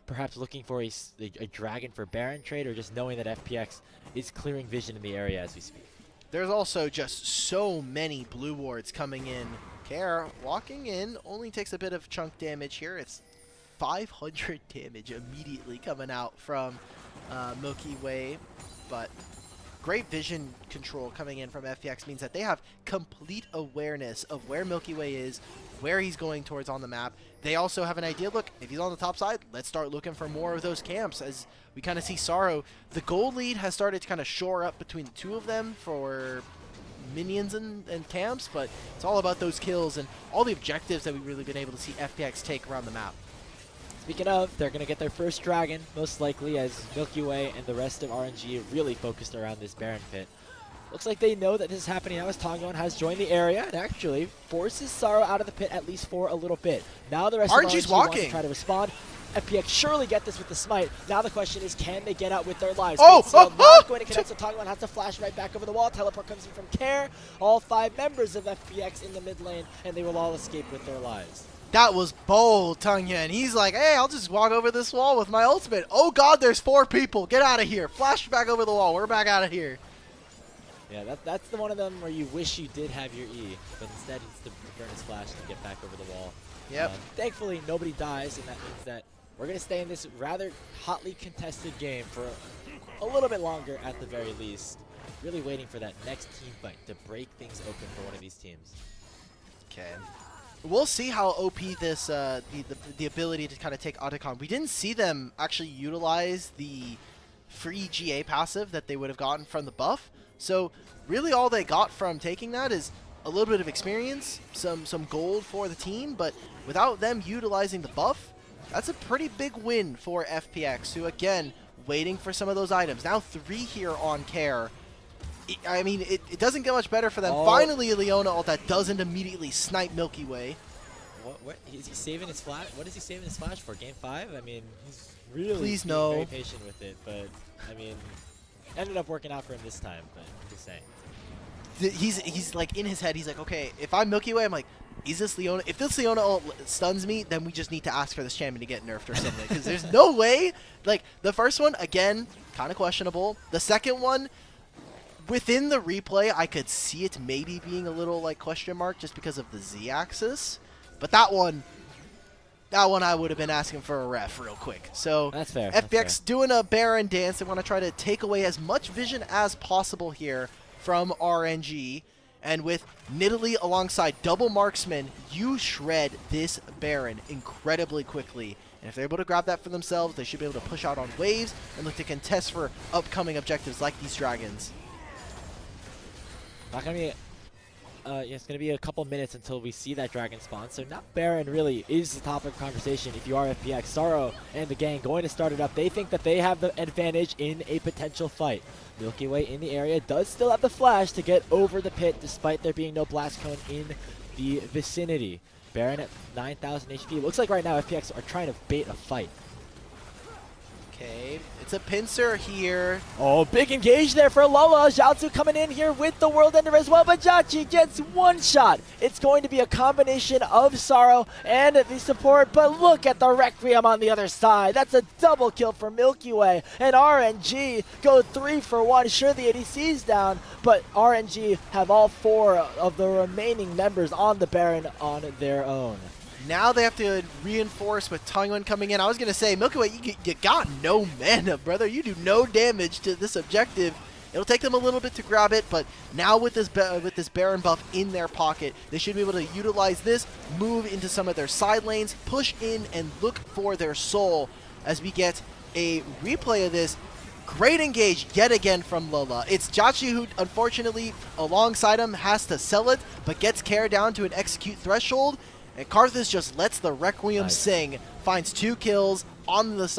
[SPEAKER 3] perhaps looking for a dragon for Baron trade, or just knowing that FPX is clearing vision in the area as we speak.
[SPEAKER 2] There's also just so many blue wards coming in. Care walking in only takes a bit of chunk damage here. It's 500 damage immediately coming out from Milkyway, but great vision control coming in from FPX means that they have complete awareness of where Milkyway is, where he's going towards on the map. They also have an idea, look, if he's on the top side, let's start looking for more of those camps. As we kind of see Sorrow, the gold lead has started to kind of shore up between the two of them for minions and camps, but it's all about those kills and all the objectives that we've really been able to see FPX take around the map.
[SPEAKER 3] Speaking of, they're going to get their first dragon, most likely, as Milky Way and the rest of RNG really focused around this Baron pit. Looks like they know that this is happening now as Tongon has joined the area and actually forces Sorrow out of the pit at least for a little bit. Now the rest of RNG want to try to respond. FPX surely get this with the smite. Now the question is, can they get out with their lives? Not going to connect, so Tongon has to flash right back over the wall. Teleport comes in from Care. All 5 members of FPX in the mid lane, and they will all escape with their lives.
[SPEAKER 2] That was bold, Tongyun. He's like, hey, I'll just walk over this wall with my ultimate. Oh god, there's 4 people. Get out of here. Flash back over the wall. We're back out of here.
[SPEAKER 3] Yeah, that's the one of them where you wish you did have your E, but instead it's to burn his flash to get back over the wall.
[SPEAKER 2] Yep.
[SPEAKER 3] Thankfully, nobody dies, and that means that we're going to stay in this rather hotly contested game for a little bit longer at the very least. Really waiting for that next team fight to break things open for one of these teams.
[SPEAKER 2] Okay. We'll see how OP this the ability to kind of take Otacon. We didn't see them actually utilize the free GA passive that they would have gotten from the buff. So really all they got from taking that is a little bit of experience, some gold for the team, but without them utilizing the buff, that's a pretty big win for FPX, who again, waiting for some of those items. Now 3 here on Care. I mean, it doesn't get much better for them.
[SPEAKER 3] Oh.
[SPEAKER 2] Finally, Leona ult that doesn't immediately snipe Milky Way.
[SPEAKER 3] What is he saving his flash? What is he saving his flash for? Game 5? I mean, he's really
[SPEAKER 2] Please
[SPEAKER 3] being
[SPEAKER 2] no.
[SPEAKER 3] very patient with it, but I mean, ended up working out for him this time. But just saying.
[SPEAKER 2] He's like in his head. He's like, okay, if I'm Milky Way, I'm like, is this Leona? If this Leona ult stuns me, then we just need to ask for this champion to get nerfed or something. Because there's no way. Like the first one, again, kind of questionable. The second one, within the replay, I could see it maybe being a little like question mark just because of the Z-axis. But that one I would have been asking for a ref real quick. So
[SPEAKER 3] that's fair.
[SPEAKER 2] FPX
[SPEAKER 3] that's fair.
[SPEAKER 2] doing a Baron dance. They want to try to take away as much vision as possible here from RNG. And with Nidalee alongside double marksman, you shred this Baron incredibly quickly. And if they're able to grab that for themselves, they should be able to push out on waves and look to contest for upcoming objectives like these dragons.
[SPEAKER 3] Not gonna be. Yeah, it's gonna be a couple minutes until we see that dragon spawn. So now Baron really is the topic of conversation. If you are FPX, Sorrow and the gang going to start it up. They think that they have the advantage in a potential fight. Milky Way in the area does still have the flash to get over the pit, despite there being no blast cone in the vicinity. Baron at 9,000 HP. Looks like right now FPX are trying to bait a fight.
[SPEAKER 2] Okay, it's a pincer here.
[SPEAKER 3] Oh, big engage there for Lola. Jiaozu coming in here with the World Ender as well, but Jachi gets one shot. It's going to be a combination of Sorrow and the support, but look at the Requiem on the other side. That's a double kill for Milky Way, and RNG go 3 for 1. Sure, the ADC's down, but RNG have all 4 of the remaining members on the Baron on their own.
[SPEAKER 2] Now they have to reinforce with Tongyun coming in. I was going to say, Milky Way, you got no mana, brother. You do no damage to this objective. It'll take them a little bit to grab it, but now with this Baron buff in their pocket, they should be able to utilize this, move into some of their side lanes, push in, and look for their soul as we get a replay of this. Great engage yet again from Lola. It's Jachi who, unfortunately, alongside him, has to sell it, but gets Care down to an execute threshold. And Karthus just lets the Requiem sing, finds 2 kills on this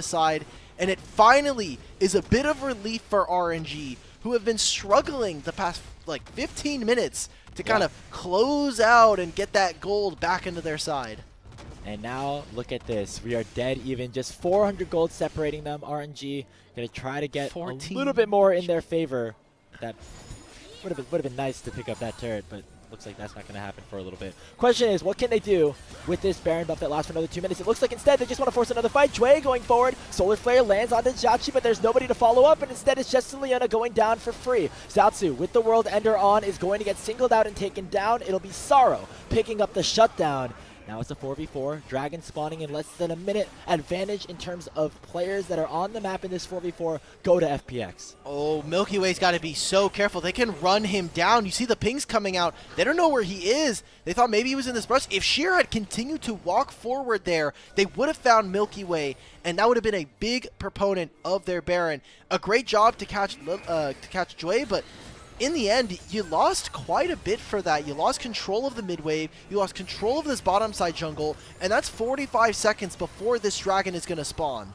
[SPEAKER 2] side, and it finally is a bit of relief for RNG, who have been struggling the past like 15 minutes to kind of close out and get that gold back into their side.
[SPEAKER 3] And now look at this. We are dead even. Just 400 gold separating them. RNG gonna try to get a little bit more in their favor. That would have been nice to pick up that turret, but looks like that's not going to happen for a little bit. Question is, what can they do with this Baron buff that lasts for another 2 minutes? It looks like instead they just want to force another fight. Jue going forward. Solar Flare lands onto Jachi, but there's nobody to follow up, and instead it's just Leona going down for free. Zaotsu, with the World Ender on, is going to get singled out and taken down. It'll be Sorrow picking up the shutdown. Now it's a 4v4. Dragon spawning in less than a minute. Advantage in terms of players that are on the map in this 4v4 go to FPX.
[SPEAKER 2] Oh, Milkyway's got to be so careful. They can run him down. You see the pings coming out. They don't know where he is. They thought maybe he was in this brush. If Sheer had continued to walk forward there, they would have found Milkyway, and that would have been a big proponent of their Baron. A great job to catch Joy, but in the end, you lost quite a bit for that. You lost control of the mid wave, you lost control of this bottom side jungle, and that's 45 seconds before this dragon is going to spawn.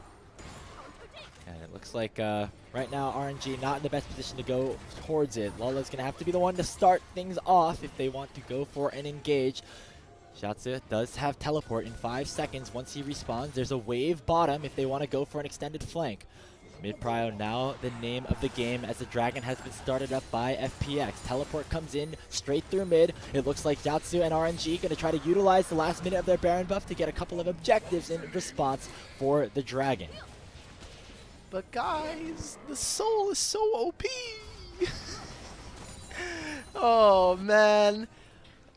[SPEAKER 3] And it looks like right now RNG not in the best position to go towards it. Lola's going to have to be the one to start things off if they want to go for an engage. Zaotsu does have teleport in 5 seconds once he respawns. There's a wave bottom if they want to go for an extended flank. Mid-prio now the name of the game as the dragon has been started up by FPX. Teleport comes in straight through mid. It looks like Zaotsu and RNG going to try to utilize the last minute of their Baron buff to get a couple of objectives in response for the dragon.
[SPEAKER 2] But guys, the soul is so OP. Oh man.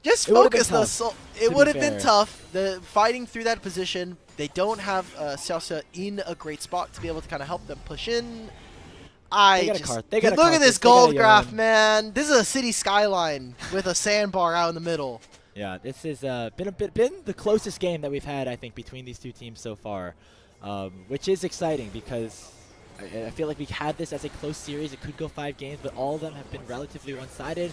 [SPEAKER 2] Just focus the soul. It would have been tough. The fighting through that position. They don't have Xiaoxia in a great spot to be able to kind of help them push in. Look at this gold graph, man. This is a city skyline with a sandbar out in the middle.
[SPEAKER 3] Yeah, this has been the closest game that we've had, I think, between these two teams so far, which is exciting because I feel like we had this as a close series. It could go 5 games, but all of them have been relatively one-sided.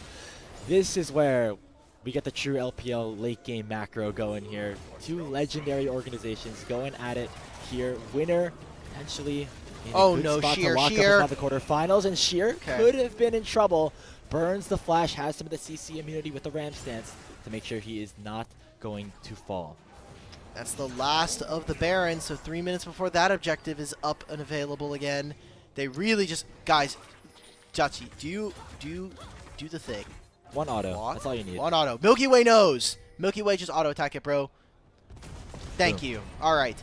[SPEAKER 3] This is where we get the true LPL late game macro going here. 2 legendary organizations going at it here. Winner potentially in a good spot to lock up inside the quarterfinals, and Sheer could have been in trouble. Burns the flash, has some of the CC immunity with the Ram stance to make sure he is not going to fall.
[SPEAKER 2] That's the last of the Barons, so 3 minutes before that objective is up and available again. They really just, guys, Jachi, do the thing.
[SPEAKER 3] 1 auto. That's all you need.
[SPEAKER 2] 1 auto. Milky Way knows. Milky Way just auto attack it, bro. Thank you. All right.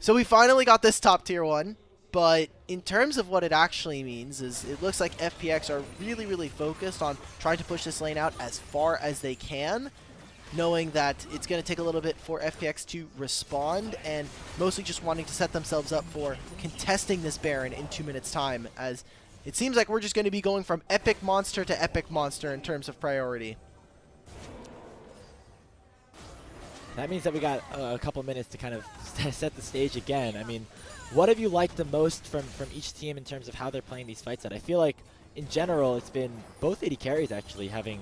[SPEAKER 2] So we finally got this top tier 1, but in terms of what it actually means is it looks like FPX are really, really focused on trying to push this lane out as far as they can, knowing that it's going to take a little bit for FPX to respond, and mostly just wanting to set themselves up for contesting this Baron in 2 minutes time, as it seems like we're just going to be going from epic monster to epic monster in terms of priority.
[SPEAKER 3] That means that we got a couple minutes to kind of set the stage again. I mean, what have you liked the most from each team in terms of how they're playing these fights? I feel like, in general, it's been both AD carries actually having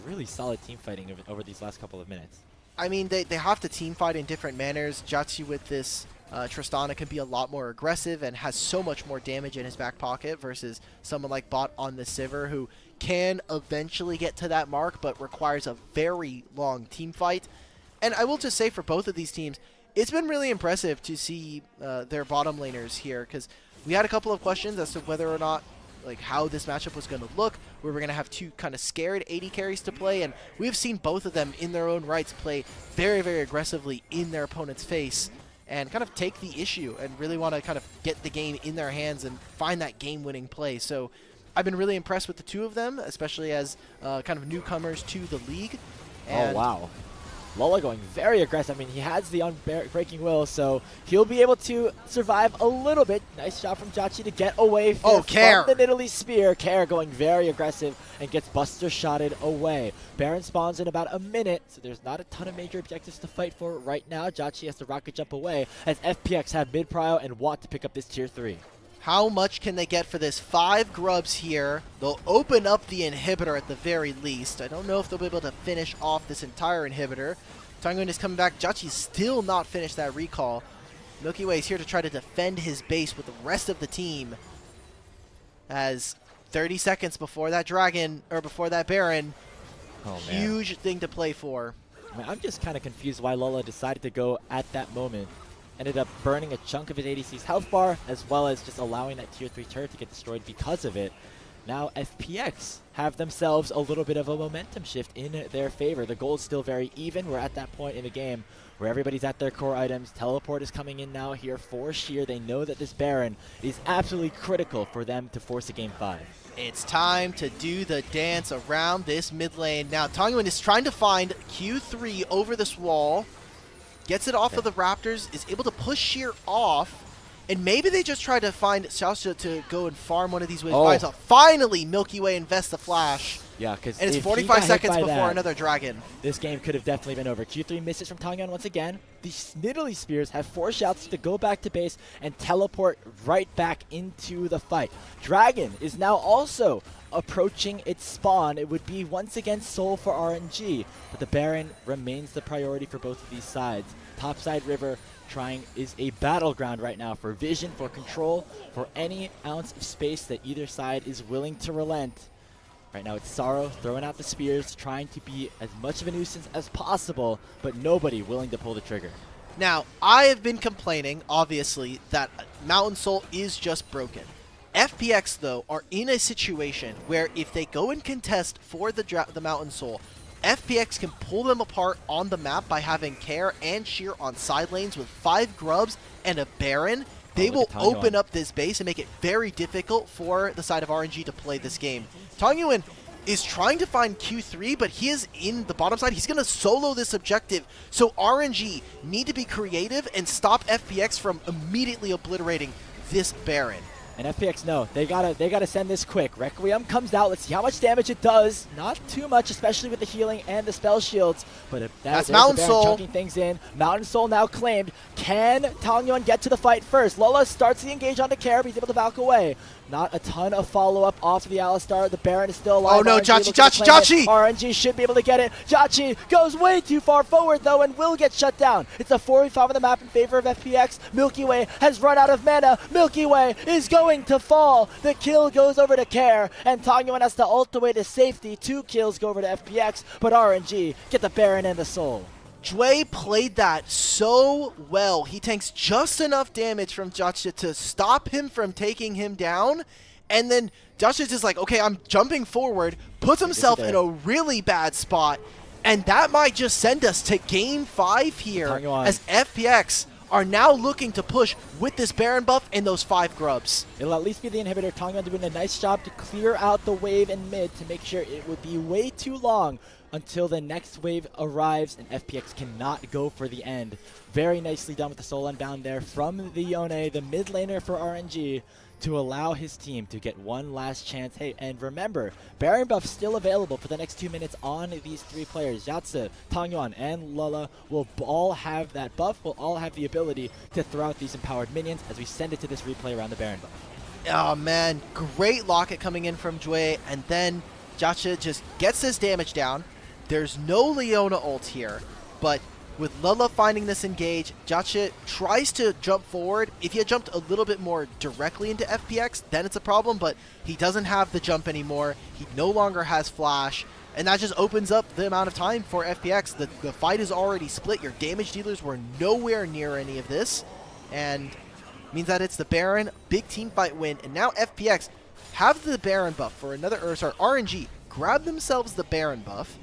[SPEAKER 3] really solid team fighting over these last couple of minutes.
[SPEAKER 2] I mean, they have to team fight in different manners. Jachi with this Tristana can be a lot more aggressive and has so much more damage in his back pocket versus someone like Bot on the Sivir, who can eventually get to that mark but requires a very long team fight. And I will just say for both of these teams, it's been really impressive to see their bottom laners here, because we had a couple of questions as to whether or not, like, how this matchup was going to look. We were going to have 2 kind of scared AD carries to play, and we've seen both of them in their own rights play very, very aggressively in their opponent's face and kind of take the issue and really want to kind of get the game in their hands and find that game-winning play. So I've been really impressed with the 2 of them, especially as kind of newcomers to the league. And
[SPEAKER 3] oh, wow. Lola going very aggressive. I mean, he has the unbreaking will, so he'll be able to survive a little bit. Nice shot from Jachi to get away from the Nidalee Spear. Care going very aggressive and gets Buster shotted away. Baron spawns in about a minute, so there's not a ton of major objectives to fight for right now. Jachi has to rocket jump away as FPX have mid-prio and want to pick up this tier 3.
[SPEAKER 2] How much can they get for this? 5 grubs here. They'll open up the inhibitor at the very least. I don't know if they'll be able to finish off this entire inhibitor. Tangun is coming back. Jachi's still not finished that recall. Milky Way is here to try to defend his base with the rest of the team. As 30 seconds before that dragon, or before that Baron, huge thing to play for.
[SPEAKER 3] I mean, I'm just kind of confused why Lola decided to go at that moment. Ended up burning a chunk of his ADC's health bar, as well as just allowing that tier 3 turret to get destroyed because of it. now FPX have themselves a little bit of a momentum shift in their favor. The goal is still very even. We're at that point in the game where everybody's at their core items. Teleport is coming in now here for Sheer. They know that this Baron is absolutely critical for them to force a game 5.
[SPEAKER 2] It's time to do the dance around this mid lane. Now, Tongyuan is trying to find Q3 over this wall, gets it off of the Raptors, is able to push Sheer off, and maybe they just try to find Xiaoxia to go and farm one of these waves.
[SPEAKER 3] Oh.
[SPEAKER 2] Finally, Milkyway invests the flash.
[SPEAKER 3] Yeah, because
[SPEAKER 2] And it's 45 seconds before another dragon.
[SPEAKER 3] This game could have definitely been over. Q3 misses from Tongyuan once again. The Nidalee Spears have 4 shots to go back to base and teleport right back into the fight. Dragon is now also approaching its spawn. It would be once again Soul for RNG, but the Baron remains the priority for both of these sides. Topside River is a battleground right now for vision, for control, for any ounce of space that either side is willing to relent. Right now it's Sorrow throwing out the spears, trying to be as much of a nuisance as possible, but nobody willing to pull the trigger.
[SPEAKER 2] Now, I have been complaining, obviously, that Mountain Soul is just broken. FPX, though, are in a situation where if they go and contest for the Mountain Soul, FPX can pull them apart on the map by having Care and Sheer on side lanes with 5 Grubs and a Baron. They will open up this base and make it very difficult for the side of RNG to play this game. Tongyuan is trying to find Q3, but he is in the bottom side. He's going to solo this objective. So RNG need to be creative and stop FPX from immediately obliterating this Baron.
[SPEAKER 3] And FPX, no, they gotta send this quick. Requiem comes out. Let's see how much damage it does. Not too much, especially with the healing and the spell shields. But
[SPEAKER 2] that's Mountain Soul
[SPEAKER 3] chunking things in. Mountain Soul now claimed. Can Tongyuan get to the fight first? Lola starts the engage onto Care, but he's able to back away. Not a ton of follow-up off of the Alistar. The Baron is still alive.
[SPEAKER 2] Oh no, Jachi!
[SPEAKER 3] RNG should be able to get it. Jachi goes way too far forward, though, and will get shut down. It's a 4v5 on the map in favor of FPX. Milkyway has run out of mana. Milkyway is going to fall. The kill goes over to Care, and Tongyuan has to ult away to safety. 2 kills go over to FPX, but RNG get the Baron and the Soul.
[SPEAKER 2] Jway played that so well. He tanks just enough damage from Joshua to stop him from taking him down. And then Joshua's just like, okay, I'm jumping forward, puts himself in a really bad spot. And that might just send us to game 5 here as FPX are now looking to push with this Baron buff and those 5 Grubs.
[SPEAKER 3] It'll at least be the inhibitor. Tongyuan doing a nice job to clear out the wave in mid to make sure it would be way too long until the next wave arrives and FPX cannot go for the end. Very nicely done with the Soul Unbound there from the Yone, the mid laner for RNG, to allow his team to get one last chance. Hey, and remember, Baron buff still available for the next 2 minutes on these 3 players. Yatsu, Tongyuan, and Lala will all have that buff, will all have the ability to throw out these empowered minions as we send it to this replay around the Baron buff.
[SPEAKER 2] Oh man, great locket coming in from Jway, and then Jacha just gets this damage down. There's no Leona ult here, but with Lala finding this engage, Jacha tries to jump forward. If he had jumped a little bit more directly into FPX, then it's a problem, but he doesn't have the jump anymore. He no longer has flash, and that just opens up the amount of time for FPX. The fight is already split. Your damage dealers were nowhere near any of this, and means that it's the Baron, big team fight win, and now FPX have the Baron buff for another, or sorry, RNG grab themselves the Baron buff.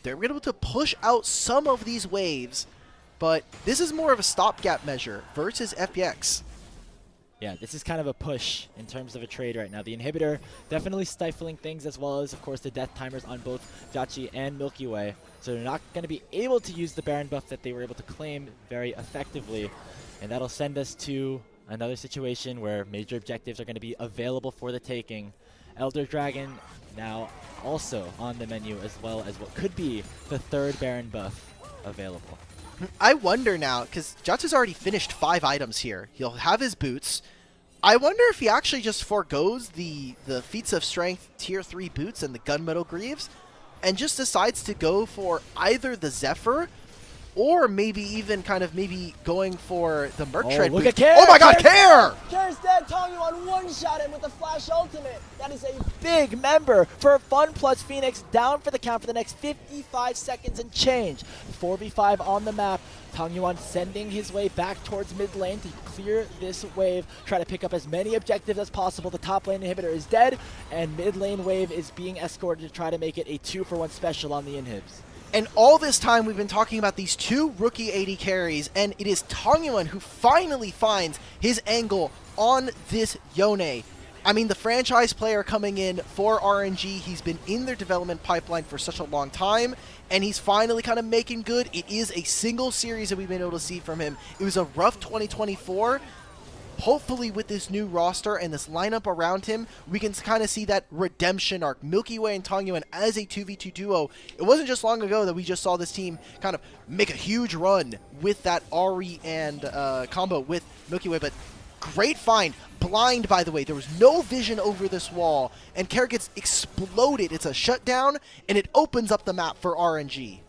[SPEAKER 2] They're able to push out some of these waves, but this is more of a stopgap measure versus FPX.
[SPEAKER 3] Yeah, this is kind of a push in terms of a trade right now. The inhibitor definitely stifling things, as well as, of course, the death timers on both Jachi and Milkyway. So they're not going to be able to use the Baron buff that they were able to claim very effectively. And that'll send us to another situation where major objectives are going to be available for the taking. Elder Dragon now also on the menu, as well as what could be the 3rd Baron buff available.
[SPEAKER 2] I wonder now, because Jacha's already finished 5 items here. He'll have his boots. I wonder if he actually just forgoes the Feats of Strength Tier 3 boots and the Gunmetal Greaves, and just decides to go for either the Zephyr or maybe even kind of maybe going for the Merc
[SPEAKER 3] Oh,
[SPEAKER 2] Shred
[SPEAKER 3] look
[SPEAKER 2] boost.
[SPEAKER 3] at Care!
[SPEAKER 2] Oh my god,
[SPEAKER 3] Care's
[SPEAKER 2] Care!
[SPEAKER 3] dead! Care's dead! Tongyuan one-shot him with the Flash Ultimate! That is a big member for Fun plus Phoenix, down for the count for the next 55 seconds and change. 4v5 on the map. Tongyuan sending his way back towards mid lane to clear this wave, try to pick up as many objectives as possible. The top lane inhibitor is dead, and mid lane wave is being escorted to try to make it a 2-for-1 special on the inhibs.
[SPEAKER 2] And all this time we've been talking about these two rookie AD carries, and it is Tongyuan who finally finds his angle on this Yone. I mean, the franchise player coming in for RNG, he's been in their development pipeline for such a long time, and he's finally kind of making good. It is a single series that we've been able to see from him. It was a rough 2024. Hopefully with this new roster and this lineup around him, we can kind of see that redemption arc. Milkyway and Tongyuan as a 2v2 duo. It wasn't just long ago that we just saw this team kind of make a huge run with that Ari and combo with Milkyway, but great find. Blind, by the way. There was no vision over this wall, and Care gets exploded. It's a shutdown, and it opens up the map for RNG.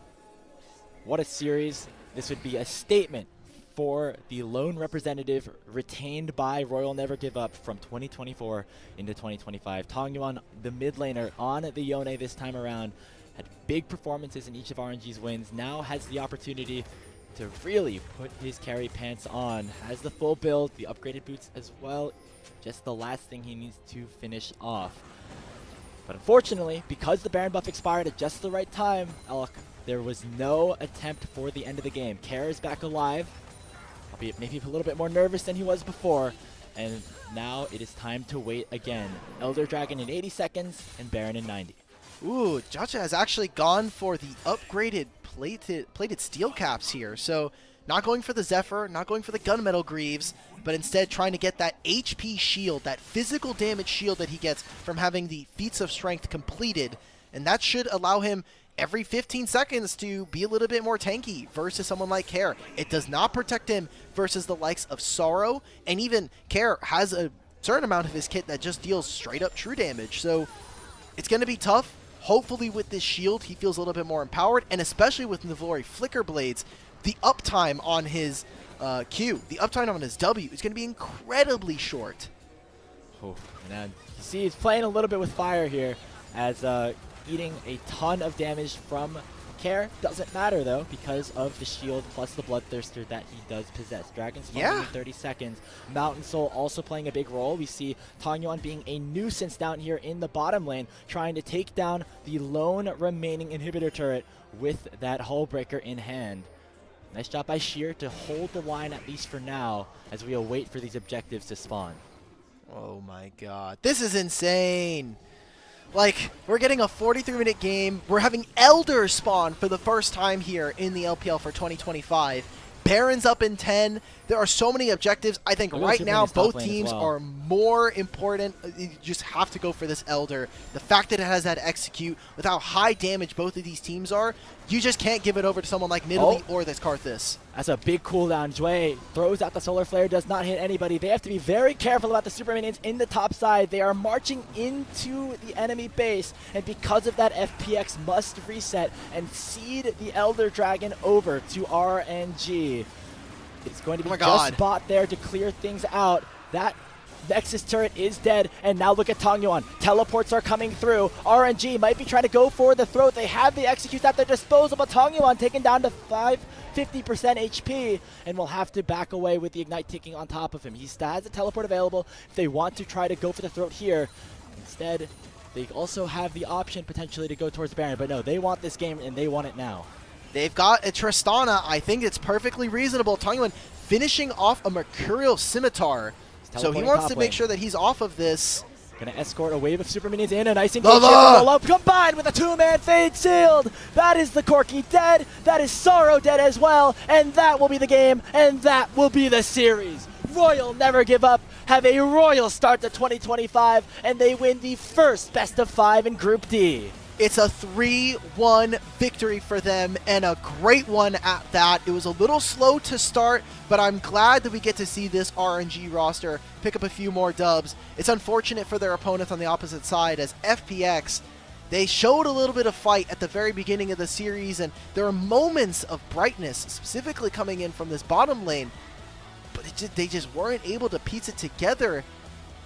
[SPEAKER 3] What a series. This would be a statement for the lone representative retained by Royal Never Give Up from 2024 into 2025. Tongyuan, the mid laner on the Yone this time around, had big performances in each of RNG's wins, now has the opportunity to really put his carry pants on. Has the full build, the upgraded boots as well. Just the last thing he needs to finish off. But unfortunately, because the Baron buff expired at just the right time, Alec, there was no attempt for the end of the game. Care is back alive, albeit maybe a little bit more nervous than he was before. And now it is time to wait again. Elder Dragon in 80 seconds and Baron in 90.
[SPEAKER 2] Ooh, Jacha has actually gone for the upgraded plated steel caps here. So not going for the Zephyr, not going for the Gunmetal Greaves, but instead trying to get that HP shield, that physical damage shield that he gets from having the Feats of Strength completed. And that should allow him every 15 seconds to be a little bit more tanky versus someone like Care. It does not protect him versus the likes of Sorrow, and even Care has a certain amount of his kit that just deals straight up true damage. So it's going to be tough. Hopefully with this shield, he feels a little bit more empowered, and especially with Navori Flicker Blades, the uptime on his Q, the uptime on his W is going to be incredibly short.
[SPEAKER 3] Oh, now you see he's playing a little bit with fire here, as eating a ton of damage from Care. Doesn't matter though, because of the shield plus the Bloodthirster that he does possess. Dragon's falling in 30 seconds. Mountain Soul also playing a big role. We see Tongyuan being a nuisance down here in the bottom lane, trying to take down the lone remaining inhibitor turret with that Hull Breaker in hand. Nice job by Sheer to hold the line at least for now, as we await for these objectives to spawn.
[SPEAKER 2] Oh my god. This is insane. Like, we're getting a 43-minute game. We're having Elder spawn for the first time here in the LPL for 2025. Baron's up in 10. There are so many objectives. I think right now both teams are more important. You just have to go for this Elder. The fact that it has that execute, with how high damage both of these teams are, you just can't give it over to someone like Nidalee or this Karthus.
[SPEAKER 3] That's a big cooldown. Jue throws out the Solar Flare, does not hit anybody. They have to be very careful about the super minions in the top side. They are marching into the enemy base, and because of that, FPX must reset and seed the Elder Dragon over to RNG. It's going to be just bot there to clear things out. That Nexus turret is dead, and now look at Tongyuan. Teleports are coming through. RNG might be trying to go for the throat. They have the executes at their disposal, but Tongyuan taken down to 50% HP, and will have to back away with the Ignite ticking on top of him. He still has a teleport available if they want to try to go for the throat here. Instead, they also have the option potentially to go towards Baron, but no, they want this game, and they want it now.
[SPEAKER 2] They've got a Tristana. I think it's perfectly reasonable. Tongyuan finishing off a Mercurial Scimitar. So he wants to make sure that he's off of this.
[SPEAKER 3] Gonna escort a wave of super minions in, a nice engage roll up combined with a two-man Fade Sealed. That is the Corki dead, that is Sorrow dead as well, and that will be the game, and that will be the series. Royal Never Give Up have a royal start to 2025, and they win the first best of 5 in Group D.
[SPEAKER 2] It's a 3-1 victory for them, and a great one at that. It was a little slow to start, but I'm glad that we get to see this RNG roster pick up a few more dubs. It's unfortunate for their opponents on the opposite side, as FPX They showed a little bit of fight at the very beginning of the series, and there are moments of brightness, specifically coming in from this bottom lane, but they just weren't able to piece it together.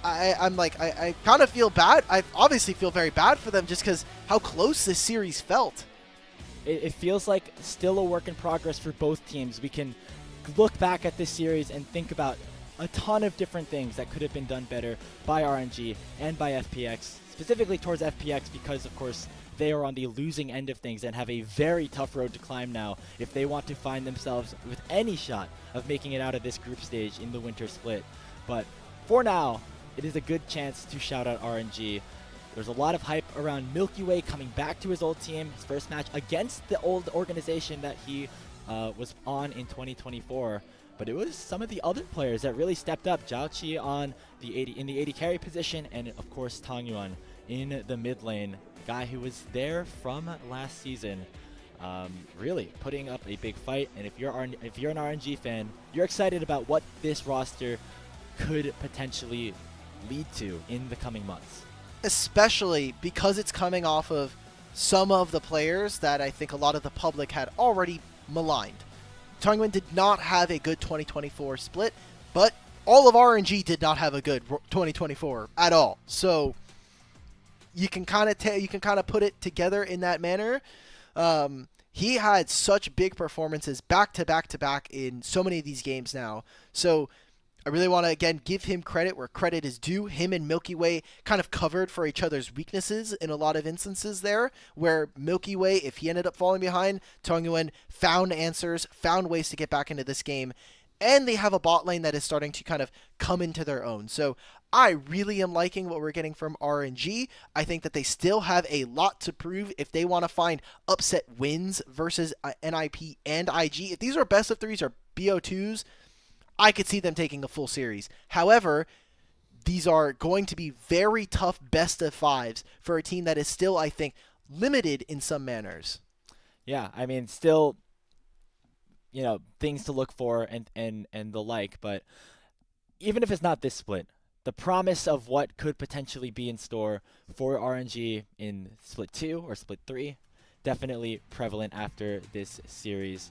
[SPEAKER 2] I kind of feel bad. I obviously feel very bad for them just because how close this series felt.
[SPEAKER 1] It feels like still a work in progress for both teams. We can look back at this series and think about a ton of different things that could have been done better by RNG and by FPX, specifically towards FPX because, of course, they are on the losing end of things and have a very tough road to climb now if they want to find themselves with any shot of making it out of this group stage in the winter split. But for now, it is a good chance to shout out RNG. There's a lot of hype around Milkyway coming back to his old team, his first match against the old organization that he was on in 2024. But it was some of the other players that really stepped up. Zhaoqi on in the 80 carry position, and of course Tang Yuan in the mid lane, the guy who was there from last season, really putting up a big fight. And if you're an RNG fan, you're excited about what this roster could potentially lead to in the coming months.
[SPEAKER 2] Especially because it's coming off of some of the players that I think a lot of the public had already maligned. Tang Yuan did not have a good 2024 split, but all of RNG did not have a good 2024 at all. So you can kind of put it together in that manner. He had such big performances back to back in so many of these games now. So I really want to, again, give him credit where credit is due. Him and Milkyway kind of covered for each other's weaknesses in a lot of instances there, where Milkyway, if he ended up falling behind, Tang Yuan found answers, found ways to get back into this game, and they have a bot lane that is starting to kind of come into their own. So I really am liking what we're getting from RNG. I think that they still have a lot to prove if they want to find upset wins versus NIP and IG. If these are best of threes or BO2s, I could see them taking a full series. However, these are going to be very tough best of fives for a team that is still, I think, limited in some manners.
[SPEAKER 1] Yeah, I mean, still, things to look for and the like, but even if it's not this split, the promise of what could potentially be in store for RNG in split 2 or split 3, definitely prevalent after this series.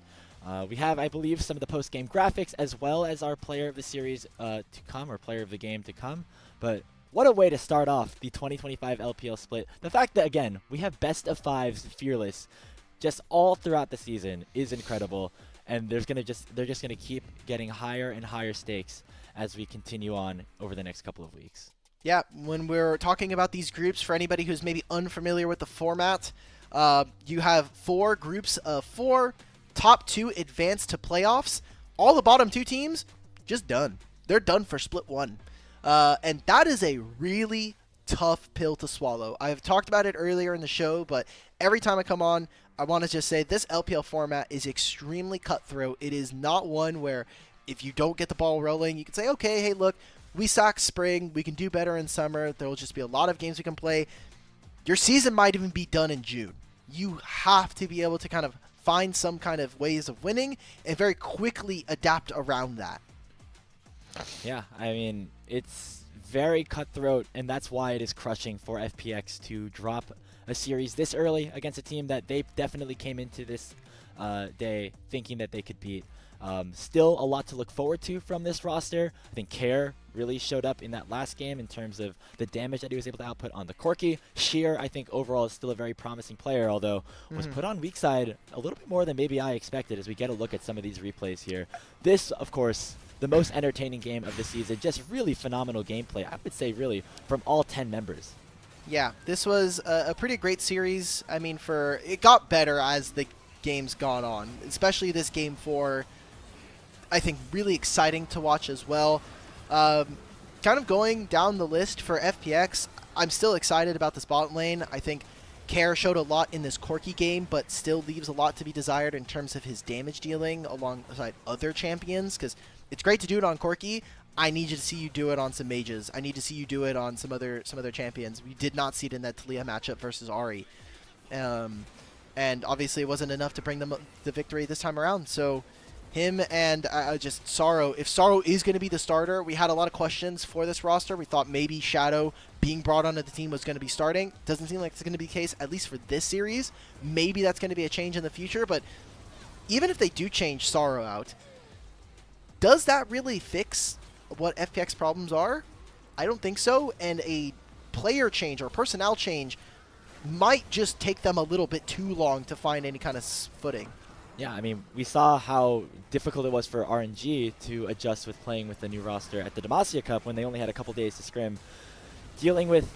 [SPEAKER 1] We have, I believe, some of the post-game graphics as well as our player of the series to come, or player of the game to come. But what a way to start off the 2025 LPL split. The fact that, again, we have best of 5s Fearless just all throughout the season is incredible. And they're just gonna keep getting higher and higher stakes as we continue on over the next couple of weeks.
[SPEAKER 2] Yeah, when we're talking about these groups, for anybody who's maybe unfamiliar with the format, you have 4 groups of 4. Top 2 advance to playoffs. All the bottom 2 teams, just done. They're done for split 1. And that is a really tough pill to swallow. I've talked about it earlier in the show, but every time I come on, I want to just say this LPL format is extremely cutthroat. It is not one where if you don't get the ball rolling, you can say, okay, hey, look, we suck spring. We can do better in summer. There will just be a lot of games we can play. Your season might even be done in June. You have to be able to kind of find some kind of ways of winning and very quickly adapt around that.
[SPEAKER 1] Yeah, I mean, it's very cutthroat, and that's why it is crushing for FPX to drop a series this early against a team that they definitely came into this day thinking that they could beat. Still a lot to look forward to from this roster. I think Care really showed up in that last game in terms of the damage that he was able to output on the Corki. Sheer, I think, overall is still a very promising player, although was put on weak side a little bit more than maybe I expected as we get a look at some of these replays here. This, of course, the most entertaining game of the season. Just really phenomenal gameplay, I would say, really, from all 10 members.
[SPEAKER 2] Yeah, this was a pretty great series. I mean, it got better as the game's gone on, especially this game 4. I think really exciting to watch as well. Kind of going down the list for FPX, I'm still excited about this bot lane. I think Care showed a lot in this Corki game, but still leaves a lot to be desired in terms of his damage dealing alongside other champions, because it's great to do it on Corki. I need you to see you do it on some mages. I need to see you do it on some other champions. We did not see it in that Talia matchup versus Ahri. And obviously it wasn't enough to bring them the victory this time around. So Him and just Sorrow. If Sorrow is going to be the starter, we had a lot of questions for this roster. We thought maybe Shadow being brought onto the team was going to be starting. Doesn't seem like it's going to be the case, at least for this series. Maybe that's going to be a change in the future, but even if they do change Sorrow out, does that really fix what FPX problems are? I don't think so, and a player change or personnel change might just take them a little bit too long to find any kind of footing.
[SPEAKER 1] Yeah, I mean, we saw how difficult it was for RNG to adjust with playing with the new roster at the Demacia Cup when they only had a couple days to scrim. Dealing with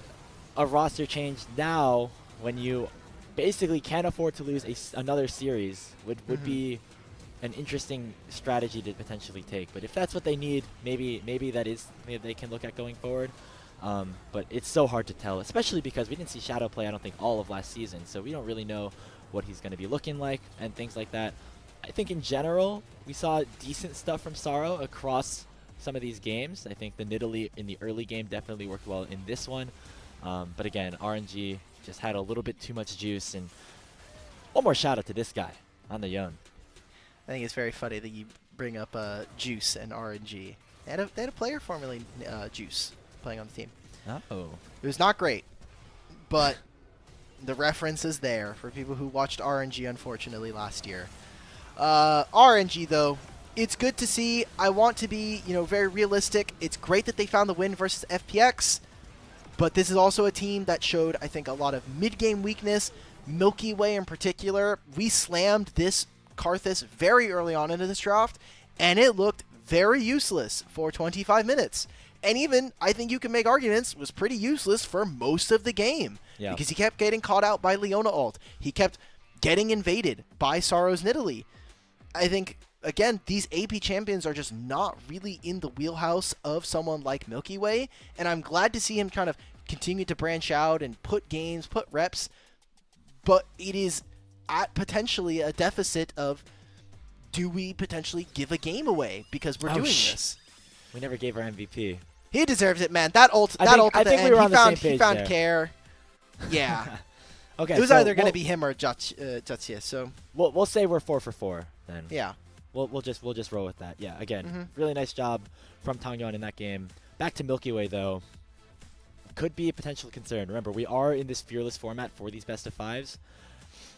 [SPEAKER 1] a roster change now when you basically can't afford to lose another series would be an interesting strategy to potentially take. But if that's what they need, maybe they can look at going forward. But it's so hard to tell, especially because we didn't see Shadow play, I don't think, all of last season. So we don't really know what he's going to be looking like and things like that. I think in general, we saw decent stuff from Sorrow across some of these games. I think the Nidalee in the early game definitely worked well in this one. But again, RNG just had a little bit too much juice. And one more shout out to this guy on the Yon.
[SPEAKER 2] I think it's very funny that you bring up Juice and RNG. They had a player formerly Juice playing on the team.
[SPEAKER 1] Oh.
[SPEAKER 2] It was not great, but the reference is there for people who watched RNG, unfortunately, last year. RNG, though, it's good to see. I want to be, very realistic. It's great that they found the win versus FPX, but this is also a team that showed, I think, a lot of mid-game weakness. Milkyway in particular, we slammed this Karthus very early on into this draft, and it looked very useless for 25 minutes. And even, I think you can make arguments, was pretty useless for most of the game. Yeah. Because he kept getting caught out by Leona ult. He kept getting invaded by Sorrow's Nidalee. I think, again, these AP champions are just not really in the wheelhouse of someone like Milkyway. And I'm glad to see him kind of continue to branch out and put games, put reps. But it is at potentially a deficit of, do we potentially give a game away because we're doing this?
[SPEAKER 1] We never gave our MVP.
[SPEAKER 2] He deserves it, man. That ult at the end,
[SPEAKER 1] we were on the same page
[SPEAKER 2] he found
[SPEAKER 1] there.
[SPEAKER 2] care. Yeah.
[SPEAKER 1] Okay.
[SPEAKER 2] It was either going to be him or Jatsia, so
[SPEAKER 1] we'll say we're 4 for 4 then.
[SPEAKER 2] Yeah.
[SPEAKER 1] We'll just roll with that. Yeah. Again, really nice job from Tangyeon in that game. Back to Milky Way though. Could be a potential concern. Remember, we are in this fearless format for these best of fives.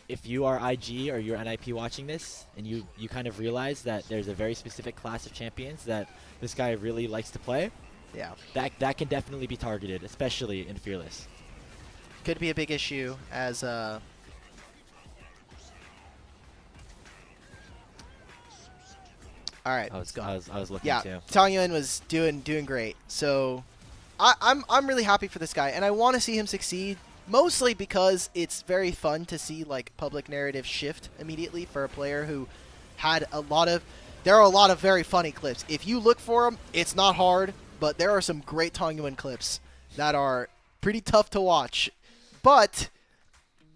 [SPEAKER 1] If you are IG or you're NIP watching this and you kind of realize that there's a very specific class of champions that this guy really likes to play,
[SPEAKER 2] yeah,
[SPEAKER 1] that can definitely be targeted, especially in fearless.
[SPEAKER 2] Could be a big issue as all right,
[SPEAKER 1] I was looking
[SPEAKER 2] yeah,
[SPEAKER 1] too.
[SPEAKER 2] Tangyeon was doing great. So I'm really happy for this guy, and I want to see him succeed. Mostly because it's very fun to see like public narrative shift immediately for a player who had there are a lot of very funny clips. If you look for them, it's not hard, but there are some great Tangyeon clips that are pretty tough to watch. But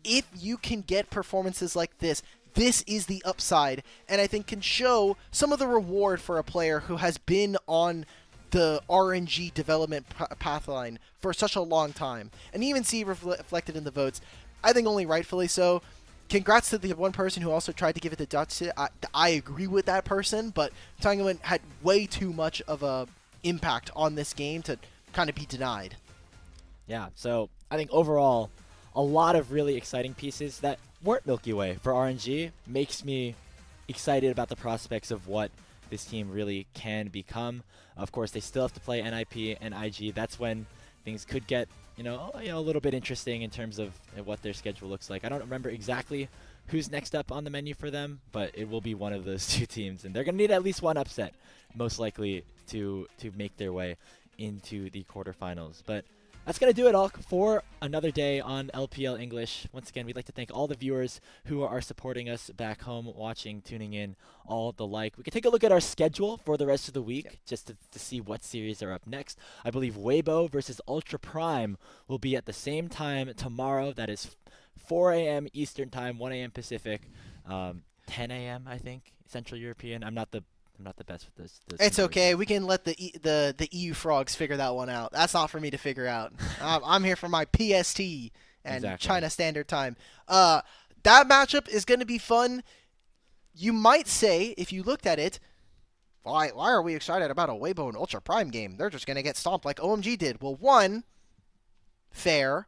[SPEAKER 2] if you can get performances like this is the upside, and I think can show some of the reward for a player who has been on the RNG development pathline for such a long time, and even see reflected in the votes. I think only rightfully so. Congrats to the one person who also tried to give it to Dutch. I agree with that person, but Tangyeon had way too much of a impact on this game to kind of be denied.
[SPEAKER 1] Yeah, so I think overall, a lot of really exciting pieces that weren't Milky Way for RNG makes me excited about the prospects of what this team really can become. Of course, they still have to play NIP and IG. That's when things could get, a little bit interesting in terms of what their schedule looks like. I don't remember exactly who's next up on the menu for them, but it will be one of those two teams, and they're going to need at least one upset, most likely, to make their way into the quarterfinals. But that's going to do it all for another day on LPL English. Once again, we'd like to thank all the viewers who are supporting us back home, watching, tuning in, all the like. We can take a look at our schedule for the rest of the week just to see what series are up next. I believe Weibo versus Ultra Prime will be at the same time tomorrow. That is 4 a.m. Eastern Time, 1 a.m. Pacific, 10 a.m. I think, Central European. I'm not the best with this.
[SPEAKER 2] It's okay. We can let the EU frogs figure that one out. That's not for me to figure out. I'm here for my PST and
[SPEAKER 1] exactly.
[SPEAKER 2] China Standard Time. That matchup is going to be fun. you might say, if you looked at it, why are we excited about a Weibo and Ultra Prime game? They're just going to get stomped like OMG did. Well, one, fair.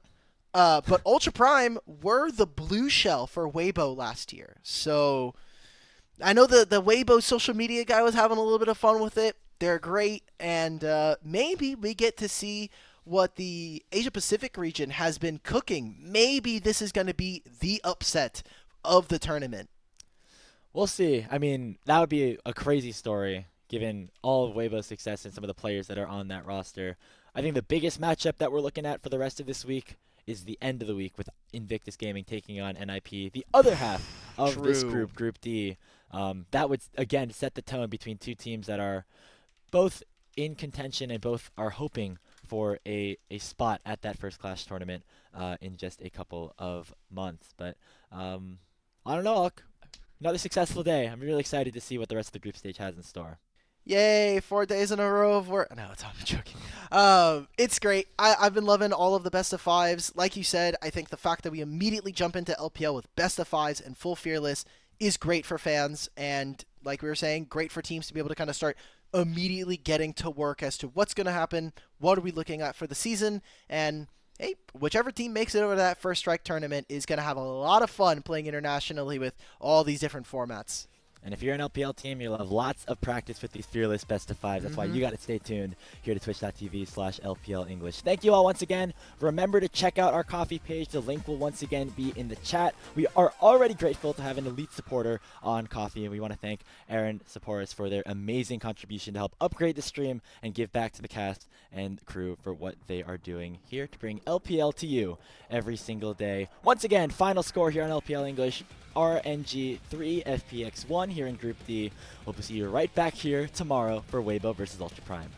[SPEAKER 2] But Ultra Prime were the blue shell for Weibo last year. So I know the Weibo social media guy was having a little bit of fun with it. They're great. And maybe we get to see what the Asia Pacific region has been cooking. Maybe this is going to be the upset of the tournament.
[SPEAKER 1] We'll see. I mean, that would be a crazy story, given all of Weibo's success and some of the players that are on that roster. I think the biggest matchup that we're looking at for the rest of this week is the end of the week with Invictus Gaming taking on NIP, the other half of this group, Group D. That would, again, set the tone between two teams that are both in contention and both are hoping for a spot at that first clash tournament in just a couple of months. But I don't know, another successful day. I'm really excited to see what the rest of the group stage has in store.
[SPEAKER 2] Yay, 4 days in a row of work. No, I'm joking. It's great. I've been loving all of the best of fives. Like you said, I think the fact that we immediately jump into LPL with best of fives and full fearless is great for fans. And like we were saying, great for teams to be able to kind of start immediately getting to work as to what's going to happen, what are we looking at for the season, and hey, whichever team makes it over to that first strike tournament is going to have a lot of fun playing internationally with all these different formats.
[SPEAKER 1] And if you're an LPL team, you'll have lots of practice with these Fearless Best of Fives. That's why you got to stay tuned here to twitch.tv/LPL English. Thank you all once again. Remember to check out our coffee page. The link will once again be in the chat. We are already grateful to have an elite supporter on coffee, and we want to thank Aaron Saporis for their amazing contribution to help upgrade the stream and give back to the cast and crew for what they are doing here to bring LPL to you every single day. Once again, final score here on LPL English. Rng 3 Fpx 1 here in Group D. Hope to see you right back here tomorrow for Weibo versus Ultra Prime.